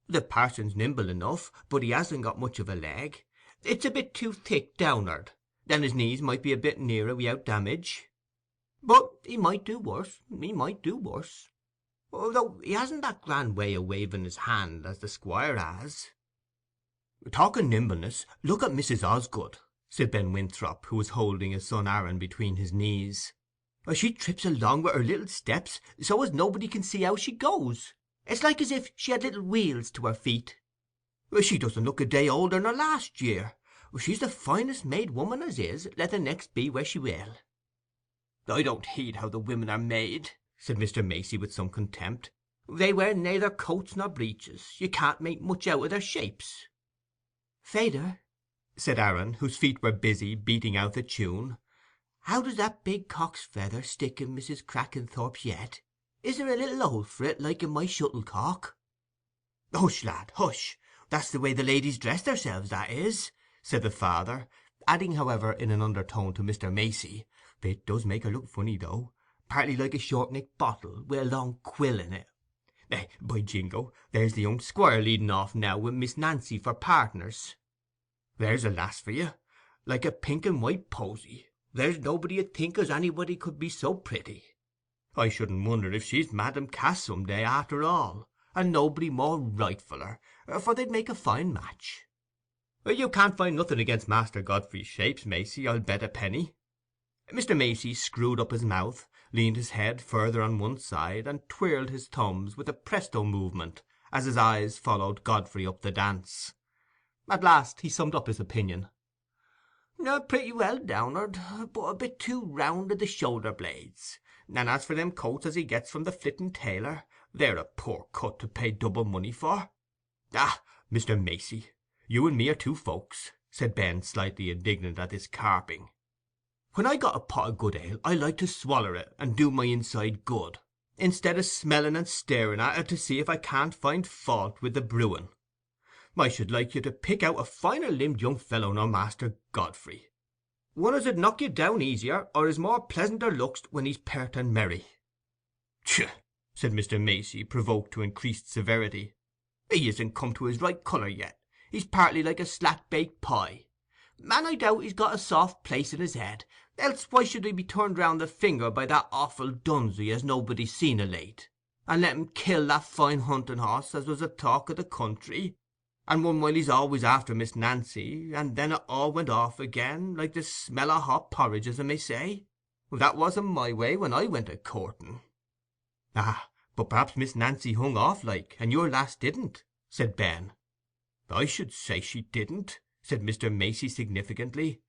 The parson's nimble enough, but he hasn't got much of a leg. It's a bit too thick down'ard, and his knees might be a bit nearer without damage. But he might do worse, though he hasn't that grand way of waving his hand as the squire has." "Talking nimbleness, look at Mrs. Osgood," said Ben Winthrop, who was holding his son Aaron between his knees. "She trips along with her little steps so as nobody can see how she goes. It's like as if she had little wheels to her feet. She doesn't look a day older nor last year. She's the finest made woman as is, let the next be where she will." "I don't heed how the women are made," said Mr. Macey with some contempt. "They wear neither coats nor breeches. You can't make much out of their shapes." "Feyther," said Aaron, whose feet were busy beating out the tune, "how does that big cock's feather stick in Mrs. Crackenthorp's yet? Is there a little hole for it, like in my shuttlecock?" "Hush, lad, hush! That's the way the ladies dress theirselves, that is," said the father, adding, however, in an undertone to Mr. Macey, "It does make her look funny, though, partly like a short-necked bottle, with a long quill in it. By jingo, there's the young squire leading off now with Miss Nancy for partners. There's a lass for you, like a pink and white posy. There's nobody 'ud think as anybody could be so pretty. I shouldn't wonder if she's Madam Cass some day, after all, and nobody more rightfuller, for they'd make a fine match." "You can't find nothing against Master Godfrey's shapes, Macey, I'll bet a penny." Mr. Macey screwed up his mouth, leaned his head further on one side, and twirled his thumbs with a presto movement, as his eyes followed Godfrey up the dance. At last he summed up his opinion. "Pretty well down'ard, but a bit too round at the shoulder blades. And as for them coats as he gets from the flitting tailor, they're a poor cut to pay double money for." "Ah, Mr. Macey, you and me are two folks," said Ben, slightly indignant at this carping. "When I got a pot of good ale, I like to swaller it and do my inside good, instead of smelling and staring at it to see if I can't find fault with the brewing. I should like you to pick out a finer limbed young fellow nor Master Godfrey, one as 'ud knock you down easier, or is more pleasanter looks when he's pert and merry." "Tchuh!" said Mr. Macey, provoked to increased severity. "He isn't come to his right colour yet. He's partly like a slack-baked pie. And I doubt he's got a soft place in his head, else why should he be turned round the finger by that awful Dunsey as nobody's seen o' late, and let him kill that fine hunting horse as was the talk o' the country? And one while he's always after Miss Nancy, and then it all went off again, like the smell o' hot porridge, as I may say. That wasn't my way when I went a courting." "Ah, but perhaps Miss Nancy hung off like, and your lass didn't," said Ben. "I should say she didn't," said Mr. Macey significantly.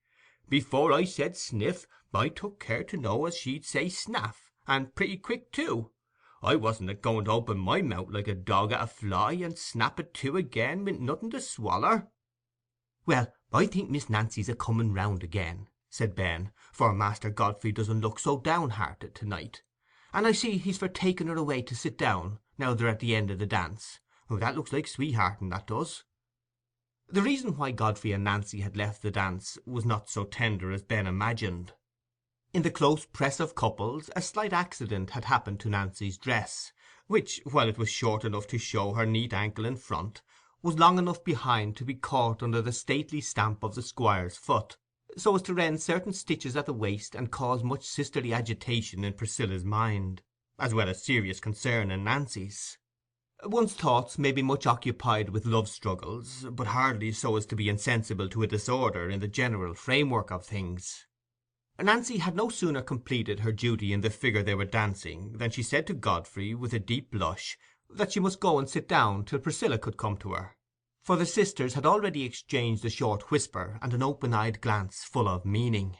"Before I said sniff, I took care to know as she'd say snaff, and pretty quick too. I wasn't a going to open my mouth like a dog at a fly, and snap it to again, with nothing to swaller." "Well, I think Miss Nancy's a coming round again," said Ben, "for Master Godfrey doesn't look so downhearted to night. And I see he's for taking her away to sit down, now they're at the end of the dance. That looks like sweethearting, that does." The reason why Godfrey and Nancy had left the dance was not so tender as Ben imagined. In the close press of couples, a slight accident had happened to Nancy's dress, which, while it was short enough to show her neat ankle in front, was long enough behind to be caught under the stately stamp of the squire's foot, so as to rend certain stitches at the waist and cause much sisterly agitation in Priscilla's mind, as well as serious concern in Nancy's. One's thoughts may be much occupied with love struggles, but hardly so as to be insensible to a disorder in the general framework of things. Nancy had no sooner completed her duty in the figure they were dancing than she said to Godfrey, with a deep blush, that she must go and sit down till Priscilla could come to her, for the sisters had already exchanged a short whisper and an open-eyed glance full of meaning.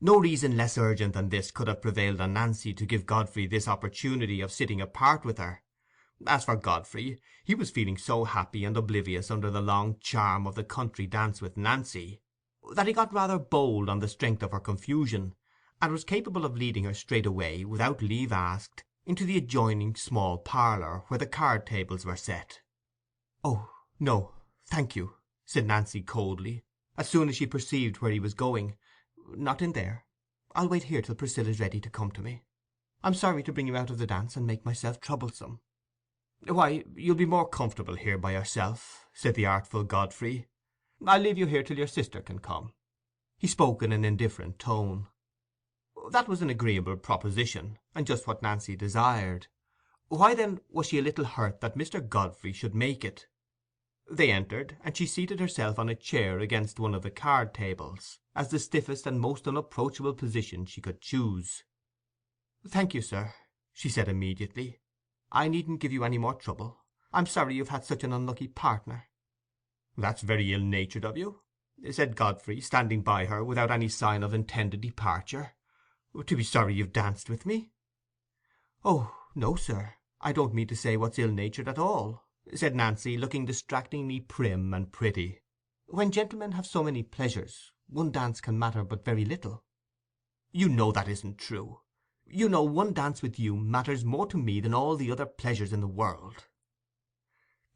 No reason less urgent than this could have prevailed on Nancy to give Godfrey this opportunity of sitting apart with her. As for Godfrey, he was feeling so happy and oblivious under the long charm of the country dance with Nancy, that he got rather bold on the strength of her confusion, and was capable of leading her straight away, without leave asked, into the adjoining small parlour, where the card tables were set. "Oh, no, thank you," said Nancy coldly, as soon as she perceived where he was going. "Not in there. I'll wait here till Priscilla's ready to come to me. I'm sorry to bring you out of the dance and make myself troublesome." "Why, you'll be more comfortable here by yourself," said the artful Godfrey. "I'll leave you here till your sister can come." He spoke in an indifferent tone. That was an agreeable proposition, and just what Nancy desired. Why then was she a little hurt that Mr. Godfrey should make it? They entered, and she seated herself on a chair against one of the card tables, as the stiffest and most unapproachable position she could choose. "Thank you, sir," she said immediately. "I needn't give you any more trouble. I'm sorry you've had such an unlucky partner." "That's very ill-natured of you," said Godfrey, standing by her without any sign of intended departure. "To be sorry you've danced with me." "Oh, no, sir, I don't mean to say what's ill-natured at all," said Nancy, looking distractingly prim and pretty. "When gentlemen have so many pleasures, one dance can matter but very little." "You know that isn't true. You know one dance with you matters more to me than all the other pleasures in the world."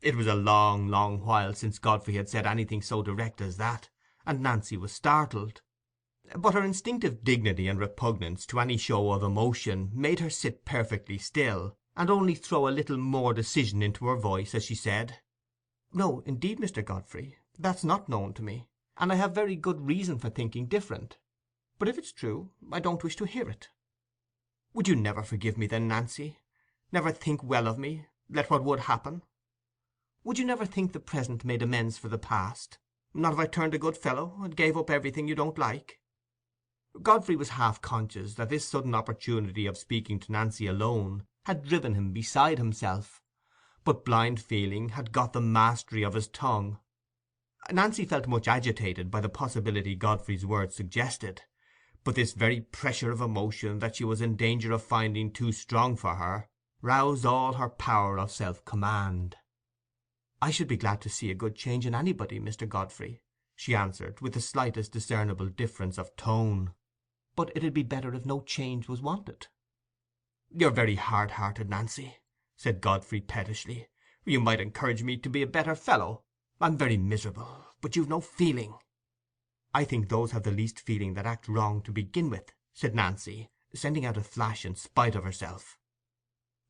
It was a long, long while since Godfrey had said anything so direct as that, and Nancy was startled. But her instinctive dignity and repugnance to any show of emotion made her sit perfectly still, and only throw a little more decision into her voice as she said, "No, indeed, Mr. Godfrey, that's not known to me, and I have very good reason for thinking different. But if it's true, I don't wish to hear it." "Would you never forgive me then, Nancy? Never think well of me, let what would happen? Would you never think the present made amends for the past? Not if I turned a good fellow, and gave up everything you don't like?" Godfrey was half conscious that this sudden opportunity of speaking to Nancy alone had driven him beside himself, but blind feeling had got the mastery of his tongue. Nancy felt much agitated by the possibility Godfrey's words suggested, but this very pressure of emotion that she was in danger of finding too strong for her roused all her power of self-command. "I should be glad to see a good change in anybody, Mr. Godfrey," she answered, with the slightest discernible difference of tone. "But it'd be better if no change was wanted." "You're very hard-hearted, Nancy," said Godfrey pettishly. "You might encourage me to be a better fellow. I'm very miserable, but you've no feeling." "I think those have the least feeling that act wrong to begin with," said Nancy, sending out a flash in spite of herself.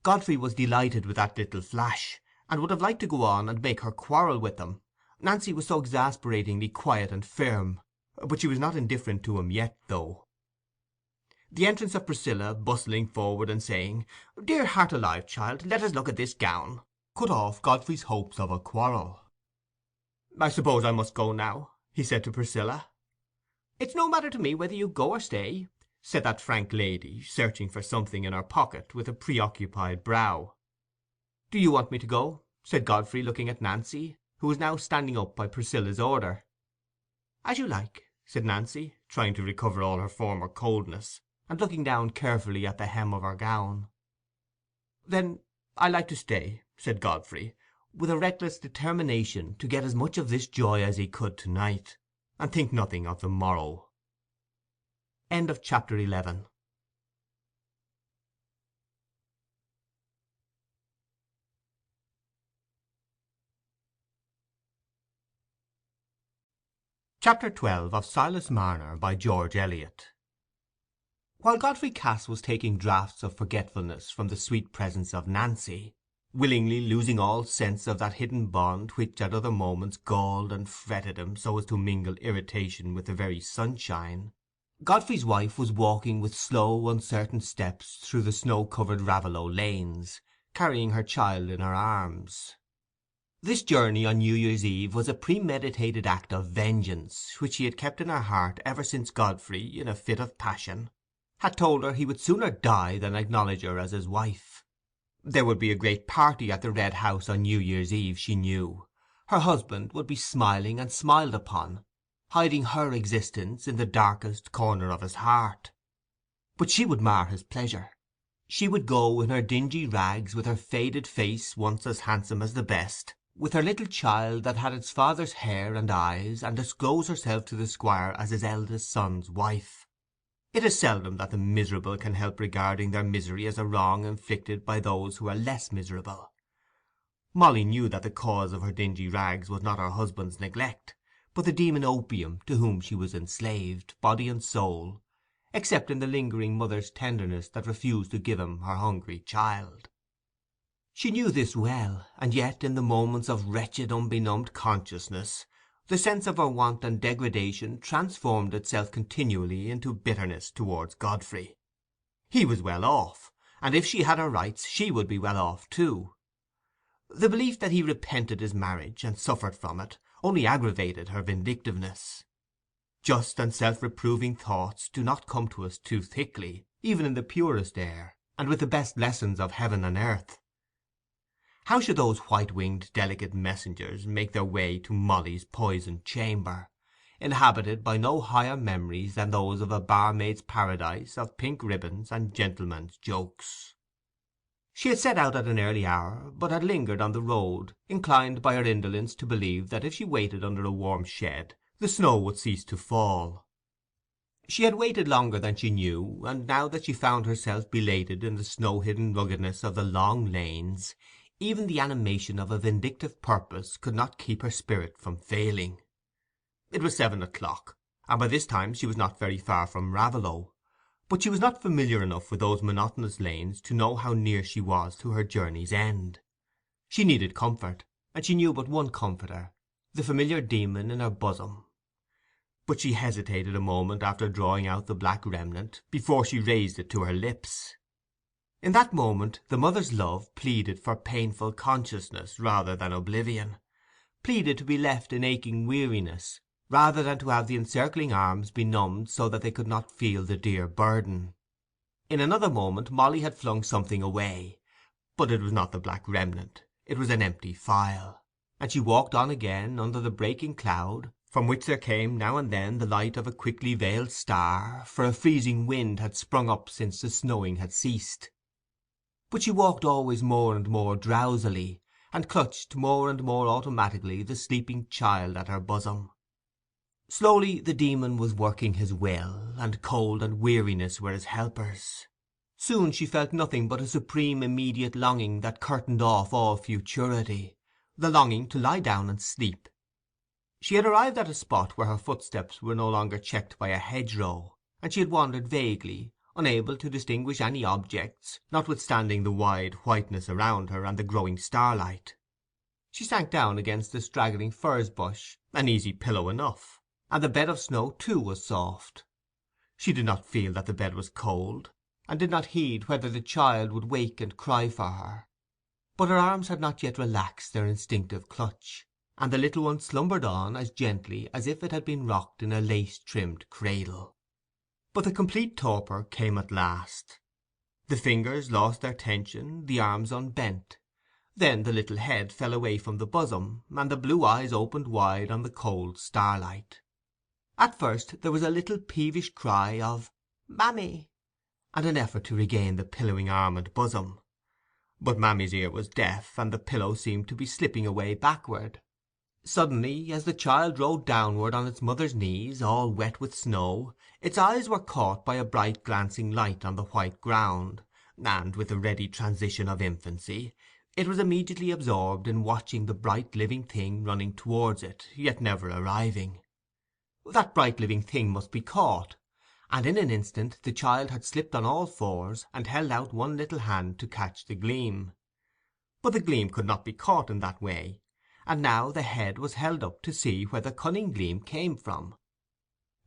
Godfrey was delighted with that little flash, and would have liked to go on and make her quarrel with them. Nancy was so exasperatingly quiet and firm, but she was not indifferent to him yet, though. The entrance of Priscilla, bustling forward and saying, "Dear heart alive, child, let us look at this gown," cut off Godfrey's hopes of a quarrel. "I suppose I must go now," he said to Priscilla. "It's no matter to me whether you go or stay," said that frank lady, searching for something in her pocket with a preoccupied brow. "Do you want me to go?" said Godfrey, looking at Nancy, who was now standing up by Priscilla's order. "As you like," said Nancy, trying to recover all her former coldness, and looking down carefully at the hem of her gown. "Then I like to stay," said Godfrey, with a reckless determination to get as much of this joy as he could to night, and think nothing of the morrow. Chapter 11. Chapter 12 of Silas Marner by George Eliot. While Godfrey Cass was taking draughts of forgetfulness from the sweet presence of Nancy, willingly losing all sense of that hidden bond which at other moments galled and fretted him so as to mingle irritation with the very sunshine, Godfrey's wife was walking with slow uncertain steps through the snow-covered Raveloe lanes, carrying her child in her arms. This journey on New Year's Eve was a premeditated act of vengeance which she had kept in her heart ever since Godfrey, in a fit of passion, had told her he would sooner die than acknowledge her as his wife. There would be a great party at the Red House on New Year's Eve, she knew. Her husband would be smiling and smiled upon, hiding her existence in the darkest corner of his heart. But she would mar his pleasure. She would go in her dingy rags, with her faded face once as handsome as the best, with her little child that had its father's hair and eyes, and disclose herself to the squire as his eldest son's wife. It is seldom that the miserable can help regarding their misery as a wrong inflicted by those who are less miserable. Molly knew that the cause of her dingy rags was not her husband's neglect, but the demon opium to whom she was enslaved, body and soul, except in the lingering mother's tenderness that refused to give him her hungry child. She knew this well, and yet in the moments of wretched unbenumbed consciousness the sense of her want and degradation transformed itself continually into bitterness towards Godfrey. He was well off, and if she had her rights she would be well off too. The belief that he repented his marriage, and suffered from it, only aggravated her vindictiveness. Just and self-reproving thoughts do not come to us too thickly, even in the purest air, and with the best lessons of heaven and earth. How should those white-winged delicate messengers make their way to Molly's poisoned chamber, inhabited by no higher memories than those of a barmaid's paradise of pink ribbons and gentlemen's jokes? She had set out at an early hour, but had lingered on the road, inclined by her indolence to believe that if she waited under a warm shed the snow would cease to fall. She had waited longer than she knew, and now that she found herself belated in the snow-hidden ruggedness of the long lanes, even the animation of a vindictive purpose could not keep her spirit from failing. It was 7 o'clock, and by this time she was not very far from Raveloe, but she was not familiar enough with those monotonous lanes to know how near she was to her journey's end. She needed comfort, and she knew but one comforter, the familiar demon in her bosom. But she hesitated a moment after drawing out the black remnant, before she raised it to her lips. In that moment the mother's love pleaded for painful consciousness rather than oblivion, pleaded to be left in aching weariness rather than to have the encircling arms benumbed so that they could not feel the dear burden. In another moment Molly had flung something away, but it was not the black remnant, it was an empty phial, and she walked on again under the breaking cloud, from which there came now and then the light of a quickly veiled star, for a freezing wind had sprung up since the snowing had ceased. But she walked always more and more drowsily, and clutched more and more automatically the sleeping child at her bosom. Slowly the demon was working his will, and cold and weariness were his helpers. Soon she felt nothing but a supreme immediate longing that curtained off all futurity, the longing to lie down and sleep. She had arrived at a spot where her footsteps were no longer checked by a hedgerow, and she had wandered vaguely, unable to distinguish any objects, notwithstanding the wide whiteness around her and the growing starlight. She sank down against the straggling furze bush, an easy pillow enough, and the bed of snow too was soft. She did not feel that the bed was cold, and did not heed whether the child would wake and cry for her. But her arms had not yet relaxed their instinctive clutch, and the little one slumbered on as gently as if it had been rocked in a lace-trimmed cradle. But the complete torpor came at last. The fingers lost their tension, the arms unbent. Then the little head fell away from the bosom, and the blue eyes opened wide on the cold starlight. At first there was a little peevish cry of "Mammy," and an effort to regain the pillowing arm and bosom. But Mammy's ear was deaf, and the pillow seemed to be slipping away backward. Suddenly, as the child rolled downward on its mother's knees, all wet with snow, its eyes were caught by a bright glancing light on the white ground, and, with the ready transition of infancy, it was immediately absorbed in watching the bright living thing running towards it, yet never arriving. That bright living thing must be caught, and in an instant the child had slipped on all fours and held out one little hand to catch the gleam. But the gleam could not be caught in that way, and now the head was held up to see where the cunning gleam came from.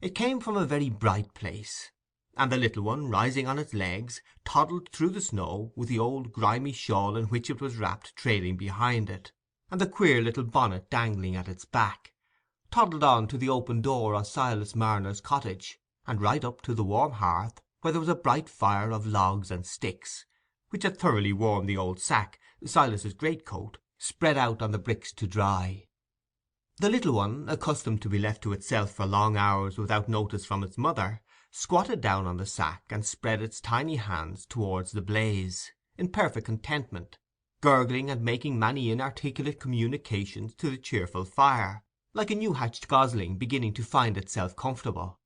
It came from a very bright place, and the little one, rising on its legs, toddled through the snow, with the old grimy shawl in which it was wrapped trailing behind it, and the queer little bonnet dangling at its back, toddled on to the open door of Silas Marner's cottage, and right up to the warm hearth, where there was a bright fire of logs and sticks, which had thoroughly warmed the old sack, Silas's greatcoat, spread out on the bricks to dry. The little one, accustomed to be left to itself for long hours without notice from its mother, squatted down on the sack and spread its tiny hands towards the blaze, in perfect contentment, gurgling and making many inarticulate communications to the cheerful fire, like a new-hatched gosling beginning to find itself comfortable.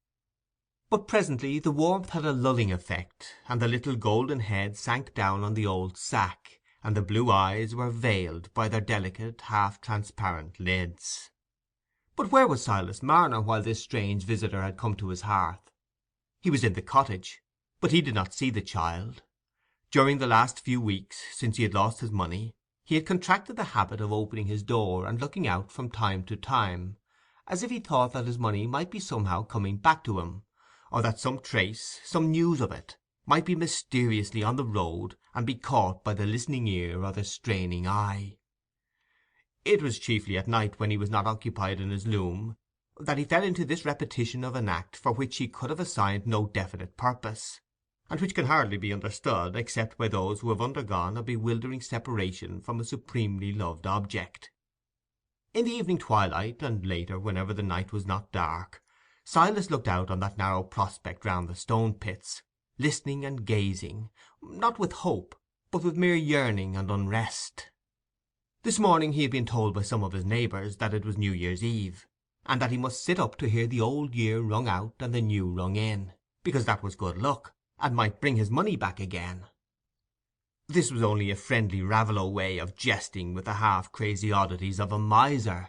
But presently the warmth had a lulling effect, and the little golden head sank down on the old sack, and the blue eyes were veiled by their delicate, half-transparent lids. But where was Silas Marner while this strange visitor had come to his hearth? He was in the cottage, but he did not see the child. During the last few weeks, since he had lost his money, he had contracted the habit of opening his door and looking out from time to time, as if he thought that his money might be somehow coming back to him, or that some trace, some news of it, might be mysteriously on the road and be caught by the listening ear or the straining eye. It was chiefly at night, when he was not occupied in his loom, that he fell into this repetition of an act for which he could have assigned no definite purpose, and which can hardly be understood except by those who have undergone a bewildering separation from a supremely loved object. In the evening twilight, and later, whenever the night was not dark, Silas looked out on that narrow prospect round the stone pits, listening and gazing, not with hope, but with mere yearning and unrest. This morning he had been told by some of his neighbours that it was New Year's Eve, and that he must sit up to hear the old year rung out and the new rung in, because that was good luck, and might bring his money back again. This was only a friendly Raveloe way of jesting with the half-crazy oddities of a miser,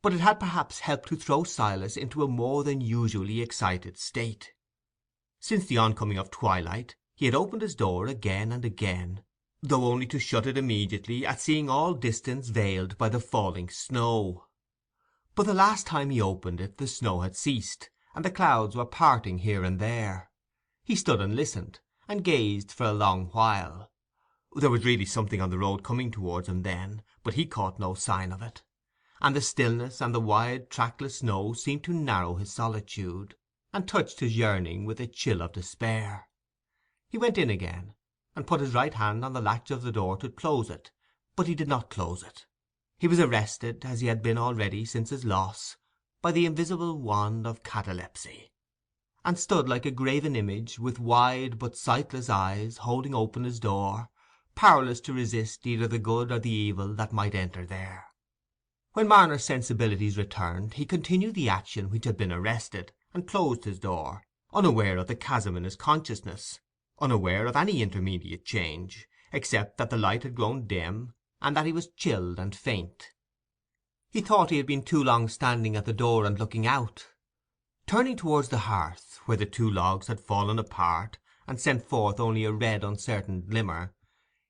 but it had perhaps helped to throw Silas into a more than usually excited state. Since the oncoming of twilight he had opened his door again and again, though only to shut it immediately at seeing all distance veiled by the falling snow. But the last time he opened it the snow had ceased, and the clouds were parting here and there. He stood and listened, and gazed for a long while. There was really something on the road coming towards him then, but he caught no sign of it, and the stillness and the wide trackless snow seemed to narrow his solitude, and touched his yearning with a chill of despair. He went in again, and put his right hand on the latch of the door to close it, but he did not close it. He was arrested, as he had been already since his loss, by the invisible wand of catalepsy, and stood like a graven image, with wide but sightless eyes, holding open his door, powerless to resist either the good or the evil that might enter there. When Marner's sensibilities returned, he continued the action which had been arrested, and closed his door, unaware of the chasm in his consciousness, unaware of any intermediate change, except that the light had grown dim, and that he was chilled and faint. He thought he had been too long standing at the door and looking out. Turning towards the hearth, where the two logs had fallen apart and sent forth only a red uncertain glimmer,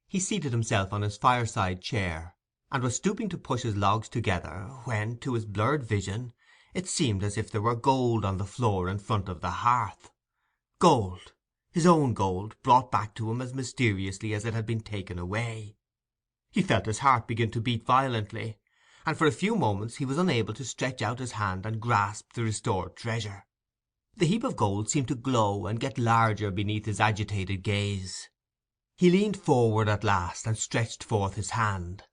he seated himself on his fireside chair, and was stooping to push his logs together, when, to his blurred vision, it seemed as if there were gold on the floor in front of the hearth. Gold, his own gold, brought back to him as mysteriously as it had been taken away. He felt his heart begin to beat violently, and for a few moments he was unable to stretch out his hand and grasp the restored treasure. The heap of gold seemed to glow and get larger beneath his agitated gaze. He leaned forward at last and stretched forth his hand,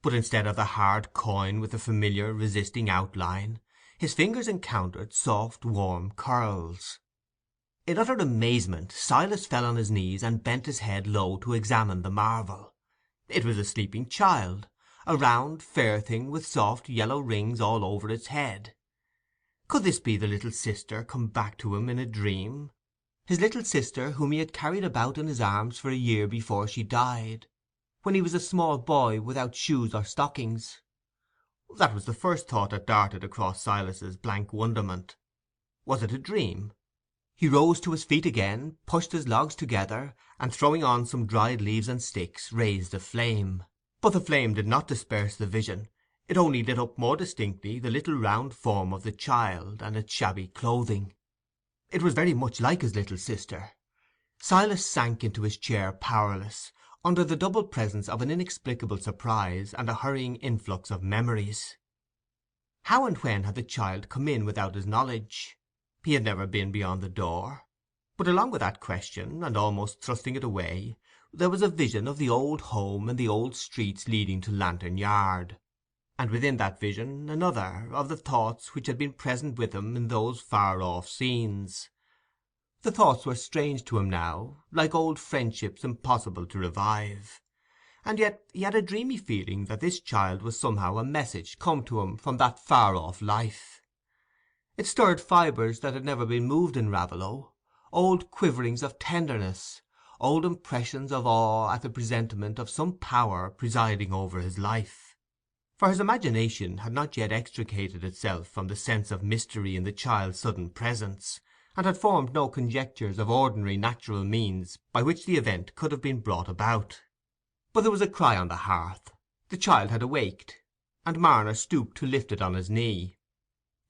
but instead of the hard coin with the familiar resisting outline, his fingers encountered soft warm curls. In utter amazement Silas fell on his knees and bent his head low to examine the marvel. It was a sleeping child, a round fair thing with soft yellow rings all over its head. Could this be the little sister come back to him in a dream, his little sister whom he had carried about in his arms for a year before she died, when he was a small boy without shoes or stockings? That was the first thought that darted across Silas's blank wonderment. Was it a dream? He rose to his feet again, pushed his logs together, and throwing on some dried leaves and sticks, raised a flame. But the flame did not disperse the vision. It only lit up more distinctly the little round form of the child and its shabby clothing. It was very much like his little sister. Silas sank into his chair powerless, under the double presence of an inexplicable surprise and a hurrying influx of memories. How and when had the child come in without his knowledge? He had never been beyond the door. But along with that question, and almost thrusting it away, there was a vision of the old home and the old streets leading to Lantern Yard, and within that vision another of the thoughts which had been present with him in those far-off scenes. The thoughts were strange to him now, like old friendships impossible to revive; and yet he had a dreamy feeling that this child was somehow a message come to him from that far-off life. It stirred fibres that had never been moved in Raveloe, old quiverings of tenderness, old impressions of awe at the presentiment of some power presiding over his life. For his imagination had not yet extricated itself from the sense of mystery in the child's sudden presence, and had formed no conjectures of ordinary natural means by which the event could have been brought about. But there was a cry on the hearth. The child had awaked, and Marner stooped to lift it on his knee.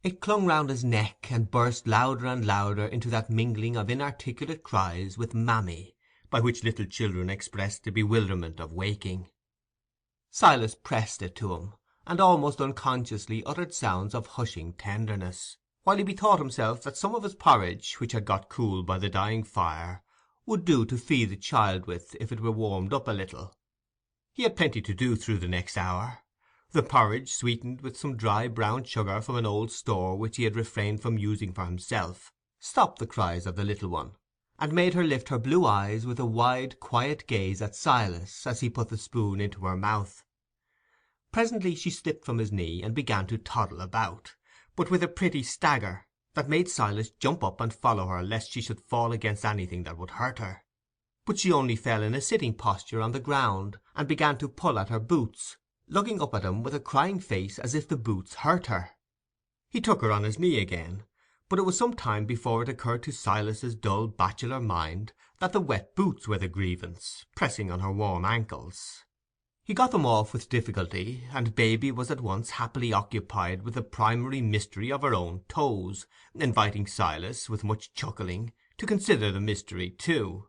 It clung round his neck, and burst louder and louder into that mingling of inarticulate cries with "mammy," by which little children express the bewilderment of waking. Silas pressed it to him, and almost unconsciously uttered sounds of hushing tenderness, while he bethought himself that some of his porridge, which had got cool by the dying fire, would do to feed the child with if it were warmed up a little. He had plenty to do through the next hour. The porridge, sweetened with some dry brown sugar from an old store which he had refrained from using for himself, stopped the cries of the little one, and made her lift her blue eyes with a wide quiet gaze at Silas as he put the spoon into her mouth. Presently she slipped from his knee and began to toddle about, but with a pretty stagger that made Silas jump up and follow her lest she should fall against anything that would hurt her. But she only fell in a sitting posture on the ground, and began to pull at her boots, looking up at him with a crying face as if the boots hurt her. He took her on his knee again, but it was some time before it occurred to Silas's dull bachelor mind that the wet boots were the grievance, pressing on her warm ankles. He got them off with difficulty, and baby was at once happily occupied with the primary mystery of her own toes, inviting Silas, with much chuckling, to consider the mystery too.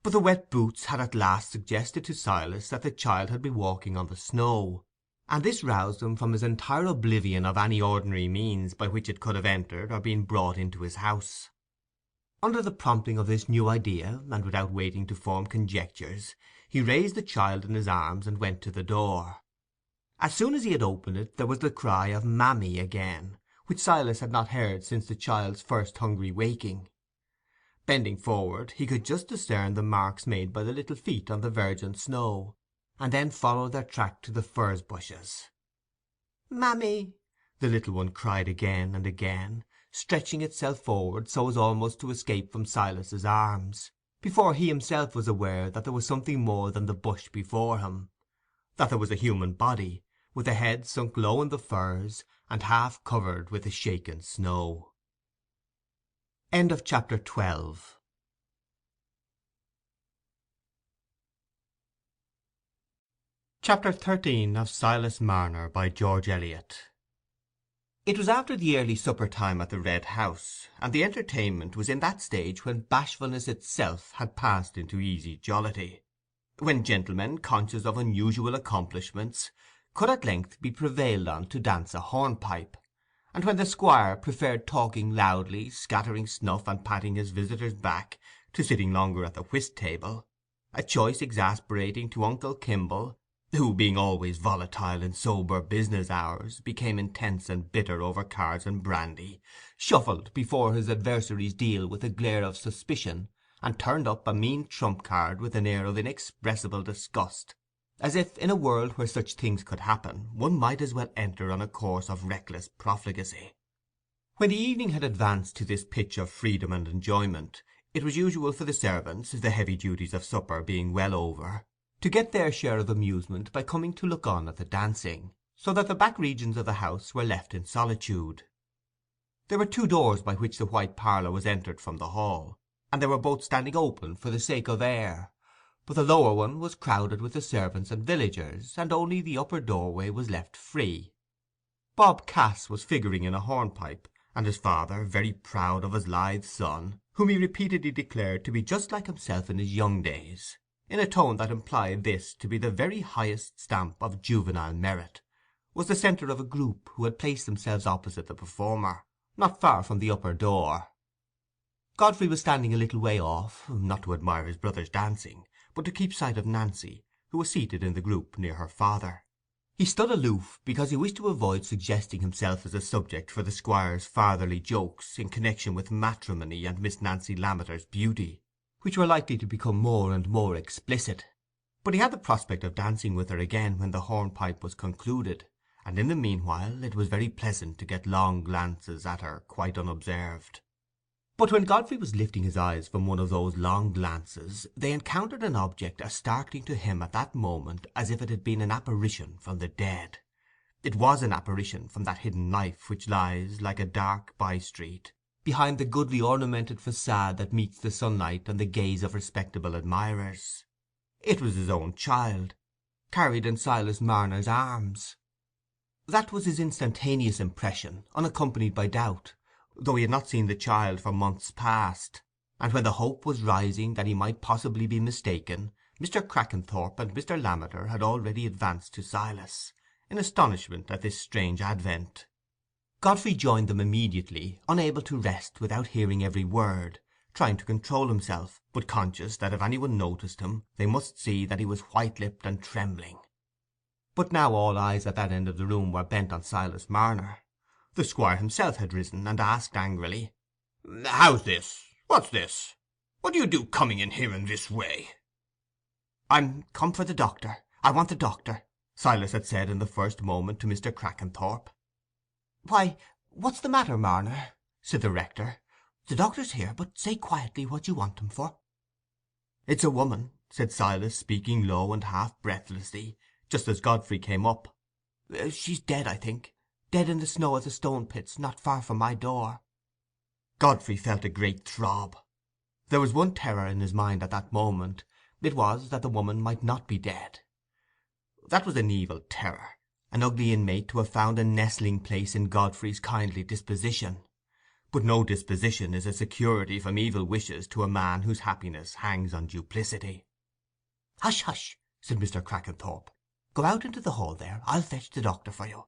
But the wet boots had at last suggested to Silas that the child had been walking on the snow, and this roused him from his entire oblivion of any ordinary means by which it could have entered or been brought into his house. Under the prompting of this new idea, and without waiting to form conjectures, he raised the child in his arms and went to the door. As soon as he had opened it there was the cry of "mammy" again, which Silas had not heard since the child's first hungry waking. Bending forward, he could just discern the marks made by the little feet on the virgin snow, and then followed their track to the furze bushes. "Mammy," the little one cried again and again, stretching itself forward so as almost to escape from Silas's arms, before he himself was aware that there was something more than the bush before him, that there was a human body, with a head sunk low in the furze, and half covered with the shaken snow. End of chapter 12. Chapter 13 of Silas Marner by George Eliot. It was after the early supper time at the Red House, and the entertainment was in that stage when bashfulness itself had passed into easy jollity, when gentlemen, conscious of unusual accomplishments, could at length be prevailed on to dance a hornpipe, and when the squire preferred talking loudly, scattering snuff, and patting his visitor's back, to sitting longer at the whist table, a choice exasperating to Uncle Kimble, who, being always volatile in sober business hours, became intense and bitter over cards and brandy, shuffled before his adversary's deal with a glare of suspicion, and turned up a mean trump-card with an air of inexpressible disgust, as if, in a world where such things could happen, one might as well enter on a course of reckless profligacy. When the evening had advanced to this pitch of freedom and enjoyment, it was usual for the servants, the heavy duties of supper being well over, to get their share of amusement by coming to look on at the dancing, so that the back regions of the house were left in solitude. There were 2 doors by which the white parlour was entered from the hall, and they were both standing open for the sake of air, but the lower one was crowded with the servants and villagers, and only the upper doorway was left free. Bob Cass was figuring in a hornpipe, and his father, very proud of his lithe son, whom he repeatedly declared to be just like himself in his young days, in a tone that implied this to be the very highest stamp of juvenile merit, was the centre of a group who had placed themselves opposite the performer, not far from the upper door. Godfrey was standing a little way off, not to admire his brother's dancing, but to keep sight of Nancy, who was seated in the group near her father. He stood aloof because he wished to avoid suggesting himself as a subject for the squire's fatherly jokes in connection with matrimony and Miss Nancy Lammeter's beauty, which were likely to become more and more explicit. But he had the prospect of dancing with her again when the hornpipe was concluded, and in the meanwhile it was very pleasant to get long glances at her quite unobserved. But when Godfrey was lifting his eyes from one of those long glances, they encountered an object as startling to him at that moment as if it had been an apparition from the dead. It was an apparition from that hidden life which lies, like a dark by-street, behind the goodly ornamented façade that meets the sunlight and the gaze of respectable admirers. It was his own child, carried in Silas Marner's arms. That was his instantaneous impression, unaccompanied by doubt, though he had not seen the child for months past, and when the hope was rising that he might possibly be mistaken, Mr. Crackenthorp and Mr. Lammeter had already advanced to Silas, in astonishment at this strange advent. Godfrey joined them immediately, unable to rest without hearing every word, trying to control himself, but conscious that if any one noticed him, they must see that he was white-lipped and trembling. But now all eyes at that end of the room were bent on Silas Marner. The squire himself had risen, and asked angrily, "How's this? What's this? What do you do coming in here in this way?" "I'm come for the doctor. I want the doctor," Silas had said in the first moment to Mr. Crackenthorp. "Why, what's the matter, Marner?" said the rector. "The doctor's here, but say quietly what you want him for." "It's a woman," said Silas, speaking low and half breathlessly, just as Godfrey came up. "She's dead, I think. Dead in the snow at the stone pits, not far from my door." Godfrey felt a great throb. There was one terror in his mind at that moment. It was that the woman might not be dead. That was an evil terror, an ugly inmate to have found a nestling place in Godfrey's kindly disposition. But no disposition is a security from evil wishes to a man whose happiness hangs on duplicity. "Hush, hush," said Mr. Crackenthorp. "Go out into the hall there. I'll fetch the doctor for you.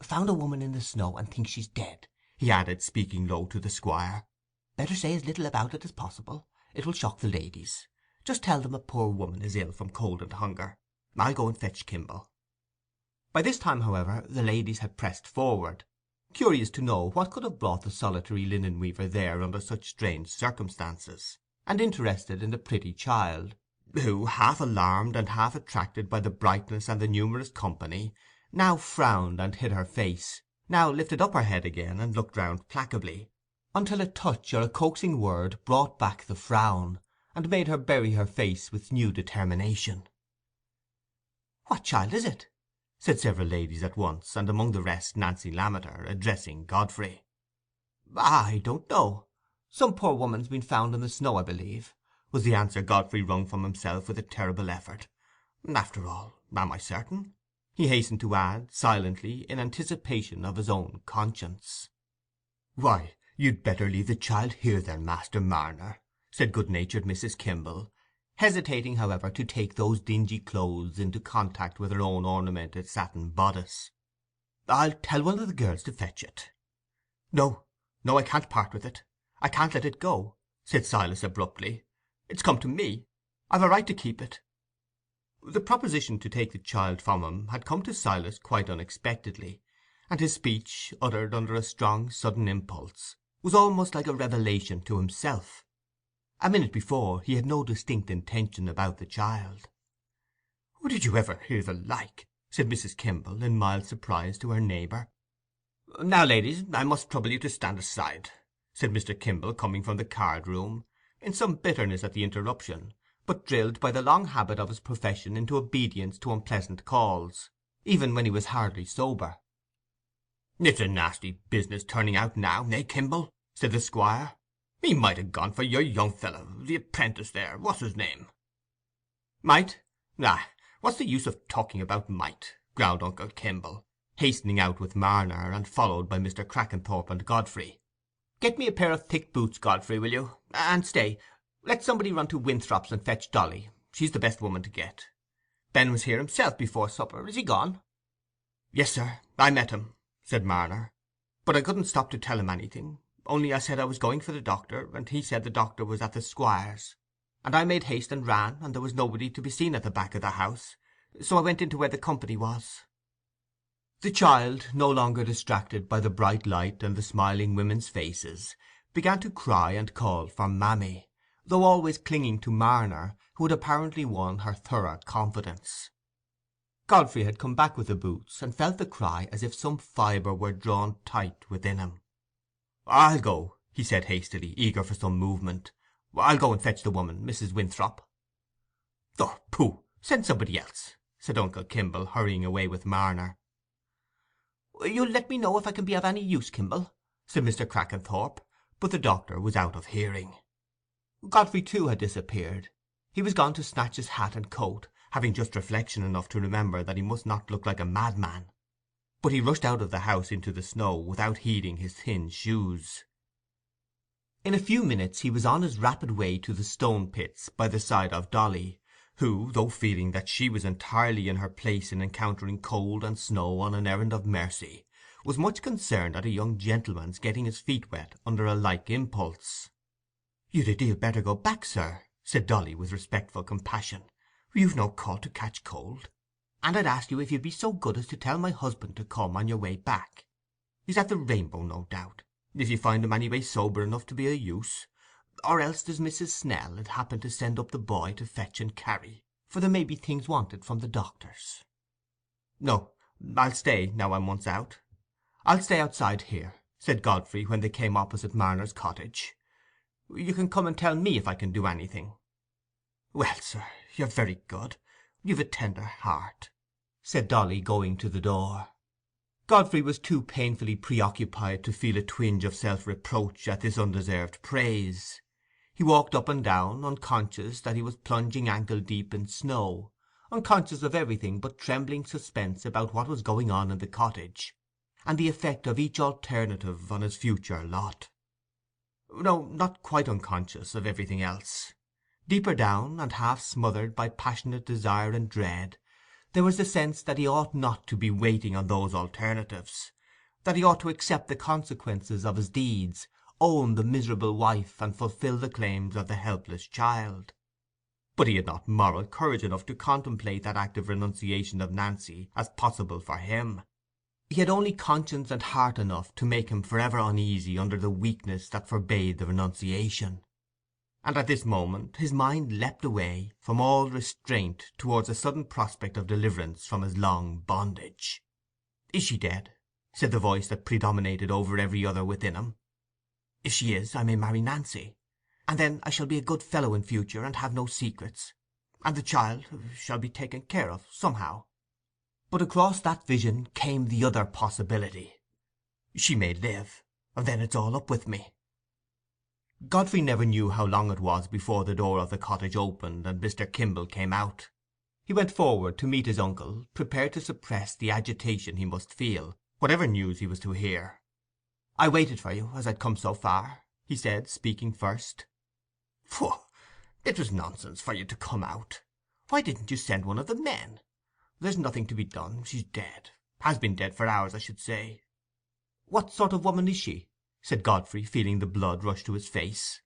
Found a woman in the snow, and thinks she's dead," he added, speaking low to the squire. "Better say as little about it as possible. It will shock the ladies. Just tell them a poor woman is ill from cold and hunger. I'll go and fetch Kimble." By this time, however, the ladies had pressed forward, curious to know what could have brought the solitary linen weaver there under such strange circumstances, and interested in the pretty child, who, half alarmed and half attracted by the brightness and the numerous company, now frowned and hid her face, now lifted up her head again and looked round placably, until a touch or a coaxing word brought back the frown, and made her bury her face with new determination. "What child is it?" said several ladies at once, and among the rest Nancy Lammeter, addressing Godfrey. "I don't know. Some poor woman's been found in the snow, I believe," was the answer Godfrey wrung from himself with a terrible effort. "After all, am I certain?" he hastened to add, silently, in anticipation of his own conscience. "Why, you'd better leave the child here then, Master Marner," said good-natured Mrs. Kimble, hesitating, however, to take those dingy clothes into contact with her own ornamented satin bodice. "I'll tell one of the girls to fetch it." "No, no, I can't part with it. I can't let it go," said Silas abruptly. "It's come to me. I've a right to keep it." The proposition to take the child from him had come to Silas quite unexpectedly, and his speech, uttered under a strong sudden impulse, was almost like a revelation to himself. A minute before he had no distinct intention about the child. "Did you ever hear the like?" said Mrs. Kimble, in mild surprise, to her neighbour. "Now, ladies, I must trouble you to stand aside," said Mr. Kimble, coming from the card-room, in some bitterness at the interruption, but drilled by the long habit of his profession into obedience to unpleasant calls, even when he was hardly sober. "It's a nasty business turning out now, eh, Kimble?" said the squire. "He might have gone for your young fellow, the apprentice there, what's his name?" "Might? Ah, what's the use of talking about might?" growled Uncle Kimble, hastening out with Marner, and followed by Mr. Crackenthorp and Godfrey. "Get me a pair of thick boots, Godfrey, will you? And stay, let somebody run to Winthrop's and fetch Dolly. She's the best woman to get. Ben was here himself before supper. Is he gone?" "Yes, sir, I met him," said Marner, "but I couldn't stop to tell him anything, only I said I was going for the doctor, and he said the doctor was at the squire's, and I made haste and ran, and there was nobody to be seen at the back of the house, so I went into where the company was." The child, no longer distracted by the bright light and the smiling women's faces, began to cry and call for mammy, though always clinging to Marner, who had apparently won her thorough confidence. Godfrey had come back with the boots, and felt the cry as if some fibre were drawn tight within him. "I'll go," he said hastily, eager for some movement. "I'll go and fetch the woman, Mrs. Winthrop." "Oh, pooh! Send somebody else," said Uncle Kimble, hurrying away with Marner. "You'll let me know if I can be of any use, Kimble," said Mr. Crackenthorp, but the doctor was out of hearing. Godfrey too had disappeared. He was gone to snatch his hat and coat, having just reflection enough to remember that he must not look like a madman. But he rushed out of the house into the snow without heeding his thin shoes. In a few minutes he was on his rapid way to the stone pits by the side of Dolly, who, though feeling that she was entirely in her place in encountering cold and snow on an errand of mercy, was much concerned at a young gentleman's getting his feet wet under a like impulse. "You'd a deal better go back, sir," said Dolly, with respectful compassion. "You've no call to catch cold. And I'd ask you if you'd be so good as to tell my husband to come on your way back. He's at the Rainbow, no doubt, if you find him anyway sober enough to be of use, or else there's Mrs. Snell 'ud happen to send up the boy to fetch and carry, for there may be things wanted from the doctor's." "No, I'll stay, now I'm once out. I'll stay outside here," said Godfrey, when they came opposite Marner's cottage. "You can come and tell me if I can do anything." "Well, sir, you're very good. You've a tender heart," said Dolly, going to the door. Godfrey was too painfully preoccupied to feel a twinge of self-reproach at this undeserved praise. He walked up and down, unconscious that he was plunging ankle-deep in snow, unconscious of everything but trembling suspense about what was going on in the cottage, and the effect of each alternative on his future lot. No, not quite unconscious of everything else. Deeper down, and half smothered by passionate desire and dread, there was the sense that he ought not to be waiting on those alternatives, that he ought to accept the consequences of his deeds, own the miserable wife, and fulfil the claims of the helpless child. But he had not moral courage enough to contemplate that active renunciation of Nancy as possible for him. He had only conscience and heart enough to make him forever uneasy under the weakness that forbade the renunciation. And at this moment his mind leapt away from all restraint towards a sudden prospect of deliverance from his long bondage. "Is she dead?" said the voice that predominated over every other within him. "If she is, I may marry Nancy, and then I shall be a good fellow in future, and have no secrets, and the child shall be taken care of somehow." But across that vision came the other possibility: "She may live, and then it's all up with me." Godfrey never knew how long it was before the door of the cottage opened and Mr. Kimble came out. He went forward to meet his uncle, prepared to suppress the agitation he must feel, whatever news he was to hear. "I waited for you, as I'd come so far," he said, speaking first. "Pooh! It was nonsense for you to come out. Why didn't you send one of the men? There's nothing to be done. She's dead. Has been dead for hours, I should say." "What sort of woman is she?" said Godfrey, feeling the blood rush to his face.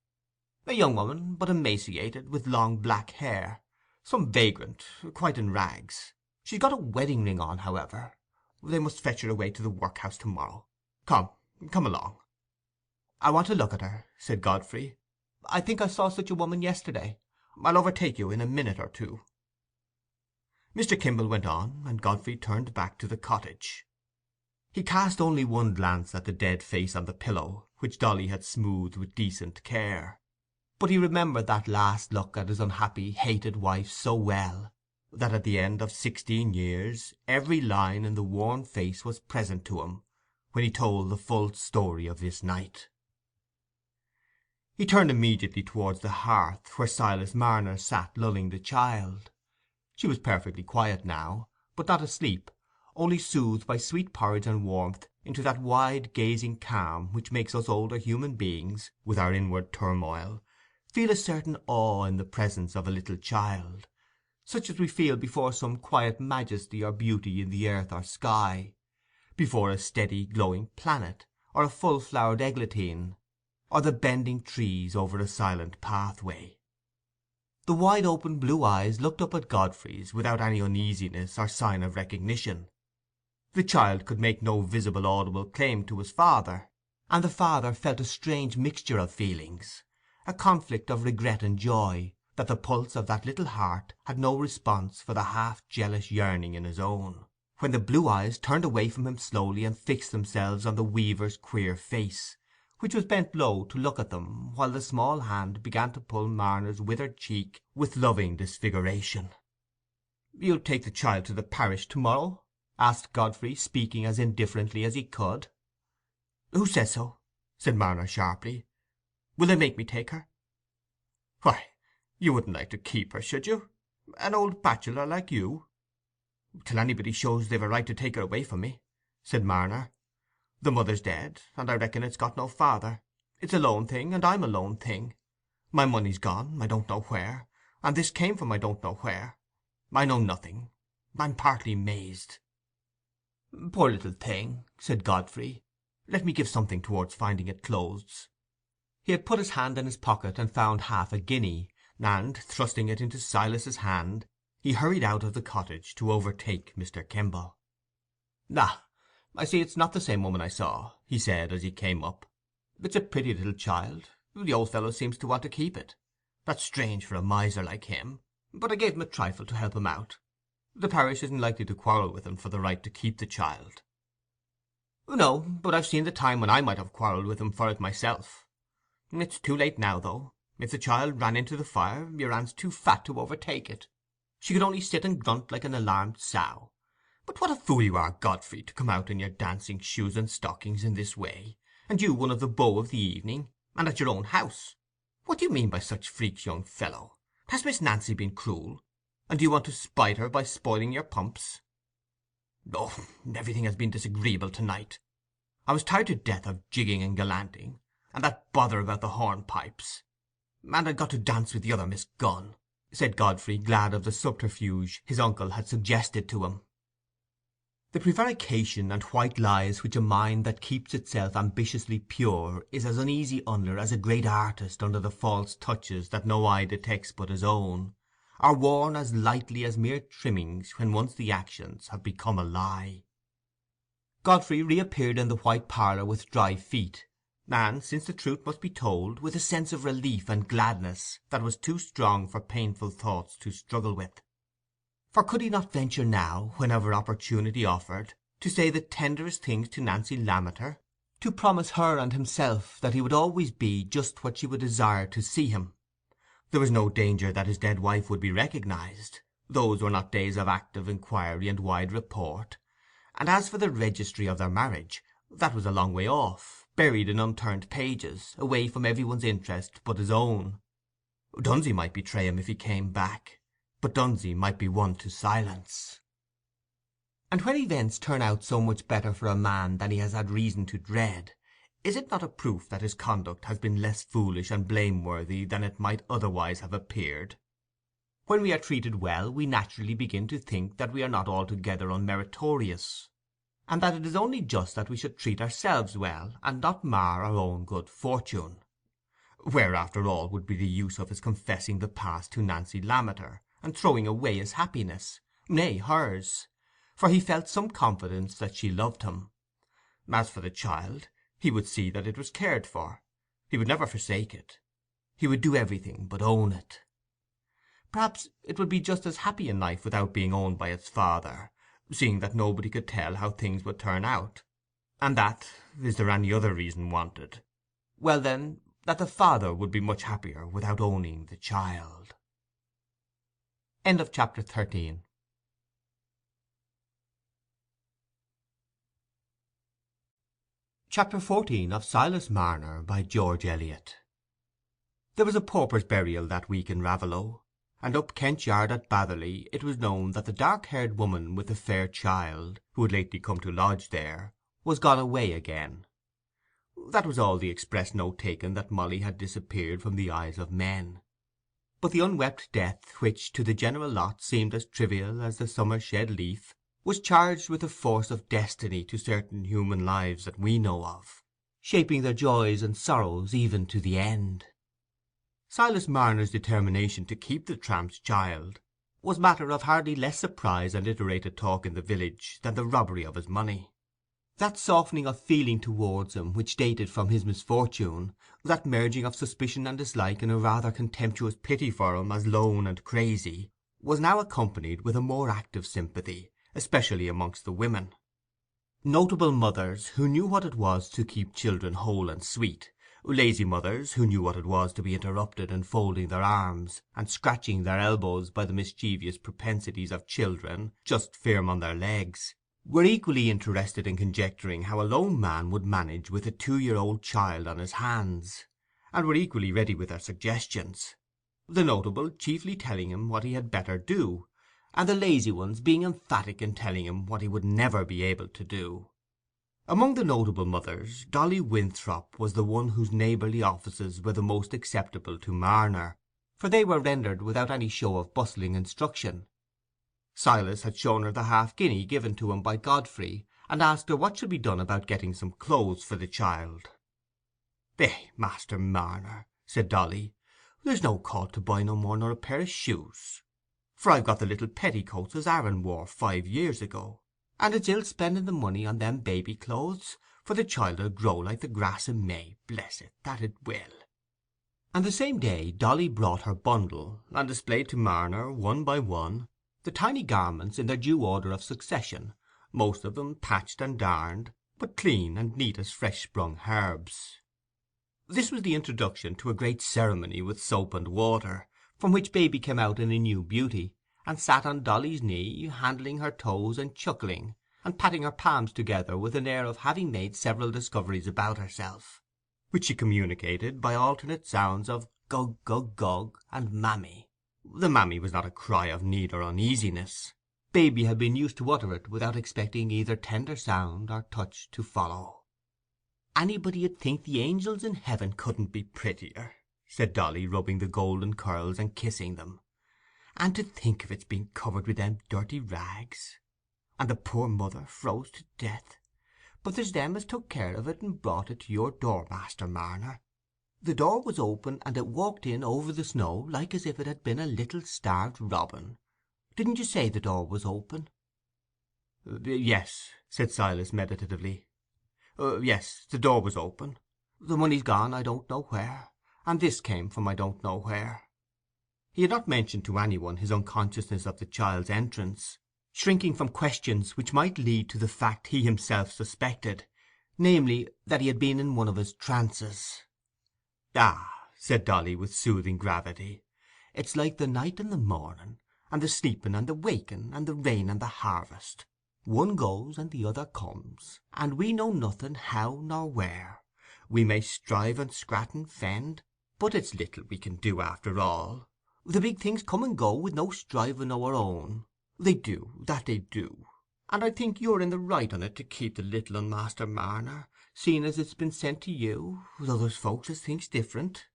"A young woman, but emaciated, with long black hair. Some vagrant, quite in rags. She's got a wedding ring on, however. They must fetch her away to the workhouse to-morrow. Come along." "I want to look at her," said Godfrey. "I think I saw such a woman yesterday. I'll overtake you in a minute or two." Mr. Kimble went on, and Godfrey turned back to the cottage. He cast only one glance at the dead face on the pillow, which Dolly had smoothed with decent care. But he remembered that last look at his unhappy, hated wife so well, that at the end of 16 years every line in the worn face was present to him when he told the full story of this night. He turned immediately towards the hearth, where Silas Marner sat lulling the child. She was perfectly quiet now, but not asleep, only soothed by sweet porridge and warmth into that wide gazing calm which makes us older human beings, with our inward turmoil, feel a certain awe in the presence of a little child, such as we feel before some quiet majesty or beauty in the earth or sky, before a steady glowing planet, or a full-flowered eglantine, or the bending trees over a silent pathway. The wide-open blue eyes looked up at Godfrey's without any uneasiness or sign of recognition. The child could make no visible audible claim to his father, and the father felt a strange mixture of feelings, a conflict of regret and joy, that the pulse of that little heart had no response for the half-jealous yearning in his own, when the blue eyes turned away from him slowly and fixed themselves on the weaver's queer face, which was bent low to look at them, while the small hand began to pull Marner's withered cheek with loving disfiguration. "You'll take the child to the parish to-morrow?" asked Godfrey, speaking as indifferently as he could. "Who says so?" said Marner sharply. "Will they make me take her?" "Why, you wouldn't like to keep her, should you? An old bachelor like you?" "Till anybody shows they've a right to take her away from me," said Marner. "The mother's dead, and I reckon it's got no father. It's a lone thing, and I'm a lone thing. My money's gone, I don't know where, and this came from I don't know where. I know nothing. I'm partly mazed." "Poor little thing," said Godfrey. "Let me give something towards finding it clothes." He had put his hand in his pocket and found half a guinea, and, thrusting it into Silas's hand, he hurried out of the cottage to overtake Mr. Kimble. "Ah, I see it's not the same woman I saw," he said, as he came up. "It's a pretty little child. The old fellow seems to want to keep it. That's strange for a miser like him, but I gave him a trifle to help him out. The parish isn't likely to quarrel with him for the right to keep the child." "No, but I've seen the time when I might have quarrelled with him for it myself. It's too late now, though. If the child ran into the fire, your aunt's too fat to overtake it. She could only sit and grunt like an alarmed sow. But what a fool you are, Godfrey, to come out in your dancing shoes and stockings in this way, and you one of the beaux of the evening, and at your own house. What do you mean by such freaks, young fellow? Has Miss Nancy been cruel, and do you want to spite her by spoiling your pumps?" "Oh, everything has been disagreeable to-night. I was tired to death of jigging and gallanting, and that bother about the hornpipes. And I'd got to dance with the other Miss Gunn," said Godfrey, glad of the subterfuge his uncle had suggested to him. The prevarication and white lies which a mind that keeps itself ambitiously pure is as uneasy under as a great artist under the false touches that no eye detects but his own, are worn as lightly as mere trimmings when once the actions have become a lie. Godfrey reappeared in the white parlour with dry feet, and, since the truth must be told, with a sense of relief and gladness that was too strong for painful thoughts to struggle with. For could he not venture now, whenever opportunity offered, to say the tenderest things to Nancy Lammeter, to promise her and himself that he would always be just what she would desire to see him? There was no danger that his dead wife would be recognized. Those were not days of active inquiry and wide report. And as for the registry of their marriage, that was a long way off, buried in unturned pages, away from every one's interest but his own. Dunsey might betray him if he came back, but Dunsey might be won to silence. And when events turn out so much better for a man than he has had reason to dread, is it not a proof that his conduct has been less foolish and blameworthy than it might otherwise have appeared? When we are treated well, we naturally begin to think that we are not altogether unmeritorious, and that it is only just that we should treat ourselves well, and not mar our own good fortune. Where, after all, would be the use of his confessing the past to Nancy Lammeter, and throwing away his happiness, nay, hers? For he felt some confidence that she loved him. As for the child, he would see that it was cared for. He would never forsake it. He would do everything but own it. Perhaps it would be just as happy in life without being owned by its father, seeing that nobody could tell how things would turn out, and that, is there any other reason wanted? Well, then, that the father would be much happier without owning the child. End of chapter 13. Chapter 14 of Silas Marner by George Eliot. There was a pauper's burial that week in Raveloe, and up Kent Yard at Batherley it was known that the dark-haired woman with the fair child, who had lately come to lodge there, was gone away again. That was all the express note taken that Molly had disappeared from the eyes of men. But the unwept death, which to the general lot seemed as trivial as the summer's shed leaf, was charged with the force of destiny to certain human lives that we know of, shaping their joys and sorrows even to the end. Silas Marner's determination to keep the tramp's child was matter of hardly less surprise and iterated talk in the village than the robbery of his money. That softening of feeling towards him which dated from his misfortune, that merging of suspicion and dislike in a rather contemptuous pity for him as lone and crazy, was now accompanied with a more active sympathy, especially amongst the women. Notable mothers who knew what it was to keep children whole and sweet, lazy mothers who knew what it was to be interrupted in folding their arms and scratching their elbows by the mischievous propensities of children just firm on their legs, were equally interested in conjecturing how a lone man would manage with a 2-year-old child on his hands, and were equally ready with their suggestions, the notable chiefly telling him what he had better do, and the lazy ones being emphatic in telling him what he would never be able to do. Among the notable mothers, Dolly Winthrop was the one whose neighbourly offices were the most acceptable to Marner, for they were rendered without any show of bustling instruction. Silas had shown her the half-guinea given to him by Godfrey, and asked her what should be done about getting some clothes for the child. "Eh, Master Marner," said Dolly, "there's no call to buy no more nor a pair of shoes, for I've got the little petticoats as Aaron wore 5 years ago, and it's ill spending the money on them baby clothes, for the child'll grow like the grass in May, bless it, that it will." And the same day Dolly brought her bundle, and displayed to Marner, one by one, the tiny garments in their due order of succession, most of them patched and darned, but clean and neat as fresh-sprung herbs. This was the introduction to a great ceremony with soap and water, from which baby came out in a new beauty, and sat on Dolly's knee, handling her toes and chuckling, and patting her palms together with an air of having made several discoveries about herself, which she communicated by alternate sounds of gug, gug, gug, and mammy. The mammy was not a cry of need or uneasiness. Baby had been used to utter it without expecting either tender sound or touch to follow. "Anybody'd think the angels in heaven couldn't be prettier," said Dolly, rubbing the golden curls and kissing them. "And to think of its being covered with them dirty rags. And the poor mother froze to death. But there's them as took care of it and brought it to your door, Master Marner. The door was open, and it walked in over the snow like as if it had been a little starved robin. Didn't you say the door was open?" "Yes," said Silas meditatively. "Yes, the door was open. The money's gone I don't know where, and this came from I don't know where." He had not mentioned to any one his unconsciousness of the child's entrance, shrinking from questions which might lead to the fact he himself suspected, namely, that he had been in one of his trances. "Ah," said Dolly, with soothing gravity, "it's like the night and the morning, and the sleeping and the waking, and the rain and the harvest. One goes and the other comes, and we know nothing how nor where. We may strive and scrat and fend, but it's little we can do after all. The big things come and go with no striving o' our own. They do, that they do. And I think you're in the right on it to keep the little un, Master Marner, seeing as it's been sent to you, though there's folks as thinks different.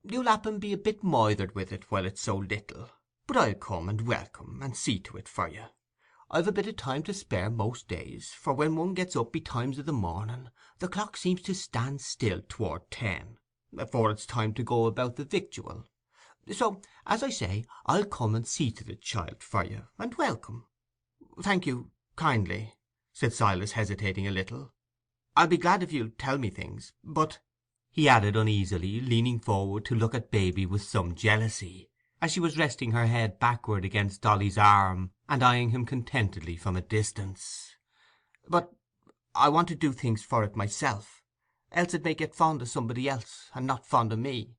You'll happen be a bit moithered with it while it's so little, but I'll come and welcome and see to it for you. I've a bit of time to spare most days, for when one gets up betimes of the morning, the clock seems to stand still toward 10, afore it's time to go about the victual. So, as I say, I'll come and see to the child for you, and welcome. Thank you, kindly, said Silas, hesitating a little. I'll be glad if you'll tell me things, but—" he added uneasily, leaning forward to look at baby with some jealousy, as she was resting her head backward against Dolly's arm, and eyeing him contentedly from a distance. "But I want to do things for it myself, else it may get fond of somebody else, and not fond of me.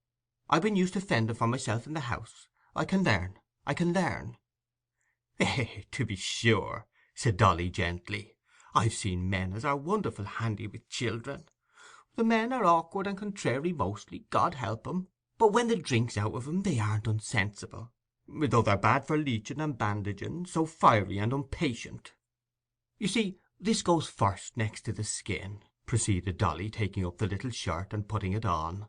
I've been used to fending for myself in the house. I can learn. "Eh, to be sure," said Dolly gently. "I've seen men as are wonderful handy with children. The men are awkward and contrary mostly, God help 'em, but when the drink's out of 'em they aren't unsensible, though they're bad for leeching and bandaging, so fiery and impatient. You see, this goes first next to the skin," proceeded Dolly, taking up the little shirt and putting it on.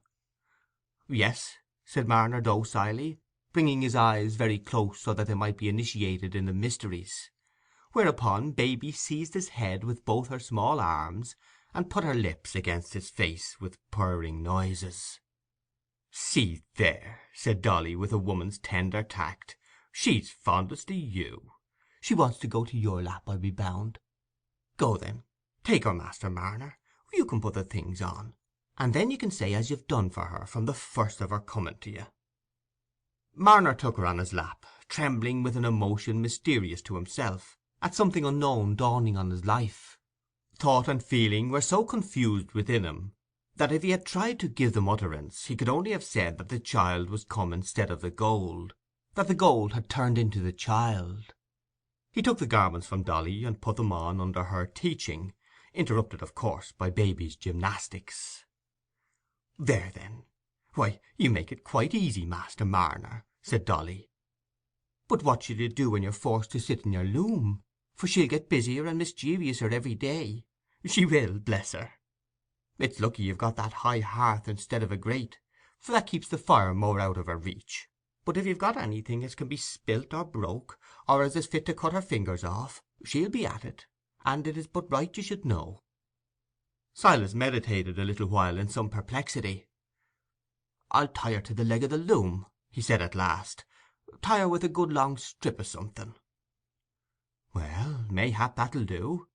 "Yes," said Marner docilely, bringing his eyes very close so that they might be initiated in the mysteries. Whereupon baby seized his head with both her small arms, and put her lips against his face with purring noises. "See there," said Dolly, with a woman's tender tact, "she's fondest of you. She wants to go to your lap, I'll be bound. Go then, take her, Master Marner. You can put the things on, and then you can say as you've done for her from the first of her coming to you." Marner took her on his lap, trembling with an emotion mysterious to himself, at something unknown dawning on his life. Thought and feeling were so confused within him that if he had tried to give them utterance he could only have said that the child was come instead of the gold, that the gold had turned into the child. He took the garments from Dolly and put them on under her teaching, interrupted of course by baby's gymnastics. "There then, why, you make it quite easy, Master Marner," said Dolly. "But what shall you do when you're forced to sit in your loom? For she'll get busier and mischievouser every day. She will, bless her. It's lucky you've got that high hearth instead of a grate, for that keeps the fire more out of her reach. But if you've got anything as can be spilt or broke, or as is fit to cut her fingers off, she'll be at it, and it is but right you should know." Silas meditated a little while in some perplexity. "I'll tie her to the leg of the loom," he said at last. "Tie her with a good long strip o' something." "Well, mayhap that'll do,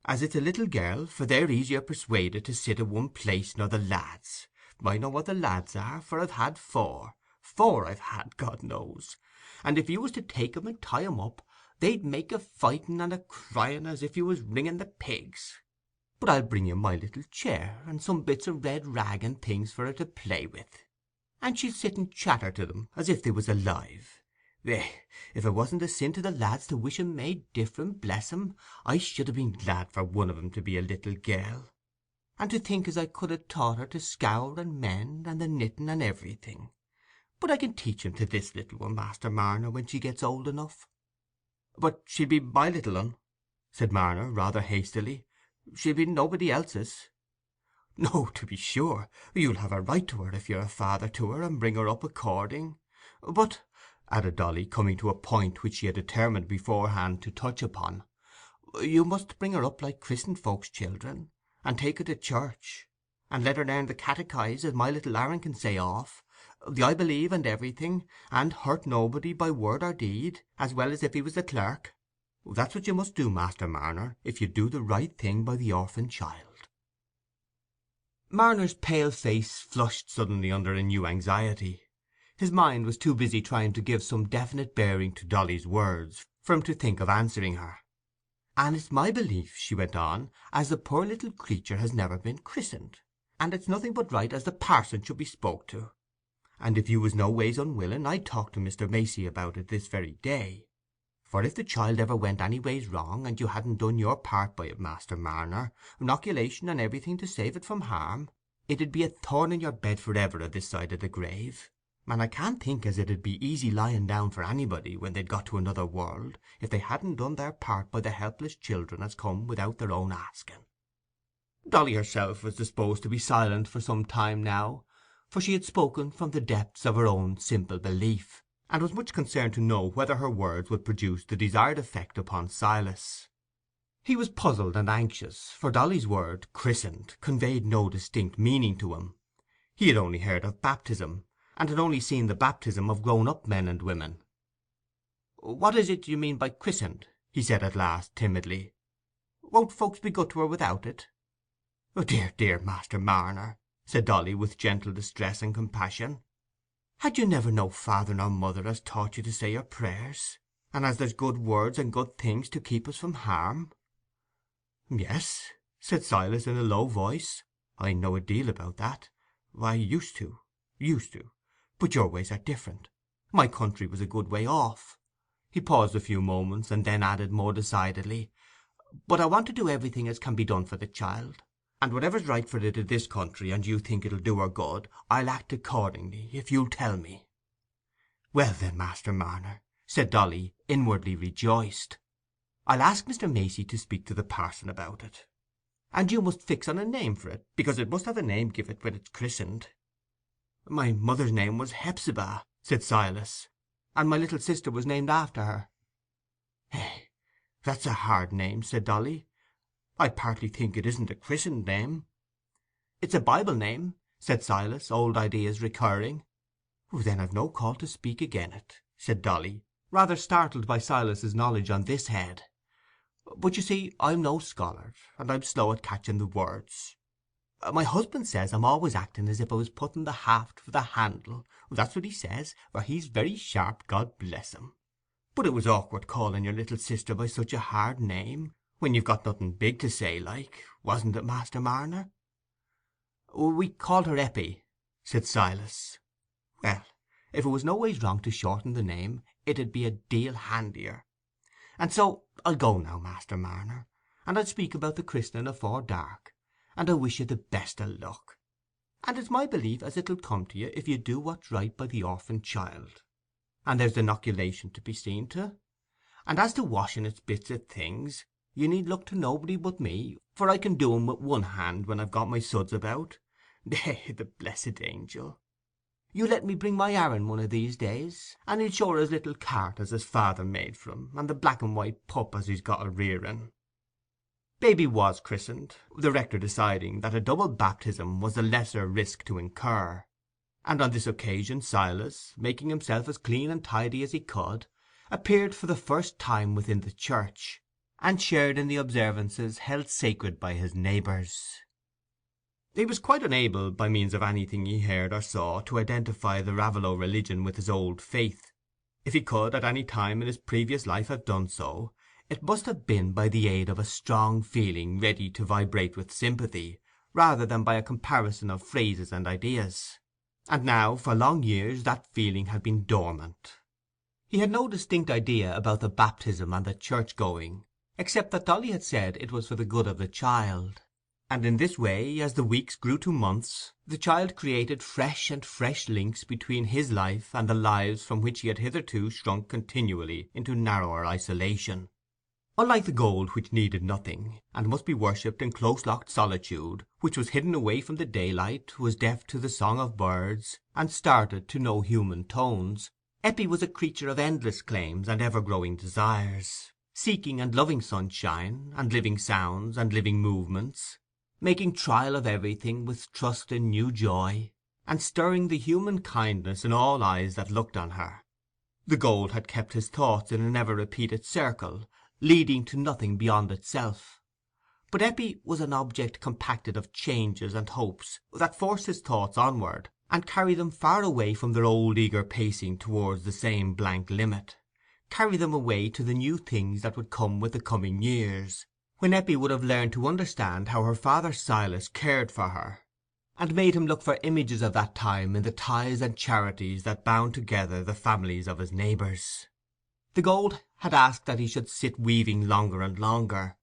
as it's a little girl, for they're easier persuaded to sit i' one place nor the lads. I know what the lads are, for I've had four I've had, God knows, and if you was to take 'em and tie 'em up, they'd make a fighting and a crying as if you was ringing the pigs. But I'll bring you my little chair, and some bits of red rag and things for her to play with, and she'll sit and chatter to them as if they was alive. Eh, if it wasn't a sin to the lads to wish 'em made different, bless 'em, I should ha' been glad for one of 'em to be a little girl. And to think as I could ha' taught her to scour and mend, and the knitting and everything. But I can teach 'em to this little one, Master Marner, when she gets old enough." "But she'll be my little un," said Marner, rather hastily. "She'll be nobody else's." "No, to be sure, you'll have a right to her if you're a father to her, and bring her up according. But," added Dolly, coming to a point which she had determined beforehand to touch upon, "you must bring her up like christened folks' children, and take her to church, and let her learn the catechise, as my little Aaron can say off, the I believe and everything, and hurt nobody by word or deed, as well as if he was the clerk. That's what you must do, Master Marner, if you do the right thing by the orphan child." Marner's pale face flushed suddenly under a new anxiety. His mind was too busy trying to give some definite bearing to Dolly's words for him to think of answering her. "And it's my belief," she went on, "as the poor little creature has never been christened, and it's nothing but right as the parson should be spoke to. And if you was no ways unwilling, I'd talk to Mr. Macey about it this very day. For if the child ever went any ways wrong, and you hadn't done your part by it, Master Marner, inoculation and everything to save it from harm, it 'ud be a thorn in your bed for ever o' this side of the grave. And I can't think as it 'ud be easy lying down for anybody when they'd got to another world, if they hadn't done their part by the helpless children as come without their own asking." Dolly herself was disposed to be silent for some time now, for she had spoken from the depths of her own simple belief, and was much concerned to know whether her words would produce the desired effect upon Silas. He was puzzled and anxious, for Dolly's word "christened" conveyed no distinct meaning to him. He had only heard of baptism, and had only seen the baptism of grown-up men and women. "What is it you mean by christened?" he said at last, timidly. "Won't folks be good to her without it?" "Oh, dear, dear, Master Marner," said Dolly, with gentle distress and compassion, "had you never no father nor mother as taught you to say your prayers, and as there's good words and good things to keep us from harm?" "Yes," said Silas, in a low voice, "I know a deal about that. I used to. But your ways are different. My country was a good way off." He paused a few moments, and then added more decidedly, "But I want to do everything as can be done for the child, and whatever's right for it in this country, and you think it'll do her good, I'll act accordingly, if you'll tell me." "Well then, Master Marner," said Dolly, inwardly rejoiced, "I'll ask Mr. Macey to speak to the parson about it. And you must fix on a name for it, because it must have a name give it when it's christened." "My mother's name was Hepzibah," said Silas, "and my little sister was named after her." "Eh, that's a hard name," said Dolly. "I partly think it isn't a christened name." "It's a Bible name," said Silas, old ideas recurring. "Then I've no call to speak again it," said Dolly, rather startled by Silas's knowledge on this head. "But you see I'm no scholar, and I'm slow at catching the words. My husband says I'm always acting as if I was putting the haft for the handle. That's what he says, for he's very sharp, God bless him. But it was awkward calling your little sister by such a hard name, when you've got nothing big to say, like, wasn't it, Master Marner?" "We called her Eppie," said Silas. "Well, if it was no ways wrong to shorten the name, it 'ud be a deal handier. And so I'll go now, Master Marner, and I'll speak about the christening afore dark, and I wish you the best o' luck. And it's my belief as it'll come to you if you do what's right by the orphan child. And there's the inoculation to be seen to. And as to washing its bits o' things, you need look to nobody but me, for I can do 'em with one hand when I've got my suds about. Eh, the blessed angel! You let me bring my Aaron one o' these days, and he'll show her his little cart as his father made for him, and the black and white pup as he's got a rearing." Baby was christened, the rector deciding that a double baptism was the lesser risk to incur; and on this occasion Silas, making himself as clean and tidy as he could, appeared for the first time within the church, and shared in the observances held sacred by his neighbours. He was quite unable, by means of anything he heard or saw, to identify the Raveloe religion with his old faith. If he could at any time in his previous life have done so, it must have been by the aid of a strong feeling ready to vibrate with sympathy, rather than by a comparison of phrases and ideas. And now for long years that feeling had been dormant. He had no distinct idea about the baptism and the church-going, except that Dolly had said it was for the good of the child. And in this way, as the weeks grew to months, the child created fresh and fresh links between his life and the lives from which he had hitherto shrunk continually into narrower isolation. Unlike the gold, which needed nothing, and must be worshipped in close-locked solitude, which was hidden away from the daylight, was deaf to the song of birds, and started to no human tones, Eppie was a creature of endless claims and ever-growing desires, seeking and loving sunshine, and living sounds, and living movements, making trial of everything with trust in new joy, and stirring the human kindness in all eyes that looked on her. The gold had kept his thoughts in an ever-repeated circle, leading to nothing beyond itself. But Eppie was an object compacted of changes and hopes that forced his thoughts onward, and carried them far away from their old eager pacing towards the same blank limit, carry them away to the new things that would come with the coming years, when Eppie would have learned to understand how her father Silas cared for her, and made him look for images of that time in the ties and charities that bound together the families of his neighbours. The gold had asked that he should sit weaving longer and longer,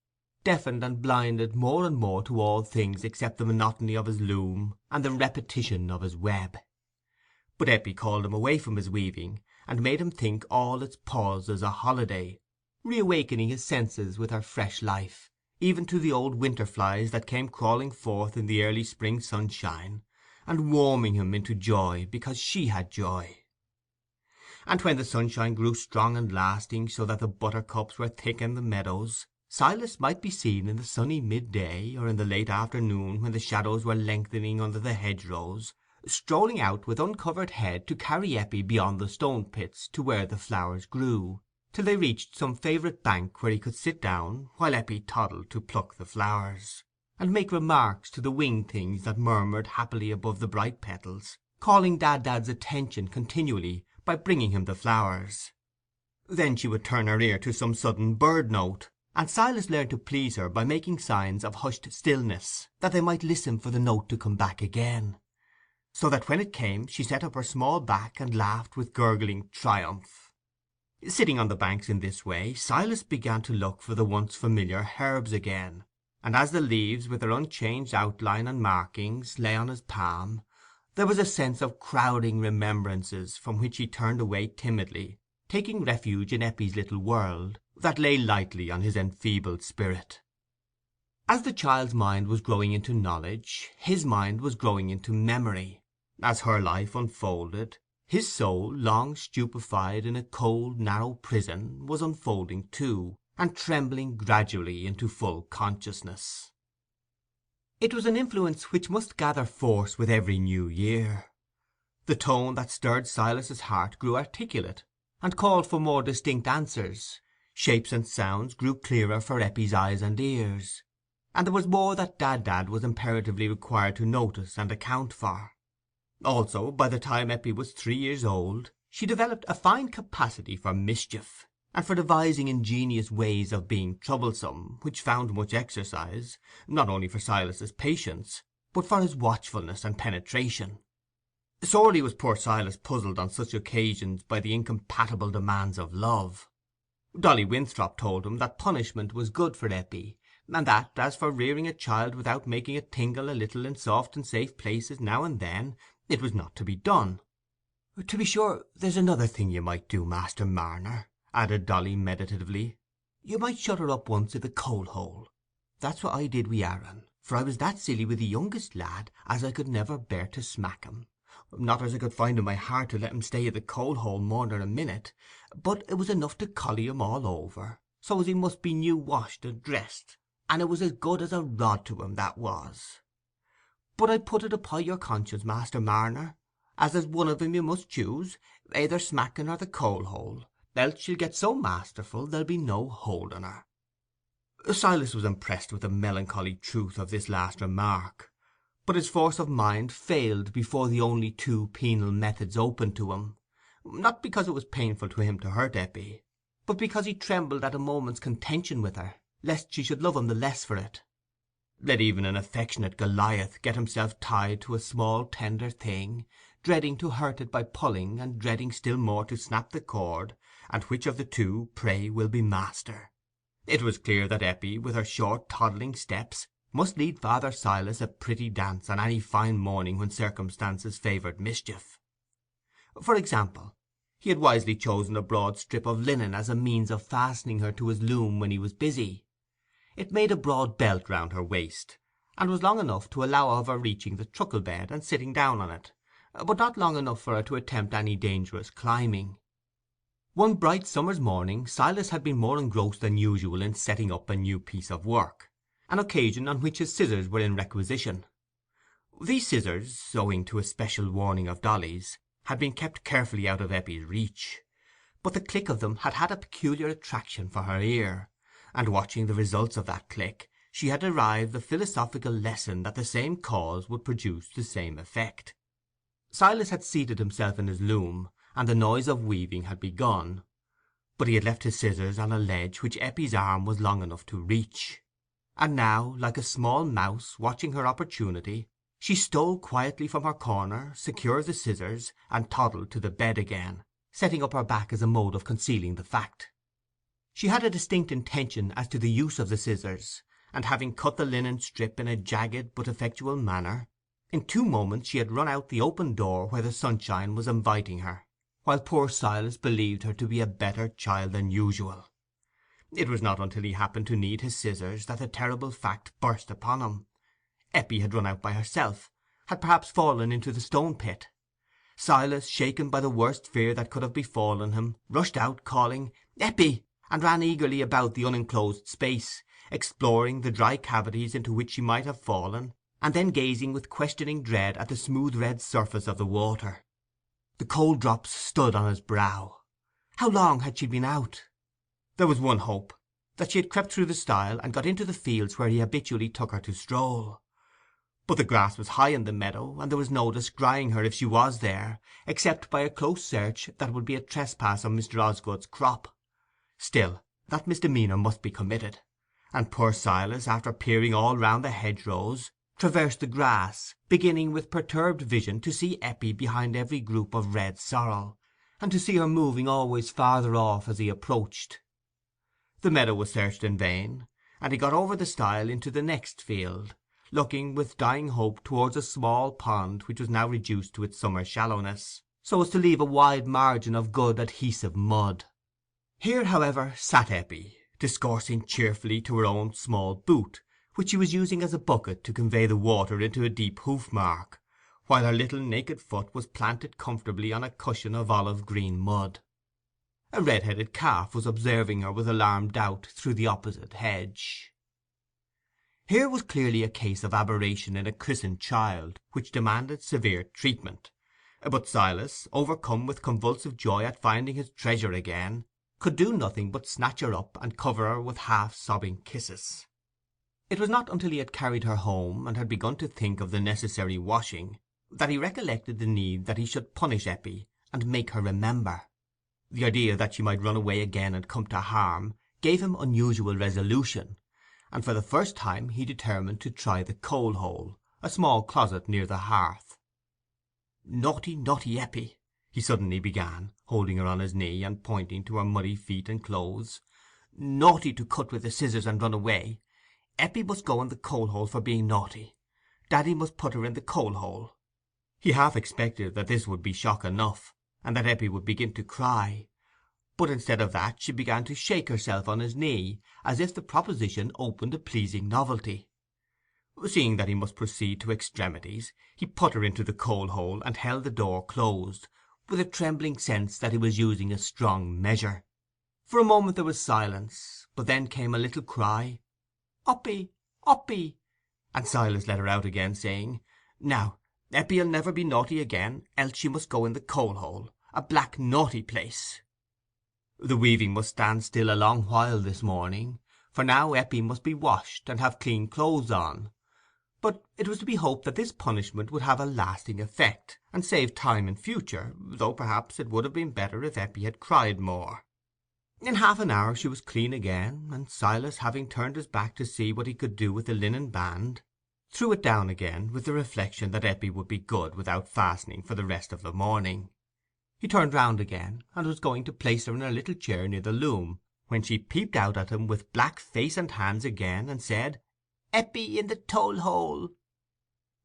deafened and blinded more and more to all things except the monotony of his loom and the repetition of his web. But Eppie called him away from his weaving, and made him think all its pauses a holiday, reawakening his senses with her fresh life, even to the old winter flies that came crawling forth in the early spring sunshine, and warming him into joy because she had joy. And when the sunshine grew strong and lasting, so that the buttercups were thick in the meadows, Silas might be seen in the sunny midday, or in the late afternoon when the shadows were lengthening under the hedgerows, strolling out with uncovered head to carry Eppie beyond the stone pits to where the flowers grew, till they reached some favourite bank where he could sit down, while Eppie toddled to pluck the flowers, and make remarks to the winged things that murmured happily above the bright petals, calling Dad's attention continually by bringing him the flowers. Then she would turn her ear to some sudden bird note, and Silas learned to please her by making signs of hushed stillness, that they might listen for the note to come back again, so that when it came she set up her small back and laughed with gurgling triumph. Sitting on the banks in this way, Silas began to look for the once familiar herbs again, and as the leaves, with their unchanged outline and markings, lay on his palm, there was a sense of crowding remembrances from which he turned away timidly, taking refuge in Eppie's little world that lay lightly on his enfeebled spirit. As the child's mind was growing into knowledge, his mind was growing into memory. As her life unfolded, his soul, long stupefied in a cold, narrow prison, was unfolding too, and trembling gradually into full consciousness. It was an influence which must gather force with every new year. The tone that stirred Silas's heart grew articulate, and called for more distinct answers. Shapes and sounds grew clearer for Eppie's eyes and ears, and there was more that Dad was imperatively required to notice and account for. Also, by the time Eppie was 3 years old, she developed a fine capacity for mischief, and for devising ingenious ways of being troublesome, which found much exercise, not only for Silas's patience, but for his watchfulness and penetration. Sorely was poor Silas puzzled on such occasions by the incompatible demands of love. Dolly Winthrop told him that punishment was good for Eppie, and that, as for rearing a child without making it tingle a little in soft and safe places now and then, it was not to be done. "To be sure, there's another thing you might do, Master Marner," added Dolly meditatively. "You might shut her up once i' the coal-hole. That's what I did wi' Aaron, for I was that silly wi' the youngest lad as I could never bear to smack him. Not as I could find in my heart to let him stay i' the coal-hole more nor a minute, but it was enough to colly him all over, so as he must be new washed and dressed, and it was as good as a rod to him, that was. But I put it upo' your conscience, Master Marner, as there's one of 'em you must choose, either smacking or the coal-hole, else she'll get so masterful there'll be no holding her." Silas was impressed with the melancholy truth of this last remark, but his force of mind failed before the only two penal methods open to him, not because it was painful to him to hurt Eppie, but because he trembled at a moment's contention with her, lest she should love him the less for it. Let even an affectionate Goliath get himself tied to a small tender thing, dreading to hurt it by pulling, and dreading still more to snap the cord, and which of the two, pray, will be master? It was clear that Eppie, with her short toddling steps, must lead Father Silas a pretty dance on any fine morning when circumstances favoured mischief. For example, he had wisely chosen a broad strip of linen as a means of fastening her to his loom when he was busy. It made a broad belt round her waist, and was long enough to allow of her reaching the truckle bed and sitting down on it, but not long enough for her to attempt any dangerous climbing. One bright summer's morning Silas had been more engrossed than usual in setting up a new piece of work, an occasion on which his scissors were in requisition. These scissors, owing to a special warning of Dolly's, had been kept carefully out of Eppie's reach, but the click of them had had a peculiar attraction for her ear, and watching the results of that click, she had derived the philosophical lesson that the same cause would produce the same effect. Silas had seated himself in his loom, and the noise of weaving had begun, but he had left his scissors on a ledge which Eppie's arm was long enough to reach. And now, like a small mouse watching her opportunity, she stole quietly from her corner, secured the scissors, and toddled to the bed again, setting up her back as a mode of concealing the fact. She had a distinct intention as to the use of the scissors, and having cut the linen strip in a jagged but effectual manner, in 2 moments she had run out the open door where the sunshine was inviting her, while poor Silas believed her to be a better child than usual. It was not until he happened to need his scissors that the terrible fact burst upon him. Eppie had run out by herself, had perhaps fallen into the stone pit. Silas, shaken by the worst fear that could have befallen him, rushed out, calling "Eppie!" and ran eagerly about the unenclosed space, exploring the dry cavities into which she might have fallen, and then gazing with questioning dread at the smooth red surface of the water. The cold drops stood on his brow. How long had she been out? There was one hope, that she had crept through the stile and got into the fields where he habitually took her to stroll. But the grass was high in the meadow, and there was no descrying her if she was there, except by a close search that would be a trespass on Mr. Osgood's crop. Still, that misdemeanour must be committed, and poor Silas, after peering all round the hedgerows, traversed the grass, beginning with perturbed vision to see Eppie behind every group of red sorrel, and to see her moving always farther off as he approached. The meadow was searched in vain, and he got over the stile into the next field, looking with dying hope towards a small pond which was now reduced to its summer shallowness, so as to leave a wide margin of good adhesive mud. Here, however, sat Eppie, discoursing cheerfully to her own small boot, which she was using as a bucket to convey the water into a deep hoof-mark, while her little naked foot was planted comfortably on a cushion of olive-green mud. A red-headed calf was observing her with alarmed doubt through the opposite hedge. Here was clearly a case of aberration in a christened child, which demanded severe treatment; but Silas, overcome with convulsive joy at finding his treasure again, could do nothing but snatch her up and cover her with half-sobbing kisses. It was not until he had carried her home, and had begun to think of the necessary washing, that he recollected the need that he should punish Eppie and make her remember. The idea that she might run away again and come to harm gave him unusual resolution, and for the first time he determined to try the coal-hole, a small closet near the hearth. "Naughty, naughty Eppie," he suddenly began, holding her on his knee, and pointing to her muddy feet and clothes. "Naughty to cut with the scissors and run away. Eppie must go in the coal-hole for being naughty. Daddy must put her in the coal-hole." He half expected that this would be shock enough, and that Eppie would begin to cry; but instead of that she began to shake herself on his knee, as if the proposition opened a pleasing novelty. Seeing that he must proceed to extremities, he put her into the coal-hole and held the door closed, with a trembling sense that he was using a strong measure. For a moment there was silence, but then came a little cry, "Uppy, Uppy!" and Silas let her out again, saying, "Now, Eppie'll never be naughty again, else she must go in the coal-hole, a black naughty place." The weaving must stand still a long while this morning, for now Eppie must be washed and have clean clothes on; but it was to be hoped that this punishment would have a lasting effect, and save time in future, though perhaps it would have been better if Eppie had cried more. In half an hour she was clean again, and Silas, having turned his back to see what he could do with the linen band, threw it down again with the reflection that Eppie would be good without fastening for the rest of the morning. He turned round again, and was going to place her in her little chair near the loom, when she peeped out at him with black face and hands again, and said, "Eppie in the toll-hole."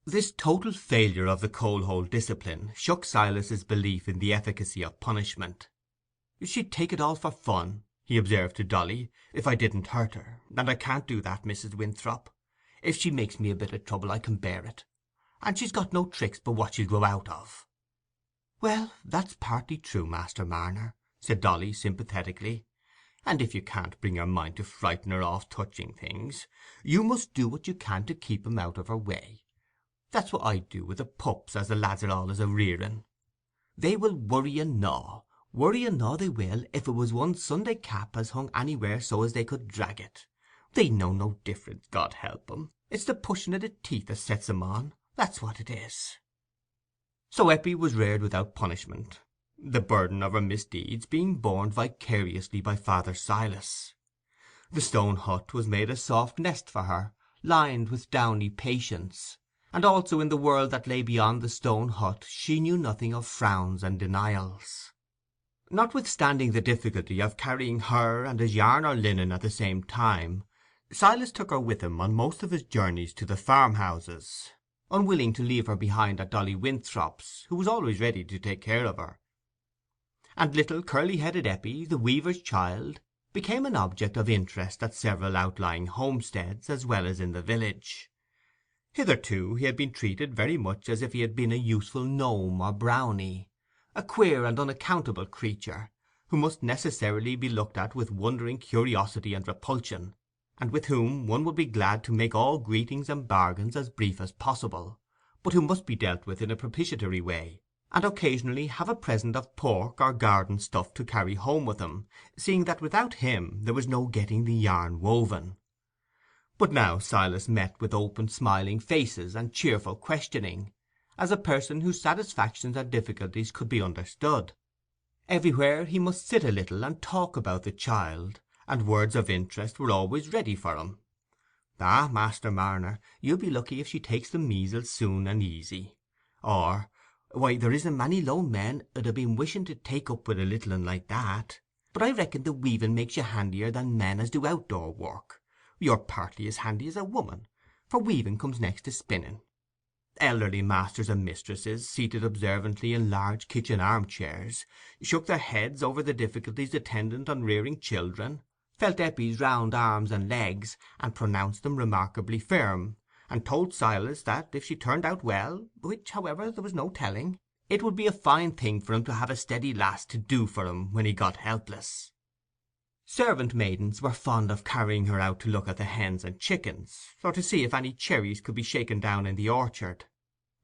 This total failure of the coal-hole discipline shook Silas's belief in the efficacy of punishment. "She'd take it all for fun," he observed to Dolly, "if I didn't hurt her, and I can't do that, Mrs. Winthrop. If she makes me a bit of trouble I can bear it, and she's got no tricks but what she'll grow out of." "Well, that's partly true, Master Marner," said Dolly sympathetically; "and if you can't bring your mind to frighten her off touching things, you must do what you can to keep 'em out of her way. That's what I do with the pups as the lads are allays a rearing. They will worry and gnaw they will, if it was one Sunday cap as hung anywhere so as they could drag it. They know no difference, God help 'em. It's the pushing o' the teeth as sets 'em on, that's what it is." So Eppie was reared without punishment, the burden of her misdeeds being borne vicariously by Father Silas. The stone hut was made a soft nest for her, lined with downy patience; and also in the world that lay beyond the stone hut she knew nothing of frowns and denials. Notwithstanding the difficulty of carrying her and his yarn or linen at the same time, Silas took her with him on most of his journeys to the farmhouses, unwilling to leave her behind at Dolly Winthrop's, who was always ready to take care of her. And little curly-headed Eppie, the weaver's child, became an object of interest at several outlying homesteads as well as in the village. Hitherto he had been treated very much as if he had been a useful gnome or brownie, a queer and unaccountable creature, who must necessarily be looked at with wondering curiosity and repulsion, and with whom one would be glad to make all greetings and bargains as brief as possible, but who must be dealt with in a propitiatory way, and occasionally have a present of pork or garden stuff to carry home with him, seeing that without him there was no getting the yarn woven. But now Silas met with open smiling faces and cheerful questioning, as a person whose satisfactions and difficulties could be understood. Everywhere he must sit a little and talk about the child, and words of interest were always ready for him. "Ah, Master Marner, you'll be lucky if she takes the measles soon and easy." Or, "Why, there isn't many lone men 'ud ha' been wishing to take up with a little un like that. But I reckon the weaving makes you handier than men as do outdoor work. You're partly as handy as a woman, for weaving comes next to spinning." Elderly masters and mistresses, seated observantly in large kitchen armchairs, shook their heads over the difficulties attendant on rearing children, felt Eppie's round arms and legs, and pronounced them remarkably firm, and told Silas that if she turned out well, which, however, there was no telling, it would be a fine thing for him to have a steady lass to do for him when he got helpless. Servant maidens were fond of carrying her out to look at the hens and chickens, or to see if any cherries could be shaken down in the orchard;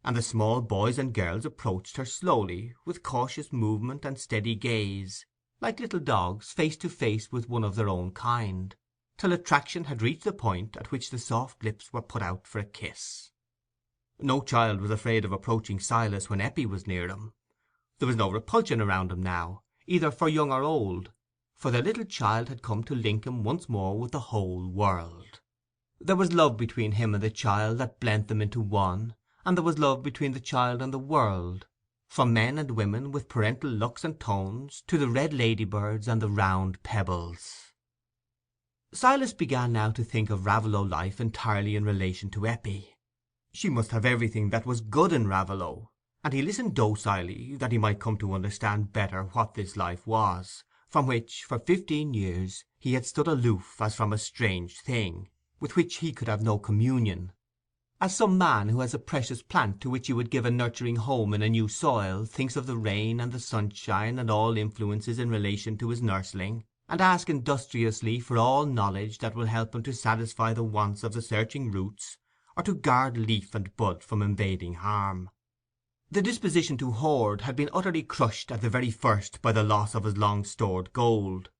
and the small boys and girls approached her slowly, with cautious movement and steady gaze, like little dogs face to face with one of their own kind, till attraction had reached the point at which the soft lips were put out for a kiss. No child was afraid of approaching Silas when Eppie was near him. There was no repulsion around him now, either for young or old, for the little child had come to link him once more with the whole world. There was love between him and the child that blent them into one, and there was love between the child and the world, from men and women with parental looks and tones, to the red ladybirds and the round pebbles. Silas began now to think of Raveloe life entirely in relation to Eppie. She must have everything that was good in Raveloe, and he listened docilely, that he might come to understand better what this life was, from which for 15 years he had stood aloof as from a strange thing, with which he could have no communion, as some man who has a precious plant to which he would give a nurturing home in a new soil thinks of the rain and the sunshine and all influences in relation to his nursling, and asks industriously for all knowledge that will help him to satisfy the wants of the searching roots, or to guard leaf and bud from invading harm. The disposition to hoard had been utterly crushed at the very first by the loss of his long-stored gold.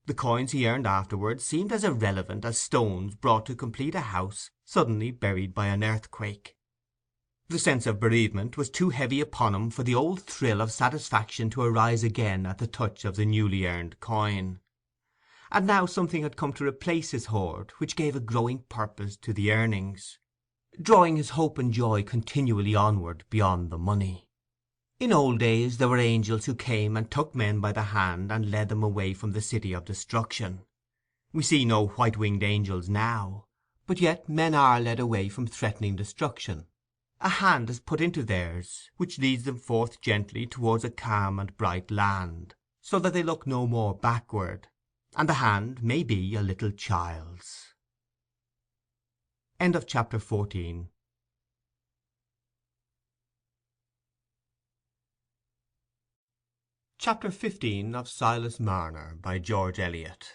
The coins he earned afterwards seemed as irrelevant as stones brought to complete a house suddenly buried by an earthquake. The sense of bereavement was too heavy upon him for the old thrill of satisfaction to arise again at the touch of the newly earned coin. And now something had come to replace his hoard which gave a growing purpose to the earnings, drawing his hope and joy continually onward beyond the money. In old days there were angels who came and took men by the hand and led them away from the city of destruction. We see no white-winged angels now, but yet men are led away from threatening destruction. A hand is put into theirs, which leads them forth gently towards a calm and bright land, so that they look no more backward, and the hand may be a little child's. End of chapter 14. Chapter 15 of Silas Marner by George Eliot.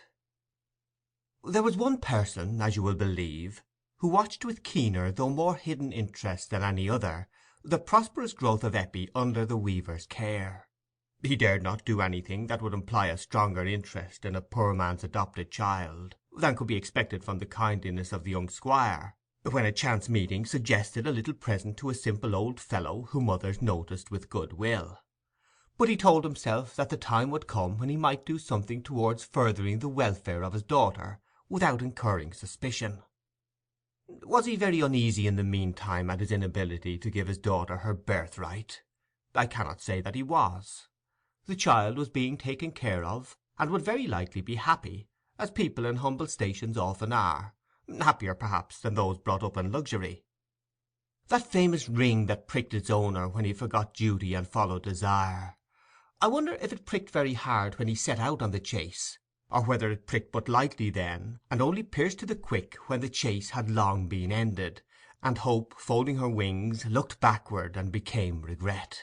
There was one person, as you will believe, who watched with keener though more hidden interest than any other the prosperous growth of Eppie under the weaver's care. He dared not do anything that would imply a stronger interest in a poor man's adopted child than could be expected from the kindliness of the young squire, when a chance meeting suggested a little present to a simple old fellow whom others noticed with good will. But he told himself that the time would come when he might do something towards furthering the welfare of his daughter without incurring suspicion. Was he very uneasy in the meantime at his inability to give his daughter her birthright? I cannot say that he was. The child was being taken care of, and would very likely be happy, as people in humble stations often are, happier perhaps than those brought up in luxury. That famous ring that pricked its owner when he forgot duty and followed desire, I wonder if it pricked very hard when he set out on the chase, or whether it pricked but lightly then, and only pierced to the quick when the chase had long been ended, and hope, folding her wings, looked backward and became regret.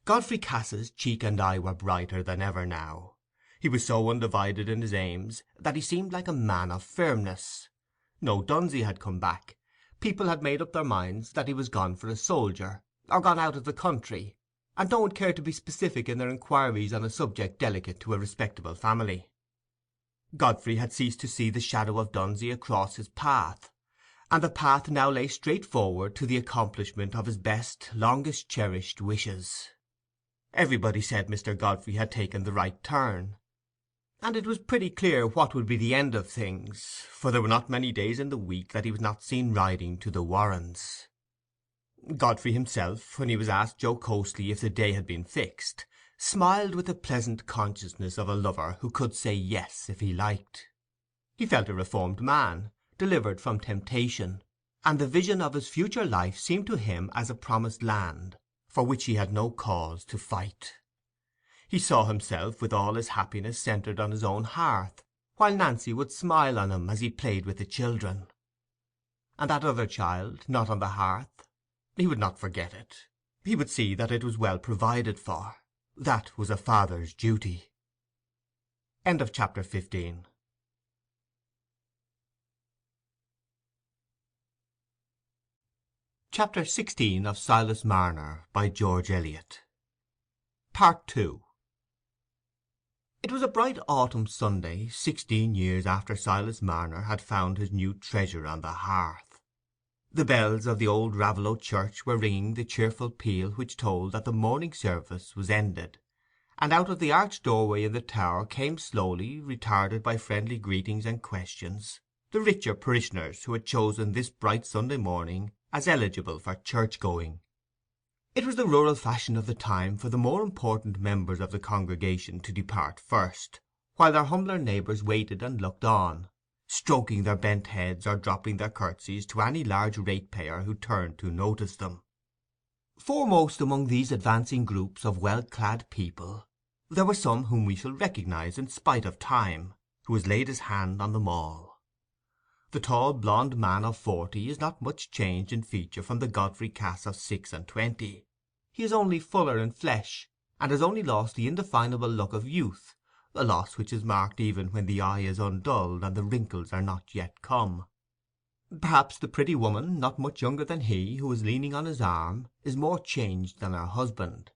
Godfrey Cass's cheek and eye were brighter than ever now. He was so undivided in his aims that he seemed like a man of firmness. No Dunsey had come back. People had made up their minds that he was gone for a soldier, or gone out of the country, and no one cared to be specific in their inquiries on a subject delicate to a respectable family. Godfrey had ceased to see the shadow of Dunsey across his path, and the path now lay straight forward to the accomplishment of his best, longest cherished wishes. Everybody said Mr. Godfrey had taken the right turn, and it was pretty clear what would be the end of things, for there were not many days in the week that he was not seen riding to the Warrens. Godfrey himself, when he was asked jocosely if the day had been fixed, smiled with the pleasant consciousness of a lover who could say yes if he liked. He felt a reformed man, delivered from temptation, and the vision of his future life seemed to him as a promised land, for which he had no cause to fight. He saw himself with all his happiness centred on his own hearth, while Nancy would smile on him as he played with the children. And that other child, not on the hearth, he would not forget it. He would see that it was well provided for. That was a father's duty. End of chapter 15. Chapter 16 of Silas Marner, by George Eliot. Part 2. It was a bright autumn Sunday, 16 years after Silas Marner had found his new treasure on the hearth. The bells of the old Raveloe church were ringing the cheerful peal which told that the morning service was ended, and out of the arched doorway in the tower came slowly, retarded by friendly greetings and questions, the richer parishioners who had chosen this bright Sunday morning as eligible for church-going. It was the rural fashion of the time for the more important members of the congregation to depart first, while their humbler neighbours waited and looked on, stroking their bent heads or dropping their curtsies to any large ratepayer who turned to notice them. Foremost among these advancing groups of well-clad people, there were some whom we shall recognise in spite of time, who has laid his hand on them all. The tall blond man of 40 is not much changed in feature from the Godfrey Cass of 26. He is only fuller in flesh, and has only lost the indefinable look of youth, a loss which is marked even when the eye is undulled and the wrinkles are not yet come. Perhaps the pretty woman, not much younger than he, who is leaning on his arm, is more changed than her husband.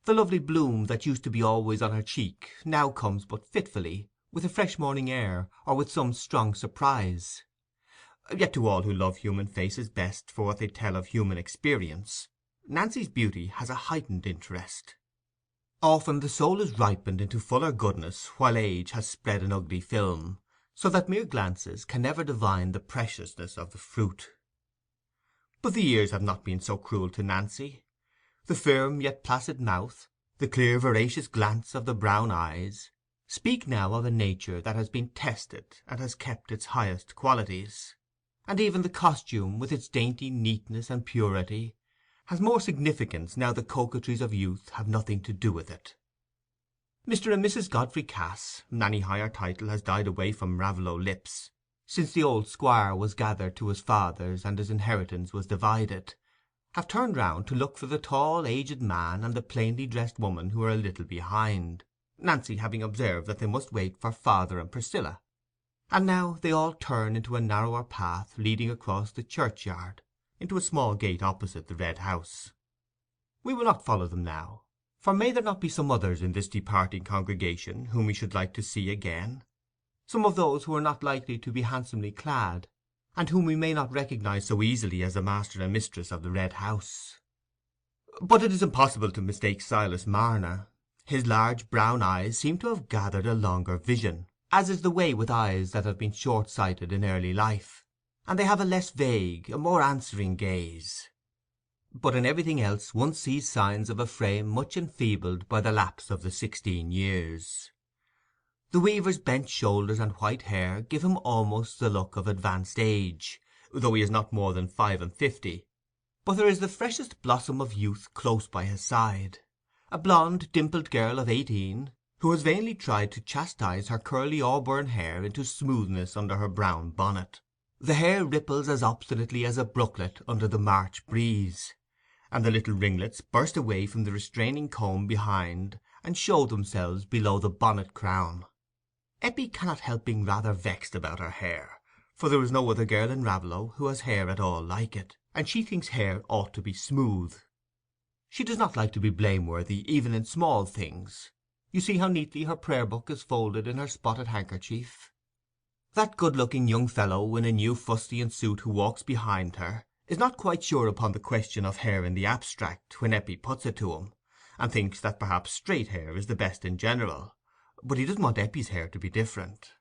The lovely bloom that used to be always on her cheek now comes but fitfully, with a fresh morning air, or with some strong surprise. Yet to all who love human faces best for what they tell of human experience, Nancy's beauty has a heightened interest. Often the soul is ripened into fuller goodness while age has spread an ugly film, so that mere glances can never divine the preciousness of the fruit. But the years have not been so cruel to Nancy. The firm yet placid mouth, the clear voracious glance of the brown eyes, speak now of a nature that has been tested and has kept its highest qualities, and even the costume, with its dainty neatness and purity, has more significance now the coquetries of youth have nothing to do with it. Mr. and Mrs. Godfrey Cass, any higher title has died away from Raveloe lips, since the old squire was gathered to his fathers and his inheritance was divided, have turned round to look for the tall aged man and the plainly dressed woman who are a little behind, Nancy having observed that they must wait for father and Priscilla, and now they all turn into a narrower path leading across the churchyard, into a small gate opposite the Red House. We will not follow them now, for may there not be some others in this departing congregation whom we should like to see again, some of those who are not likely to be handsomely clad, and whom we may not recognise so easily as the master and mistress of the Red House. But it is impossible to mistake Silas Marner. His large brown eyes seem to have gathered a longer vision, as is the way with eyes that have been short-sighted in early life, and they have a less vague, a more answering gaze. But in everything else one sees signs of a frame much enfeebled by the lapse of the 16 years. The weaver's bent shoulders and white hair give him almost the look of advanced age, though he is not more than 55, but there is the freshest blossom of youth close by his side, a blonde dimpled girl of 18, who has vainly tried to chastise her curly auburn hair into smoothness under her brown bonnet. The hair ripples as obstinately as a brooklet under the March breeze, and the little ringlets burst away from the restraining comb behind and show themselves below the bonnet crown. Eppie cannot help being rather vexed about her hair, for there is no other girl in Raveloe who has hair at all like it, and she thinks hair ought to be smooth. She does not like to be blameworthy even in small things. You see how neatly her prayer-book is folded in her spotted handkerchief. That good-looking young fellow in a new fustian suit who walks behind her is not quite sure upon the question of hair in the abstract when Eppie puts it to him, and thinks that perhaps straight hair is the best in general, but he doesn't want Eppie's hair to be different.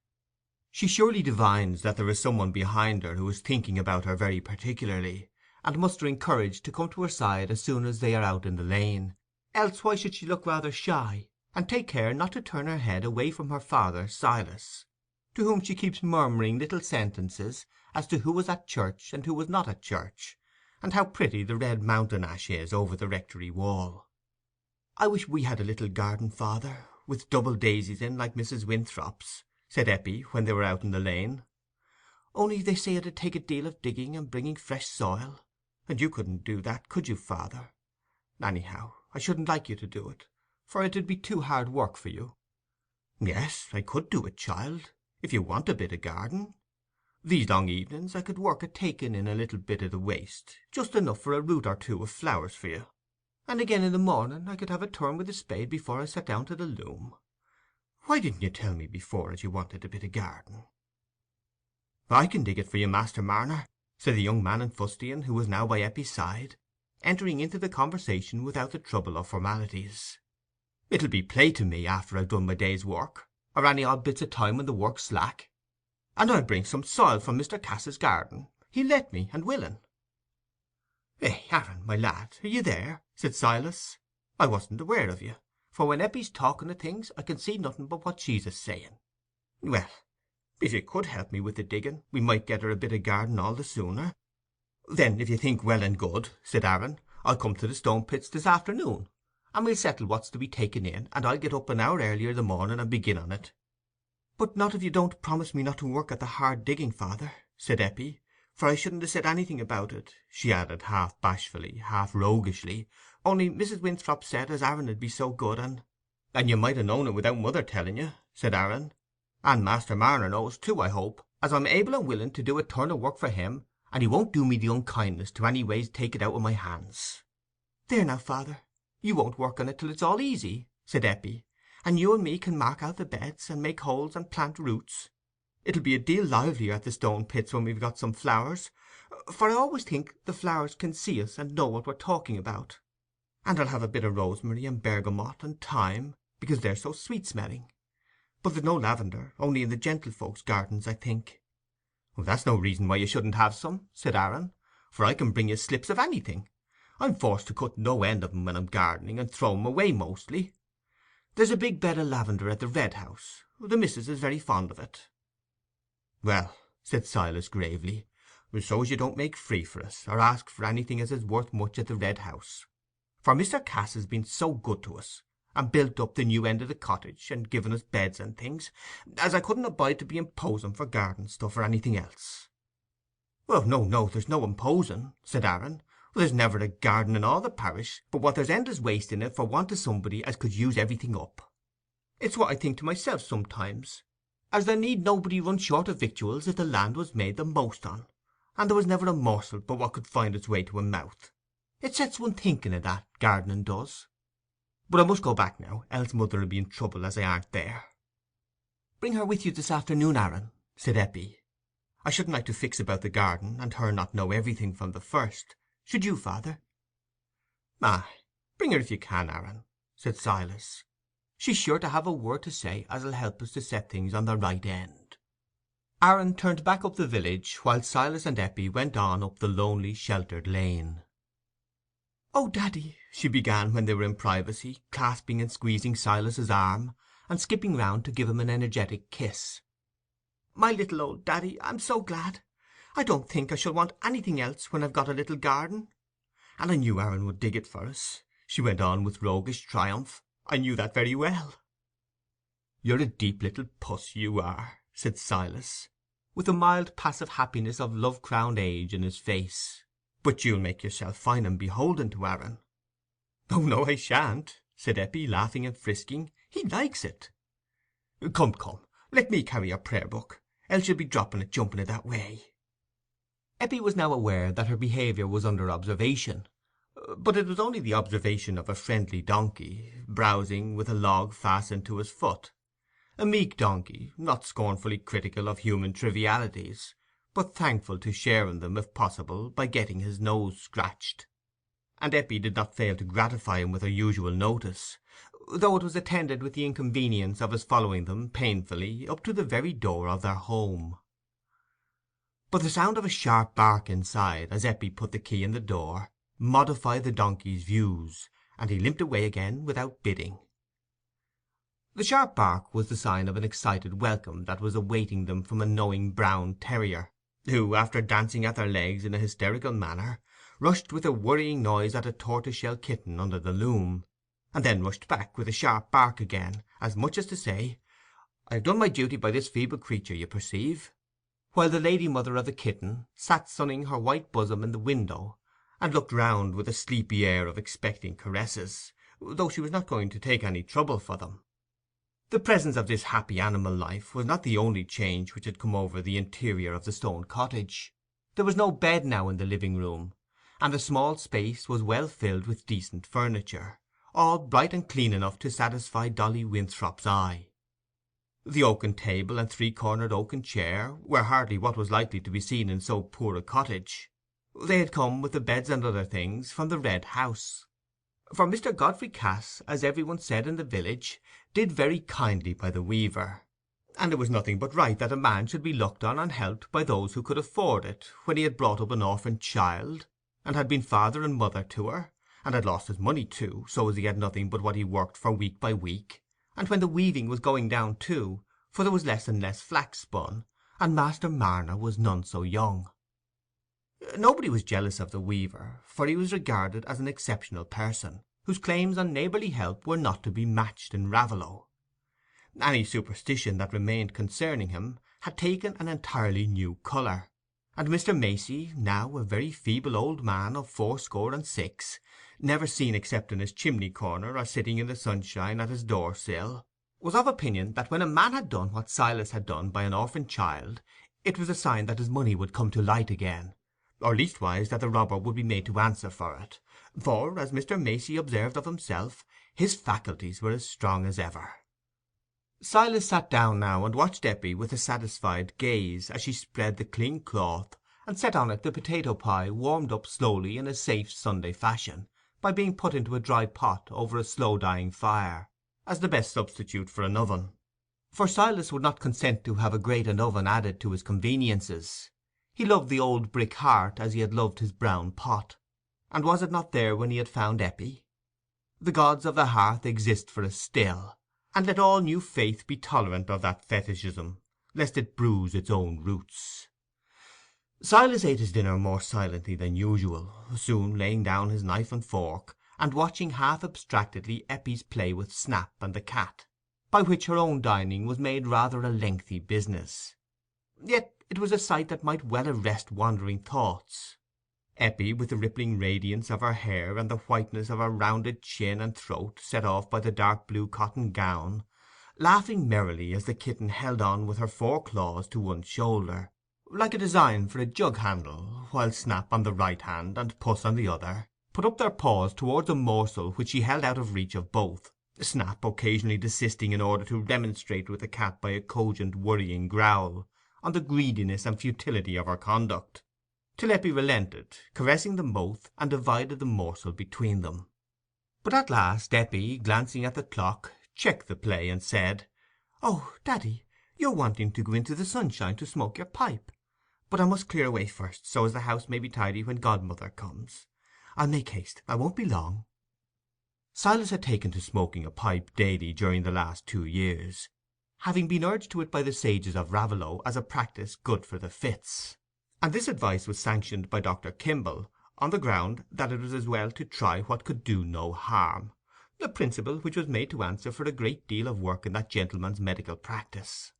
She surely divines that there is some one behind her who is thinking about her very particularly, and mustering courage to come to her side as soon as they are out in the lane, else why should she look rather shy, and take care not to turn her head away from her father Silas, to whom she keeps murmuring little sentences as to who was at church and who was not at church, and how pretty the red mountain ash is over the rectory wall. "I wish we had a little garden, father, with double daisies in like Mrs. Winthrop's," said Eppie, when they were out in the lane. "Only they say it'd take a deal of digging and bringing fresh soil, and you couldn't do that, could you, father? Anyhow, I shouldn't like you to do it, for it'd be too hard work for you." "Yes, I could do it, child, if you want a bit of garden. These long evenings I could work at taking in a little bit o' the waste, just enough for a root or two of flowers for you. And again in the morning I could have a turn with the spade before I sat down to the loom. Why didn't you tell me before as you wanted a bit of garden?" "I can dig it for you, Master Marner," said the young man in fustian, who was now by Eppie's side, entering into the conversation without the trouble of formalities. "It'll be play to me after I've done my day's work, or any odd bits of time when the work's slack. And I'll bring some soil from Mr. Cass's garden. He'll let me, and willin'." Aaron, my lad, are you there?" said Silas. "I wasn't aware of you, for when Eppie's talking of things I can see nothing but what she's a-saying. Well, if you could help me with the digging, we might get her a bit of garden all the sooner." "Then, if you think well and good," said Aaron, "I'll come to the Stone Pits this afternoon, and we'll settle what's to be taken in, and I'll get up an hour earlier the morning and begin on it." "But not if you don't promise me not to work at the hard digging, father," said Eppie, "for I shouldn't have said anything about it," she added, half bashfully, half roguishly, "only Mrs. Winthrop said as Aaron 'ud be so good, and—" "And you might ha' known it without mother telling you," said Aaron. "And Master Marner knows too, I hope, as I'm able and willing to do a turn o' work for him, and he won't do me the unkindness to any ways take it out o' my hands." "There now, father, you won't work on it till it's all easy," said Eppie, "and you and me can mark out the beds, and make holes and plant roots. It'll be a deal livelier at the Stone Pits when we've got some flowers, for I always think the flowers can see us and know what we're talking about. And I'll have a bit of rosemary and bergamot and thyme, because they're so sweet-smelling. But there's no lavender, only in the gentlefolks' gardens, I think." "That's no reason why you shouldn't have some," said Aaron, "for I can bring you slips of anything. I'm forced to cut no end of 'em when I'm gardening, and throw 'em away mostly. There's a big bed of lavender at the Red House. The missus is very fond of it." "Well," said Silas gravely, "so as you don't make free for us, or ask for anything as is worth much at the Red House. For Mr. Cass has been so good to us, and built up the new end of the cottage, and given us beds and things, as I couldn't abide to be imposing for garden stuff or anything else." "Oh, no, no, there's no imposing," said Aaron. "There's never a garden in all the parish but what there's endless waste in it for want of somebody as could use everything up. It's what I think to myself sometimes, as there need nobody run short of victuals if the land was made the most on, and there was never a morsel but what could find its way to a mouth. It sets one thinking o' that, gardening does. But I must go back now, else mother'll be in trouble as I aren't there." "Bring her with you this afternoon, Aaron," said Eppie. "I shouldn't like to fix about the garden, and her not know everything from the first. Should you, father?" "Aye, bring her if you can, Aaron," said Silas. "She's sure to have a word to say as'll help us to set things on the right end." Aaron turned back up the village, while Silas and Eppie went on up the lonely sheltered lane. "Oh, daddy," she began, when they were in privacy, clasping and squeezing Silas's arm, and skipping round to give him an energetic kiss. "My little old daddy, I'm so glad. I don't think I shall want anything else when I've got a little garden. And I knew Aaron would dig it for us," she went on with roguish triumph. "I knew that very well." "You're a deep little puss, you are," said Silas, with the mild passive happiness of love-crowned age in his face. "but you'll make yourself fine and beholden to Aaron." "Oh no, I shan't," said Eppie, laughing and frisking. "He likes it." "Come, come, let me carry your prayer book, else you'll be dropping it jumping it that way." Eppie was now aware that her behaviour was under observation, but it was only the observation of a friendly donkey, browsing with a log fastened to his foot. A meek donkey, not scornfully critical of human trivialities, but thankful to share in them, if possible, by getting his nose scratched. And Eppie did not fail to gratify him with her usual notice, though it was attended with the inconvenience of his following them painfully up to the very door of their home. But the sound of a sharp bark inside, as Eppie put the key in the door, modified the donkey's views, and he limped away again without bidding. The sharp bark was the sign of an excited welcome that was awaiting them from a knowing brown terrier, who, after dancing at their legs in a hysterical manner, rushed with a worrying noise at a tortoise-shell kitten under the loom, and then rushed back with a sharp bark again, as much as to say, "I have done my duty by this feeble creature, you perceive," while the lady mother of the kitten sat sunning her white bosom in the window, and looked round with a sleepy air of expecting caresses, though she was not going to take any trouble for them. The presence of this happy animal life was not the only change which had come over the interior of the stone cottage. There was no bed now in the living room, and the small space was well filled with decent furniture, all bright and clean enough to satisfy Dolly Winthrop's eye. The oaken table and three-cornered oaken chair were hardly what was likely to be seen in so poor a cottage. They had come, with the beds and other things, from the Red House; for Mr. Godfrey Cass, as every one said in the village, did very kindly by the weaver, and it was nothing but right that a man should be looked on and helped by those who could afford it when he had brought up an orphan child, and had been father and mother to her, and had lost his money too, so as he had nothing but what he worked for week by week, and when the weaving was going down too, for there was less and less flax spun, and Master Marner was none so young. Nobody was jealous of the weaver, for he was regarded as an exceptional person, whose claims on neighbourly help were not to be matched in Raveloe. Any superstition that remained concerning him had taken an entirely new colour, and Mr. Macey, now a very feeble old man of 66, never seen except in his chimney corner or sitting in the sunshine at his door sill, was of opinion that when a man had done what Silas had done by an orphan child, it was a sign that his money would come to light again, or leastwise that the robber would be made to answer for it, for, as Mr. Macey observed of himself, his faculties were as strong as ever. Silas sat down now and watched Eppie with a satisfied gaze, as she spread the clean cloth and set on it the potato pie warmed up slowly in a safe Sunday fashion, by being put into a dry pot over a slow-dying fire, as the best substitute for an oven. For Silas would not consent to have a grate and oven added to his conveniences. He loved the old brick hearth as he had loved his brown pot, and was it not there when he had found Eppie? The gods of the hearth exist for us still, and let all new faith be tolerant of that fetishism, lest it bruise its own roots. Silas ate his dinner more silently than usual, soon laying down his knife and fork, and watching half abstractedly Eppie's play with Snap and the cat, by which her own dining was made rather a lengthy business. Yet it was a sight that might well arrest wandering thoughts. Eppie, with the rippling radiance of her hair and the whiteness of her rounded chin and throat set off by the dark blue cotton gown, laughing merrily as the kitten held on with her 4 claws to one shoulder, like a design for a jug handle, while Snap on the right hand and Puss on the other put up their paws towards a morsel which she held out of reach of both, Snap occasionally desisting in order to remonstrate with the cat by a cogent worrying growl on the greediness and futility of her conduct, till Eppie relented, caressing them both, and divided the morsel between them. But at last Eppie, glancing at the clock, checked the play, and said, "Oh, Daddy, you're wanting to go into the sunshine to smoke your pipe. But I must clear away first, so as the house may be tidy when godmother comes. I'll make haste, I won't be long." Silas had taken to smoking a pipe daily during the last 2 years, having been urged to it by the sages of Raveloe as a practice good for the fits, and this advice was sanctioned by Dr. Kimble, on the ground that it was as well to try what could do no harm, a principle which was made to answer for a great deal of work in that gentleman's medical practice.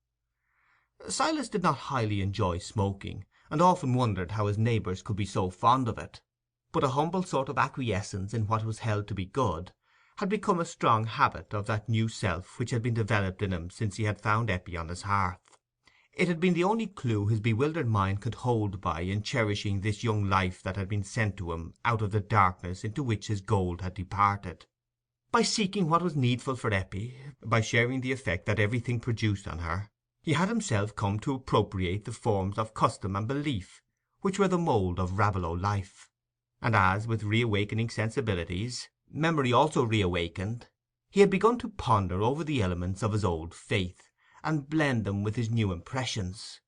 Silas did not highly enjoy smoking, and often wondered how his neighbours could be so fond of it; but a humble sort of acquiescence in what was held to be good had become a strong habit of that new self which had been developed in him since he had found Eppie on his hearth. It had been the only clue his bewildered mind could hold by in cherishing this young life that had been sent to him out of the darkness into which his gold had departed. By seeking what was needful for Eppie, by sharing the effect that everything produced on her, he had himself come to appropriate the forms of custom and belief which were the mould of Raveloe life; and as, with reawakening sensibilities, memory also reawakened, he had begun to ponder over the elements of his old faith, and blend them with his new impressions,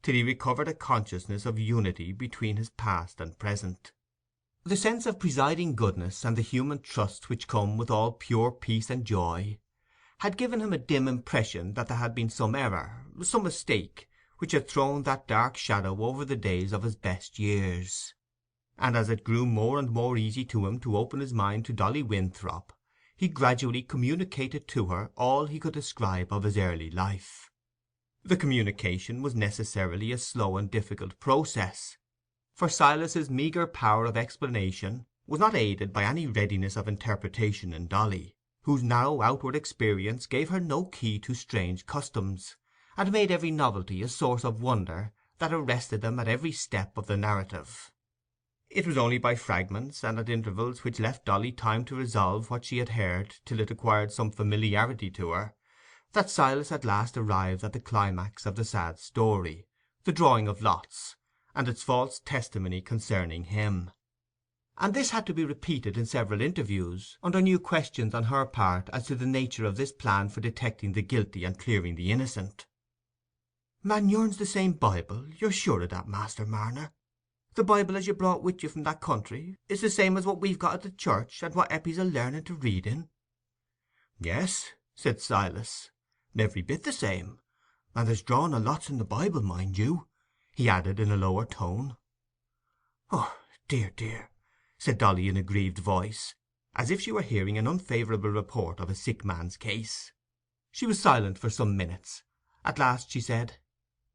till he recovered a consciousness of unity between his past and present. The sense of presiding goodness and the human trust which come with all pure peace and joy had given him a dim impression that there had been some error, some mistake, which had thrown that dark shadow over the days of his best years; and as it grew more and more easy to him to open his mind to Dolly Winthrop, he gradually communicated to her all he could describe of his early life. The communication was necessarily a slow and difficult process, for Silas's meagre power of explanation was not aided by any readiness of interpretation in Dolly, whose narrow outward experience gave her no key to strange customs, and made every novelty a source of wonder that arrested them at every step of the narrative. It was only by fragments, and at intervals which left Dolly time to resolve what she had heard till it acquired some familiarity to her, that Silas at last arrived at the climax of the sad story, the drawing of lots, and its false testimony concerning him. And this had to be repeated in several interviews, under new questions on her part as to the nature of this plan for detecting the guilty and clearing the innocent. "Man, yourn's the same Bible, you're sure o' that, Master Marner? The Bible as you brought with you from that country is the same as what we've got at the church, and what Eppie's a learning to read in?" "Yes," said Silas, "every bit the same. And there's drawing o' lots in the Bible, mind you," he added in a lower tone. "Oh, dear, dear," said Dolly in a grieved voice, as if she were hearing an unfavourable report of a sick man's case. She was silent for some minutes. At last she said,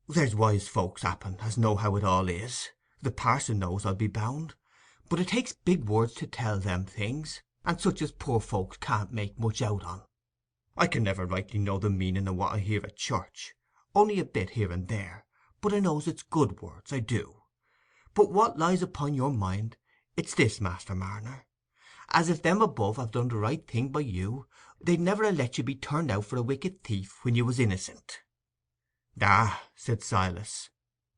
"There's wise folks, happen, as know how it all is. The parson knows, I'll be bound. But it takes big words to tell them things, and such as poor folks can't make much out on. I can never rightly know the meaning o' what I hear at church, only a bit here and there, but I knows it's good words, I do. But what lies upon your mind, it's this, Master Marner, as if them above have done the right thing by you, they'd never ha' let you be turned out for a wicked thief when you was innocent." "Ah," said Silas,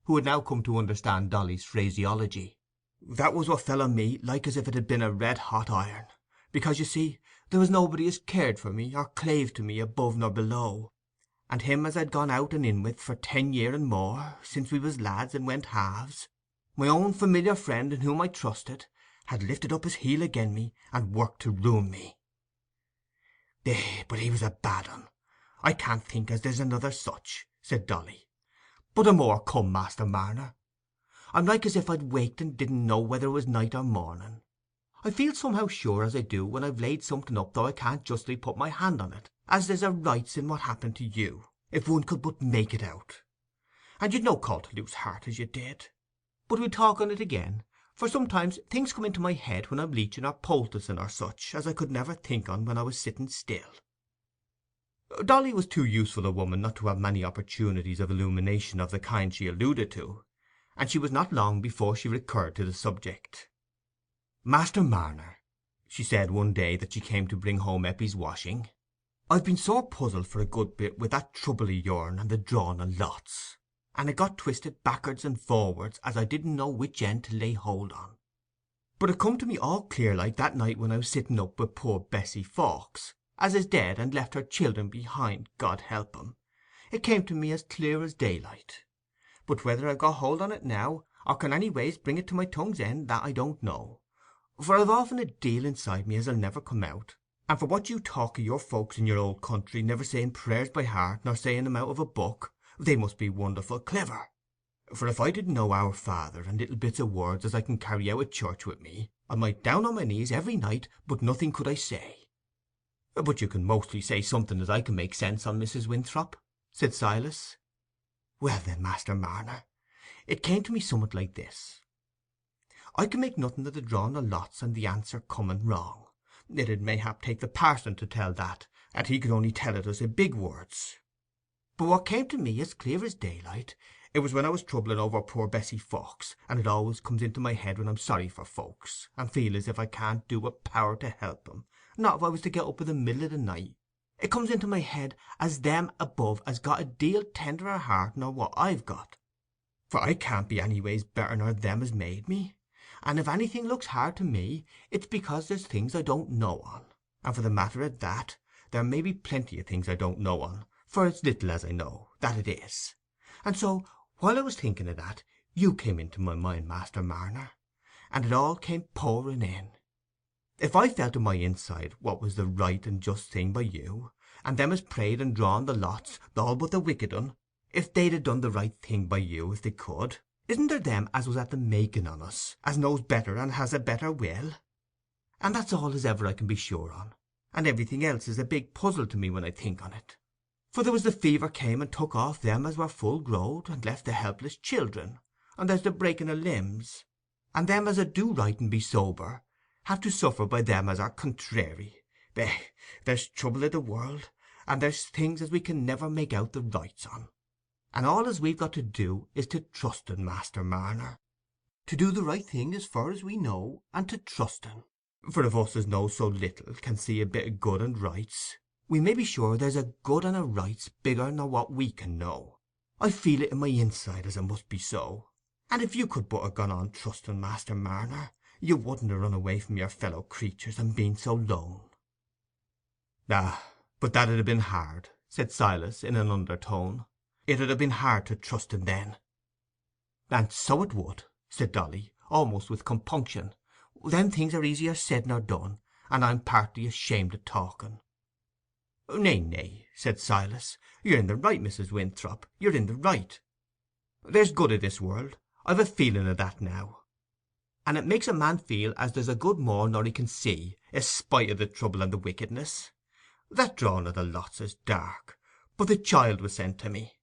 who had now come to understand Dolly's phraseology, "that was what fell on me like as if it had been a red-hot iron, because, you see, there was nobody as cared for me or clave to me above nor below, and him as I'd gone out and in with for 10 year and more, since we was lads and went halves, my own familiar friend in whom I trusted, had lifted up his heel again me and worked to ruin me. But he was a bad un. I can't think as there's another such," said Dolly. "But a more come, Master Marner. I'm like as if I'd waked and didn't know whether it was night or morning. I feel somehow sure as I do when I've laid something up, though I can't justly put my hand on it, as there's a rights in what happened to you, if one could but make it out. And you'd no call to lose heart as you did. But we'll talk on it again, for sometimes things come into my head when I'm leeching or poulticing or such, as I could never think on when I was sitting still." Dolly was too useful a woman not to have many opportunities of illumination of the kind she alluded to, and she was not long before she recurred to the subject. "Master Marner," she said one day that she came to bring home Eppie's washing, "I've been sore puzzled for a good bit with that trouble o' yourn and the drawing o' lots, and it got twisted back'ards and forwards as I didn't know which end to lay hold on. But it come to me all clear like that night when I was sitting up with poor Bessie Fawkes, as is dead and left her children behind, God help 'em. It came to me as clear as daylight. But whether I've got hold on it now, or can any ways bring it to my tongue's end, that I don't know. For I've often a deal inside me as'll never come out, and for what you talk o' your folks in your old country never saying prayers by heart nor saying 'em out of a book, they must be wonderful clever. For if I didn't know Our Father and little bits o' words as I can carry out at church with me, I might down on my knees every night, but nothing could I say. "But you can mostly say something as I can make sense on, Mrs. Winthrop," said Silas. "Well then, Master Marner, it came to me summat like this. I can make nothing of the drawing o' lots and the answer coming wrong. It 'ud mayhap take the parson to tell that, and he could only tell it us i' big words. But what came to me as clear as daylight, it was when I was troubling over poor Bessie Fawkes, and it always comes into my head when I'm sorry for folks, and feel as if I can't do a power to help 'em, not if I was to get up i' the middle o' the night. It comes into my head as them above has got a deal tenderer heart nor what I've got, for I can't be anyways better nor them as made me, and if anything looks hard to me, it's because there's things I don't know on, and for the matter o' that, there may be plenty o' things I don't know on, for it's little as I know, that it is. And so, while I was thinking o' that, you came into my mind, Master Marner, and it all came pouring in. If I felt in my inside what was the right and just thing by you, and them as prayed and drawn the lots, all but the wicked un, if they'd ha' done the right thing by you if they could, isn't there them as was at the making on us, as knows better and has a better will? And that's all as ever I can be sure on, and everything else is a big puzzle to me when I think on it. For there was the fever came and took off them as were full growed, and left the helpless children, and there's the breaking o' limbs, and them as 'ud do right and be sober have to suffer by them as are contrairy. There's trouble i' the world, and there's things as we can never make out the rights on, and all as we've got to do is to trust in, Master Marner, to do the right thing as far as we know, and to trust in. For if us as knows so little can see a bit o' good and rights, we may be sure there's a good and a rights bigger nor what we can know. I feel it in my inside as it must be so. And if you could but ha' gone on trusting, Master Marner, you wouldn't ha' run away from your fellow creatures and been so lone." "Ah, but that 'ud ha' been hard," said Silas, in an undertone. "It 'ud ha' been hard to trust in then." "And so it would," said Dolly, almost with compunction. "Them things are easier said nor done, and I'm partly ashamed o' talking." "Nay, nay," said Silas, "you're in the right, Mrs. Winthrop, you're in the right. There's good i' this world, I've a feeling o' that now, and it makes a man feel as there's a good more nor he can see, i' spite o' the trouble and the wickedness. That drawing o' the lots is dark, but the child was sent to me.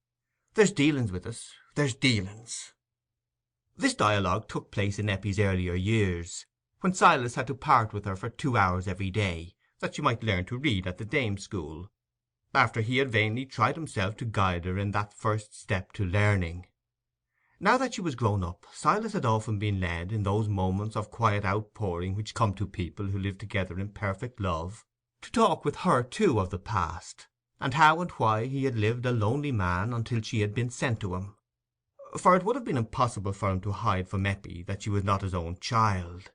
There's dealings with us, there's dealings." This dialogue took place in Eppie's earlier years, when Silas had to part with her for 2 hours every day, that she might learn to read at the dame school, after he had vainly tried himself to guide her in that first step to learning. Now that she was grown up, Silas had often been led, in those moments of quiet outpouring which come to people who live together in perfect love, to talk with her too of the past, and how and why he had lived a lonely man until she had been sent to him. For it would have been impossible for him to hide from Eppie that she was not his own child,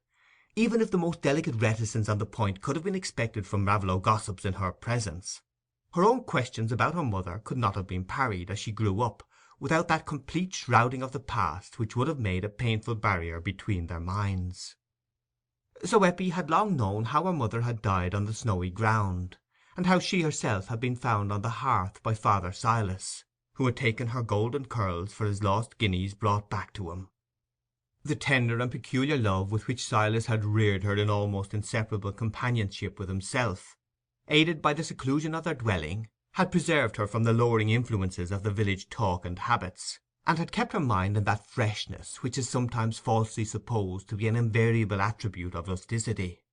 even if the most delicate reticence on the point could have been expected from Raveloe gossips in her presence. Her own questions about her mother could not have been parried, as she grew up, without that complete shrouding of the past which would have made a painful barrier between their minds. So Eppie had long known how her mother had died on the snowy ground, and how she herself had been found on the hearth by Father Silas, who had taken her golden curls for his lost guineas brought back to him. The tender and peculiar love with which Silas had reared her in almost inseparable companionship with himself, aided by the seclusion of their dwelling, had preserved her from the lowering influences of the village talk and habits, and had kept her mind in that freshness which is sometimes falsely supposed to be an invariable attribute of rusticity.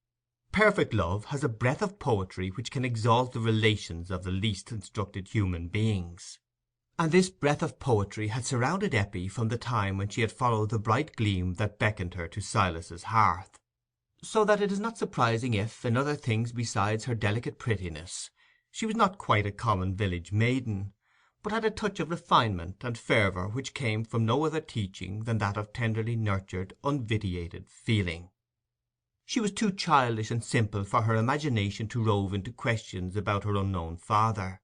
Perfect love has a breath of poetry which can exalt the relations of the least instructed human beings, and this breath of poetry had surrounded Eppie from the time when she had followed the bright gleam that beckoned her to Silas's hearth, so that it is not surprising if, in other things besides her delicate prettiness, she was not quite a common village maiden, but had a touch of refinement and fervour which came from no other teaching than that of tenderly nurtured, unvitiated feeling. She was too childish and simple for her imagination to rove into questions about her unknown father.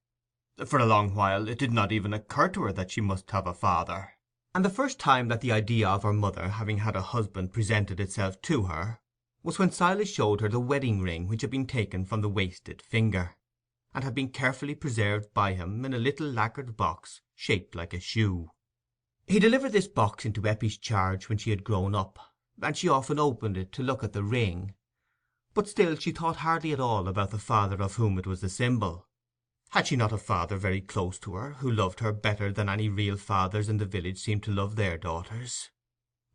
For a long while it did not even occur to her that she must have a father, and the first time that the idea of her mother having had a husband presented itself to her was when Silas showed her the wedding ring which had been taken from the wasted finger, and had been carefully preserved by him in a little lacquered box shaped like a shoe. He delivered this box into Eppie's charge when she had grown up, and she often opened it to look at the ring, but still she thought hardly at all about the father of whom it was the symbol. Had she not a father very close to her, who loved her better than any real fathers in the village seemed to love their daughters?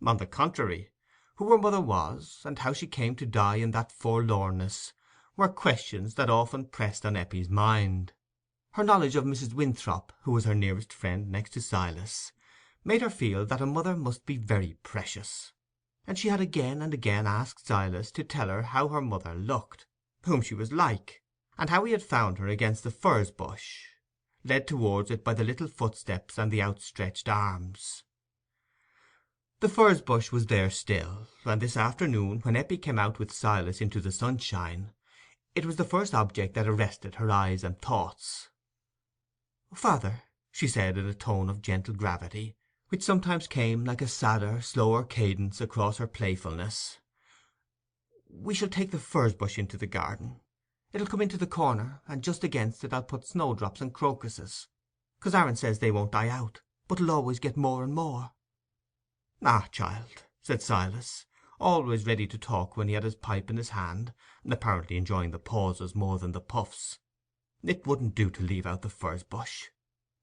On the contrary, who her mother was, and how she came to die in that forlornness, were questions that often pressed on Eppie's mind. Her knowledge of Mrs. Winthrop, who was her nearest friend next to Silas, made her feel that a mother must be very precious, and she had again and again asked Silas to tell her how her mother looked, whom she was like, and how he had found her against the furze bush, led towards it by the little footsteps and the outstretched arms. The furze bush was there still, and this afternoon, when Eppie came out with Silas into the sunshine, it was the first object that arrested her eyes and thoughts. "Father," she said, in a tone of gentle gravity, which sometimes came like a sadder, slower cadence across her playfulness, "we shall take the furze bush into the garden. It'll come into the corner, and just against it I'll put snowdrops and crocuses, 'cause Aaron says they won't die out, but'll always get more and more." "Ah, child," said Silas, always ready to talk when he had his pipe in his hand, apparently enjoying the pauses more than the puffs, "it wouldn't do to leave out the furze bush.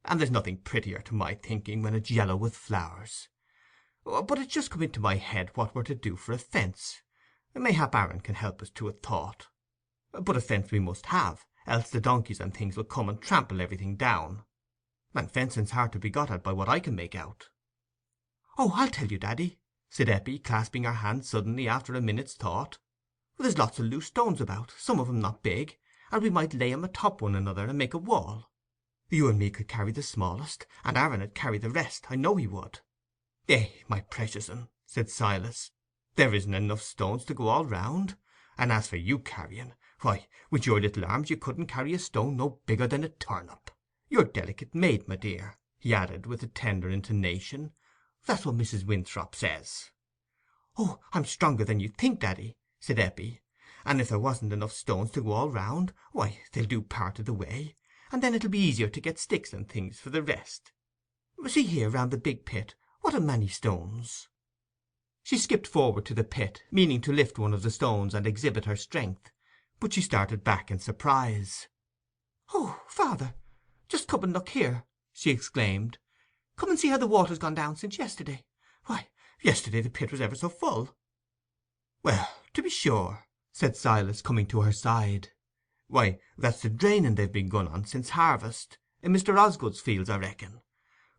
And there's nothing prettier to my thinking when it's yellow with flowers. But it's just come into my head what we're to do for a fence. Mayhap Aaron can help us to a thought. But a fence we must have, else the donkeys and things will come and trample everything down. And fencing's hard to be got at by what I can make out." "Oh, I'll tell you, Daddy," said Eppie, clasping her hands suddenly after a minute's thought. "There's lots of loose stones about, some of 'em not big, and we might lay 'em atop one another and make a wall. You and me could carry the smallest, and Aaron 'ud carry the rest, I know he would." "Eh, my precious un," said Silas, "there isn't enough stones to go all round; and as for you carrying, why, with your little arms you couldn't carry a stone no bigger than a turnip. You're delicate made, my dear," he added, with a tender intonation. "That's what Mrs. Winthrop says." "Oh, I'm stronger than you think, Daddy," said Eppie. "And if there wasn't enough stones to go all round, why, they'll do part of the way, and then it'll be easier to get sticks and things for the rest. See here, round the big pit, what a many stones." She skipped forward to the pit, meaning to lift one of the stones and exhibit her strength, but she started back in surprise. "Oh, father, just come and look here," she exclaimed. "Come and see how the water's gone down since yesterday. Why, yesterday the pit was ever so full." "Well, to be sure," said Silas, coming to her side. "Why, that's the draining they've begun on since harvest, in Mr. Osgood's fields, I reckon.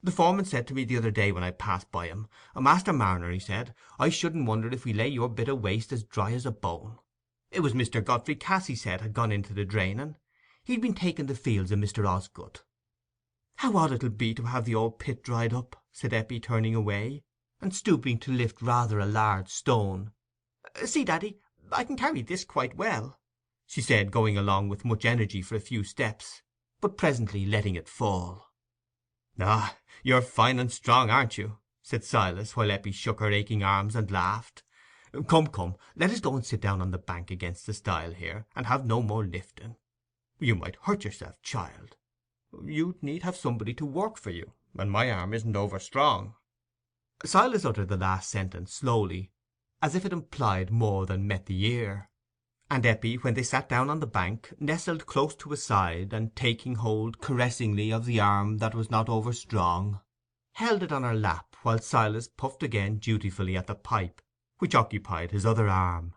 The foreman said to me the other day when I passed by him, 'Master Marner,' he said, 'I shouldn't wonder if we lay your bit of waste as dry as a bone.' It was Mr. Godfrey Cass, he said, had gone into the draining. He'd been taking the fields of Mr. Osgood." "How odd it'll be to have the old pit dried up," said Eppie, turning away, and stooping to lift rather a large stone. "See, Daddy, I can carry this quite well," she said, going along with much energy for a few steps, but presently letting it fall. "Ah, you're fine and strong, aren't you?" said Silas, while Eppie shook her aching arms and laughed. "Come, come, let us go and sit down on the bank against the stile here, and have no more lifting. You might hurt yourself, child. You'd need have somebody to work for you, and my arm isn't over strong." Silas uttered the last sentence slowly, as if it implied more than met the ear; and Eppie, when they sat down on the bank, nestled close to his side, and taking hold caressingly of the arm that was not over strong, held it on her lap, while Silas puffed again dutifully at the pipe, which occupied his other arm.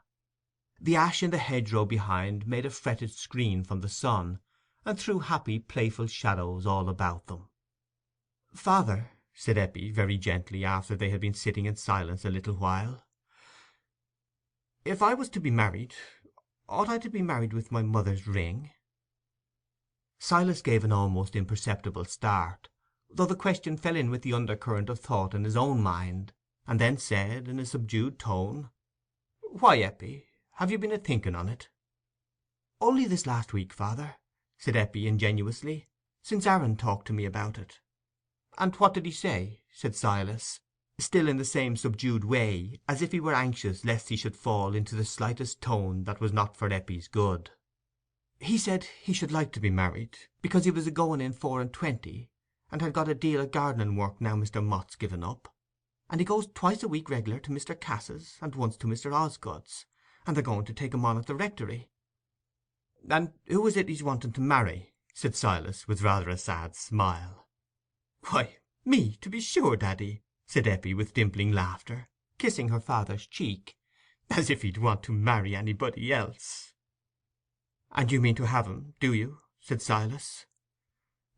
The ash in the hedgerow behind made a fretted screen from the sun, and threw happy playful shadows all about them. "Father," said Eppie, very gently, after they had been sitting in silence a little while, "if I was to be married, ought I to be married with my mother's ring?" Silas gave an almost imperceptible start, though the question fell in with the undercurrent of thought in his own mind, and then said, in a subdued tone, "Why, Eppie, have you been a-thinking on it?" "Only this last week, father," said Eppie, ingenuously, "since Aaron talked to me about it." "And what did he say?" said Silas, still in the same subdued way, as if he were anxious lest he should fall into the slightest tone that was not for Eppie's good. "He said he should like to be married, because he was a-going in 24, and had got a deal o' gardening work now Mr. Mott's given up, and he goes twice a week reg'lar to Mr. Cass's, and once to Mr. Osgood's, and they're going to take him on at the rectory." "And who is it he's wanting to marry?" said Silas, with rather a sad smile. "Why, me, to be sure, daddy," said Eppie, with dimpling laughter, kissing her father's cheek. "As if he'd want to marry anybody else!" "And you mean to have him, do you?" said Silas.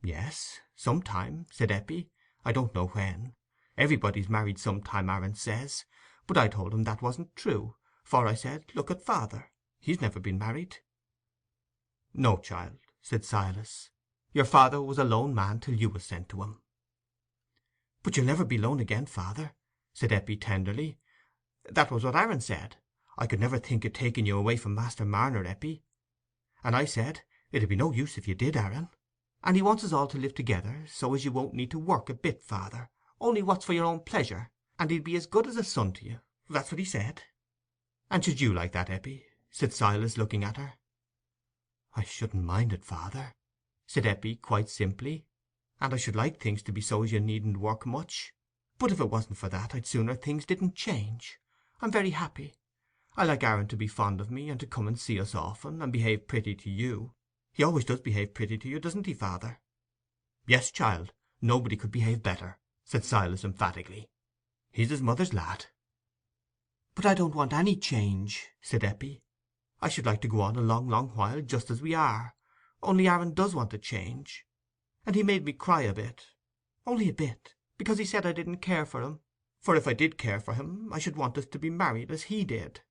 "Yes, some time," said Eppie. "I don't know when. Everybody's married some time, Aaron says. But I told him that wasn't true, for I said, look at father, he's never been married." "No, child," said Silas. "Your father was a lone man till you was sent to him." "But you'll never be lone again, father," said Eppie, tenderly. "That was what Aaron said. I could never think o' taking you away from Master Marner, Eppie. And I said, it 'ud be no use if you did, Aaron. And he wants us all to live together, so as you won't need to work a bit, father, only what's for your own pleasure, and he'd be as good as a son to you. That's what he said." "And should you like that, Eppie?" said Silas, looking at her. "I shouldn't mind it, father," said Eppie, quite simply. "And I should like things to be so as you needn't work much. But if it wasn't for that, I'd sooner things didn't change. I'm very happy. I like Aaron to be fond of me, and to come and see us often, and behave pretty to you. He always does behave pretty to you, doesn't he, father?" "Yes, child, nobody could behave better," said Silas, emphatically. "He's his mother's lad." "But I don't want any change," said Eppie. "I should like to go on a long, long while just as we are, only Aaron does want a change. And he made me cry a bit—only a bit, because he said I didn't care for him, for if I did care for him I should want us to be married as he did."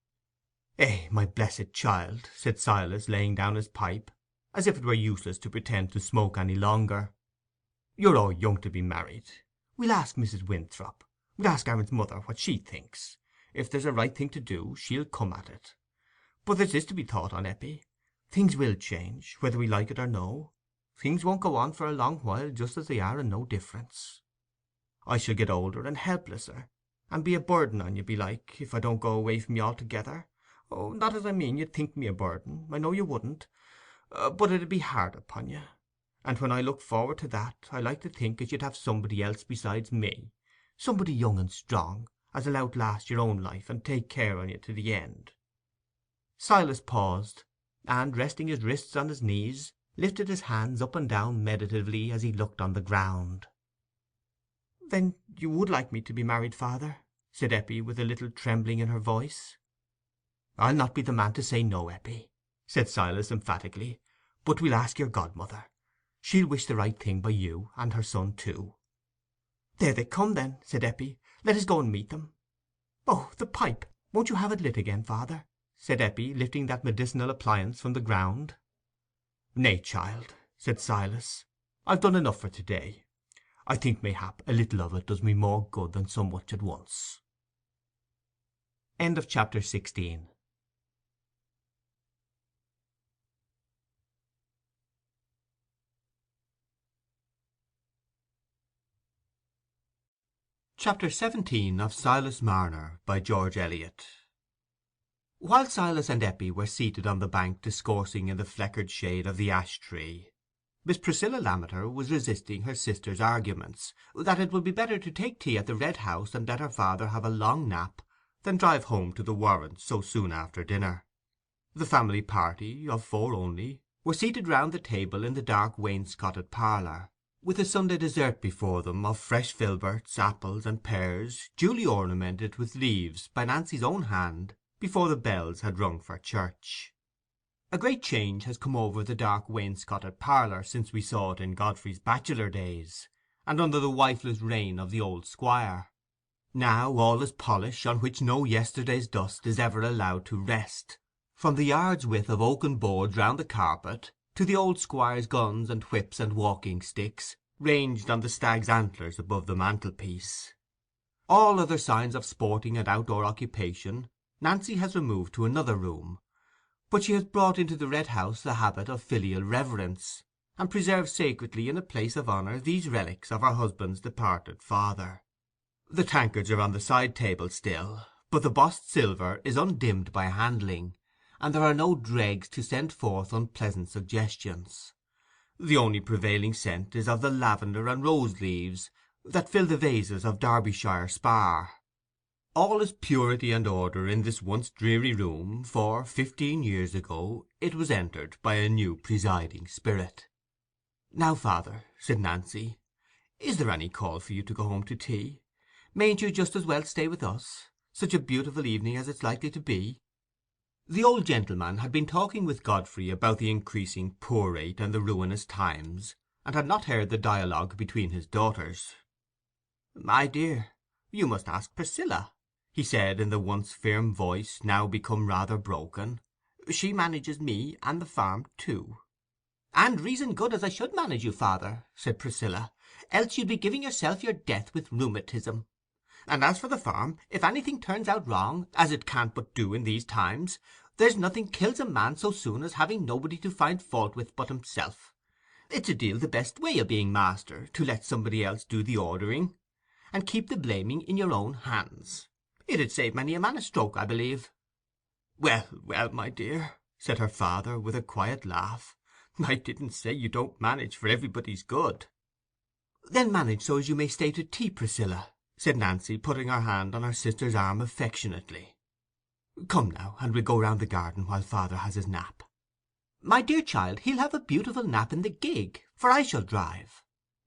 "Eh, my blessed child," said Silas, laying down his pipe, as if it were useless to pretend to smoke any longer. "You're all young to be married. We'll ask Mrs. Winthrop. We'll ask Aaron's mother what she thinks. If there's a right thing to do, she'll come at it. But there's this to be thought on, Eppie: things will change, whether we like it or no. Things won't go on for a long while just as they are, and no difference. I shall get older and helplesser, and be a burden on you, belike, if I don't go away from you altogether. Oh, not as I mean you'd think me a burden, I know you wouldn't, but it'd be hard upon you. And when I look forward to that, I like to think as you'd have somebody else besides me, somebody young and strong, as'll outlast your own life and take care on you to the end." Silas paused, and, resting his wrists on his knees, lifted his hands up and down meditatively as he looked on the ground. "Then you would like me to be married, father?" said Eppie, with a little trembling in her voice. "I'll not be the man to say no, Eppie," said Silas, emphatically. "But we'll ask your godmother. She'll wish the right thing by you, and her son too." "There they come, then," said Eppie. "Let us go and meet them. Oh, the pipe! Won't you have it lit again, father?" said Eppie, lifting that medicinal appliance from the ground. "Nay, child," said Silas, "I've done enough for to-day. I think mayhap a little of it does me more good than so much at once." Chapter 16. Chapter 17 of Silas Marner, by George Eliot. While Silas and Eppie were seated on the bank discoursing in the fleckered shade of the ash-tree, Miss Priscilla Lammeter was resisting her sister's arguments, that it would be better to take tea at the Red House and let her father have a long nap than drive home to the Warrens so soon after dinner. The family party, of four only, were seated round the table in the dark wainscoted parlour, with a Sunday dessert before them of fresh filberts, apples, and pears, duly ornamented with leaves by Nancy's own hand before the bells had rung for church. A great change has come over the dark wainscoted parlour since we saw it in Godfrey's bachelor days, and under the wifeless reign of the old squire. Now all is polish on which no yesterday's dust is ever allowed to rest, from the yard's width of oaken boards round the carpet to the old squire's guns and whips and walking sticks ranged on the stag's antlers above the mantelpiece. All other signs of sporting and outdoor occupation Nancy has removed to another room, but she has brought into the Red House the habit of filial reverence, and preserves sacredly in a place of honour these relics of her husband's departed father. The tankards are on the side table still, but the bossed silver is undimmed by handling, and there are no dregs to send forth unpleasant suggestions. The only prevailing scent is of the lavender and rose leaves that fill the vases of Derbyshire spar. All is purity and order in this once dreary room, for 15 years ago it was entered by a new presiding spirit. "Now, father," said Nancy, "is there any call for you to go home to tea? Mayn't you just as well stay with us? Such a beautiful evening as it's likely to be." The old gentleman had been talking with Godfrey about the increasing poor rate and the ruinous times, and had not heard the dialogue between his daughters. "My dear, you must ask Priscilla," he said, in the once firm voice, now become rather broken. "She manages me and the farm too." "And reason good as I should manage you, father," said Priscilla, "else you'd be giving yourself your death with rheumatism. And as for the farm, if anything turns out wrong, as it can't but do in these times, there's nothing kills a man so soon as having nobody to find fault with but himself. It's a deal the best way of being master, to let somebody else do the ordering, and keep the blaming in your own hands. It'd save many a man a stroke, I believe." "Well, well, my dear," said her father, with a quiet laugh, "I didn't say you don't manage for everybody's good." "Then manage so as you may stay to tea, Priscilla," said Nancy, putting her hand on her sister's arm affectionately. "Come now, and we'll go round the garden while father has his nap." "My dear child, he'll have a beautiful nap in the gig, for I shall drive.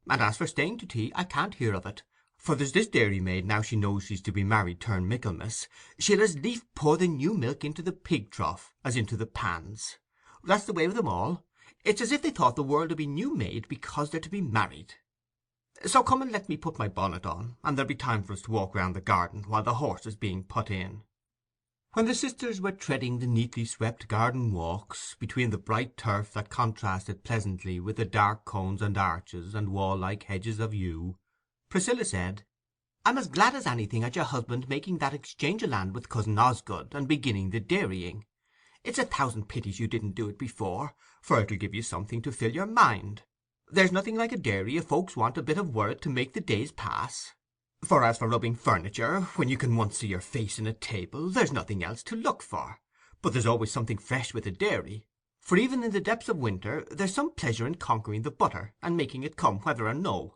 And as for staying to tea, I can't hear of it, for there's this dairymaid, now she knows she's to be married turned Michaelmas, she'll as lief pour the new milk into the pig trough as into the pans. That's the way with 'em all. It's as if they thought the world 'ud be new made because they're to be married. So come and let me put my bonnet on, and there'll be time for us to walk round the garden while the horse is being put in." When the sisters were treading the neatly swept garden walks, between the bright turf that contrasted pleasantly with the dark cones and arches and wall-like hedges of yew, Priscilla said, "I'm as glad as anything at your husband making that exchange of land with cousin Osgood, and beginning the dairying. It's 1,000 pities you didn't do it before, for it'll give you something to fill your mind. There's nothing like a dairy if folks want a bit of worrit to make the days pass. For as for rubbing furniture, when you can once see your face in a table, there's nothing else to look for. But there's always something fresh with a dairy, for even in the depths of winter there's some pleasure in conquering the butter, and making it come whether or no.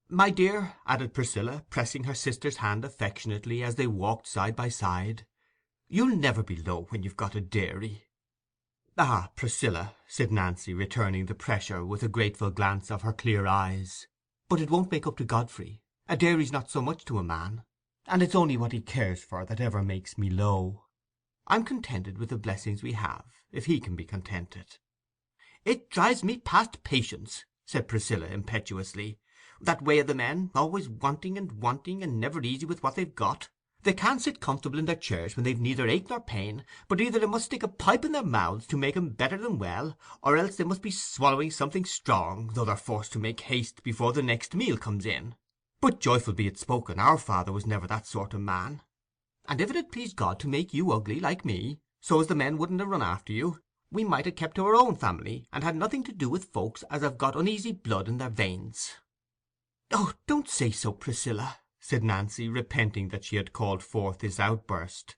My dear," added Priscilla, pressing her sister's hand affectionately as they walked side by side, "you'll never be low when you've got a dairy." "Ah, Priscilla," said Nancy, returning the pressure with a grateful glance of her clear eyes, "but it won't make up to Godfrey. A dairy's not so much to a man, and it's only what he cares for that ever makes me low. I'm contented with the blessings we have, if he can be contented." "It drives me past patience," said Priscilla, impetuously, "that way of the men, always wanting and never easy with what they've got. They can't sit comfortable in their chairs when they've neither ache nor pain, but either they must stick a pipe in their mouths to make 'em better than well, or else they must be swallowing something strong, though they're forced to make haste before the next meal comes in. But joyful be it spoken, our father was never that sort of man. And if it had pleased God to make you ugly like me, so as the men wouldn't ha' run after you, we might ha' kept to our own family, and had nothing to do with folks as have got uneasy blood in their veins." "Oh, don't say so, Priscilla," said Nancy, repenting that she had called forth this outburst.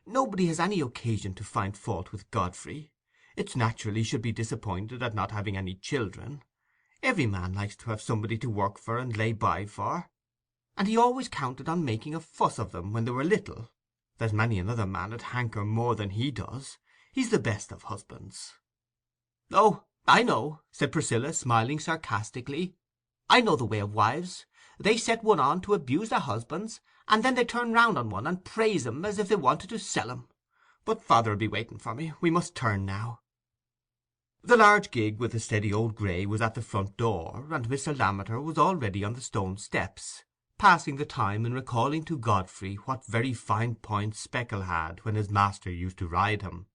"Nobody has any occasion to find fault with Godfrey. It's natural he should be disappointed at not having any children. Every man likes to have somebody to work for and lay by for, and he always counted on making a fuss of them when they were little. There's many another man 'ud hanker more than he does. He's the best of husbands." "Oh, I know," said Priscilla, smiling sarcastically. "I know the way of wives. They set one on to abuse their husbands, and then they turn round on one and praise him as if they wanted to sell him. But father'll be waiting for me. We must turn now." The large gig with the steady old grey was at the front door, and Mr. Lammeter was already on the stone steps, passing the time in recalling to Godfrey what very fine points Speckle had when his master used to ride him.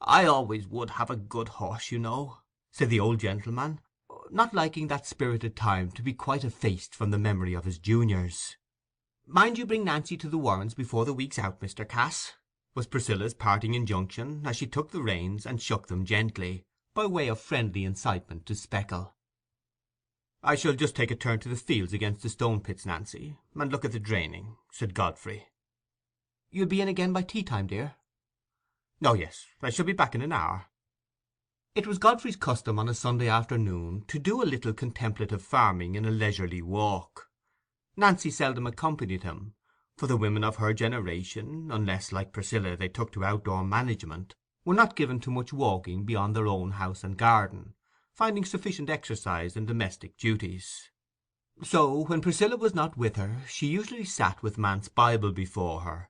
"I always would have a good horse, you know," said the old gentleman, not liking that spirited time to be quite effaced from the memory of his juniors. "Mind you bring Nancy to the Warrens before the week's out, Mr. Cass," was Priscilla's parting injunction, as she took the reins and shook them gently, by way of friendly incitement to Speckle. "I shall just take a turn to the fields against the stone pits, Nancy, and look at the draining," said Godfrey. "You'll be in again by tea time, dear?" "Oh yes, I shall be back in an hour." It was Godfrey's custom on a Sunday afternoon to do a little contemplative farming in a leisurely walk. Nancy seldom accompanied him, for the women of her generation, unless, like Priscilla, they took to outdoor management, were not given to much walking beyond their own house and garden, finding sufficient exercise in domestic duties. So, when Priscilla was not with her, she usually sat with Man's Bible before her,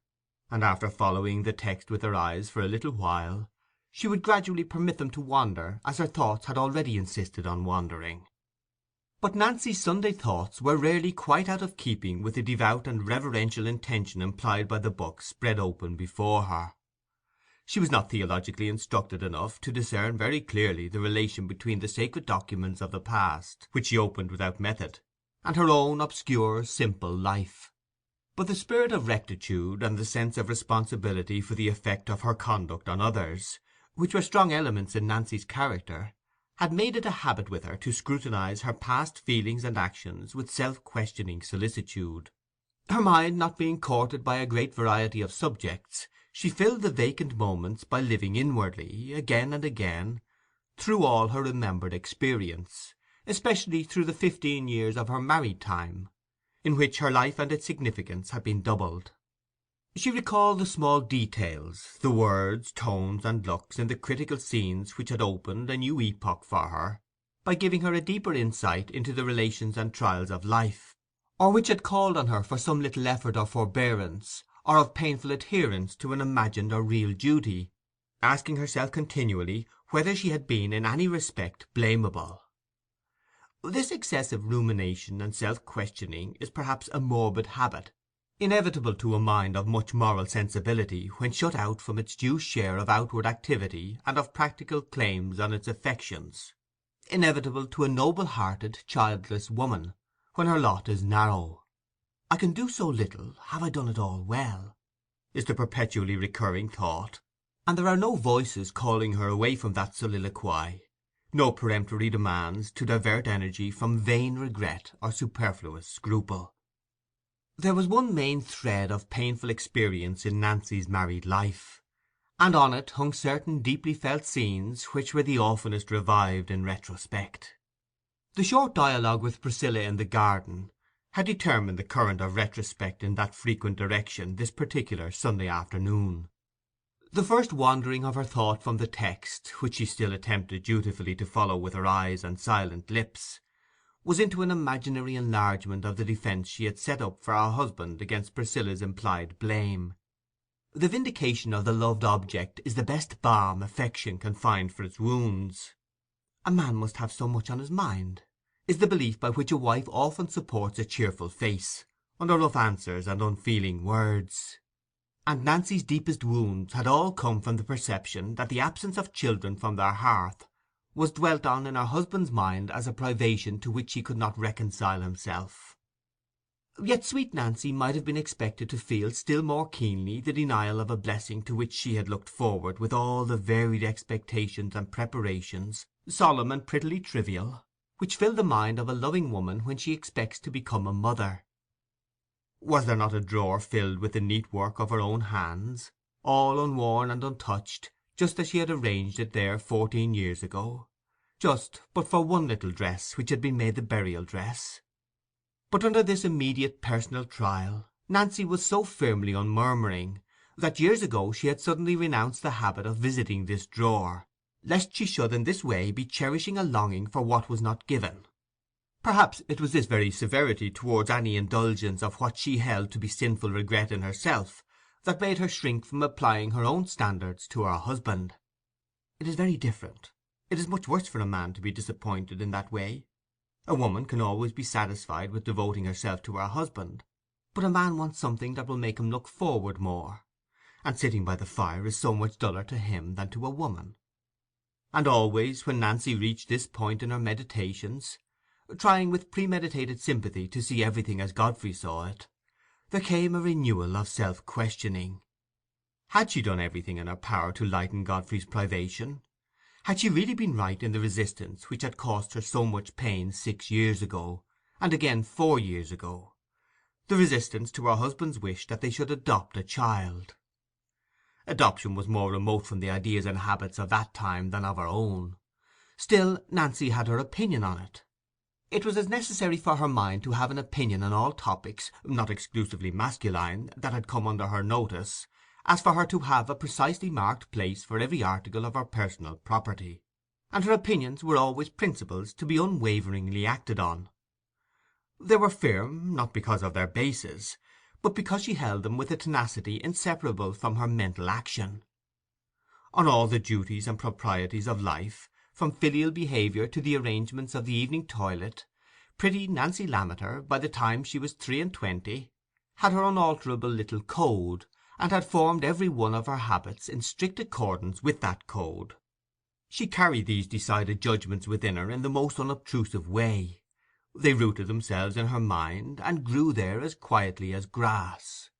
and after following the text with her eyes for a little while, she would gradually permit them to wander as her thoughts had already insisted on wandering. But Nancy's Sunday thoughts were rarely quite out of keeping with the devout and reverential intention implied by the book spread open before her. She was not theologically instructed enough to discern very clearly the relation between the sacred documents of the past, which she opened without method, and her own obscure, simple life. But the spirit of rectitude and the sense of responsibility for the effect of her conduct on others, which were strong elements in Nancy's character, had made it a habit with her to scrutinize her past feelings and actions with self-questioning solicitude. Her mind not being courted by a great variety of subjects, she filled the vacant moments by living inwardly, again and again, through all her remembered experience, especially through the 15 years of her married time, in which her life and its significance had been doubled. She recalled the small details, the words, tones, and looks in the critical scenes which had opened a new epoch for her, by giving her a deeper insight into the relations and trials of life, or which had called on her for some little effort of forbearance, or of painful adherence to an imagined or real duty, asking herself continually whether she had been in any respect blamable. This excessive rumination and self-questioning is perhaps a morbid habit, inevitable to a mind of much moral sensibility when shut out from its due share of outward activity and of practical claims on its affections, inevitable to a noble-hearted, childless woman, when her lot is narrow. "I can do so little, have I done it all well?" is the perpetually recurring thought, and there are no voices calling her away from that soliloquy, no peremptory demands to divert energy from vain regret or superfluous scruple. There was one main thread of painful experience in Nancy's married life, and on it hung certain deeply felt scenes which were the oftenest revived in retrospect. The short dialogue with Priscilla in the garden had determined the current of retrospect in that frequent direction this particular Sunday afternoon. The first wandering of her thought from the text, which she still attempted dutifully to follow with her eyes and silent lips, was into an imaginary enlargement of the defence she had set up for her husband against Priscilla's implied blame. The vindication of the loved object is the best balm affection can find for its wounds. A man must have so much on his mind, is the belief by which a wife often supports a cheerful face, under rough answers and unfeeling words. And Nancy's deepest wounds had all come from the perception that the absence of children from their hearth was dwelt on in her husband's mind as a privation to which he could not reconcile himself. Yet sweet Nancy might have been expected to feel still more keenly the denial of a blessing to which she had looked forward with all the varied expectations and preparations, solemn and prettily trivial, which fill the mind of a loving woman when she expects to become a mother. Was there not a drawer filled with the neat work of her own hands, all unworn and untouched, just as she had arranged it there 14 years ago, just but for one little dress which had been made the burial dress? But under this immediate personal trial, Nancy was so firmly unmurmuring, that years ago she had suddenly renounced the habit of visiting this drawer, lest she should in this way be cherishing a longing for what was not given. Perhaps it was this very severity towards any indulgence of what she held to be sinful regret in herself that made her shrink from applying her own standards to her husband. It is very different. It is much worse for a man to be disappointed in that way. A woman can always be satisfied with devoting herself to her husband, but a man wants something that will make him look forward more, and sitting by the fire is so much duller to him than to a woman. And always, when Nancy reached this point in her meditations, trying with premeditated sympathy to see everything as Godfrey saw it, there came a renewal of self-questioning. Had she done everything in her power to lighten Godfrey's privation? Had she really been right in the resistance which had cost her so much pain 6 years ago, and again 4 years ago, the resistance to her husband's wish that they should adopt a child? Adoption was more remote from the ideas and habits of that time than of her own. Still, Nancy had her opinion on it. It was as necessary for her mind to have an opinion on all topics, not exclusively masculine, that had come under her notice, as for her to have a precisely marked place for every article of her personal property; and her opinions were always principles to be unwaveringly acted on. They were firm, not because of their basis, but because she held them with a tenacity inseparable from her mental action. On all the duties and proprieties of life, from filial behaviour to the arrangements of the evening toilet, pretty Nancy Lammeter, by the time she was 23, had her unalterable little code, and had formed every one of her habits in strict accordance with that code. She carried these decided judgments within her in the most unobtrusive way. They rooted themselves in her mind, and grew there as quietly as grass.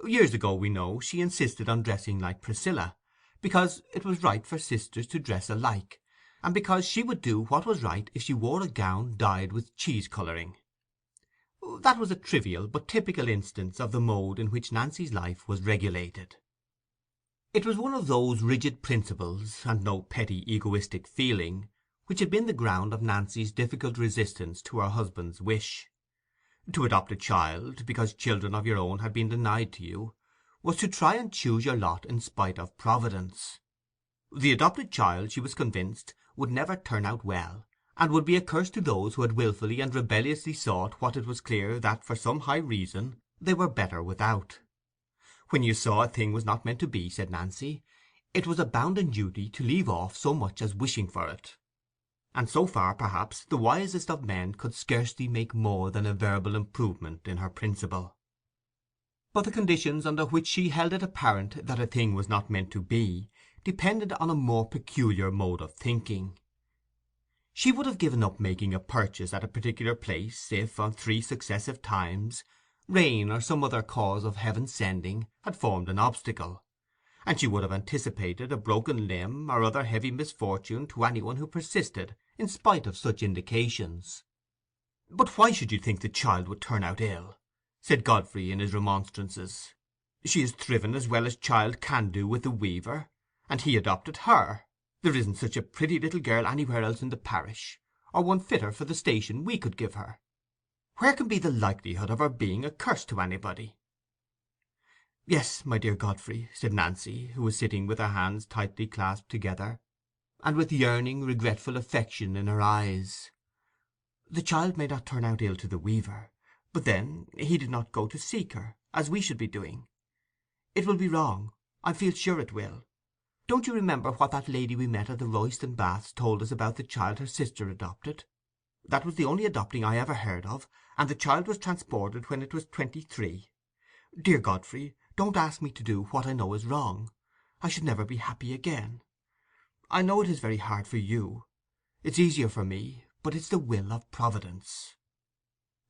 Years ago, we know, she insisted on dressing like Priscilla, because it was right for sisters to dress alike, and because she would do what was right if she wore a gown dyed with cheese-colouring. That was a trivial but typical instance of the mode in which Nancy's life was regulated. It was one of those rigid principles, and no petty egoistic feeling, which had been the ground of Nancy's difficult resistance to her husband's wish. To adopt a child, because children of your own had been denied to you, was to try and choose your lot in spite of Providence. The adopted child, she was convinced, would never turn out well, and would be a curse to those who had wilfully and rebelliously sought what it was clear that, for some high reason, they were better without. When you saw a thing was not meant to be, said Nancy, it was a bounden duty to leave off so much as wishing for it. And so far, perhaps, the wisest of men could scarcely make more than a verbal improvement in her principle. But the conditions under which she held it apparent that a thing was not meant to be depended on a more peculiar mode of thinking. She would have given up making a purchase at a particular place if, on 3 successive times, rain or some other cause of heaven's sending had formed an obstacle, and she would have anticipated a broken limb or other heavy misfortune to any one who persisted in spite of such indications. "But why should you think the child would turn out ill?" said Godfrey in his remonstrances. "She has thriven as well as child can do with the weaver, and he adopted her. There isn't such a pretty little girl anywhere else in the parish, or one fitter for the station we could give her. Where can be the likelihood of her being a curse to anybody?" "Yes, my dear Godfrey," said Nancy, who was sitting with her hands tightly clasped together, and with yearning, regretful affection in her eyes. "The child may not turn out ill to the weaver, but then he did not go to seek her, as we should be doing. It will be wrong, I feel sure it will. Don't you remember what that lady we met at the Royston Baths told us about the child her sister adopted? That was the only adopting I ever heard of, and the child was transported when it was 23. Dear Godfrey, don't ask me to do what I know is wrong. I should never be happy again. I know it is very hard for you. It's easier for me, but it's the will of Providence."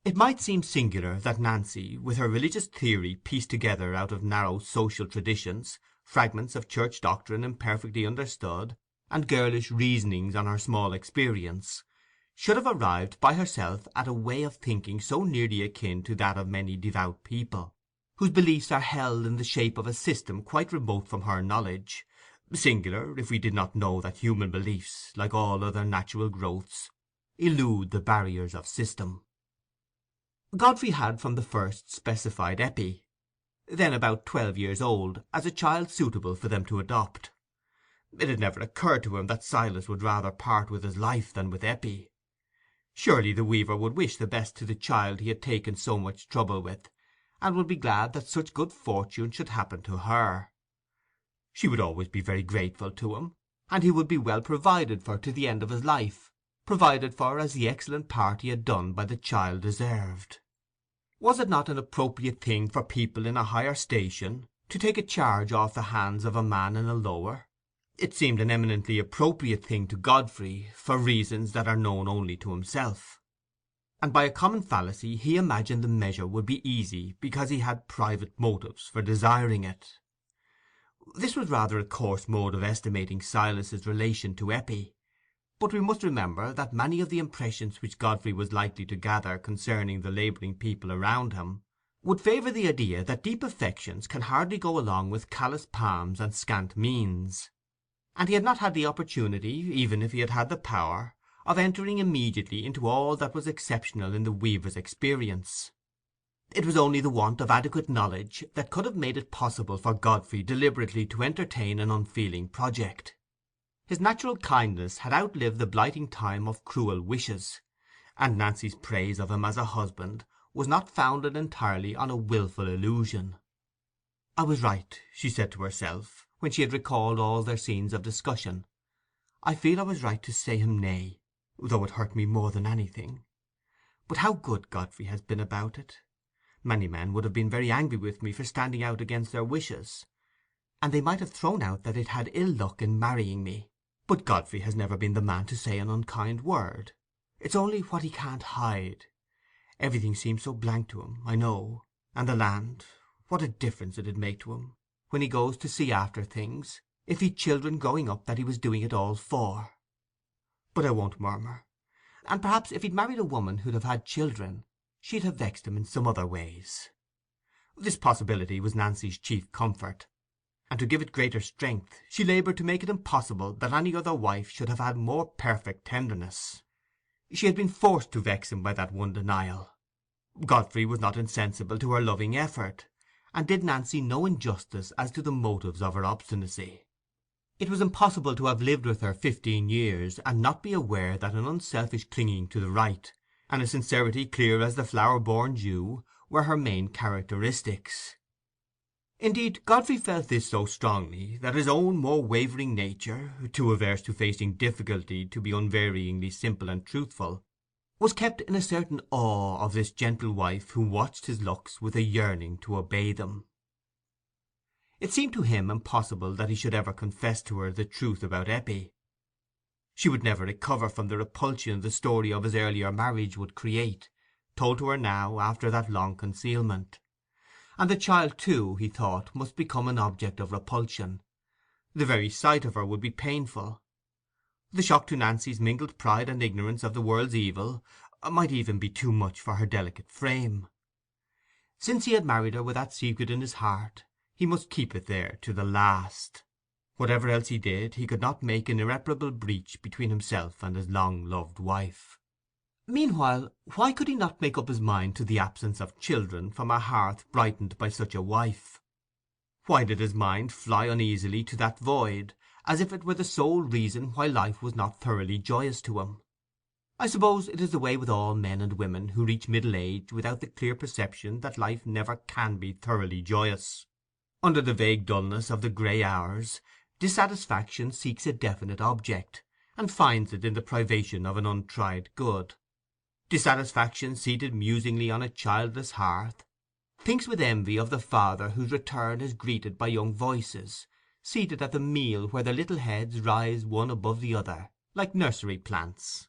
It might seem singular that Nancy, with her religious theory pieced together out of narrow social traditions, fragments of church doctrine imperfectly understood, and girlish reasonings on her small experience, should have arrived by herself at a way of thinking so nearly akin to that of many devout people, whose beliefs are held in the shape of a system quite remote from her knowledge. Singular, if we did not know that human beliefs, like all other natural growths, elude the barriers of system. Godfrey had from the first specified Eppie, then about 12 years old, as a child suitable for them to adopt. It had never occurred to him that Silas would rather part with his life than with Eppie. Surely the weaver would wish the best to the child he had taken so much trouble with, and would be glad that such good fortune should happen to her. She would always be very grateful to him, and he would be well provided for to the end of his life, provided for as the excellent part he had done by the child deserved. Was it not an appropriate thing for people in a higher station to take a charge off the hands of a man in a lower? It seemed an eminently appropriate thing to Godfrey, for reasons that are known only to himself. And by a common fallacy he imagined the measure would be easy because he had private motives for desiring it. This was rather a coarse mode of estimating Silas's relation to Eppie, but we must remember that many of the impressions which Godfrey was likely to gather concerning the labouring people around him would favour the idea that deep affections can hardly go along with callous palms and scant means, and he had not had the opportunity, even if he had had the power, of entering immediately into all that was exceptional in the weaver's experience. It was only the want of adequate knowledge that could have made it possible for Godfrey deliberately to entertain an unfeeling project. His natural kindness had outlived the blighting time of cruel wishes, and Nancy's praise of him as a husband was not founded entirely on a wilful illusion. "I was right," she said to herself, when she had recalled all their scenes of discussion. "I feel I was right to say him nay, though it hurt me more than anything. But how good Godfrey has been about it! Many men would have been very angry with me for standing out against their wishes, and they might have thrown out that they'd had ill luck in marrying me. But Godfrey has never been the man to say an unkind word. It's only what he can't hide. Everything seems so blank to him, I know. And the land, what a difference it'd make to him, when he goes to see after things, if he'd children growing up that he was doing it all for. But I won't murmur. And perhaps if he'd married a woman who'd have had children, she'd have vexed him in some other ways." This possibility was Nancy's chief comfort, and to give it greater strength she laboured to make it impossible that any other wife should have had more perfect tenderness. She had been forced to vex him by that one denial. Godfrey was not insensible to her loving effort, and did Nancy no injustice as to the motives of her obstinacy. It was impossible to have lived with her 15 years and not be aware that an unselfish clinging to the right, and a sincerity clear as the flower-born dew, were her main characteristics. Indeed, Godfrey felt this so strongly that his own more wavering nature, too averse to facing difficulty to be unvaryingly simple and truthful, was kept in a certain awe of this gentle wife who watched his looks with a yearning to obey them. It seemed to him impossible that he should ever confess to her the truth about Eppie. She would never recover from the repulsion the story of his earlier marriage would create, told to her now after that long concealment. And the child, too, he thought, must become an object of repulsion. The very sight of her would be painful. The shock to Nancy's mingled pride and ignorance of the world's evil might even be too much for her delicate frame. Since he had married her with that secret in his heart, he must keep it there to the last. Whatever else he did, he could not make an irreparable breach between himself and his long-loved wife. Meanwhile, why could he not make up his mind to the absence of children from a hearth brightened by such a wife? Why did his mind fly uneasily to that void, as if it were the sole reason why life was not thoroughly joyous to him? I suppose it is the way with all men and women who reach middle age without the clear perception that life never can be thoroughly joyous. Under the vague dullness of the grey hours, dissatisfaction seeks a definite object, and finds it in the privation of an untried good. Dissatisfaction, seated musingly on a childless hearth, thinks with envy of the father whose return is greeted by young voices, seated at the meal where their little heads rise one above the other, like nursery plants.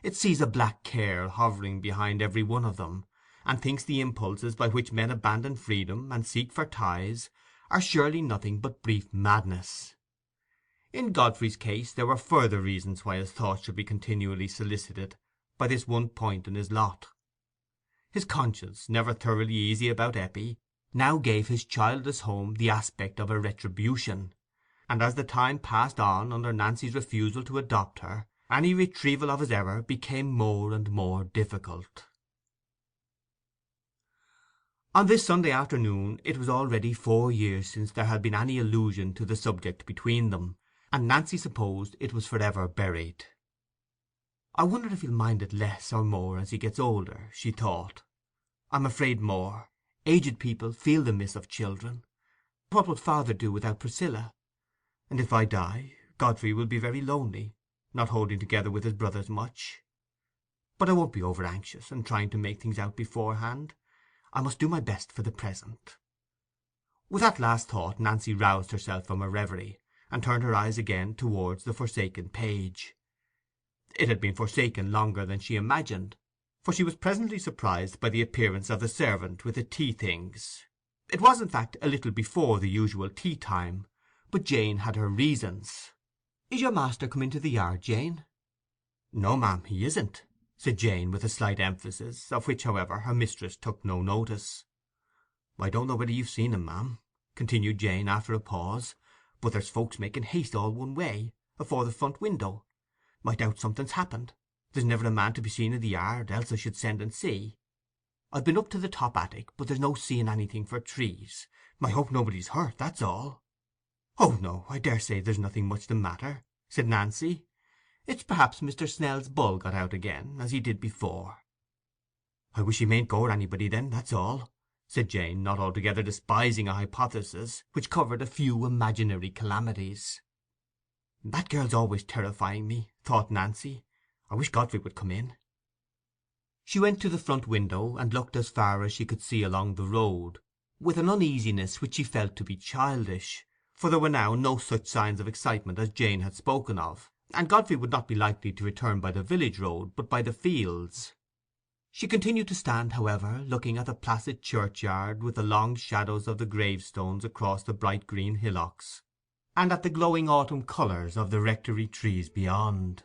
It sees a black care hovering behind every one of them, and thinks the impulses by which men abandon freedom and seek for ties are surely nothing but brief madness. In Godfrey's case there were further reasons why his thoughts should be continually solicited by this one point in his lot. His conscience, never thoroughly easy about Eppie, now gave his childless home the aspect of a retribution, and as the time passed on under Nancy's refusal to adopt her, any retrieval of his error became more and more difficult. On this Sunday afternoon it was already 4 years since there had been any allusion to the subject between them, and Nancy supposed it was for ever buried. "I wonder if he'll mind it less or more as he gets older," she thought. "I'm afraid more. Aged people feel the miss of children. What would father do without Priscilla? And if I die, Godfrey will be very lonely, not holding together with his brothers much. But I won't be over anxious and trying to make things out beforehand. I must do my best for the present." With that last thought Nancy roused herself from her reverie, and turned her eyes again towards the forsaken page. It had been forsaken longer than she imagined, for she was presently surprised by the appearance of the servant with the tea things. It was, in fact, a little before the usual tea time, but Jane had her reasons. "Is your master come into the yard, Jane?" "No, ma'am, he isn't," said Jane, with a slight emphasis, of which, however, her mistress took no notice. "I don't know whether you've seen him, ma'am," continued Jane, after a pause, "but there's folks making haste all one way, afore the front window. I doubt something's happened. There's never a man to be seen in the yard, else I should send and see. I've been up to the top attic, but there's no seeing anything for trees. I hope nobody's hurt, that's all." "Oh no, I daresay there's nothing much the matter," said Nancy. "It's perhaps Mr. Snell's bull got out again, as he did before." "I wish he mayn't gore anybody then, that's all," said Jane, not altogether despising a hypothesis which covered a few imaginary calamities. "That girl's always terrifying me," thought Nancy. "I wish Godfrey would come in." She went to the front window, and looked as far as she could see along the road, with an uneasiness which she felt to be childish, for there were now no such signs of excitement as Jane had spoken of, and Godfrey would not be likely to return by the village road, but by the fields. She continued to stand, however, looking at the placid churchyard, with the long shadows of the gravestones across the bright green hillocks, and at the glowing autumn colours of the rectory trees beyond.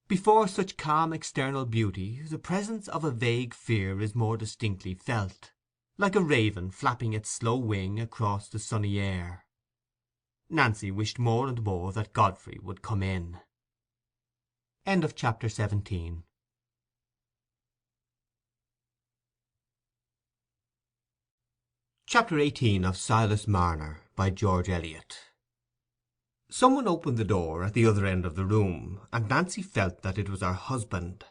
Before such calm external beauty the presence of a vague fear is more distinctly felt, like a raven flapping its slow wing across the sunny air. Nancy wished more and more that Godfrey would come in. Chapter 17. Chapter 18 of Silas Marner, by George Eliot. Someone opened the door at the other end of the room, and Nancy felt that it was her husband.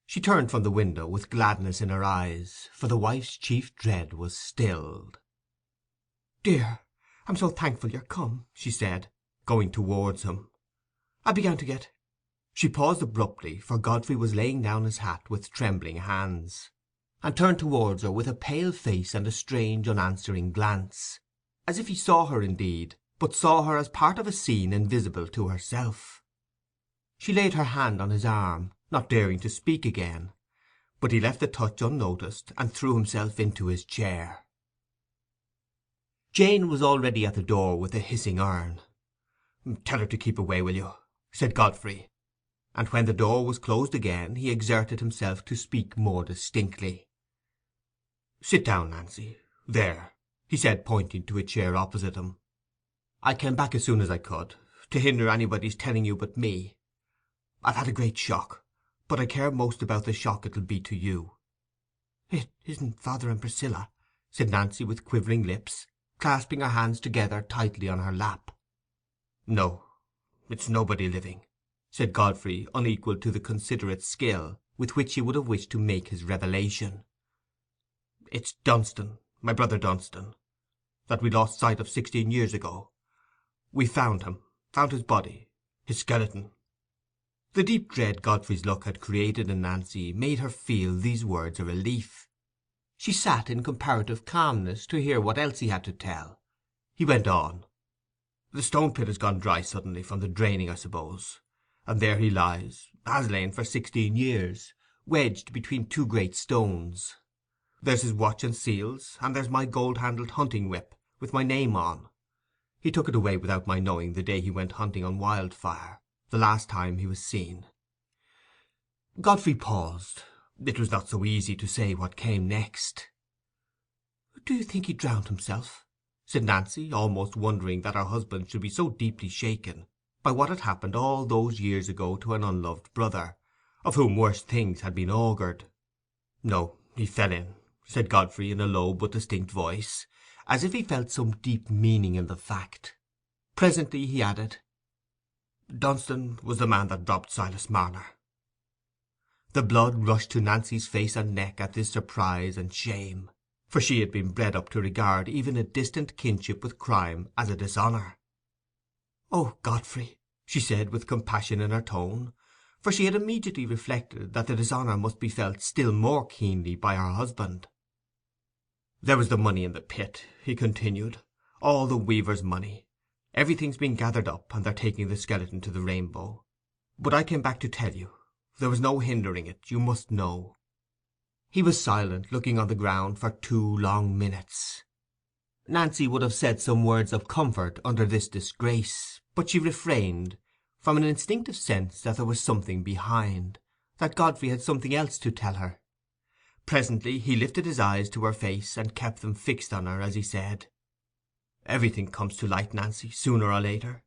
She turned from the window with gladness in her eyes, for the wife's chief dread was stilled. "Dear, I'm so thankful you're come," she said, going towards him. "I began to get—" She paused abruptly, for Godfrey was laying down his hat with trembling hands, and turned towards her with a pale face and a strange unanswering glance, as if he saw her indeed, but saw her as part of a scene invisible to herself. She laid her hand on his arm, not daring to speak again, but he left the touch unnoticed, and threw himself into his chair. Jane was already at the door with a hissing urn. "Tell her to keep away, will you?" said Godfrey; and when the door was closed again, he exerted himself to speak more distinctly. "Sit down, Nancy. There," he said, pointing to a chair opposite him. "I came back as soon as I could, to hinder anybody's telling you but me. I've had a great shock, but I care most about the shock it'll be to you." "It isn't father and Priscilla?" said Nancy, with quivering lips, clasping her hands together tightly on her lap. "No, it's nobody living," said Godfrey, unequal to the considerate skill with which he would have wished to make his revelation. "It's Dunstan, my brother Dunstan, that we lost sight of 16 years ago. We found his body, his skeleton." The deep dread Godfrey's look had created in Nancy made her feel these words a relief. She sat in comparative calmness to hear what else he had to tell. He went on. "The stone pit has gone dry suddenly from the draining, I suppose, and there he has lain for 16 years, wedged between two great stones. There's his watch and seals, and there's my gold-handled hunting whip, with my name on. He took it away without my knowing the day he went hunting on Wildfire, the last time he was seen." Godfrey paused. It was not so easy to say what came next. "Do you think he drowned himself?" said Nancy, almost wondering that her husband should be so deeply shaken by what had happened all those years ago to an unloved brother, of whom worse things had been augured. "No, he fell in," said Godfrey, in a low but distinct voice, as if he felt some deep meaning in the fact. Presently he added, "Dunstan was the man that robbed Silas Marner." The blood rushed to Nancy's face and neck at this surprise and shame, for she had been bred up to regard even a distant kinship with crime as a dishonour. "Oh, Godfrey," she said, with compassion in her tone, for she had immediately reflected that the dishonour must be felt still more keenly by her husband. "There was the money in the pit," he continued, "all the weaver's money. Everything's been gathered up, and they're taking the skeleton to the Rainbow. But I came back to tell you. There was no hindering it, you must know." He was silent, looking on the ground for 2 long minutes. Nancy would have said some words of comfort under this disgrace, but she refrained, from an instinctive sense that there was something behind, that Godfrey had something else to tell her. Presently he lifted his eyes to her face, and kept them fixed on her as he said, "Everything comes to light, Nancy, sooner or later.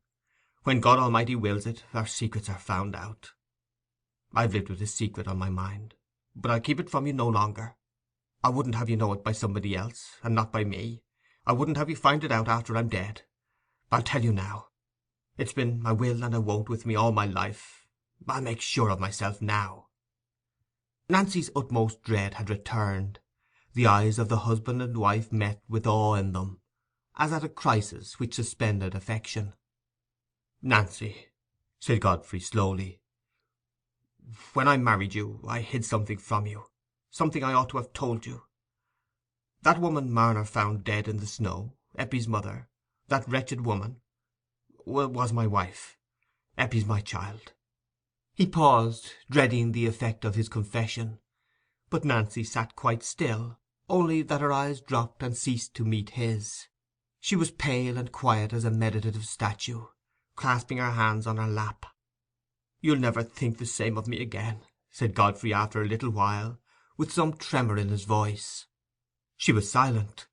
When God Almighty wills it, our secrets are found out. I've lived with a secret on my mind, but I'll keep it from you no longer. I wouldn't have you know it by somebody else, and not by me. I wouldn't have you find it out after I'm dead. I'll tell you now. It's been I will and I won't with me all my life. I'll make sure of myself now." Nancy's utmost dread had returned. The eyes of the husband and wife met with awe in them, as at a crisis which suspended affection. "Nancy," said Godfrey slowly, "when I married you I hid something from you, something I ought to have told you. That woman Marner found dead in the snow, Eppie's mother, that wretched woman, was my wife. Eppie's my child." He paused, dreading the effect of his confession, but Nancy sat quite still, only that her eyes dropped and ceased to meet his. She was pale and quiet as a meditative statue, clasping her hands on her lap. "You'll never think the same of me again," said Godfrey after a little while, with some tremor in his voice. She was silent.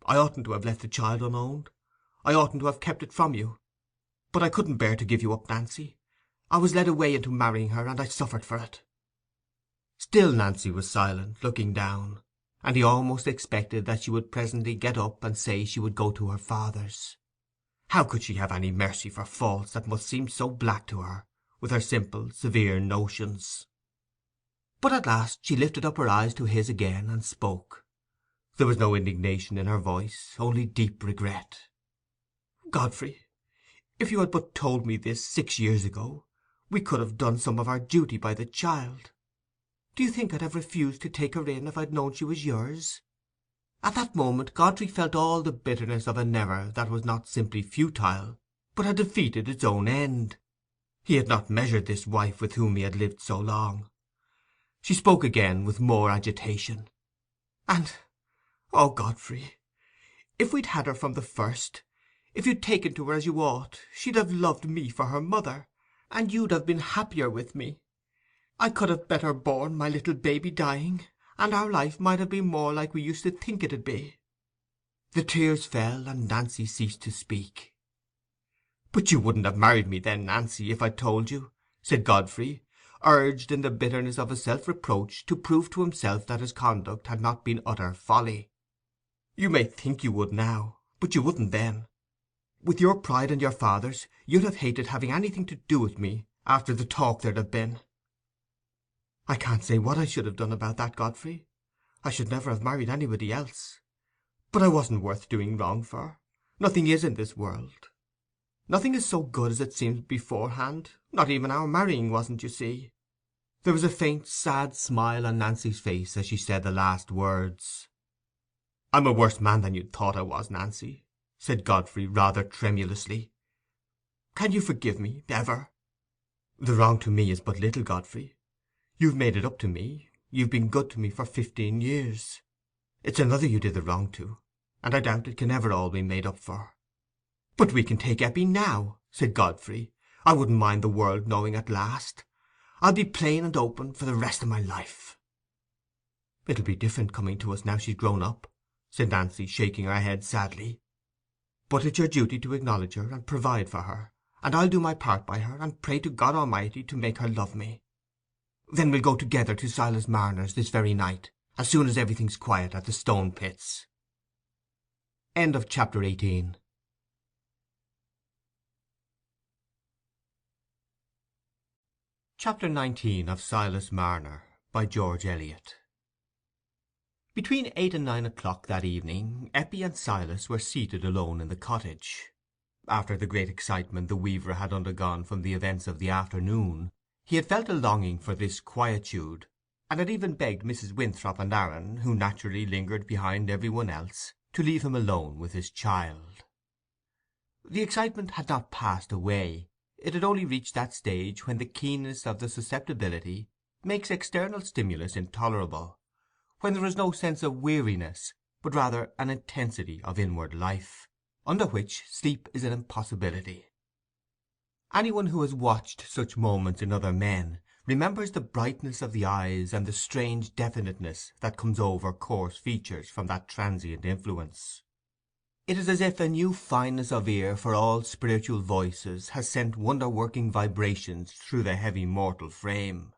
"I oughtn't to have left the child unowned. I oughtn't to have kept it from you. But I couldn't bear to give you up, Nancy. I was led away into marrying her, and I suffered for it." Still Nancy was silent, looking down, and he almost expected that she would presently get up and say she would go to her father's. How could she have any mercy for faults that must seem so black to her, with her simple, severe notions? But at last she lifted up her eyes to his again and spoke. There was no indignation in her voice, only deep regret. "Godfrey, if you had but told me this 6 years ago, we could have done some of our duty by the child. Do you think I'd have refused to take her in if I'd known she was yours?" At that moment Godfrey felt all the bitterness of an error that was not simply futile, but had defeated its own end. He had not measured this wife with whom he had lived so long. She spoke again with more agitation. "Oh, Godfrey, if we'd had her from the first, if you'd taken to her as you ought, she'd have loved me for her mother, and you'd have been happier with me. I could have better borne my little baby dying, and our life might have been more like we used to think it'd be." The tears fell, and Nancy ceased to speak. "But you wouldn't have married me then, Nancy, if I'd told you," said Godfrey, urged in the bitterness of his self-reproach to prove to himself that his conduct had not been utter folly. "You may think you would now, but you wouldn't then. With your pride and your father's, you'd have hated having anything to do with me after the talk there'd have been." "I can't say what I should have done about that, Godfrey. I should never have married anybody else. But I wasn't worth doing wrong for. Nothing is in this world. Nothing is so good as it seems beforehand. Not even our marrying wasn't, you see." There was a faint, sad smile on Nancy's face as she said the last words. "I'm a worse man than you'd thought I was, Nancy," said Godfrey, rather tremulously. "Can you forgive me, ever?" "The wrong to me is but little, Godfrey. You've made it up to me. You've been good to me for 15 years. It's another you did the wrong to, and I doubt it can ever all be made up for." "But we can take Eppie now," said Godfrey. "I wouldn't mind the world knowing at last. I'll be plain and open for the rest of my life." "It'll be different coming to us now she's grown up," said Nancy, shaking her head sadly. "But it's your duty to acknowledge her and provide for her, and I'll do my part by her, and pray to God Almighty to make her love me. Then we'll go together to Silas Marner's this very night, as soon as everything's quiet at the Stone Pits." End of chapter 18. Chapter 19 of Silas Marner, by George Eliot. Between 8 and 9 o'clock that evening, Eppie and Silas were seated alone in the cottage. After the great excitement the weaver had undergone from the events of the afternoon, he had felt a longing for this quietude, and had even begged Mrs. Winthrop and Aaron, who naturally lingered behind every one else, to leave him alone with his child. The excitement had not passed away. It had only reached that stage when the keenness of the susceptibility makes external stimulus intolerable, when there is no sense of weariness, but rather an intensity of inward life, under which sleep is an impossibility. Anyone who has watched such moments in other men remembers the brightness of the eyes and the strange definiteness that comes over coarse features from that transient influence. It is as if a new fineness of ear for all spiritual voices has sent wonder-working vibrations through the heavy mortal frame.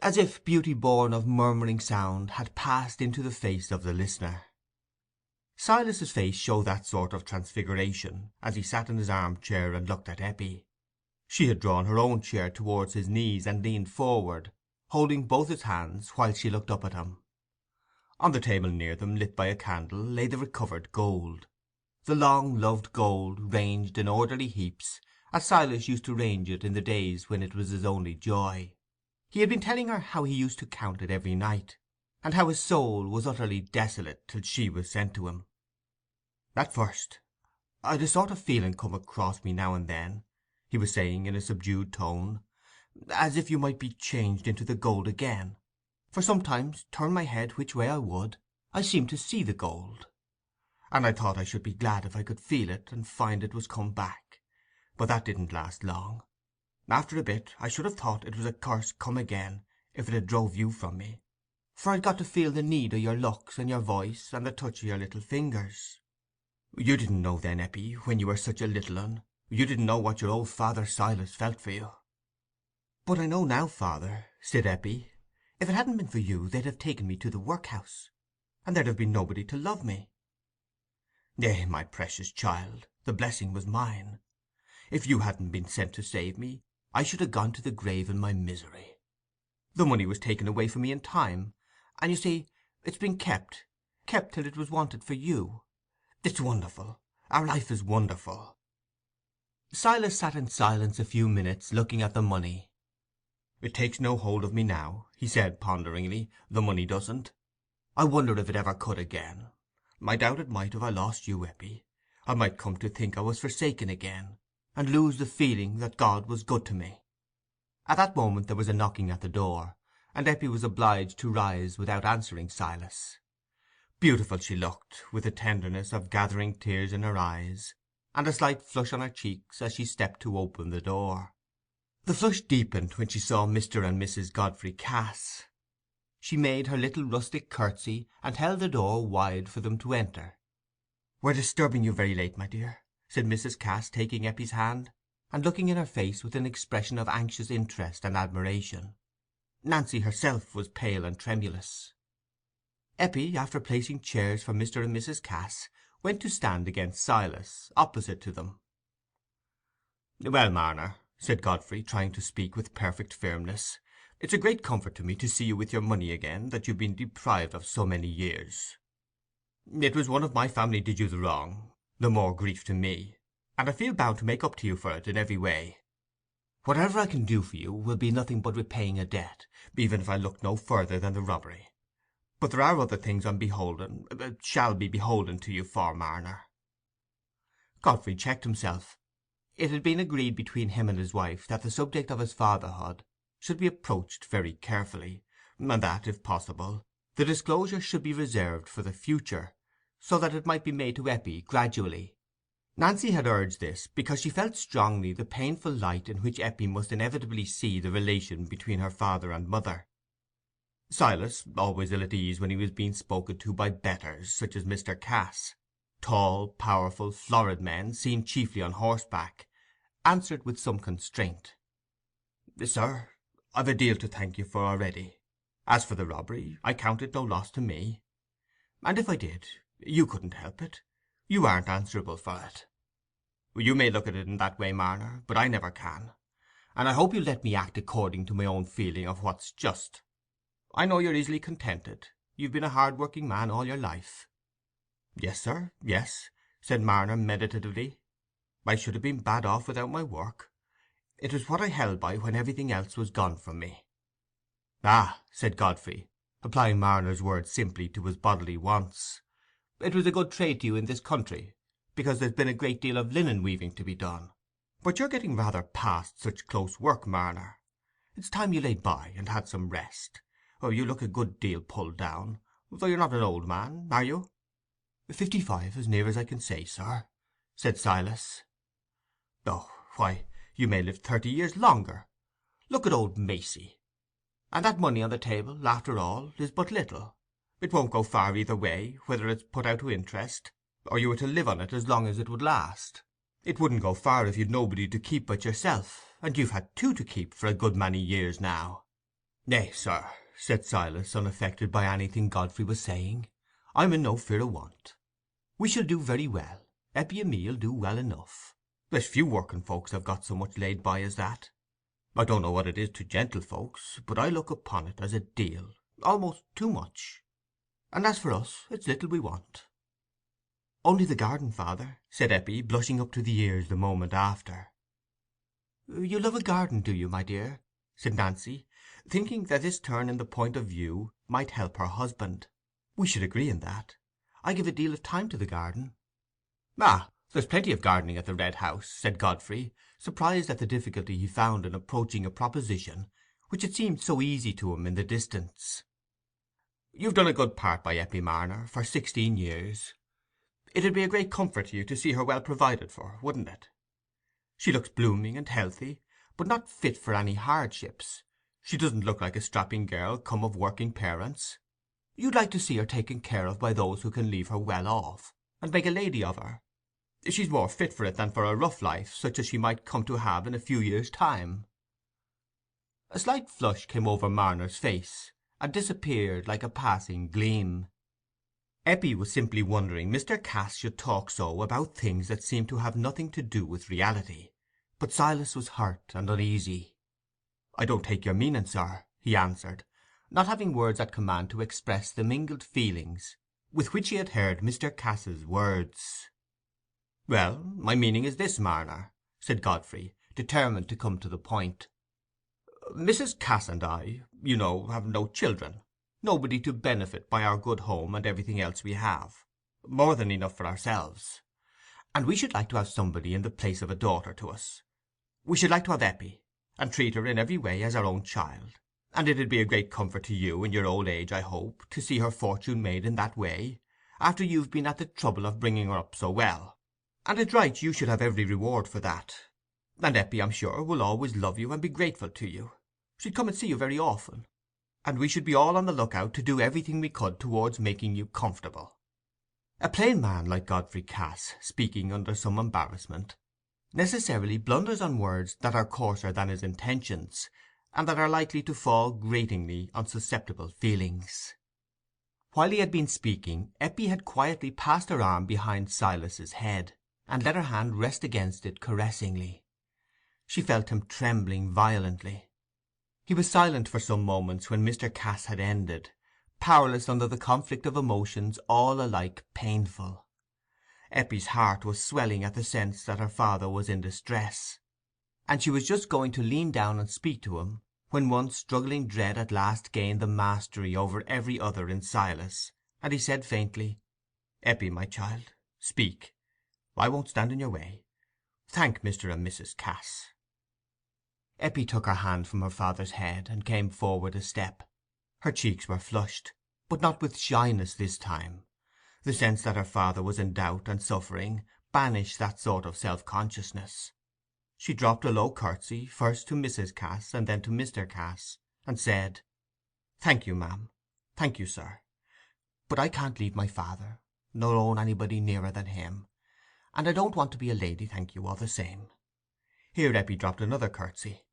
as if beauty born of murmuring sound had passed into the face of the listener. Silas's face showed that sort of transfiguration as he sat in his arm-chair and looked at Eppie. She had drawn her own chair towards his knees and leaned forward, holding both his hands while she looked up at him. On the table near them, lit by a candle, lay the recovered gold, the long-loved gold, ranged in orderly heaps, as Silas used to range it in the days when it was his only joy. He had been telling her how he used to count it every night, and how his soul was utterly desolate till she was sent to him. "At first, I'd a sort of feeling come across me now and then," he was saying in a subdued tone, "as if you might be changed into the gold again, for sometimes, turn my head which way I would, I seemed to see the gold. And I thought I should be glad if I could feel it and find it was come back, but that didn't last long. After a bit I should have thought it was a curse come again if it had drove you from me, for I'd got to feel the need o' your looks and your voice and the touch o' your little fingers. You didn't know then, Eppie, when you were such a little un, you didn't know what your old father Silas felt for you." "But I know now, father," said Eppie. "If it hadn't been for you, they'd have taken me to the workhouse, and there'd have been nobody to love me." "Eh, my precious child, the blessing was mine. If you hadn't been sent to save me, I should have gone to the grave in my misery. The money was taken away from me in time, and you see it's been kept till it was wanted for you. It's wonderful. Our life is wonderful." Silas sat in silence a few minutes, looking at the money. "It takes no hold of me now," he said ponderingly, "the money doesn't. I wonder if it ever could again. I doubt it might if I lost you, Eppie. I might come to think I was forsaken again, and lose the feeling that God was good to me." At that moment there was a knocking at the door, and Eppie was obliged to rise without answering Silas. Beautiful she looked, with the tenderness of gathering tears in her eyes, and a slight flush on her cheeks as she stepped to open the door. The flush deepened when she saw Mr. and Mrs. Godfrey Cass. She made her little rustic curtsy, and held the door wide for them to enter. "We're disturbing you very late, my dear," said Mrs. Cass, taking Eppie's hand, and looking in her face with an expression of anxious interest and admiration. Nancy herself was pale and tremulous. Eppie, after placing chairs for Mr. and Mrs. Cass, went to stand against Silas, opposite to them. "Well, Marner," said Godfrey, trying to speak with perfect firmness, "it's a great comfort to me to see you with your money again that you've been deprived of so many years. It was one of my family did you the wrong, the more grief to me, and I feel bound to make up to you for it in every way. Whatever I can do for you will be nothing but repaying a debt, even if I look no further than the robbery. But there are other things I'm shall be beholden to you for, Marner." Godfrey checked himself. It had been agreed between him and his wife that the subject of his fatherhood should be approached very carefully, and that, if possible, the disclosure should be reserved for the future, so that it might be made to Eppie gradually. Nancy had urged this because she felt strongly the painful light in which Eppie must inevitably see the relation between her father and mother. Silas, always ill at ease when he was being spoken to by betters, such as Mr. Cass, tall, powerful, florid men, seen chiefly on horseback, answered with some constraint. "Sir, I've a deal to thank you for already. As for the robbery, I count it no loss to me. And if I did, you couldn't help it. You aren't answerable for it. You may look at it in that way, Marner, but I never can, and I hope you'll let me act according to my own feeling of what's just. I know you're easily contented. You've been a hard-working man all your life." "Yes, sir, yes," said Marner meditatively. "I should have been bad off without my work. It was what I held by when everything else was gone from me." "Ah," said Godfrey, applying Marner's words simply to his bodily wants, "it was a good trade to you in this country, because there's been a great deal of linen weaving to be done. But you're getting rather past such close work, Marner. It's time you laid by and had some rest. You look a good deal pulled down, though you're not an old man, are you?" "55, as near as I can say, sir," said Silas. "Oh, why, you may live 30 years longer. Look at old Macey. And that money on the table, after all, is but little. It won't go far either way, whether it's put out to interest, or you were to live on it as long as it would last. It wouldn't go far if you'd nobody to keep but yourself, and you've had two to keep for a good many years now. "Nay, sir," said Silas, unaffected by anything Godfrey was saying, "I'm in no fear o' want. We shall do very well. Eppie and me'll do well enough. There's few working folks have got so much laid by as that. I don't know what it is to gentlefolks, but I look upon it as a deal, almost too much. And as for us, it's little we want." "Only the garden, father," said Eppie, blushing up to the ears the moment after. "You love a garden, do you, my dear?" said Nancy, thinking that this turn in the point of view might help her husband. "We should agree in that. I give a deal of time to the garden." "Ah, there's plenty of gardening at the Red House," said Godfrey, surprised at the difficulty he found in approaching a proposition which had seemed so easy to him in the distance. "You've done a good part by Eppie Marner for 16 years. It'd be a great comfort to you to see her well provided for, wouldn't it? She looks blooming and healthy, but not fit for any hardships. She doesn't look like a strapping girl come of working parents. You'd like to see her taken care of by those who can leave her well off, and make a lady of her. She's more fit for it than for a rough life, such as she might come to have in a few years' time." A slight flush came over Marner's face, and disappeared like a passing gleam. Eppie was simply wondering Mr. Cass should talk so about things that seemed to have nothing to do with reality, but Silas was hurt and uneasy. "I don't take your meaning, sir," he answered, not having words at command to express the mingled feelings with which he had heard Mr. Cass's words. "Well, my meaning is this, Marner," said Godfrey, determined to come to the point. "Mrs. Cass and I, you know, have no children, nobody to benefit by our good home and everything else we have, more than enough for ourselves. And we should like to have somebody in the place of a daughter to us. We should like to have Eppie, and treat her in every way as our own child, and it'd be a great comfort to you in your old age, I hope, to see her fortune made in that way, after you've been at the trouble of bringing her up so well. And it's right you should have every reward for that. And Eppie, I'm sure, will always love you and be grateful to you. She'd come and see you very often, and we should be all on the look-out to do everything we could towards making you comfortable." A plain man like Godfrey Cass, speaking under some embarrassment, necessarily blunders on words that are coarser than his intentions, and that are likely to fall gratingly on susceptible feelings. While he had been speaking, Eppie had quietly passed her arm behind Silas's head, and let her hand rest against it caressingly. She felt him trembling violently. He was silent for some moments when Mr. Cass had ended, powerless under the conflict of emotions all alike painful. Eppie's heart was swelling at the sense that her father was in distress, and she was just going to lean down and speak to him, when one struggling dread at last gained the mastery over every other in Silas, and he said faintly, "Eppie, my child, speak. I won't stand in your way. Thank Mr. and Mrs. Cass." Eppie took her hand from her father's head, and came forward a step. Her cheeks were flushed, but not with shyness this time. The sense that her father was in doubt and suffering banished that sort of self-consciousness. She dropped a low curtsy, first to Mrs. Cass and then to Mr. Cass, and said, "Thank you, ma'am. Thank you, sir. But I can't leave my father, nor own anybody nearer than him, and I don't want to be a lady, thank you, all the same." Here Eppie dropped another curtsy.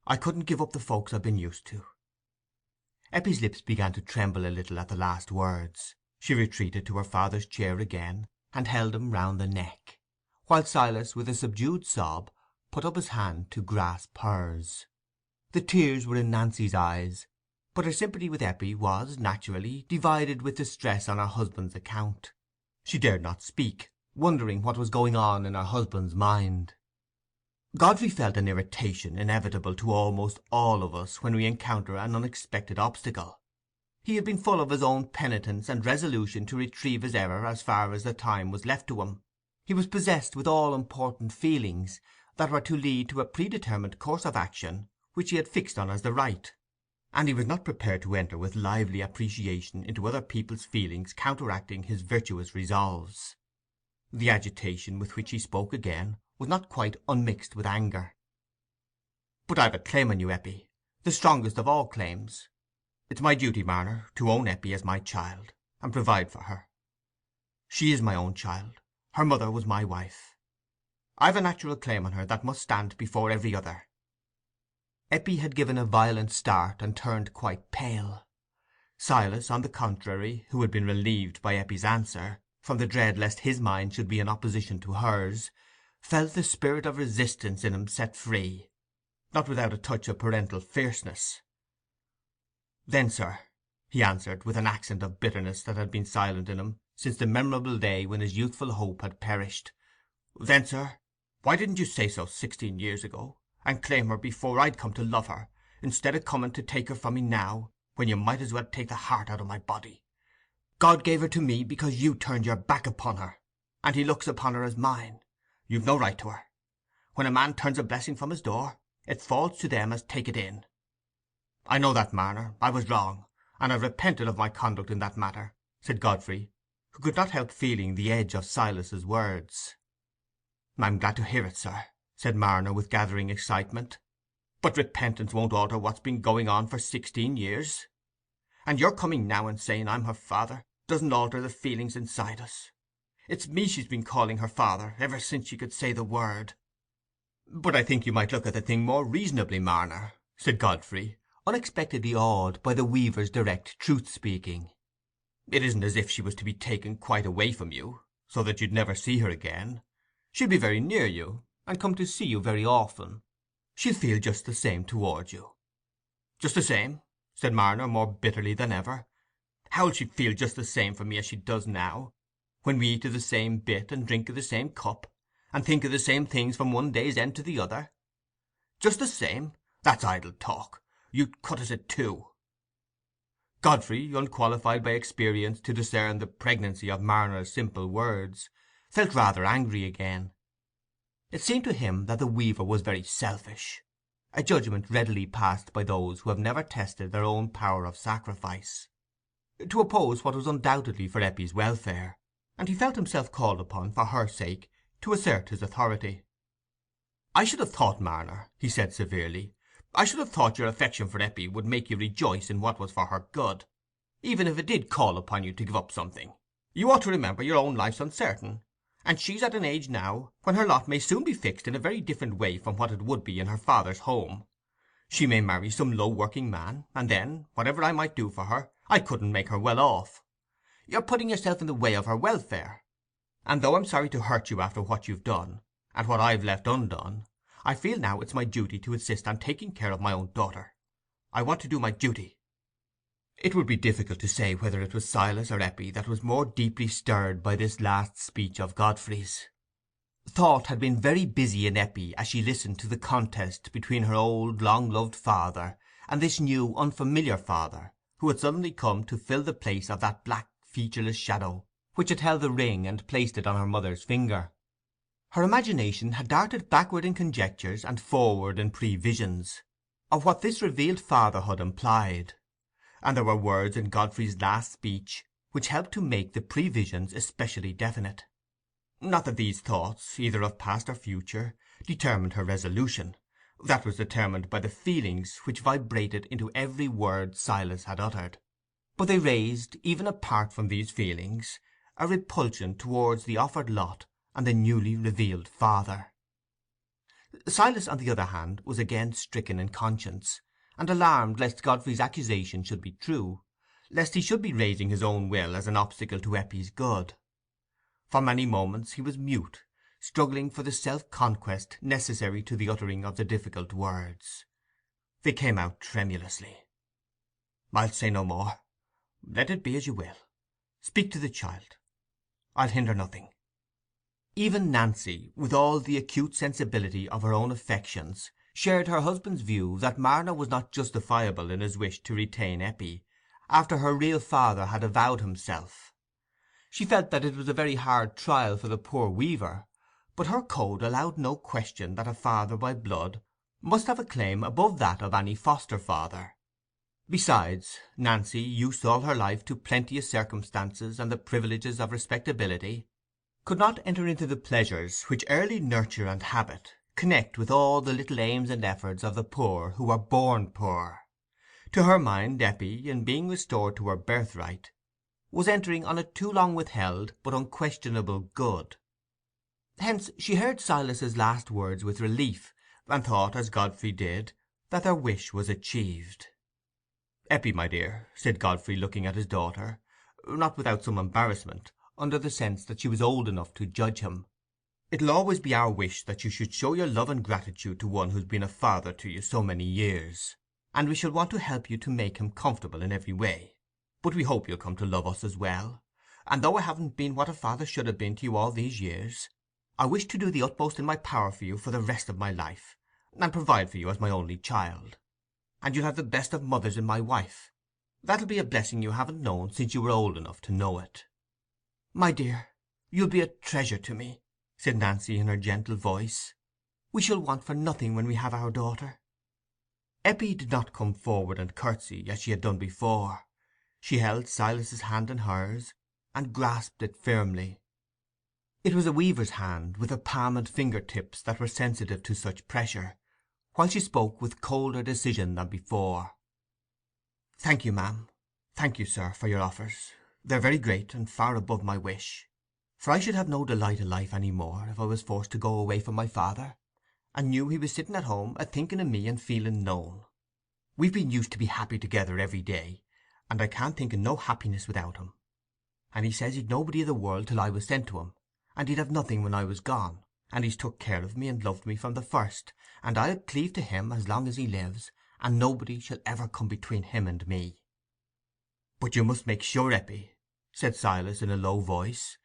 "I couldn't give up the folks I've been used to." Eppie's lips began to tremble a little at the last words. She retreated to her father's chair again, and held him round the neck, while Silas, with a subdued sob, put up his hand to grasp hers. The tears were in Nancy's eyes, but her sympathy with Eppie was, naturally, divided with distress on her husband's account. She dared not speak, wondering what was going on in her husband's mind. Godfrey felt an irritation inevitable to almost all of us when we encounter an unexpected obstacle. He had been full of his own penitence and resolution to retrieve his error as far as the time was left to him. He was possessed with all-important feelings that were to lead to a predetermined course of action which he had fixed on as the right, and he was not prepared to enter with lively appreciation into other people's feelings counteracting his virtuous resolves. The agitation with which he spoke again was not quite unmixed with anger. "But I've a claim on you, Eppie, the strongest of all claims. It's my duty, Marner, to own Eppie as my child, and provide for her. She is my own child. Her mother was my wife. I've a natural claim on her that must stand before every other." Eppie had given a violent start and turned quite pale. Silas, on the contrary, who had been relieved by Eppie's answer, from the dread lest his mind should be in opposition to hers, felt the spirit of resistance in him set free, not without a touch of parental fierceness. "Then, sir," he answered, with an accent of bitterness that had been silent in him since the memorable day when his youthful hope had perished—"then, sir, why didn't you say so 16 years ago, and claim her before I'd come to love her, instead of coming to take her from me now, when you might as well take the heart out of my body? God gave her to me because you turned your back upon her, and he looks upon her as mine. You've no right to her. When a man turns a blessing from his door, it falls to them as take it in." "I know that, Marner. I was wrong, and I've repented of my conduct in that matter," said Godfrey, who could not help feeling the edge of Silas's words. "I'm glad to hear it, sir," said Marner, with gathering excitement. "But repentance won't alter what's been going on for 16 years. And your coming now and saying I'm her father doesn't alter the feelings inside us. It's me she's been calling her father ever since she could say the word." "But I think you might look at the thing more reasonably, Marner," said Godfrey, unexpectedly awed by the weaver's direct truth-speaking. "It isn't as if she was to be taken quite away from you, so that you'd never see her again. She'll be very near you, and come to see you very often. She'll feel just the same towards you." "Just the same?" said Marner, more bitterly than ever. "How'll she feel just the same for me as she does now, when we eat o' the same bit, and drink o' the same cup, and think o' the same things from one day's end to the other? Just the same? That's idle talk. You'd cut us in two." Godfrey, unqualified by experience to discern the pregnancy of Marner's simple words, felt rather angry again. It seemed to him that the weaver was very selfish, a judgment readily passed by those who have never tested their own power of sacrifice, to oppose what was undoubtedly for Eppie's welfare, and he felt himself called upon, for her sake, to assert his authority. "I should have thought, Marner," he said severely, "I should have thought your affection for Eppie would make you rejoice in what was for her good, even if it did call upon you to give up something. You ought to remember your own life's uncertain, and she's at an age now when her lot may soon be fixed in a very different way from what it would be in her father's home. She may marry some low working man, and then, whatever I might do for her, I couldn't make her well off. You're putting yourself in the way of her welfare; and though I'm sorry to hurt you after what you've done, and what I've left undone, I feel now it's my duty to insist on taking care of my own daughter. I want to do my duty." It would be difficult to say whether it was Silas or Eppie that was more deeply stirred by this last speech of Godfrey's. Thought had been very busy in Eppie as she listened to the contest between her old long-loved father and this new unfamiliar father, who had suddenly come to fill the place of that black featureless shadow which had held the ring and placed it on her mother's finger. Her imagination had darted backward in conjectures and forward in previsions of what this revealed fatherhood implied, and there were words in Godfrey's last speech which helped to make the previsions especially definite. Not that these thoughts, either of past or future, determined her resolution: that was determined by the feelings which vibrated into every word Silas had uttered. But they raised, even apart from these feelings, a repulsion towards the offered lot and the newly revealed father. Silas, on the other hand, was again stricken in conscience, and alarmed lest Godfrey's accusation should be true, lest he should be raising his own will as an obstacle to Eppie's good. For many moments he was mute, struggling for the self-conquest necessary to the uttering of the difficult words. They came out tremulously. "I'll say no more. Let it be as you will. Speak to the child. I'll hinder nothing." Even Nancy, with all the acute sensibility of her own affections, shared her husband's view that Marner was not justifiable in his wish to retain Eppie, after her real father had avowed himself. She felt that it was a very hard trial for the poor weaver, but her code allowed no question that a father by blood must have a claim above that of any foster father. Besides, Nancy, used all her life to plenteous circumstances and the privileges of respectability, could not enter into the pleasures which early nurture and habit connect with all the little aims and efforts of the poor who are born poor. To her mind, Eppie, in being restored to her birthright, was entering on a too long withheld but unquestionable good. Hence she heard Silas's last words with relief, and thought, as Godfrey did, that their wish was achieved. "Eppie, my dear," said Godfrey, looking at his daughter, not without some embarrassment, under the sense that she was old enough to judge him, "it'll always be our wish that you should show your love and gratitude to one who's been a father to you so many years, and we shall want to help you to make him comfortable in every way. But we hope you'll come to love us as well, and though I haven't been what a father should have been to you all these years, I wish to do the utmost in my power for you for the rest of my life, and provide for you as my only child. And you'll have the best of mothers in my wife. That'll be a blessing you haven't known since you were old enough to know it." "My dear, you'll be a treasure to me," said Nancy in her gentle voice. "We shall want for nothing when we have our daughter." Eppie did not come forward and curtsy as she had done before. She held Silas's hand in hers, and grasped it firmly. It was a weaver's hand, with a palm and finger-tips that were sensitive to such pressure, while she spoke with colder decision than before. "Thank you, ma'am. Thank you, sir, for your offers. They're very great, and far above my wish. For I should have no delight in life any more if I was forced to go away from my father, and knew he was sitting at home a-thinking of me and feeling known. We've been used to be happy together every day, and I can't think of no happiness without him. And he says he'd nobody of the world till I was sent to him, and he'd have nothing when I was gone, and he's took care of me and loved me from the first, and I'll cleave to him as long as he lives, and nobody shall ever come between him and me." "But you must make sure, Eppie," said Silas in a low voice,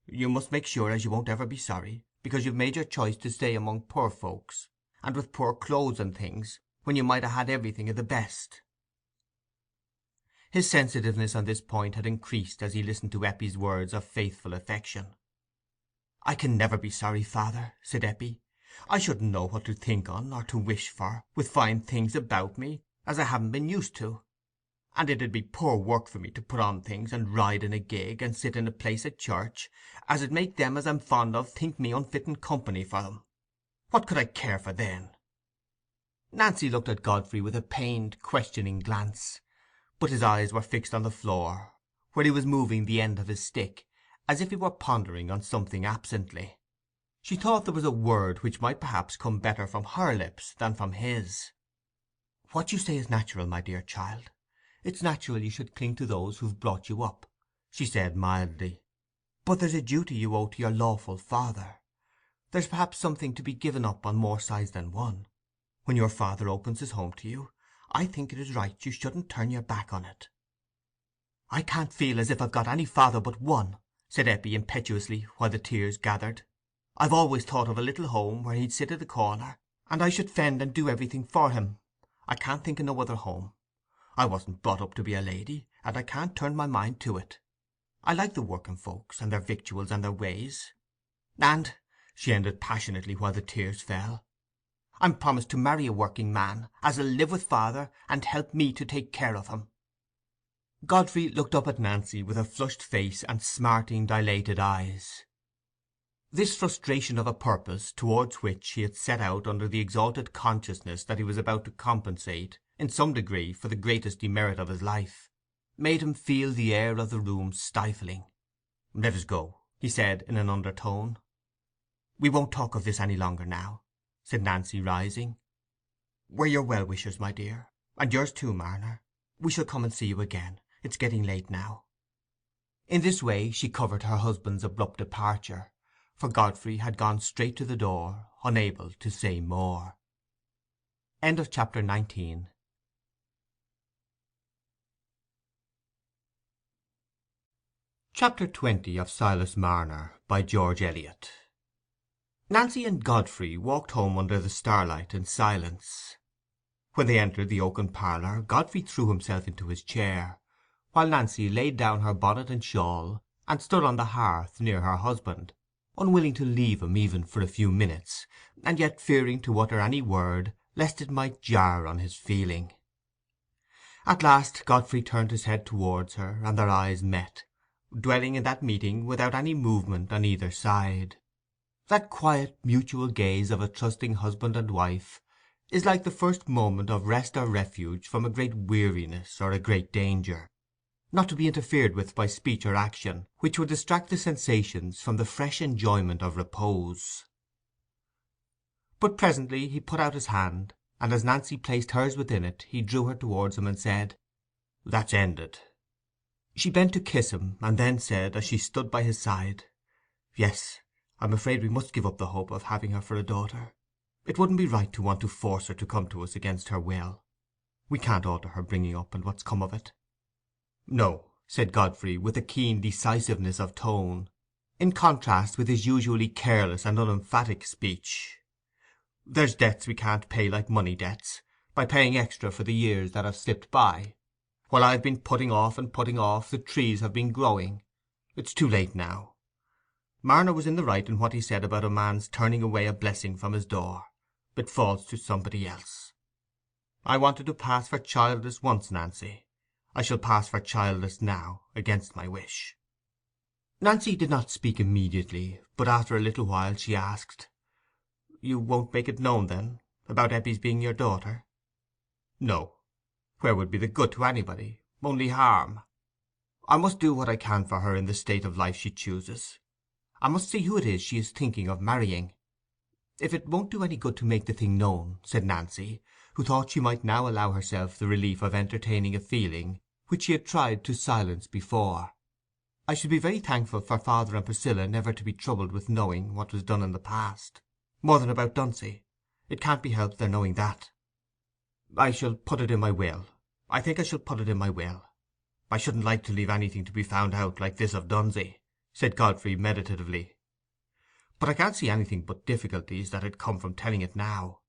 "you must make sure as you won't ever be sorry, because you've made your choice to stay among poor folks, and with poor clothes and things, when you might ha' had everything of the best." His sensitiveness on this point had increased as he listened to Eppie's words of faithful affection. "I can never be sorry, father," said Eppie. "I shouldn't know what to think on or to wish for, with fine things about me as I haven't been used to. And it 'ud be poor work for me to put on things, and ride in a gig, and sit in a place at church, as 'ud make them as I'm fond of think me unfitting company for them. What could I care for then?" Nancy looked at Godfrey with a pained, questioning glance, but his eyes were fixed on the floor, where he was moving the end of his stick, as if he were pondering on something absently. She thought there was a word which might perhaps come better from her lips than from his. "What you say is natural, my dear child. It's natural you should cling to those who've brought you up," she said mildly. "But there's a duty you owe to your lawful father. There's perhaps something to be given up on more sides than one. When your father opens his home to you, I think it is right you shouldn't turn your back on it." "I can't feel as if I've got any father but one," said Eppie impetuously, while the tears gathered. "I've always thought of a little home where he'd sit at the corner, and I should fend and do everything for him. I can't think of no other home. I wasn't brought up to be a lady, and I can't turn my mind to it. I like the working folks, and their victuals and their ways. And," she ended passionately while the tears fell, "I'm promised to marry a working man, as'll live with father, and help me to take care of him." Godfrey looked up at Nancy with a flushed face and smarting, dilated eyes. This frustration of a purpose towards which he had set out under the exalted consciousness that he was about to compensate, in some degree, for the greatest demerit of his life, made him feel the air of the room stifling. "Let us go," he said in an undertone. "We won't talk of this any longer now," said Nancy, rising. "We're your well-wishers, my dear, and yours too, Marner. We shall come and see you again. It's getting late now." In this way she covered her husband's abrupt departure, for Godfrey had gone straight to the door, unable to say more. Chapter 19. Chapter 20 of Silas Marner, by George Eliot. Nancy and Godfrey walked home under the starlight in silence. When they entered the oaken parlour, Godfrey threw himself into his chair, while Nancy laid down her bonnet and shawl, and stood on the hearth near her husband, unwilling to leave him even for a few minutes, and yet fearing to utter any word lest it might jar on his feeling. At last Godfrey turned his head towards her, and their eyes met, dwelling in that meeting without any movement on either side. That quiet mutual gaze of a trusting husband and wife is like the first moment of rest or refuge from a great weariness or a great danger, not to be interfered with by speech or action which would distract the sensations from the fresh enjoyment of repose. But presently he put out his hand, and as Nancy placed hers within it, he drew her towards him and said, "That's ended." She bent to kiss him, and then said, as she stood by his side, "Yes, I'm afraid we must give up the hope of having her for a daughter. It wouldn't be right to want to force her to come to us against her will. We can't alter her bringing up and what's come of it." "No," said Godfrey, with a keen decisiveness of tone, in contrast with his usually careless and unemphatic speech. "There's debts we can't pay like money debts, by paying extra for the years that have slipped by. While I've been putting off and putting off, the trees have been growing. It's too late now. Marner was in the right in what he said about a man's turning away a blessing from his door. It falls to somebody else. I wanted to pass for childless once, Nancy. I shall pass for childless now, against my wish." Nancy did not speak immediately, but after a little while she asked, "You won't make it known, then, about Eppie's being your daughter?" "No. Where would be the good to anybody? Only harm. I must do what I can for her in the state of life she chooses. I must see who it is she is thinking of marrying." "If it won't do any good to make the thing known," said Nancy, who thought she might now allow herself the relief of entertaining a feeling which she had tried to silence before, "I should be very thankful for father and Priscilla never to be troubled with knowing what was done in the past, more than about Dunsey. It can't be helped their knowing that." "I shall put it in my will. I think I shall put it in my will. I shouldn't like to leave anything to be found out like this of Dunsey," said Godfrey meditatively. "But I can't see anything but difficulties that 'ud come from telling it now.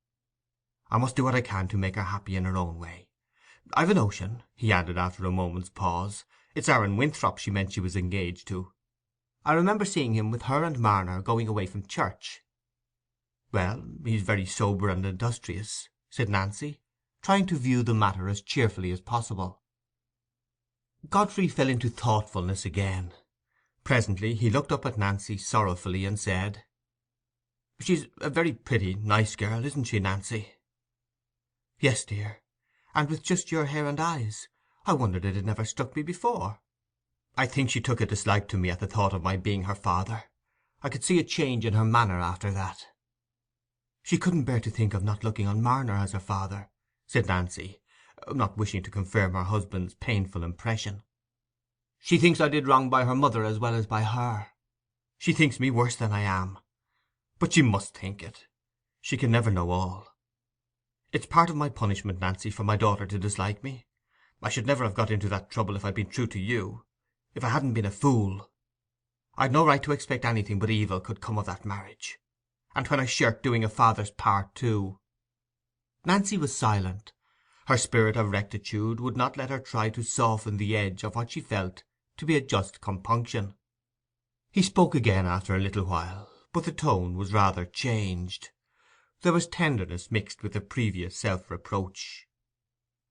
I must do what I can to make her happy in her own way. I've a notion," he added, after a moment's pause, "it's Aaron Winthrop she meant she was engaged to. I remember seeing him with her and Marner going away from church." "Well, he's very sober and industrious," said Nancy, trying to view the matter as cheerfully as possible. Godfrey fell into thoughtfulness again. Presently he looked up at Nancy sorrowfully, and said, "She's a very pretty, nice girl, isn't she, Nancy?" "Yes, dear, and with just your hair and eyes. I wondered it had never struck me before." "I think she took a dislike to me at the thought of my being her father. I could see a change in her manner after that." "She couldn't bear to think of not looking on Marner as her father," said Nancy, not wishing to confirm her husband's painful impression. "She thinks I did wrong by her mother as well as by her. She thinks me worse than I am. But she must think it. She can never know all. It's part of my punishment, Nancy, for my daughter to dislike me. I should never have got into that trouble if I'd been true to you, if I hadn't been a fool. I'd no right to expect anything but evil could come of that marriage. And when I shirked doing a father's part too." Nancy was silent. Her spirit of rectitude would not let her try to soften the edge of what she felt to be a just compunction. He spoke again after a little while, but the tone was rather changed. There was tenderness mixed with the previous self-reproach.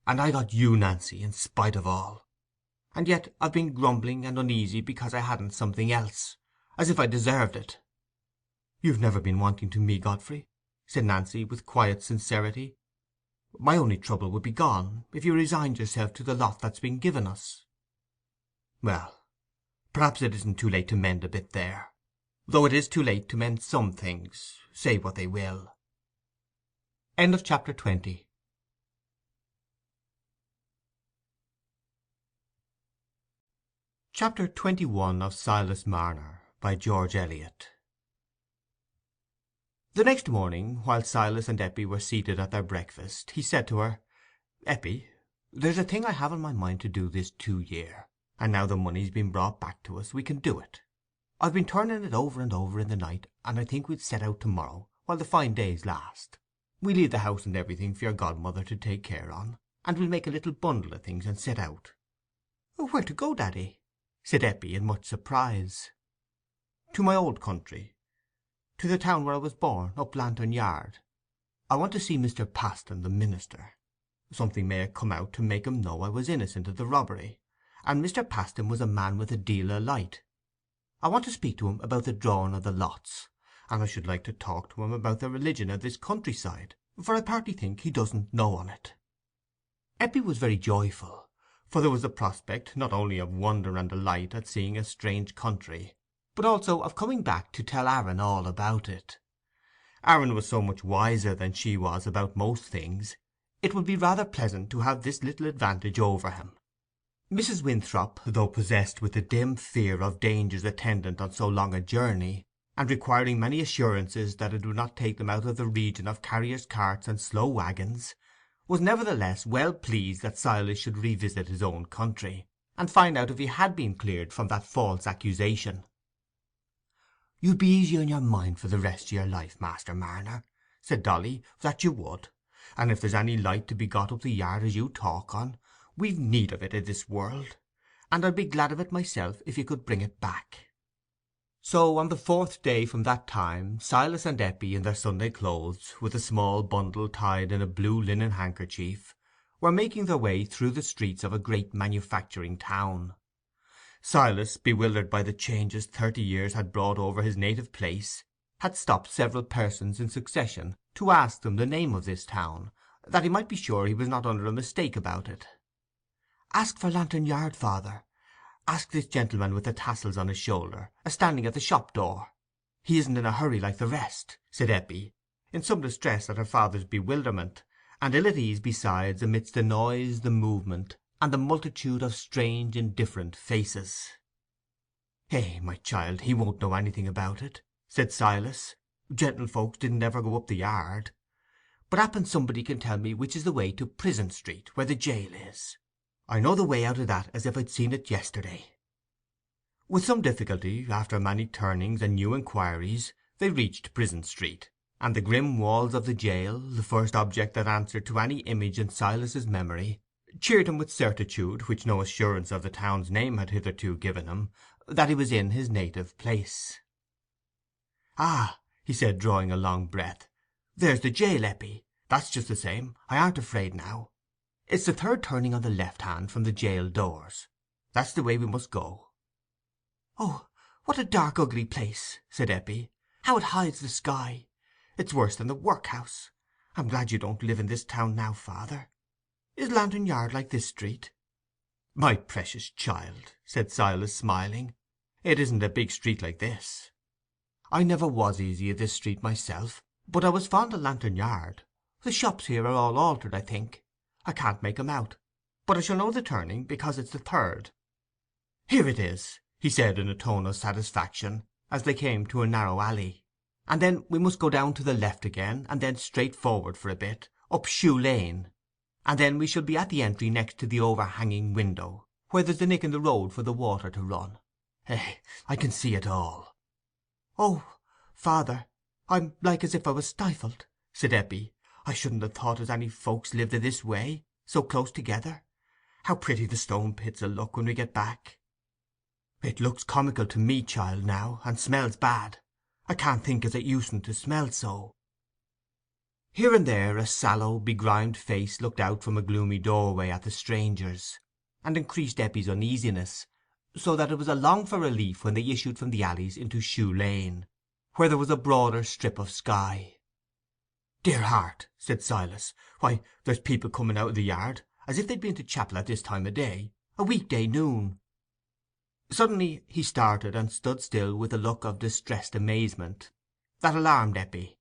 "And I got you, Nancy, in spite of all. And yet I've been grumbling and uneasy because I hadn't something else, as if I deserved it." "You've never been wanting to me, Godfrey," said Nancy, with quiet sincerity. "My only trouble would be gone if you resigned yourself to the lot that's been given us." "Well, perhaps it isn't too late to mend a bit there, though it is too late to mend some things, say what they will." Chapter 20. Chapter 21 of Silas Marner, by George Eliot. The next morning, while Silas and Eppie were seated at their breakfast, he said to her, "Eppie, there's a thing I have in my mind to do this 2 year, and now the money's been brought back to us, we can do it. I've been turning it over and over in the night, and I think we'll set out to-morrow, while the fine days last. We'll leave the house and everything for your godmother to take care on, and we'll make a little bundle of things and set out." "Where to go, Daddy?" said Eppie, in much surprise. "To my old country, to the town where I was born, up Lantern Yard. I want to see Mr. Paston, the minister. Something may ha' come out to make him know I was innocent of the robbery, and Mr. Paston was a man with a deal o' light. I want to speak to him about the drawing of the lots, and I should like to talk to him about the religion of this countryside, for I partly think he doesn't know on it." Eppie was very joyful, for there was the prospect not only of wonder and delight at seeing a strange country, but also of coming back to tell Aaron all about it. Aaron was so much wiser than she was about most things, it would be rather pleasant to have this little advantage over him. Mrs. Winthrop, though possessed with a dim fear of dangers attendant on so long a journey, and requiring many assurances that it would not take them out of the region of carriers' carts and slow waggons, was nevertheless well pleased that Silas should revisit his own country, and find out if he had been cleared from that false accusation. "You'd be easy on your mind for the rest of your life, Master Marner," said Dolly, "that you would. And if there's any light to be got up the yard as you talk on, we've need of it i' this world, and I'd be glad of it myself if you could bring it back." So on the 4th day from that time, Silas and Eppie, in their Sunday clothes, with a small bundle tied in a blue linen handkerchief, were making their way through the streets of a great manufacturing town. Silas, bewildered by the changes 30 years had brought over his native place, had stopped several persons in succession to ask them the name of this town, that he might be sure he was not under a mistake about it. "Ask for Lantern Yard, father. Ask this gentleman with the tassels on his shoulder, a-standing at the shop door. He isn't in a hurry like the rest," said Eppie, in some distress at her father's bewilderment, and ill at ease besides amidst the noise, the movement, and the multitude of strange indifferent faces. My child, he won't know anything about it," said Silas. "Gentlefolks didn't ever go up the yard. But happen somebody can tell me which is the way to Prison Street, where the jail is. I know the way out of that as if I'd seen it yesterday." With some difficulty, after many turnings and new inquiries, they reached Prison Street, and the grim walls of the jail, the first object that answered to any image in Silas's memory, cheered him with certitude, which no assurance of the town's name had hitherto given him, that he was in his native place. "Ah," he said, drawing a long breath, "there's the jail, Eppie. That's just the same. I aren't afraid now. It's the 3rd turning on the left hand from the jail doors. That's the way we must go." "Oh, what a dark, ugly place," said Eppie. "How it hides the sky! It's worse than the workhouse. I'm glad you don't live in this town now, father. Is Lantern Yard like this street?" "My precious child," said Silas, smiling, "it isn't a big street like this. I never was easy at this street myself, but I was fond of Lantern Yard. The shops here are all altered, I think. I can't make 'em out, but I shall know the turning, because it's the 3rd. Here it is," he said in a tone of satisfaction, as they came to a narrow alley. "And then we must go down to the left again, and then straight forward for a bit, up Shoe Lane, and then we shall be at the entry next to the overhanging window, where there's the nick in the road for the water to run. I can see it all." "Oh, father, I'm like as if I was stifled," said Eppie. "I shouldn't have thought as any folks lived i' this way, so close together. How pretty the stone pits'll look when we get back!" "It looks comical to me, child, now, and smells bad. I can't think as it usen't to smell so." Here and there a sallow, begrimed face looked out from a gloomy doorway at the strangers, and increased Eppie's uneasiness, so that it was a long for relief when they issued from the alleys into Shoe Lane, where there was a broader strip of sky. "Dear heart," said Silas, "why, there's people coming out of the yard, as if they'd been to chapel at this time o' day, a week-day noon." Suddenly he started and stood still with a look of distressed amazement that alarmed Eppie.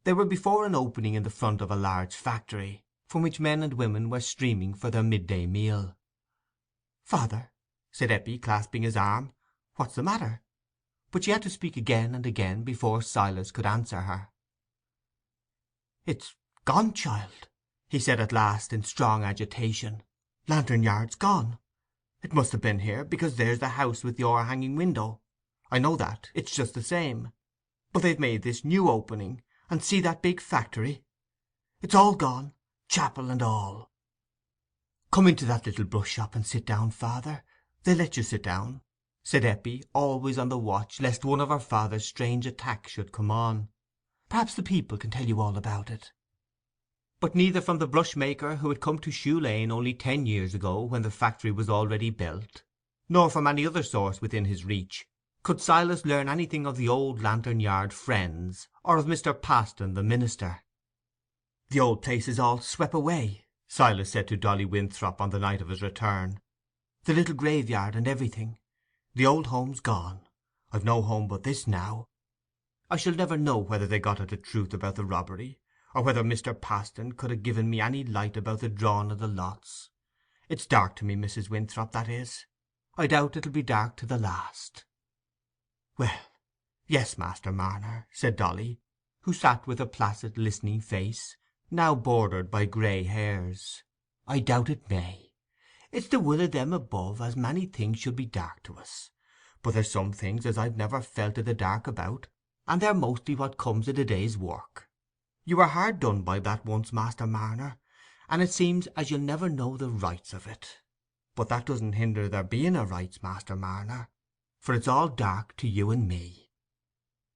They were before an opening in the front of a large factory, from which men and women were streaming for their midday meal. "Father," said Eppie, clasping his arm, "what's the matter?" But she had to speak again and again before Silas could answer her. "It's gone, child," he said at last, in strong agitation. "Lantern Yard's gone. It must have been here, because there's the house with the o'erhanging window. I know that, it's just the same. But they've made this new opening, and see that big factory. It's all gone, chapel and all." "Come into that little brush shop and sit down, father. They'll let you sit down," said Eppie, always on the watch lest one of her father's strange attacks should come on. "Perhaps the people can tell you all about it." But neither from the brushmaker who had come to Shoe Lane only 10 years ago, when the factory was already built, nor from any other source within his reach, could Silas learn anything of the old Lantern Yard friends, or of Mr. Paston the minister. "The old place is all swep' away," Silas said to Dolly Winthrop on the night of his return. "The little graveyard and everything. The old home's gone. I've no home but this now. I shall never know whether they got at the truth about the robbery, or whether Mr. Paston could have given me any light about the drawing of the lots. It's dark to me, Mrs. Winthrop, that is. I doubt it'll be dark to the last." "Well, yes, Master Marner," said Dolly, who sat with a placid listening face, now bordered by grey hairs. "I doubt it may. It's the will o' them above as many things should be dark to us; but there's some things as I've never felt i' the dark about, and they're mostly what comes o' the day's work. You were hard done by that once, Master Marner, and it seems as you'll never know the rights of it. But that doesn't hinder there being a rights, Master Marner, for it's all dark to you and me."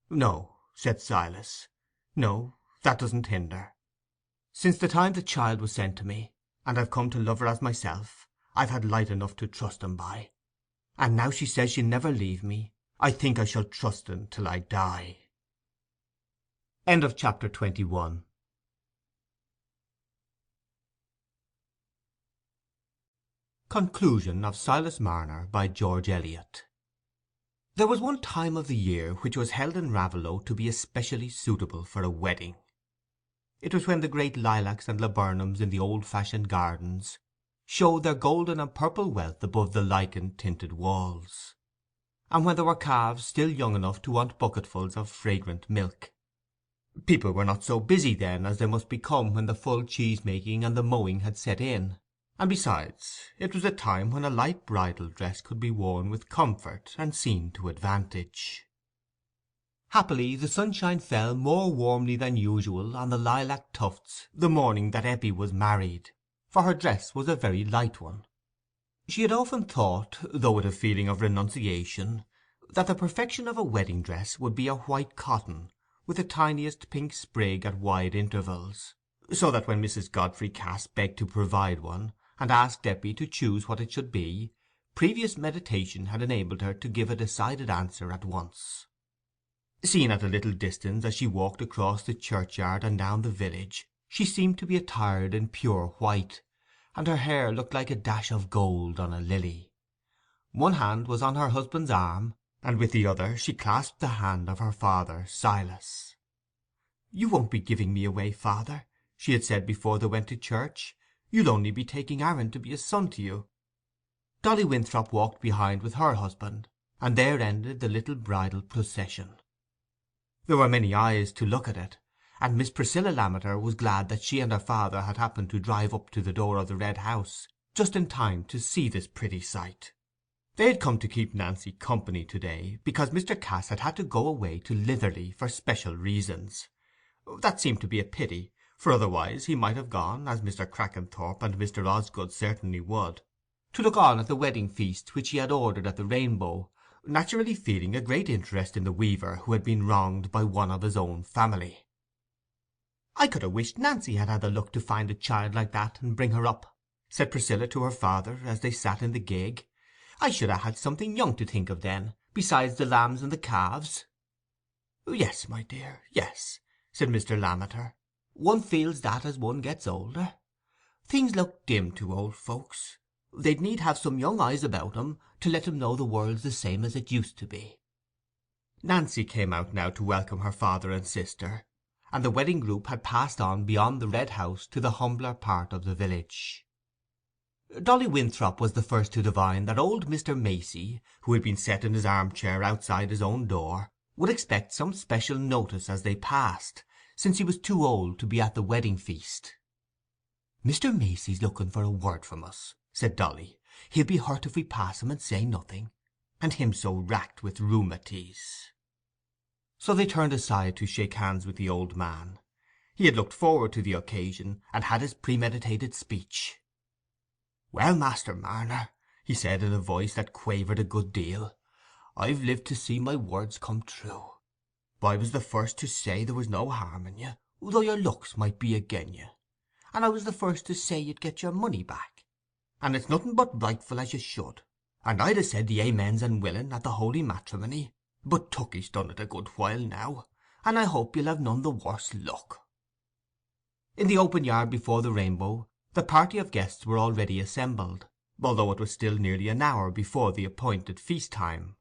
"No," said Silas, "no, that doesn't hinder. Since the time the child was sent to me, and I've come to love her as myself, I've had light enough to trust 'en by. And now she says she'll never leave me, I think I shall trust 'en till I die." End of chapter 21. Conclusion of Silas Marner by George Eliot. There was one time of the year which was held in Raveloe to be especially suitable for a wedding. It was when the great lilacs and laburnums in the old-fashioned gardens showed their golden and purple wealth above the lichen-tinted walls, and when there were calves still young enough to want bucketfuls of fragrant milk. People were not so busy then as they must become when the full cheese-making and the mowing had set in, and besides, it was a time when a light bridal dress could be worn with comfort and seen to advantage. Happily the sunshine fell more warmly than usual on the lilac tufts the morning that Eppie was married, for her dress was a very light one. She had often thought, though with a feeling of renunciation, that the perfection of a wedding dress would be a white cotton, with the tiniest pink sprig at wide intervals, so that when Mrs. Godfrey Cass begged to provide one, and asked Eppie to choose what it should be, previous meditation had enabled her to give a decided answer at once. Seen at a little distance as she walked across the churchyard and down the village, she seemed to be attired in pure white, and her hair looked like a dash of gold on a lily. One hand was on her husband's arm, and with the other she clasped the hand of her father, Silas. "You won't be giving me away, father," she had said before they went to church. "You'll only be taking Aaron to be a son to you." Dolly Winthrop walked behind with her husband, and there ended the little bridal procession. There were many eyes to look at it, and Miss Priscilla Lammeter was glad that she and her father had happened to drive up to the door of the Red House just in time to see this pretty sight. They had come to keep Nancy company to-day, because Mr. Cass had had to go away to Litherley for special reasons. That seemed to be a pity, for otherwise he might have gone, as Mr. Crackenthorp and Mr. Osgood certainly would, to look on at the wedding feast which he had ordered at the Rainbow, naturally feeling a great interest in the weaver who had been wronged by one of his own family. "I could have wished Nancy had had the luck to find a child like that and bring her up," said Priscilla to her father, as they sat in the gig. "I should ha' had something young to think of then, besides the lambs and the calves." "Yes, my dear, yes," said Mr. Lammeter. "One feels that as one gets older. Things look dim to old folks. They'd need have some young eyes about 'em to let 'em know the world's the same as it used to be." Nancy came out now to welcome her father and sister, and the wedding group had passed on beyond the Red House to the humbler part of the village. Dolly Winthrop was the first to divine that old Mr. Macey, who had been set in his armchair outside his own door, would expect some special notice as they passed, since he was too old to be at the wedding feast. "Mr. Macey's looking for a word from us," said Dolly. "He'll be hurt if we pass him and say nothing, and him so racked with rheumatiz." So they turned aside to shake hands with the old man. He had looked forward to the occasion, and had his premeditated speech. "Well, Master Marner," he said in a voice that quavered a good deal, "I've lived to see my words come true. I was the first to say there was no harm in you, though your looks might be again you, and I was the first to say you'd get your money back, and it's nothing but rightful as you should, and I'd ha' said the amens and willing at the holy matrimony, but Tucky's done it a good while now, and I hope you'll have none the worse luck." In the open yard before the Rainbow the party of guests were already assembled, although it was still nearly an hour before the appointed feast time.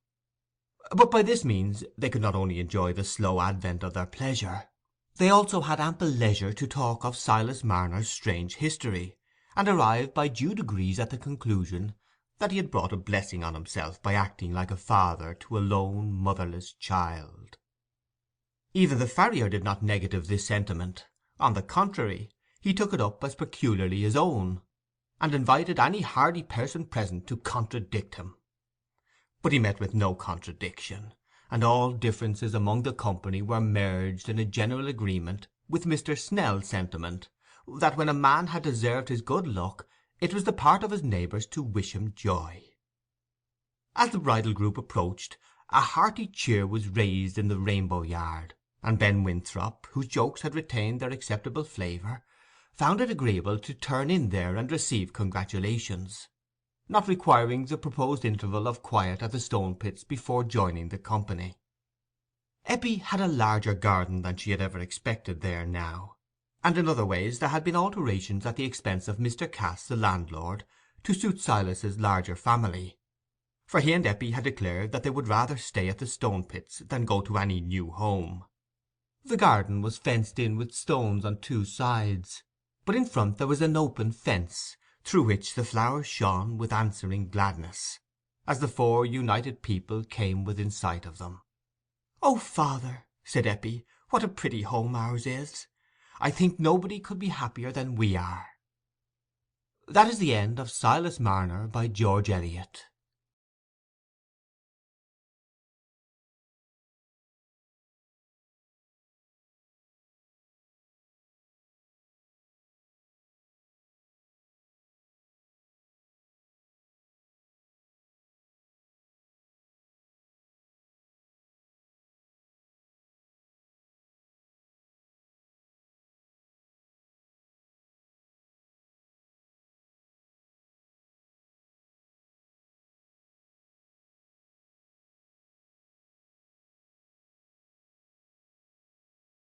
But by this means they could not only enjoy the slow advent of their pleasure, they also had ample leisure to talk of Silas Marner's strange history, and arrived by due degrees at the conclusion that he had brought a blessing on himself by acting like a father to a lone motherless child. Even the farrier did not negative this sentiment; on the contrary, he took it up as peculiarly his own, and invited any hardy person present to contradict him. But he met with no contradiction, and all differences among the company were merged in a general agreement with Mr. Snell's sentiment, that when a man had deserved his good luck, it was the part of his neighbours to wish him joy. As the bridal group approached, a hearty cheer was raised in the Rainbow Yard, and Ben Winthrop, whose jokes had retained their acceptable flavour, found it agreeable to turn in there and receive congratulations, not requiring the proposed interval of quiet at the Stone pits before joining the company. Eppie had a larger garden than she had ever expected there now, and in other ways there had been alterations at the expense of Mr. Cass, the landlord, to suit Silas's larger family, for he and Eppie had declared that they would rather stay at the Stone pits than go to any new home. The garden was fenced in with stones on two sides, but in front there was an open fence, through which the flowers shone with answering gladness, as the four united people came within sight of them. "Oh, father," said Eppie, "what a pretty home ours is! I think nobody could be happier than we are." That is the end of Silas Marner by George Eliot.